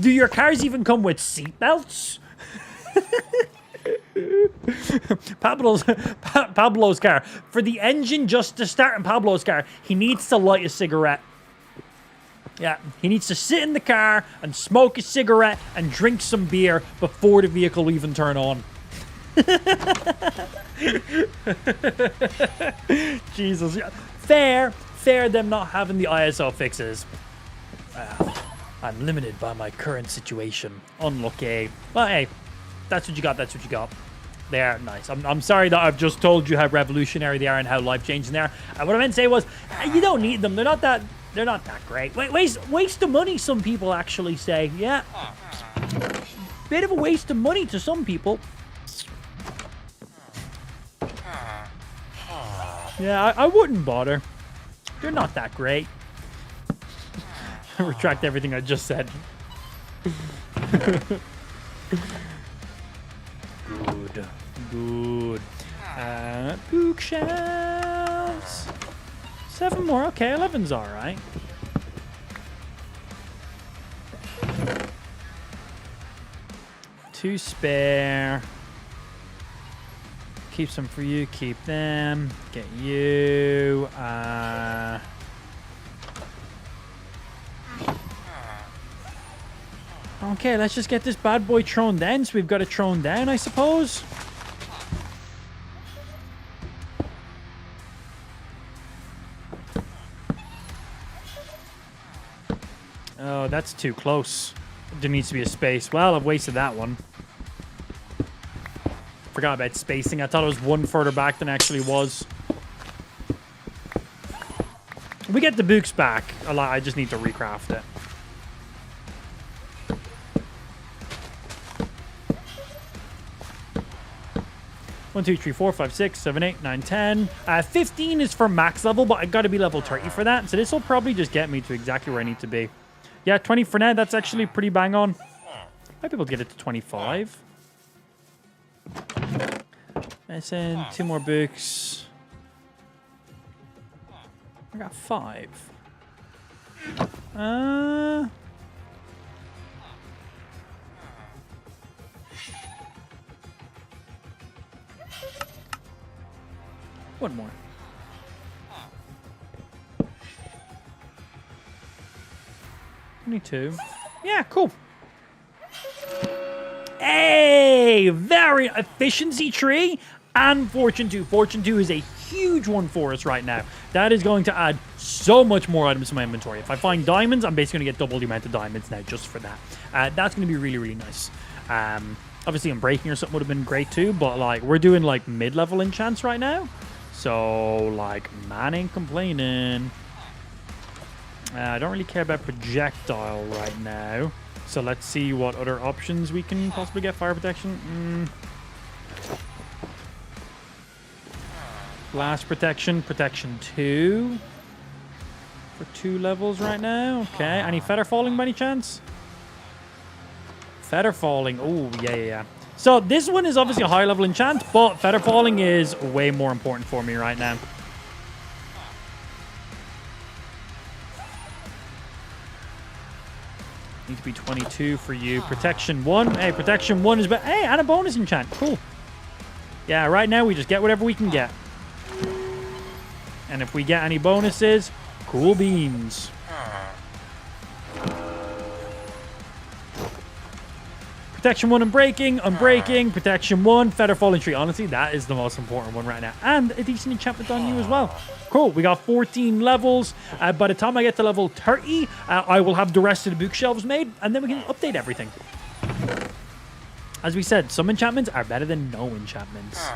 Do your cars even come with seatbelts? Pablo's car. For the engine just to start in Pablo's car, he needs to light a cigarette. Yeah, he needs to sit in the car and smoke a cigarette and drink some beer before the vehicle will even turn on. Jesus. Fair them not having the ISO fixes. I'm limited by my current situation. Unlucky. But hey, that's what you got. That's what you got. They are nice. I'm sorry that I've just told you how revolutionary they are and how life-changing they are. What I meant to say was, you don't need them. They're not that great. Waste of money, some people actually say. Yeah. Bit of a waste of money to some people. Yeah, I wouldn't bother. They're not that great. I retract everything I just said. Good. Bookshelves. 7 more. Okay, 11's all right. Two spare. Keep some for you. Keep them. Get you. Okay, let's just get this bad boy thrown down. So we've got it thrown down, I suppose. Oh, that's too close. There needs to be a space. Well, I've wasted that one. Forgot about spacing. I thought it was one further back than it actually was. We get the books back a lot. I just need to recraft it. 1, 2, 3, 4, 5, 6, 7, 8, 9, 10. 15 is for max level, but I gotta be level 30 for that. So this will probably just get me to exactly where I need to be. Yeah, 20 for now. That's actually pretty bang on. Might be able to get it to 25. Missing 2 more books. I got 5. One more. $22. Yeah, cool. Hey, very efficiency tree and fortune 2. Fortune 2 is a huge one for us right now. That is going to add so much more items to my inventory. If I find diamonds, I'm basically going to get double the amount of diamonds now just for that. That's going to be really, really nice. Obviously, Unbreaking or something would have been great too, but like we're doing like mid-level enchants right now. So like, man ain't complaining. I don't really care about projectile right now. So let's see what other options we can possibly get. Fire protection. Blast protection. Protection 2. For 2 levels right now. Okay. Any feather falling by any chance? Feather falling. Oh, yeah. So this one is obviously a high level enchant, but feather falling is way more important for me right now. Need to be 22 for you. Protection 1. Hey, protection 1 is... Hey, and a bonus enchant. Cool. Yeah, right now we just get whatever we can get. And if we get any bonuses, cool beans. Protection 1 Unbreaking. Protection 1, Feather Falling Tree. Honestly, that is the most important one right now. And a decent enchantment on you as well. Cool, we got 14 levels. By the time I get to level 30, I will have the rest of the bookshelves made, and then we can update everything. As we said, some enchantments are better than no enchantments.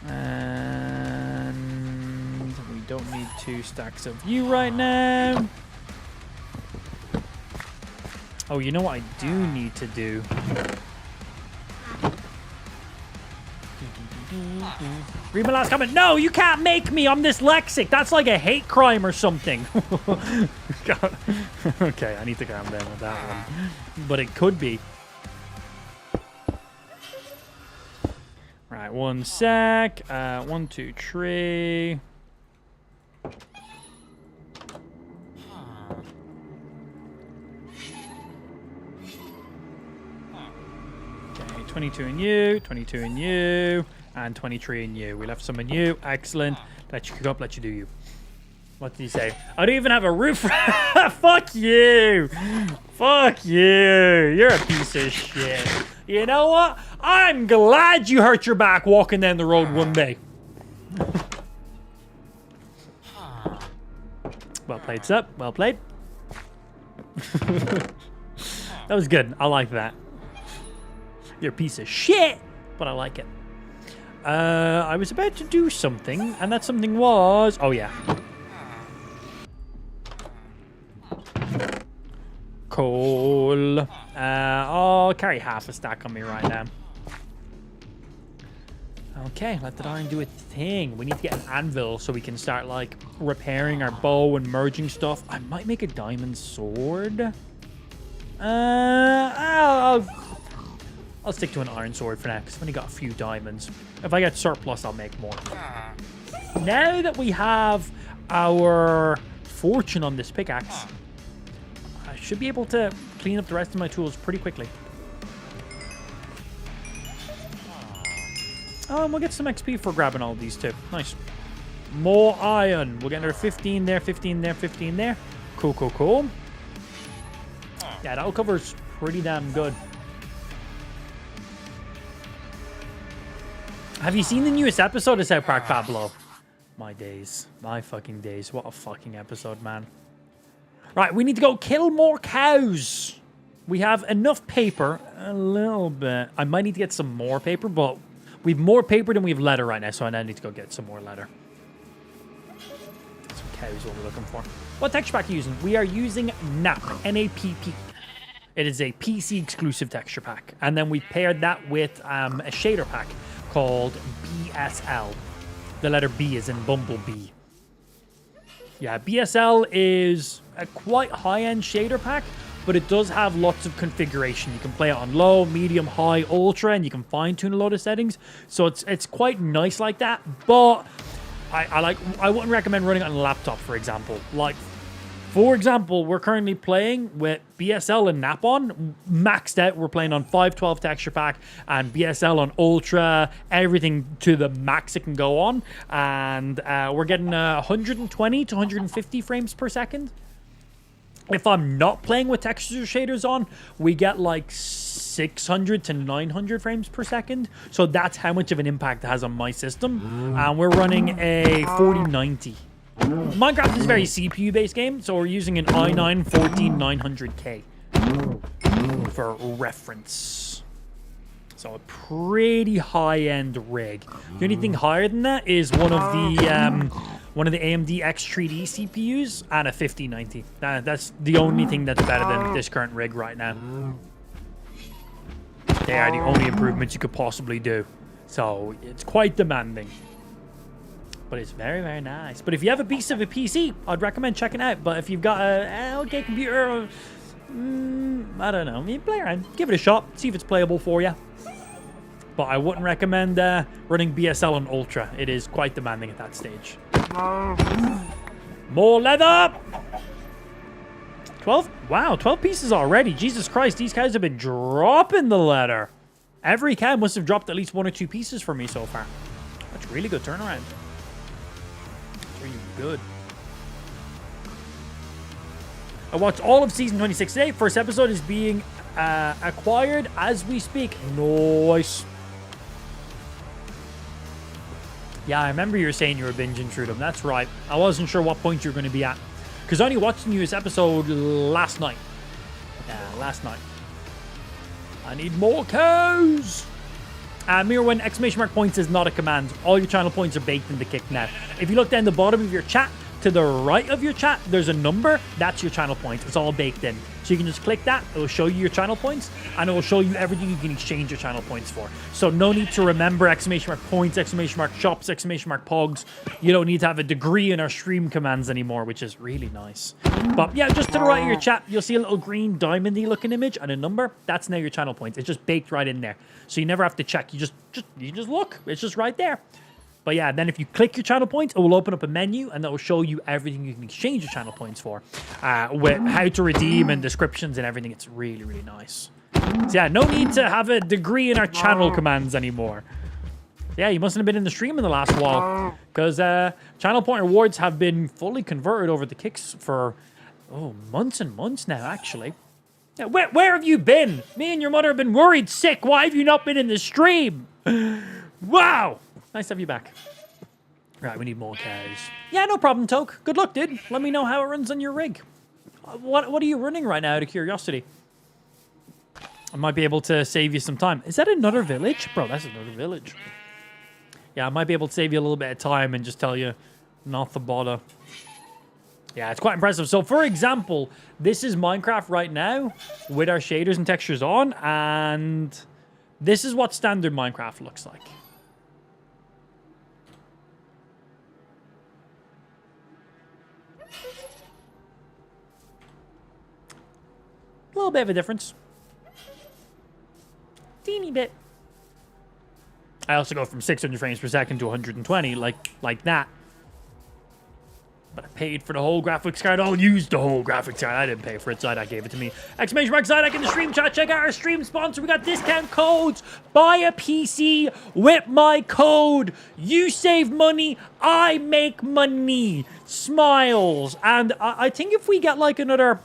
And we don't need 2 stacks of you right now. Oh, you know what I do need to do? Read my last comment. No, you can't make me. I'm dyslexic. That's like a hate crime or something. God. Okay, I need to calm down with that one. But it could be. Right, 1 sec. 1, 2, 3. Okay, 22 in you, 22 in you. And 23 in you. We left some in you. Excellent. Let you cook up, let you do you. What did he say? I don't even have a roof. Fuck you. Fuck you. You're a piece of shit. You know what? I'm glad you hurt your back walking down the road one day. Well played, sir. Well played. That was good. I like that. You're a piece of shit, but I like it. I was about to do something, and that something was... Oh, yeah. Cool. I'll carry half a stack on me right now. Okay, let the iron do its thing. We need to get an anvil so we can start, like, repairing our bow and merging stuff. I might make a diamond sword. I'll stick to an iron sword for now, because I've only got a few diamonds. If I get surplus, I'll make more. Now that we have our fortune on this pickaxe, I should be able to clean up the rest of my tools pretty quickly. Oh, and we'll get some XP for grabbing all these too. Nice. More iron. We'll get another 15 there, 15 there, 15 there. Cool, cool, cool. Yeah, that'll cover us pretty damn good. Have you seen the newest episode of South Park, Pablo? My days. My fucking days. What a fucking episode, man. Right, we need to go kill more cows. We have enough paper. A little bit. I might need to get some more paper, but we have more paper than we have leather right now, so I now need to go get some more leather. Some cows, what we're looking for. What texture pack are you using? We are using NAP. N-A-P-P. It is a PC exclusive texture pack. And then we paired that with a shader pack called BSL. The letter B is in Bumblebee. Yeah, BSL is a quite high-end shader pack, but it does have lots of configuration. You can play it on low, medium, high, ultra, and you can fine-tune a lot of settings. So it's quite nice like that, but I wouldn't recommend running it on a laptop, for example. Like, For example, we're currently playing with BSL and Napon. Maxed out, we're playing on 512 texture pack and BSL on Ultra, everything to the max it can go on. And we're getting 120 to 150 frames per second. If I'm not playing with texture shaders on, we get like 600 to 900 frames per second. So that's how much of an impact it has on my system. And we're running a 4090. Minecraft is a very CPU-based game, so we're using an i9 14900K for reference. So a pretty high-end rig. The only thing higher than that is one of the AMD X3D CPUs and a 5090. That's the only thing that's better than this current rig right now. They are the only improvements you could possibly do. So it's quite demanding. But it's very, very nice. But if you have a beast of a PC, I'd recommend checking it out. But if you've got an okay computer, I don't know. You play around. Give it a shot. See if it's playable for you. But I wouldn't recommend running BSL on Ultra. It is quite demanding at that stage. More leather! 12? Wow, 12 pieces already. Jesus Christ, these guys have been dropping the leather. Every cow must have dropped at least 1 or 2 pieces for me so far. That's really good turnaround. Really good. I watched all of season 26 today. First episode is being acquired as we speak. Nice. Yeah, I remember you were saying you were binging through them. That's right. I wasn't sure what point you were going to be at. Because I only watched the newest episode last night. Yeah, last night. I need more cows. Mirror1 exclamation mark points is not a command. All your channel points are baked into Kick now. If you look down the bottom of your chat, to the right of your chat, there's a number. That's your channel points. It's all baked in. So you can just click that. It will show you your channel points, and it will show you everything you can exchange your channel points for. So no need to remember exclamation mark points, exclamation mark shops, exclamation mark pogs. You don't need to have a degree in our stream commands anymore, which is really nice. But yeah, just to the right of your chat, you'll see a little green diamondy looking image and a number. That's now your channel points. It's just baked right in there. So you never have to check. You just look. It's just right there. But yeah, then if you click your channel points, it will open up a menu and that will show you everything you can exchange your channel points for. With how to redeem and descriptions and everything. It's really, really nice. So yeah, no need to have a degree in our channel commands anymore. Yeah, you mustn't have been in the stream in the last while. Because channel point rewards have been fully converted over the kicks for months and months now, actually. Yeah, where have you been? Me and your mother have been worried sick. Why have you not been in the stream? Wow! Nice to have you back. Right, we need more cows. Yeah, no problem, Toke. Good luck, dude. Let me know how it runs on your rig. What are you running right now, out of curiosity? I might be able to save you some time. Is that another village? Bro, that's another village. Yeah, I might be able to save you a little bit of time and just tell you not to bother. Yeah, it's quite impressive. So, for example, this is Minecraft right now with our shaders and textures on, and this is what standard Minecraft looks like. A little bit of a difference. Teeny bit. I also go from 600 frames per second to 120, like that. But I paid for the whole graphics card. I'll use the whole graphics card. I didn't pay for it. Zydak gave it to me. Exclamation mark Zydak in the stream chat. Check out our stream sponsor. We got discount codes. Buy a PC with my code. You save money. I make money. Smiles. And I think if we get like another...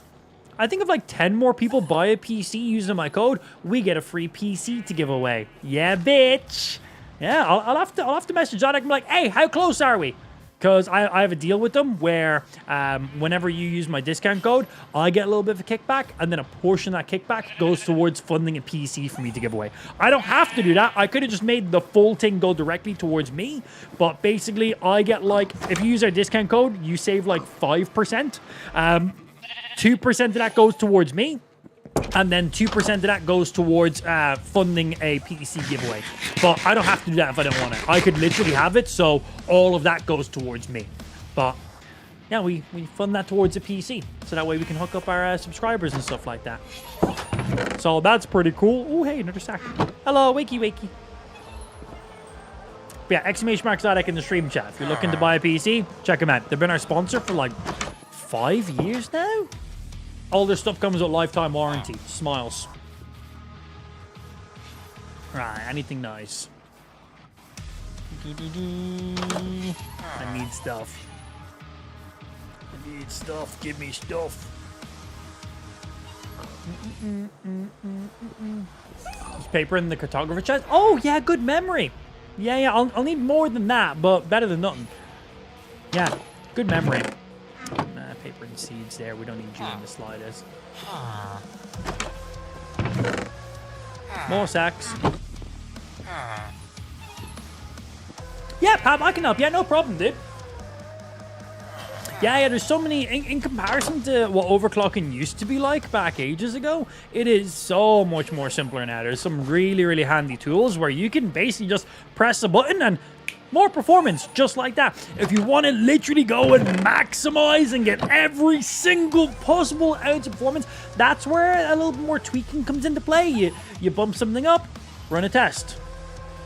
I think if like 10 more people buy a PC using my code, we get a free PC to give away. Yeah, bitch. Yeah, I'll have to message Zydak and be like, hey, how close are we? Because I have a deal with them where whenever you use my discount code, I get a little bit of a kickback, and then a portion of that kickback goes towards funding a PC for me to give away. I don't have to do that. I could have just made the full thing go directly towards me, but basically I get like, if you use our discount code, you save like 5%. 2% of that goes towards me. And then 2% of that goes towards funding a PC giveaway. But I don't have to do that if I don't want it. I could literally have it, so all of that goes towards me. But yeah, we fund that towards a PC. So that way we can hook up our subscribers and stuff like that. So that's pretty cool. Oh, hey, another sack. Hello, wakey, wakey. But yeah, exclamation mark Zydak in the stream chat. If you're looking to buy a PC, check them out. They've been our sponsor for like 5 years now? All their stuff comes with lifetime warranty. Smiles. Right, anything nice. I need stuff. I need stuff. Give me stuff. There's paper in the cartographer chest. Oh, yeah, good memory. Yeah, I'll need more than that, but better than nothing. Yeah, good memory. Paper and seeds there. We don't need you in the sliders. More sacks. Yeah, Pam, I can help. Yeah, no problem, dude. Yeah, there's so many, in comparison to what overclocking used to be like back ages ago, it is so much more simpler now. There's some really, really handy tools where you can basically just press a button and more performance, just like that. If you want to literally go and maximize and get every single possible ounce of performance, that's where a little bit more tweaking comes into play. You bump something up, run a test.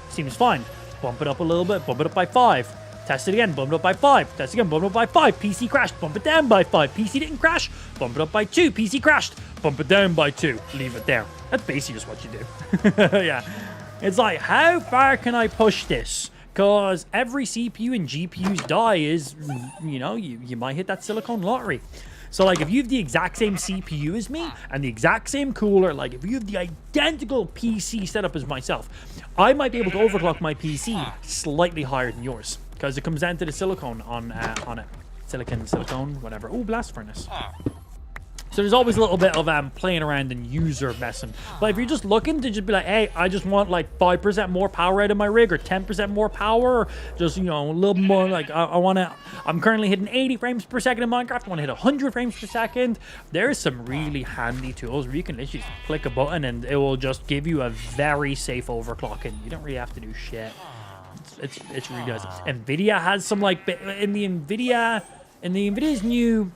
Seems fine. Bump it up a little bit, bump it up by 5. Test it again, bump it up by 5. Test again, bump it up by 5. PC crashed, bump it down by 5. PC didn't crash, bump it up by 2. PC crashed, bump it down by 2. Leave it there. That's basically just what you do. Yeah. It's like, how far can I push this? Because every CPU and GPU's die is, you know, you might hit that silicone lottery. So, like, if you have the exact same CPU as me and the exact same cooler, like, if you have the identical PC setup as myself, I might be able to overclock my PC slightly higher than yours because it comes down to the silicone on it. Silicone, whatever. Oh, blast furnace. So there's always a little bit of playing around and user messing. But if you're just looking to just be like, hey, I just want like 5% more power out of my rig or 10% more power, or just, you know, a little more like I'm currently hitting 80 frames per second in Minecraft. I want to hit 100 frames per second. There's some really handy tools where you can literally just click a button and it will just give you a very safe overclocking. You don't really have to do shit. It's really nice. Nvidia has some like Nvidia's new.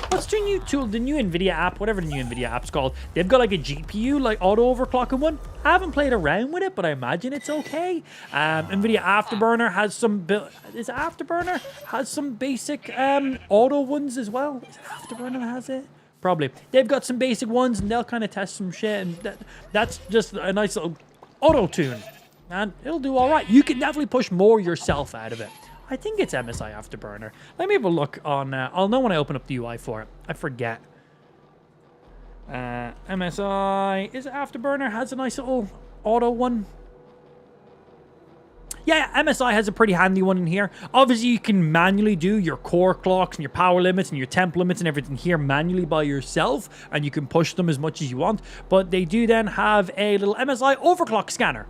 What's the new tool? The new Nvidia app, whatever the new Nvidia app's called. They've got like a GPU, like auto overclocking one. I haven't played around with it, but I imagine it's okay. Nvidia Afterburner has some. Afterburner has some basic auto ones as well. Is it Afterburner that has it? Probably. They've got some basic ones, and they'll kind of test some shit, and that's just a nice little auto tune, and it'll do all right. You can definitely push more yourself out of it. I think it's MSI Afterburner. Let me have a look on... I'll know when I open up the UI for it. I forget. MSI... Is it Afterburner? Has a nice little auto one. Yeah, MSI has a pretty handy one in here. Obviously, you can manually do your core clocks and your power limits and your temp limits and everything here manually by yourself. And you can push them as much as you want. But they do then have a little MSI overclock scanner.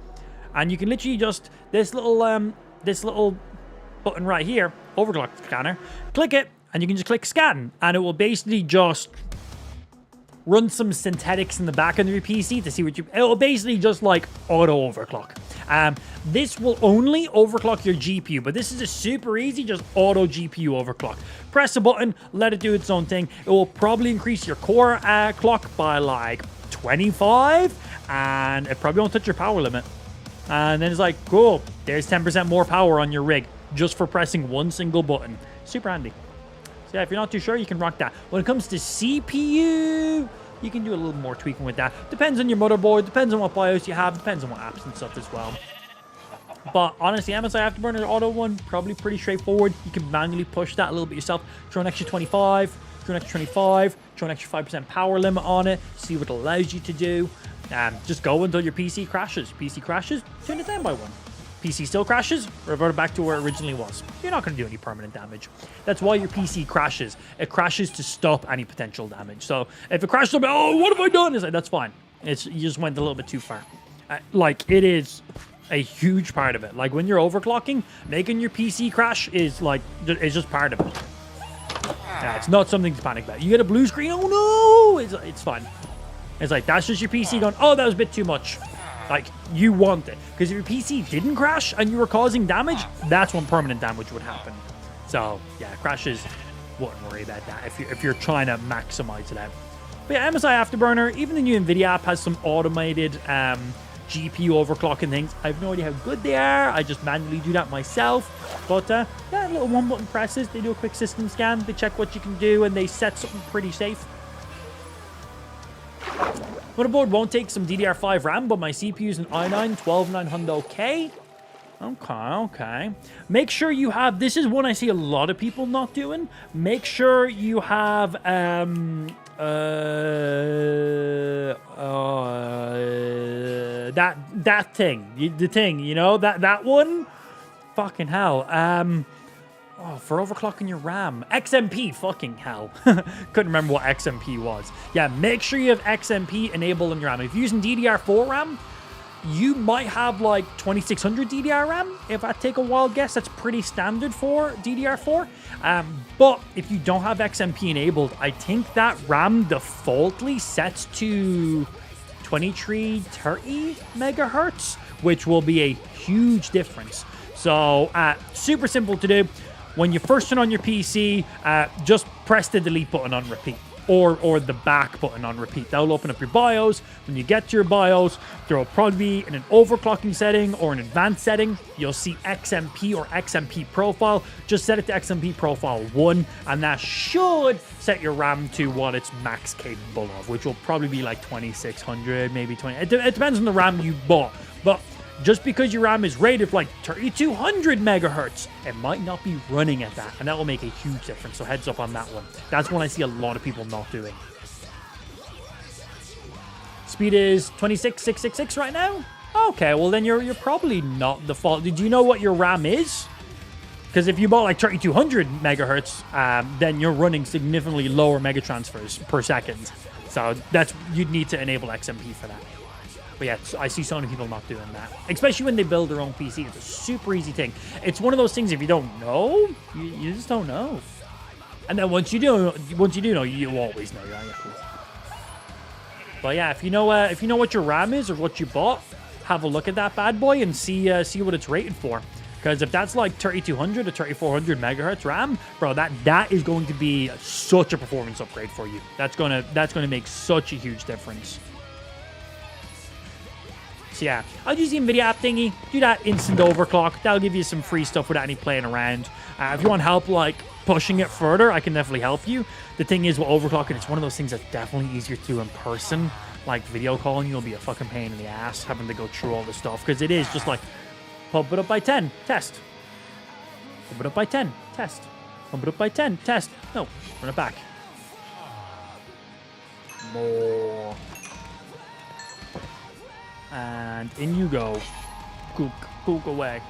And you can literally just... This little button right here, overclock scanner, click it, and you can just click scan, and it will basically just run some synthetics in the back of your PC to see what it will basically just like auto overclock. This will only overclock your GPU, but this is a super easy, just auto GPU overclock. Press a button, let it do its own thing. It will probably increase your core clock by like 25, and it probably won't touch your power limit. And then it's like, cool, there's 10% more power on your rig just for pressing one single button. Super handy. So yeah, if you're not too sure, you can rock that. When it comes to CPU, you can do a little more tweaking with that. Depends on your motherboard, depends on what BIOS you have, depends on what apps and stuff as well. But honestly, MSI Afterburner auto one, probably pretty straightforward. You can manually push that a little bit yourself. Throw an extra 25, throw an extra 25, throw an extra 5% power limit on it, see what it allows you to do. Just go until your PC crashes. PC crashes, turn it down by 1. PC still crashes, revert it back to where it originally was. You're not going to do any permanent damage. That's why your PC crashes. It crashes to stop any potential damage. So if it crashes, oh, what have I done? It's like, that's fine. You just went a little bit too far. Like, it is a huge part of it. Like, when you're overclocking, making your PC crash is like, it's just part of it. It's not something to panic about. You get a blue screen, oh no! It's fine. It's like, that's just your PC going, oh, that was a bit too much. Like, you want it. Because if your PC didn't crash and you were causing damage, that's when permanent damage would happen. So, yeah, crashes, wouldn't worry about that if you're trying to maximize it out. But yeah, MSI Afterburner, even the new Nvidia app has some automated GPU overclocking things. I have no idea how good they are. I just manually do that myself. But yeah, little one button presses. They do a quick system scan. They check what you can do, and they set something pretty safe. Motherboard won't take some DDR5 RAM, but my CPU is an i9 12900K. Okay. Make sure you have, this is one I see a lot of people not doing. Make sure you have that thing. The thing, you know, that one. Fucking hell. For overclocking your RAM. XMP, fucking hell. Couldn't remember what XMP was. Yeah, make sure you have XMP enabled on your RAM. If you're using DDR4 RAM, you might have like 2600 DDR RAM. If I take a wild guess, that's pretty standard for DDR4. But if you don't have XMP enabled, I think that RAM defaultly sets to 2330 megahertz, which will be a huge difference. So super simple to do. When you first turn on your PC, just press the delete button on repeat. Or the back button on repeat. That'll open up your BIOS. When you get to your BIOS, there will probably be in an overclocking setting or an advanced setting, you'll see XMP or XMP profile. Just set it to XMP profile 1, and that should set your RAM to what it's max capable of, which will probably be like 2600, maybe 20. It depends on the RAM you bought. But just because your RAM is rated for like 3200 megahertz, it might not be running at that, and that will make a huge difference. So heads up on that one. That's one I see a lot of people not doing. Speed is 26666 right now. Okay, well then you're probably not the fault. Did you know what your RAM is? Because if you bought like 3200 megahertz, then you're running significantly lower mega transfers per second. So you'd need to enable XMP for that. But yeah, I see so many people not doing that, especially when they build their own PC. It's a super easy thing. It's one of those things, if you don't know, you just don't know. And then once you do know, you always know. Yeah, cool. But yeah, if you know what your RAM is or what you bought, have a look at that bad boy and see what it's rated for. Because if that's like 3200 to 3400 megahertz RAM, bro, that is going to be such a performance upgrade for you. That's gonna make such a huge difference. So yeah, I'll use the NVIDIA app thingy, do that instant overclock. That'll give you some free stuff without any playing around. If you want help like pushing it further, I can definitely help you. The thing is with overclocking, it's one of those things that's definitely easier to do in person. Like video calling, you'll be a fucking pain in the ass having to go through all this stuff, because it is just like pump it up by 10, test. Pump it up by 10, test. Pump it up by 10, test. No, run it back. More. And in you go. Cook away.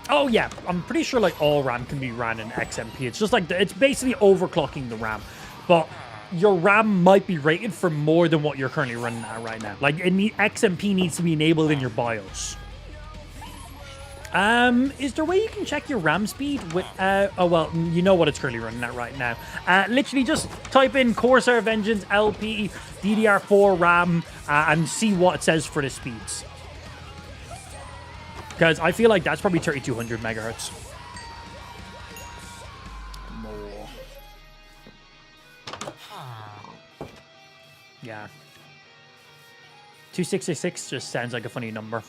Oh yeah, I'm pretty sure like all RAM can be ran in XMP. It's just like it's basically overclocking the RAM, but your RAM might be rated for more than what you're currently running at right now. Like XMP needs to be enabled in your BIOS. Is there a way you can check your RAM speed with, oh well, you know what it's currently running at right now. Literally just type in Corsair Vengeance LP DDR4 RAM and see what it says for the speeds. Because I feel like that's probably 3200 megahertz. More. Yeah. 2666 just sounds like a funny number.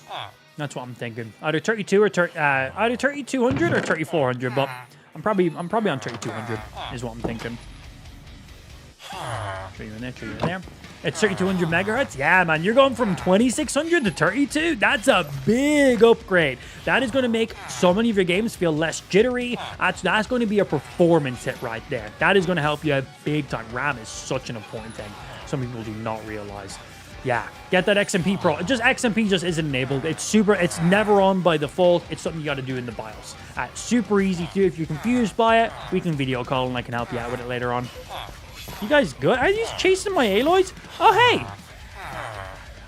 That's what I'm thinking. Either 32 or either 3200 or 3400, but I'm probably on 3200 is what I'm thinking. Show you in there. It's 3200 megahertz. Yeah, man, you're going from 2600 to 32. That's a big upgrade. That is going to make so many of your games feel less jittery. That's going to be a performance hit right there. That is going to help you out big time. RAM is such an important thing. Some people do not realize. Yeah, get that XMP Pro. XMP just isn't enabled. It's never on by default. It's something you got to do in the BIOS. Super easy to do. If you're confused by it, we can video call and I can help you out with it later on. You guys good? Are you chasing my Alloys? Oh, hey!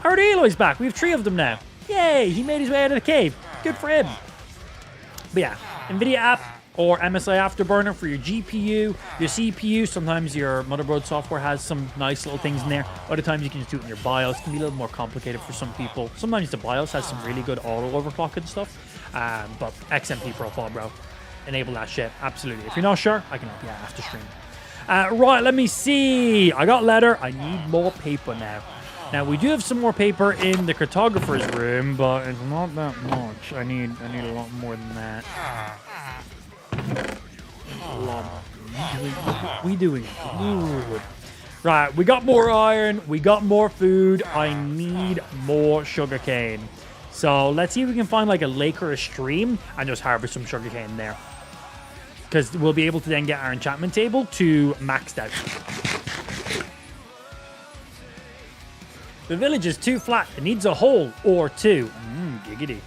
How are the Alloys back? We have 3 of them now. Yay! He made his way out of the cave. Good for him. But yeah, NVIDIA app or MSI Afterburner for your GPU, your CPU. Sometimes your motherboard software has some nice little things in there. Other times you can just do it in your BIOS. It can be a little more complicated for some people. Sometimes the BIOS has some really good auto overclock and stuff. But XMP profile, bro. Enable that shit. Absolutely. If you're not sure, I can help you out after stream. Right, let me see. I got leather. I need more paper now. Now, we do have some more paper in the cartographer's room, but it's not that much. I need a lot more than that. A lot. We doing good. Right, we got more iron. We got more food. I need more sugarcane. So let's see if we can find like a lake or a stream and just harvest some sugarcane there. Because we'll be able to then get our enchantment table to maxed out. The village is too flat. It needs a hole or two. Giggity.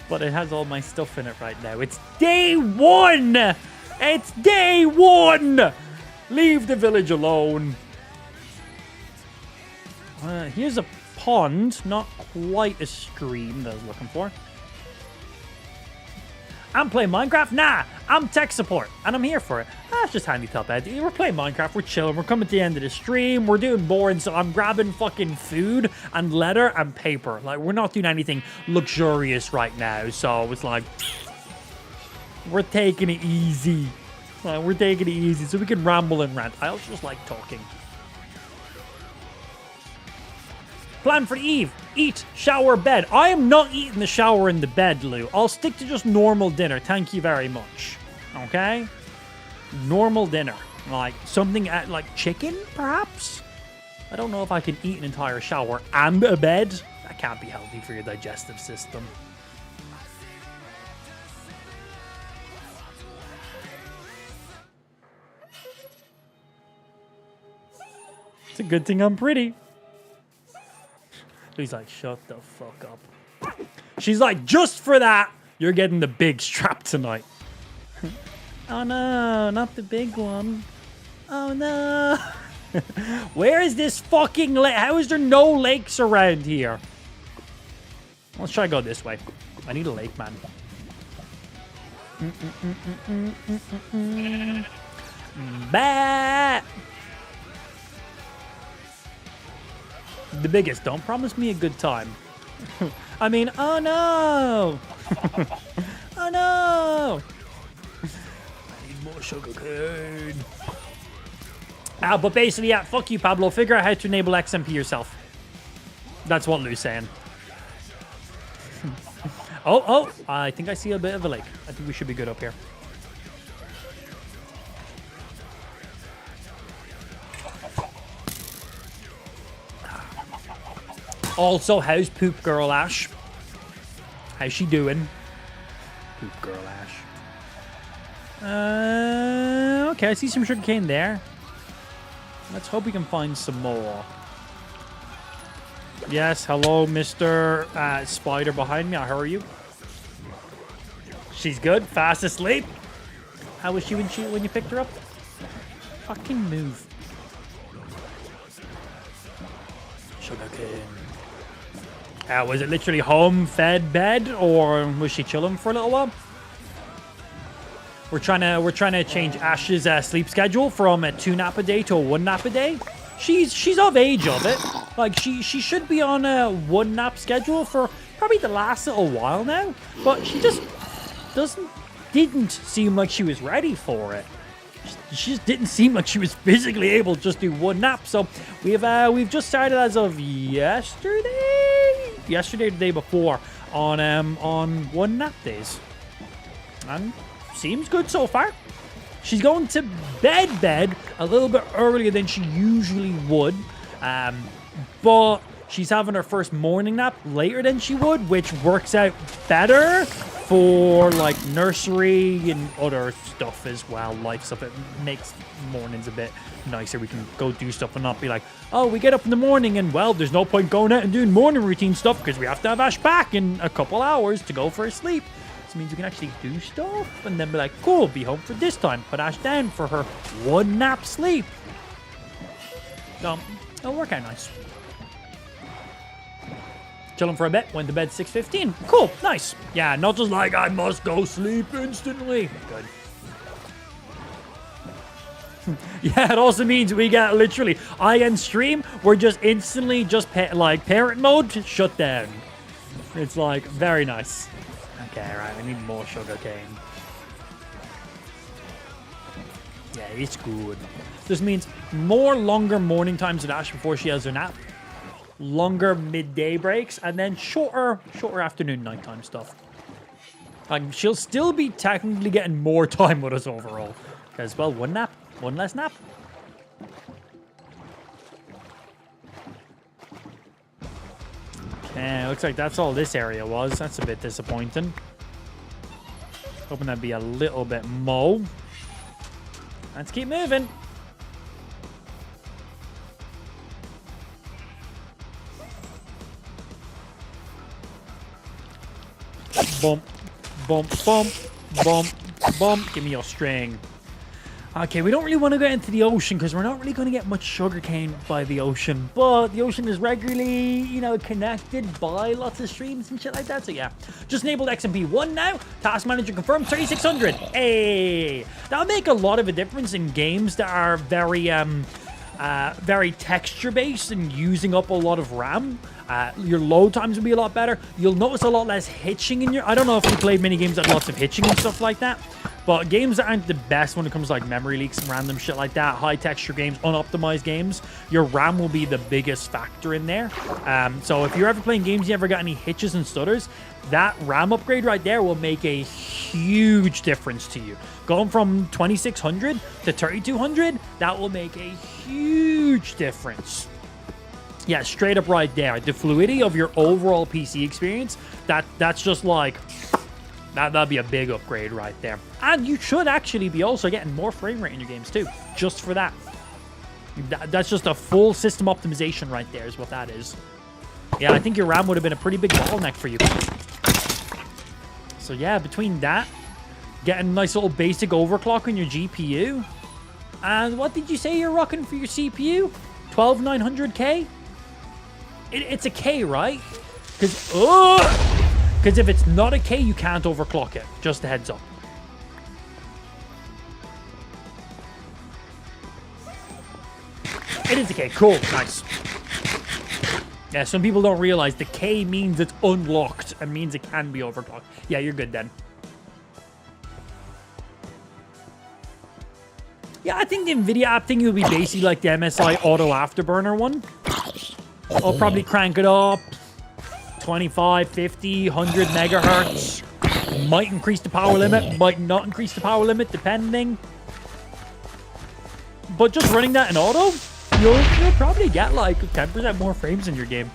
But it has all my stuff in it right now. It's day one! It's day one! Leave the village alone. Here's a pond. Not quite a stream that I was looking for. I'm playing Minecraft? Nah, I'm tech support, and I'm here for it. It's just handy top ed. We're playing Minecraft, we're chilling, we're coming to the end of the stream, we're doing boring, so I'm grabbing fucking food and leather and paper. Like, we're not doing anything luxurious right now, so it's like, we're taking it easy. We're taking it easy, so we can ramble and rant. I also just like talking. Plan for the eve. Eat, shower, bed. I am not eating the shower in the bed, Lou. I'll stick to just normal dinner. Thank you very much. Okay? Normal dinner. Like something like chicken, perhaps? I don't know if I can eat an entire shower and a bed. That can't be healthy for your digestive system. It's a good thing I'm pretty. He's like, shut the fuck up. She's like, just for that, you're getting the big strap tonight. Oh no, not the big one. Oh no. Where is this fucking lake? How is there no lakes around here? Let's try to go this way. I need a lake, man. Bah! The biggest. Don't promise me a good time. I mean, oh no! Oh no! I need more sugarcane. But basically, yeah, fuck you, Pablo. Figure out how to enable XMP yourself. That's what Lou's saying. Oh, I think I see a bit of a lake. I think we should be good up here. Also, how's Poop Girl Ash? How's she doing? Poop Girl Ash. Okay, I see some sugarcane there. Let's hope we can find some more. Yes, hello, Mr. Spider behind me. How are you? She's good. Fast asleep. How was she when you picked her up? Fucking move. Sugarcane. Was it literally home, fed, bed, or was she chilling for a little while? We're trying to change Ash's sleep schedule from a 2 nap a day to a 1 nap a day. She's of age of it. Like she should be on a 1 nap schedule for probably the last little while now, but she just didn't seem like she was ready for it. She just didn't seem like she was physically able to just do 1 nap. So we've just started as of yesterday, the day before, on 1 nap days, and seems good so far. She's going to bed a little bit earlier than she usually would, but she's having her first morning nap later than she would, which works out better for like nursery and other stuff as well, life stuff. It makes mornings a bit nicer. We can go do stuff and not be like, oh, we get up in the morning and, well, there's no point going out and doing morning routine stuff because we have to have Ash back in a couple hours to go for a sleep. This means we can actually do stuff and then be like, cool, be home for this time. Put Ash down for her 1 nap sleep. It'll work out nice. Chilling for a bit, went to bed 6:15. Cool, nice. Yeah, not just like, I must go sleep instantly. Good. Yeah, it also means we get literally, I end stream, we're just instantly just like parent mode, shut down. It's like, very nice. Okay, right, we need more sugarcane. Yeah, it's good. This means more longer morning times to dash before she has her nap. Longer midday breaks, and then shorter afternoon, nighttime stuff. Like, she'll still be technically getting more time with us overall. Because, well, one nap, one less nap. Okay, looks like that's all this area was. That's a bit disappointing. Hoping that'd be a little bit more. Let's keep moving. Bump, bump, bump, bump, bump. Give me your string. Okay, we don't really want to get into the ocean because we're not really going to get much sugarcane by the ocean. But the ocean is regularly, you know, connected by lots of streams and shit like that. So yeah, just enabled XMP 1 now. Task manager confirmed 3600. Hey, that'll make a lot of a difference in games that are very texture based and using up a lot of RAM. Your load times will be a lot better. You'll notice a lot less hitching in your... I don't know if you played many games that had lots of hitching and stuff like that, but games that aren't the best when it comes to like memory leaks and random shit like that, high texture games, unoptimized games, your RAM will be the biggest factor in there. So if you're ever playing games you ever got any hitches and stutters, that RAM upgrade right there will make a huge difference to you. Going from 2600 to 3200, that will make a huge difference. Yeah, straight up right there. The fluidity of your overall PC experience, that's just like... That'd be a big upgrade right there. And you should actually be also getting more frame rate in your games too, just for that. That's just a full system optimization right there is what that is. Yeah, I think your RAM would have been a pretty big bottleneck for you. So yeah, between that, getting a nice little basic overclock on your GPU. And what did you say you're rocking for your CPU? 12900K? It's a K, right? Because if it's not a K, you can't overclock it. Just a heads up. It is a K. Cool. Nice. Yeah, some people don't realize the K means it's unlocked and means it can be overclocked. Yeah, you're good then. Yeah, I think the NVIDIA app thing will be basically like the MSI Auto Afterburner one. I'll probably crank it up 25, 50, 100 megahertz. Might increase the power limit, might not increase the power limit, depending. But just running that in auto, you'll probably get like 10% more frames in your game.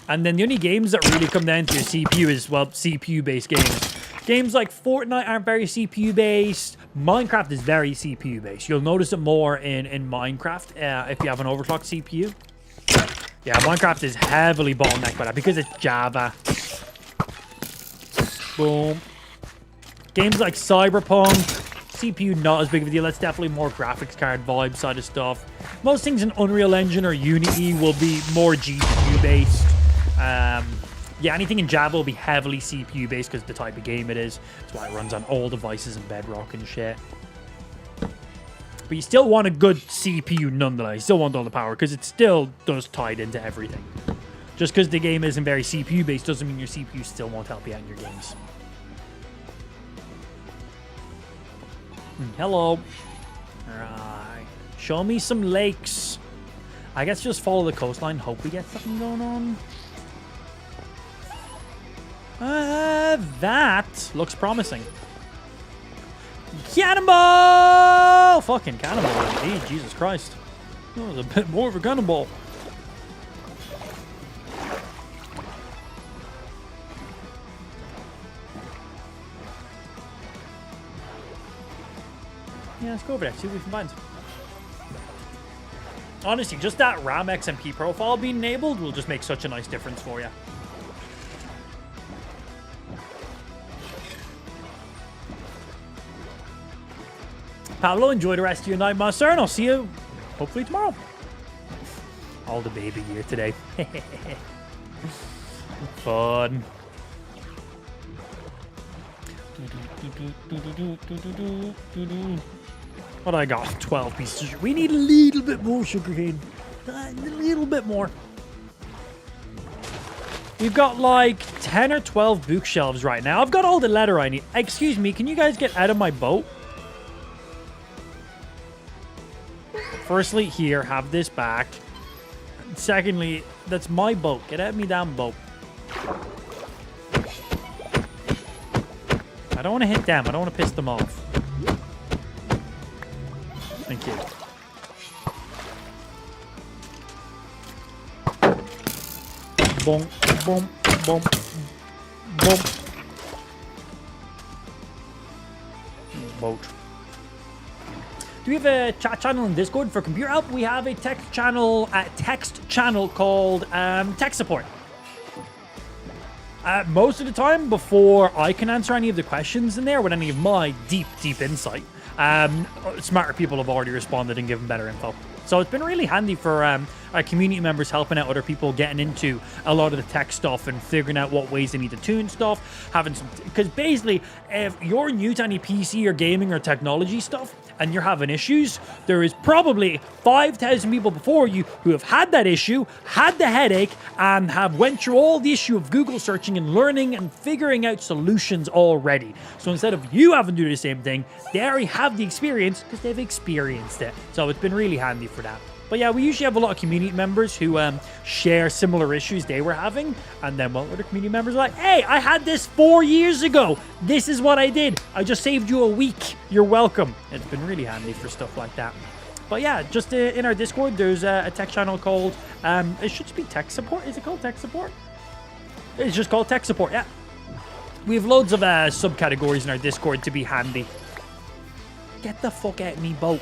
And then the only games that really come down to your CPU is, well, CPU-based games. Games like Fortnite aren't very CPU-based. Minecraft is very CPU-based. You'll notice it more in Minecraft if you have an overclocked CPU. Yeah, Minecraft is heavily bottlenecked by that because it's Java. Boom. Games like Cyberpunk, CPU not as big of a deal. That's definitely more graphics card vibe side of stuff. Most things in Unreal Engine or Unity will be more GPU-based. Yeah, anything in Java will be heavily CPU-based because of the type of game it is. That's why it runs on all devices and Bedrock and shit. But you still want a good CPU nonetheless. You still want all the power because it still does tie into everything. Just because the game isn't very CPU-based doesn't mean your CPU still won't help you out in your games. Hello. Alright. Show me some lakes. I guess just follow the coastline. Hope we get something going on. That looks promising. Cannonball! Fucking cannonball indeed, Jesus Christ. That was a bit more of a cannonball. Yeah, let's go over there, see what we can find. Honestly, just that RAM XMP profile being enabled will just make such a nice difference for you. Pablo, enjoy the rest of your night, master, and I'll see you hopefully tomorrow. All the baby gear today. Fun. What I got? 12 pieces of sugar. We need a little bit more sugarcane. A little bit more. We've got like 10 or 12 bookshelves right now. I've got all the leather I need. Excuse me, can you guys get out of my boat? Firstly, here, have this back. Secondly, that's my boat. Get out of me damn boat. I don't want to hit them. I don't want to piss them off. Thank you. Boom, boom, boom, boom. Boat. Do we have a chat channel in Discord for computer help? We have a text channel called tech support. Most of the time, before I can answer any of the questions in there with any of my deep insight, smarter people have already responded and given better info. So it's been really handy for our community members helping out other people, getting into a lot of the tech stuff and figuring out what ways they need to tune stuff, having some... Because basically, if you're new to any PC or gaming or technology stuff and you're having issues, there is probably 5,000 people before you who have had that issue, had the headache, and have went through all the issue of Google searching and learning and figuring out solutions already. So instead of you having to do the same thing, they already have the experience because they've experienced it. So it's been really handy for that. But yeah, we usually have a lot of community members who share similar issues they were having. And then, well, other community members are like, hey, I had this 4 years ago. This is what I did. I just saved you a week. You're welcome. It's been really handy for stuff like that. But yeah, just in our Discord, there's a tech channel called, it should just be tech support. Is it called tech support? It's just called tech support, yeah. We have loads of subcategories in our Discord to be handy. Get the fuck out of me, boat.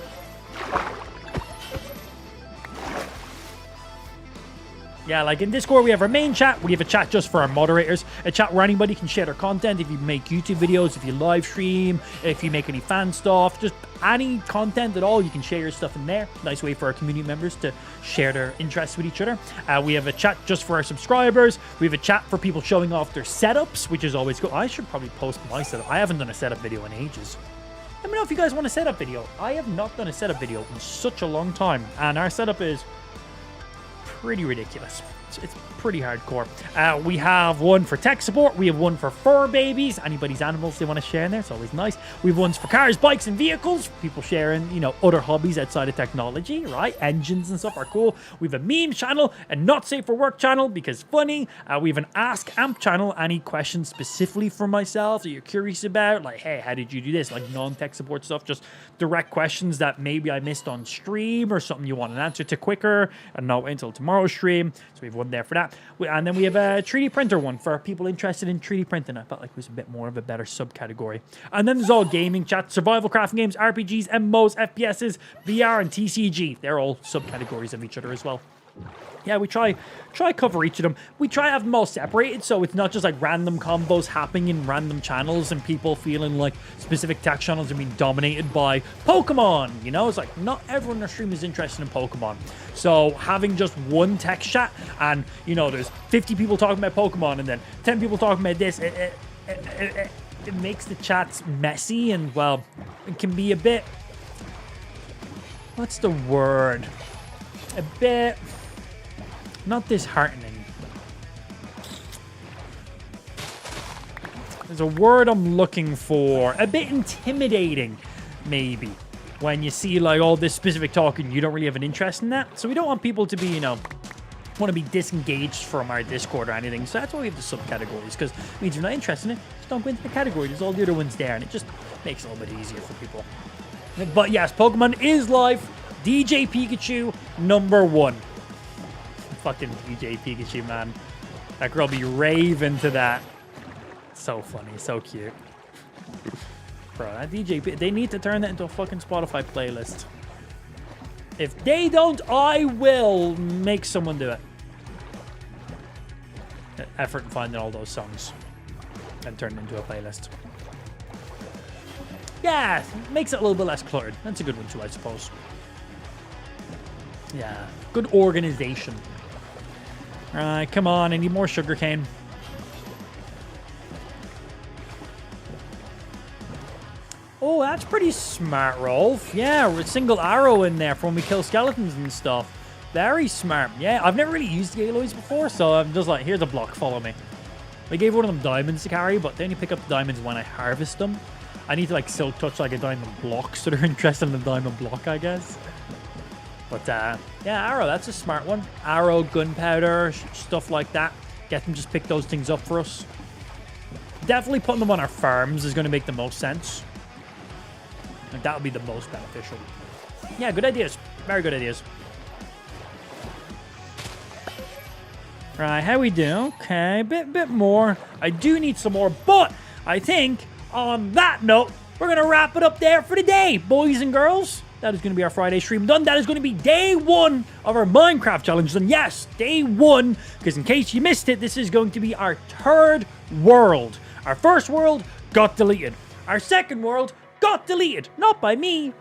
Yeah, like in Discord, we have our main chat. We have a chat just for our moderators. A chat where anybody can share their content. If you make YouTube videos, if you live stream, if you make any fan stuff, just any content at all, you can share your stuff in there. Nice way for our community members to share their interests with each other. We have a chat just for our subscribers. We have a chat for people showing off their setups, which is always good. I should probably post my setup. I haven't done a setup video in ages. Let me know if you guys want a setup video. I have not done a setup video in such a long time. And our setup is pretty ridiculous. It's pretty hardcore. We have one for tech support. We have one for fur babies. Anybody's animals they want to share in there. It's always nice. We have ones for cars, bikes, and vehicles. People sharing, you know, other hobbies outside of technology, right? Engines and stuff are cool. We have a meme channel, a not safe for work channel because funny. We have an Ask Amp channel. Any questions specifically for myself that you're curious about? Like, hey, how did you do this? Like non-tech support stuff. Just direct questions that maybe I missed on stream or something you want an answer to quicker and not wait until tomorrow's stream. So we have one there for that. And then we have a 3D printer one for people interested in 3D printing. I felt like it was a bit more of a better subcategory. And then there's all gaming chat, survival crafting games, RPGs, MMOs, FPSs, VR, and TCG. They're all subcategories of each other as well. Yeah, we try cover each of them. We try have them all separated, so it's not just like random combos happening in random channels and people feeling like specific tech channels are being dominated by Pokemon. You know, it's like not everyone in their stream is interested in Pokemon. So having just one tech chat and, you know, there's 50 people talking about Pokemon and then 10 people talking about this, it makes the chats messy and, well, it can be a bit... What's the word? A bit... Not disheartening. There's a word I'm looking for. A bit intimidating, maybe. When you see like all this specific talk and you don't really have an interest in that. So we don't want people to be, you know, want to be disengaged from our Discord or anything. So that's why we have the subcategories, because it means you're not interested in it. Just don't go into the category. There's all the other ones there, and it just makes it a little bit easier for people. But yes, Pokemon is live. DJ Pikachu #1. Fucking DJ Pikachu, man. That girl be raving to that. So funny, so cute. Bro, that DJ, they need to turn that into a fucking Spotify playlist. If they don't, I will make someone do it. Effort in finding all those songs and turn it into a playlist. Yeah, makes it a little bit less cluttered. That's a good one too, I suppose. Yeah, good organization. Alright, come on, I need more sugarcane. Oh, that's pretty smart, Rolf. Yeah, with a single arrow in there for when we kill skeletons and stuff. Very smart. Yeah, I've never really used the alloys before, so I'm just like, here's a block, follow me. I gave one of them diamonds to carry, but they only pick up the diamonds when I harvest them. I need to like silk touch like a diamond block, so they're interested in the diamond block, I guess. But yeah, arrow, that's a smart one. Arrow, gunpowder, stuff like that. Get them, just pick those things up for us. Definitely putting them on our farms is going to make the most sense. Like, that would be the most beneficial. Yeah, good ideas. Very good ideas. Right, how we do? Okay, bit more. I do need some more, but I think on that note, we're going to wrap it up there for today, boys and girls. That is going to be our Friday stream done. That is going to be day 1 of our Minecraft challenge. And yes, day 1, because in case you missed it, this is going to be our 3rd world. Our first world got deleted. Our second world got deleted. Not by me,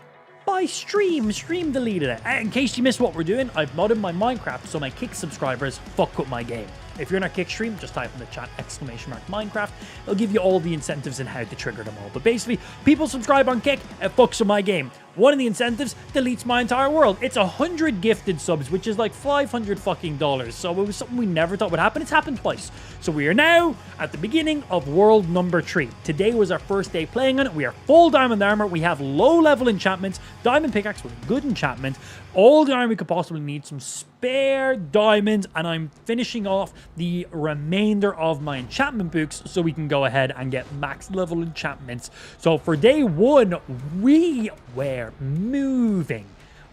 by Stream. Stream deleted it. In case you missed what we're doing, I've modded my Minecraft so my Kick subscribers fuck with my game. If you're in our Kick stream, just type in the chat !Minecraft. It'll give you all the incentives and how to trigger them all. But basically, people subscribe on Kick, it fucks with my game. One of the incentives deletes my entire world. It's 100 gifted subs, which is like $500 fucking dollars. So it was something we never thought would happen. It's happened twice. So we are now at the beginning of world number 3. Today was our first day playing on it. We are full diamond armor. We have low level enchantments, diamond pickaxe with good enchantment, all the iron we could possibly need, some spare diamonds, and I'm finishing off the remainder of my enchantment books so we can go ahead and get max level enchantments. So for day 1, we were moving.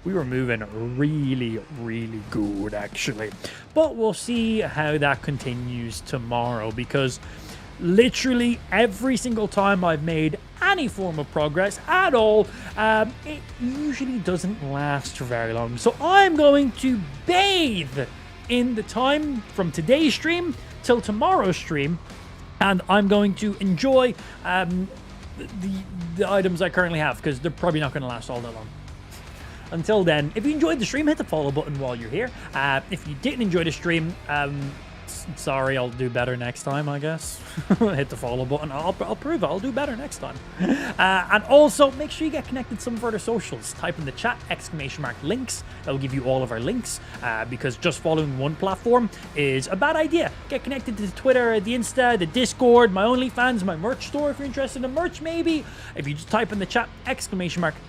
We were moving really, really good, actually. But we'll see how that continues tomorrow, because literally every single time I've made any form of progress at all, it usually doesn't last for very long. So I'm going to bathe in the time from today's stream till tomorrow's stream, and I'm going to enjoy the items I currently have, because they're probably not going to last all that long. Until then, if you enjoyed the stream, hit the follow button while you're here. If you didn't enjoy the stream, sorry, I'll do better next time, I guess. Hit the follow button. I'll prove it. I'll do better next time. And also, make sure you get connected to some of our other socials. Type in the chat !links. That will give you all of our links, because just following one platform is a bad idea. Get connected to the Twitter, the Insta, the Discord, my OnlyFans, my merch store if you're interested in merch, maybe. If you just type in the chat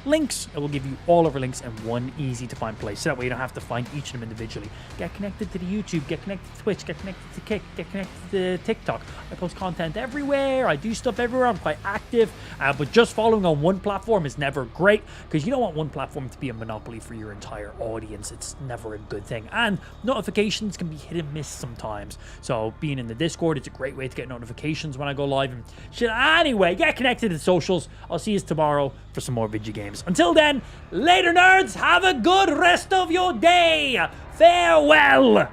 !links, it will give you all of our links in one easy to find place. So that way you don't have to find each of them individually. Get connected to the YouTube, get connected to Twitch, get connected to Kick, get connected to TikTok. I post content everywhere. I do stuff everywhere. I'm quite active, but just following on one platform is never great, because you don't want one platform to be a monopoly for your entire audience. It's never a good thing, and notifications can be hit and miss sometimes. So being in the Discord, it's a great way to get notifications when I go live and shit. Anyway, get connected to the socials. I'll see you tomorrow for some more video games. Until then, later nerds, have a good rest of your day. Farewell.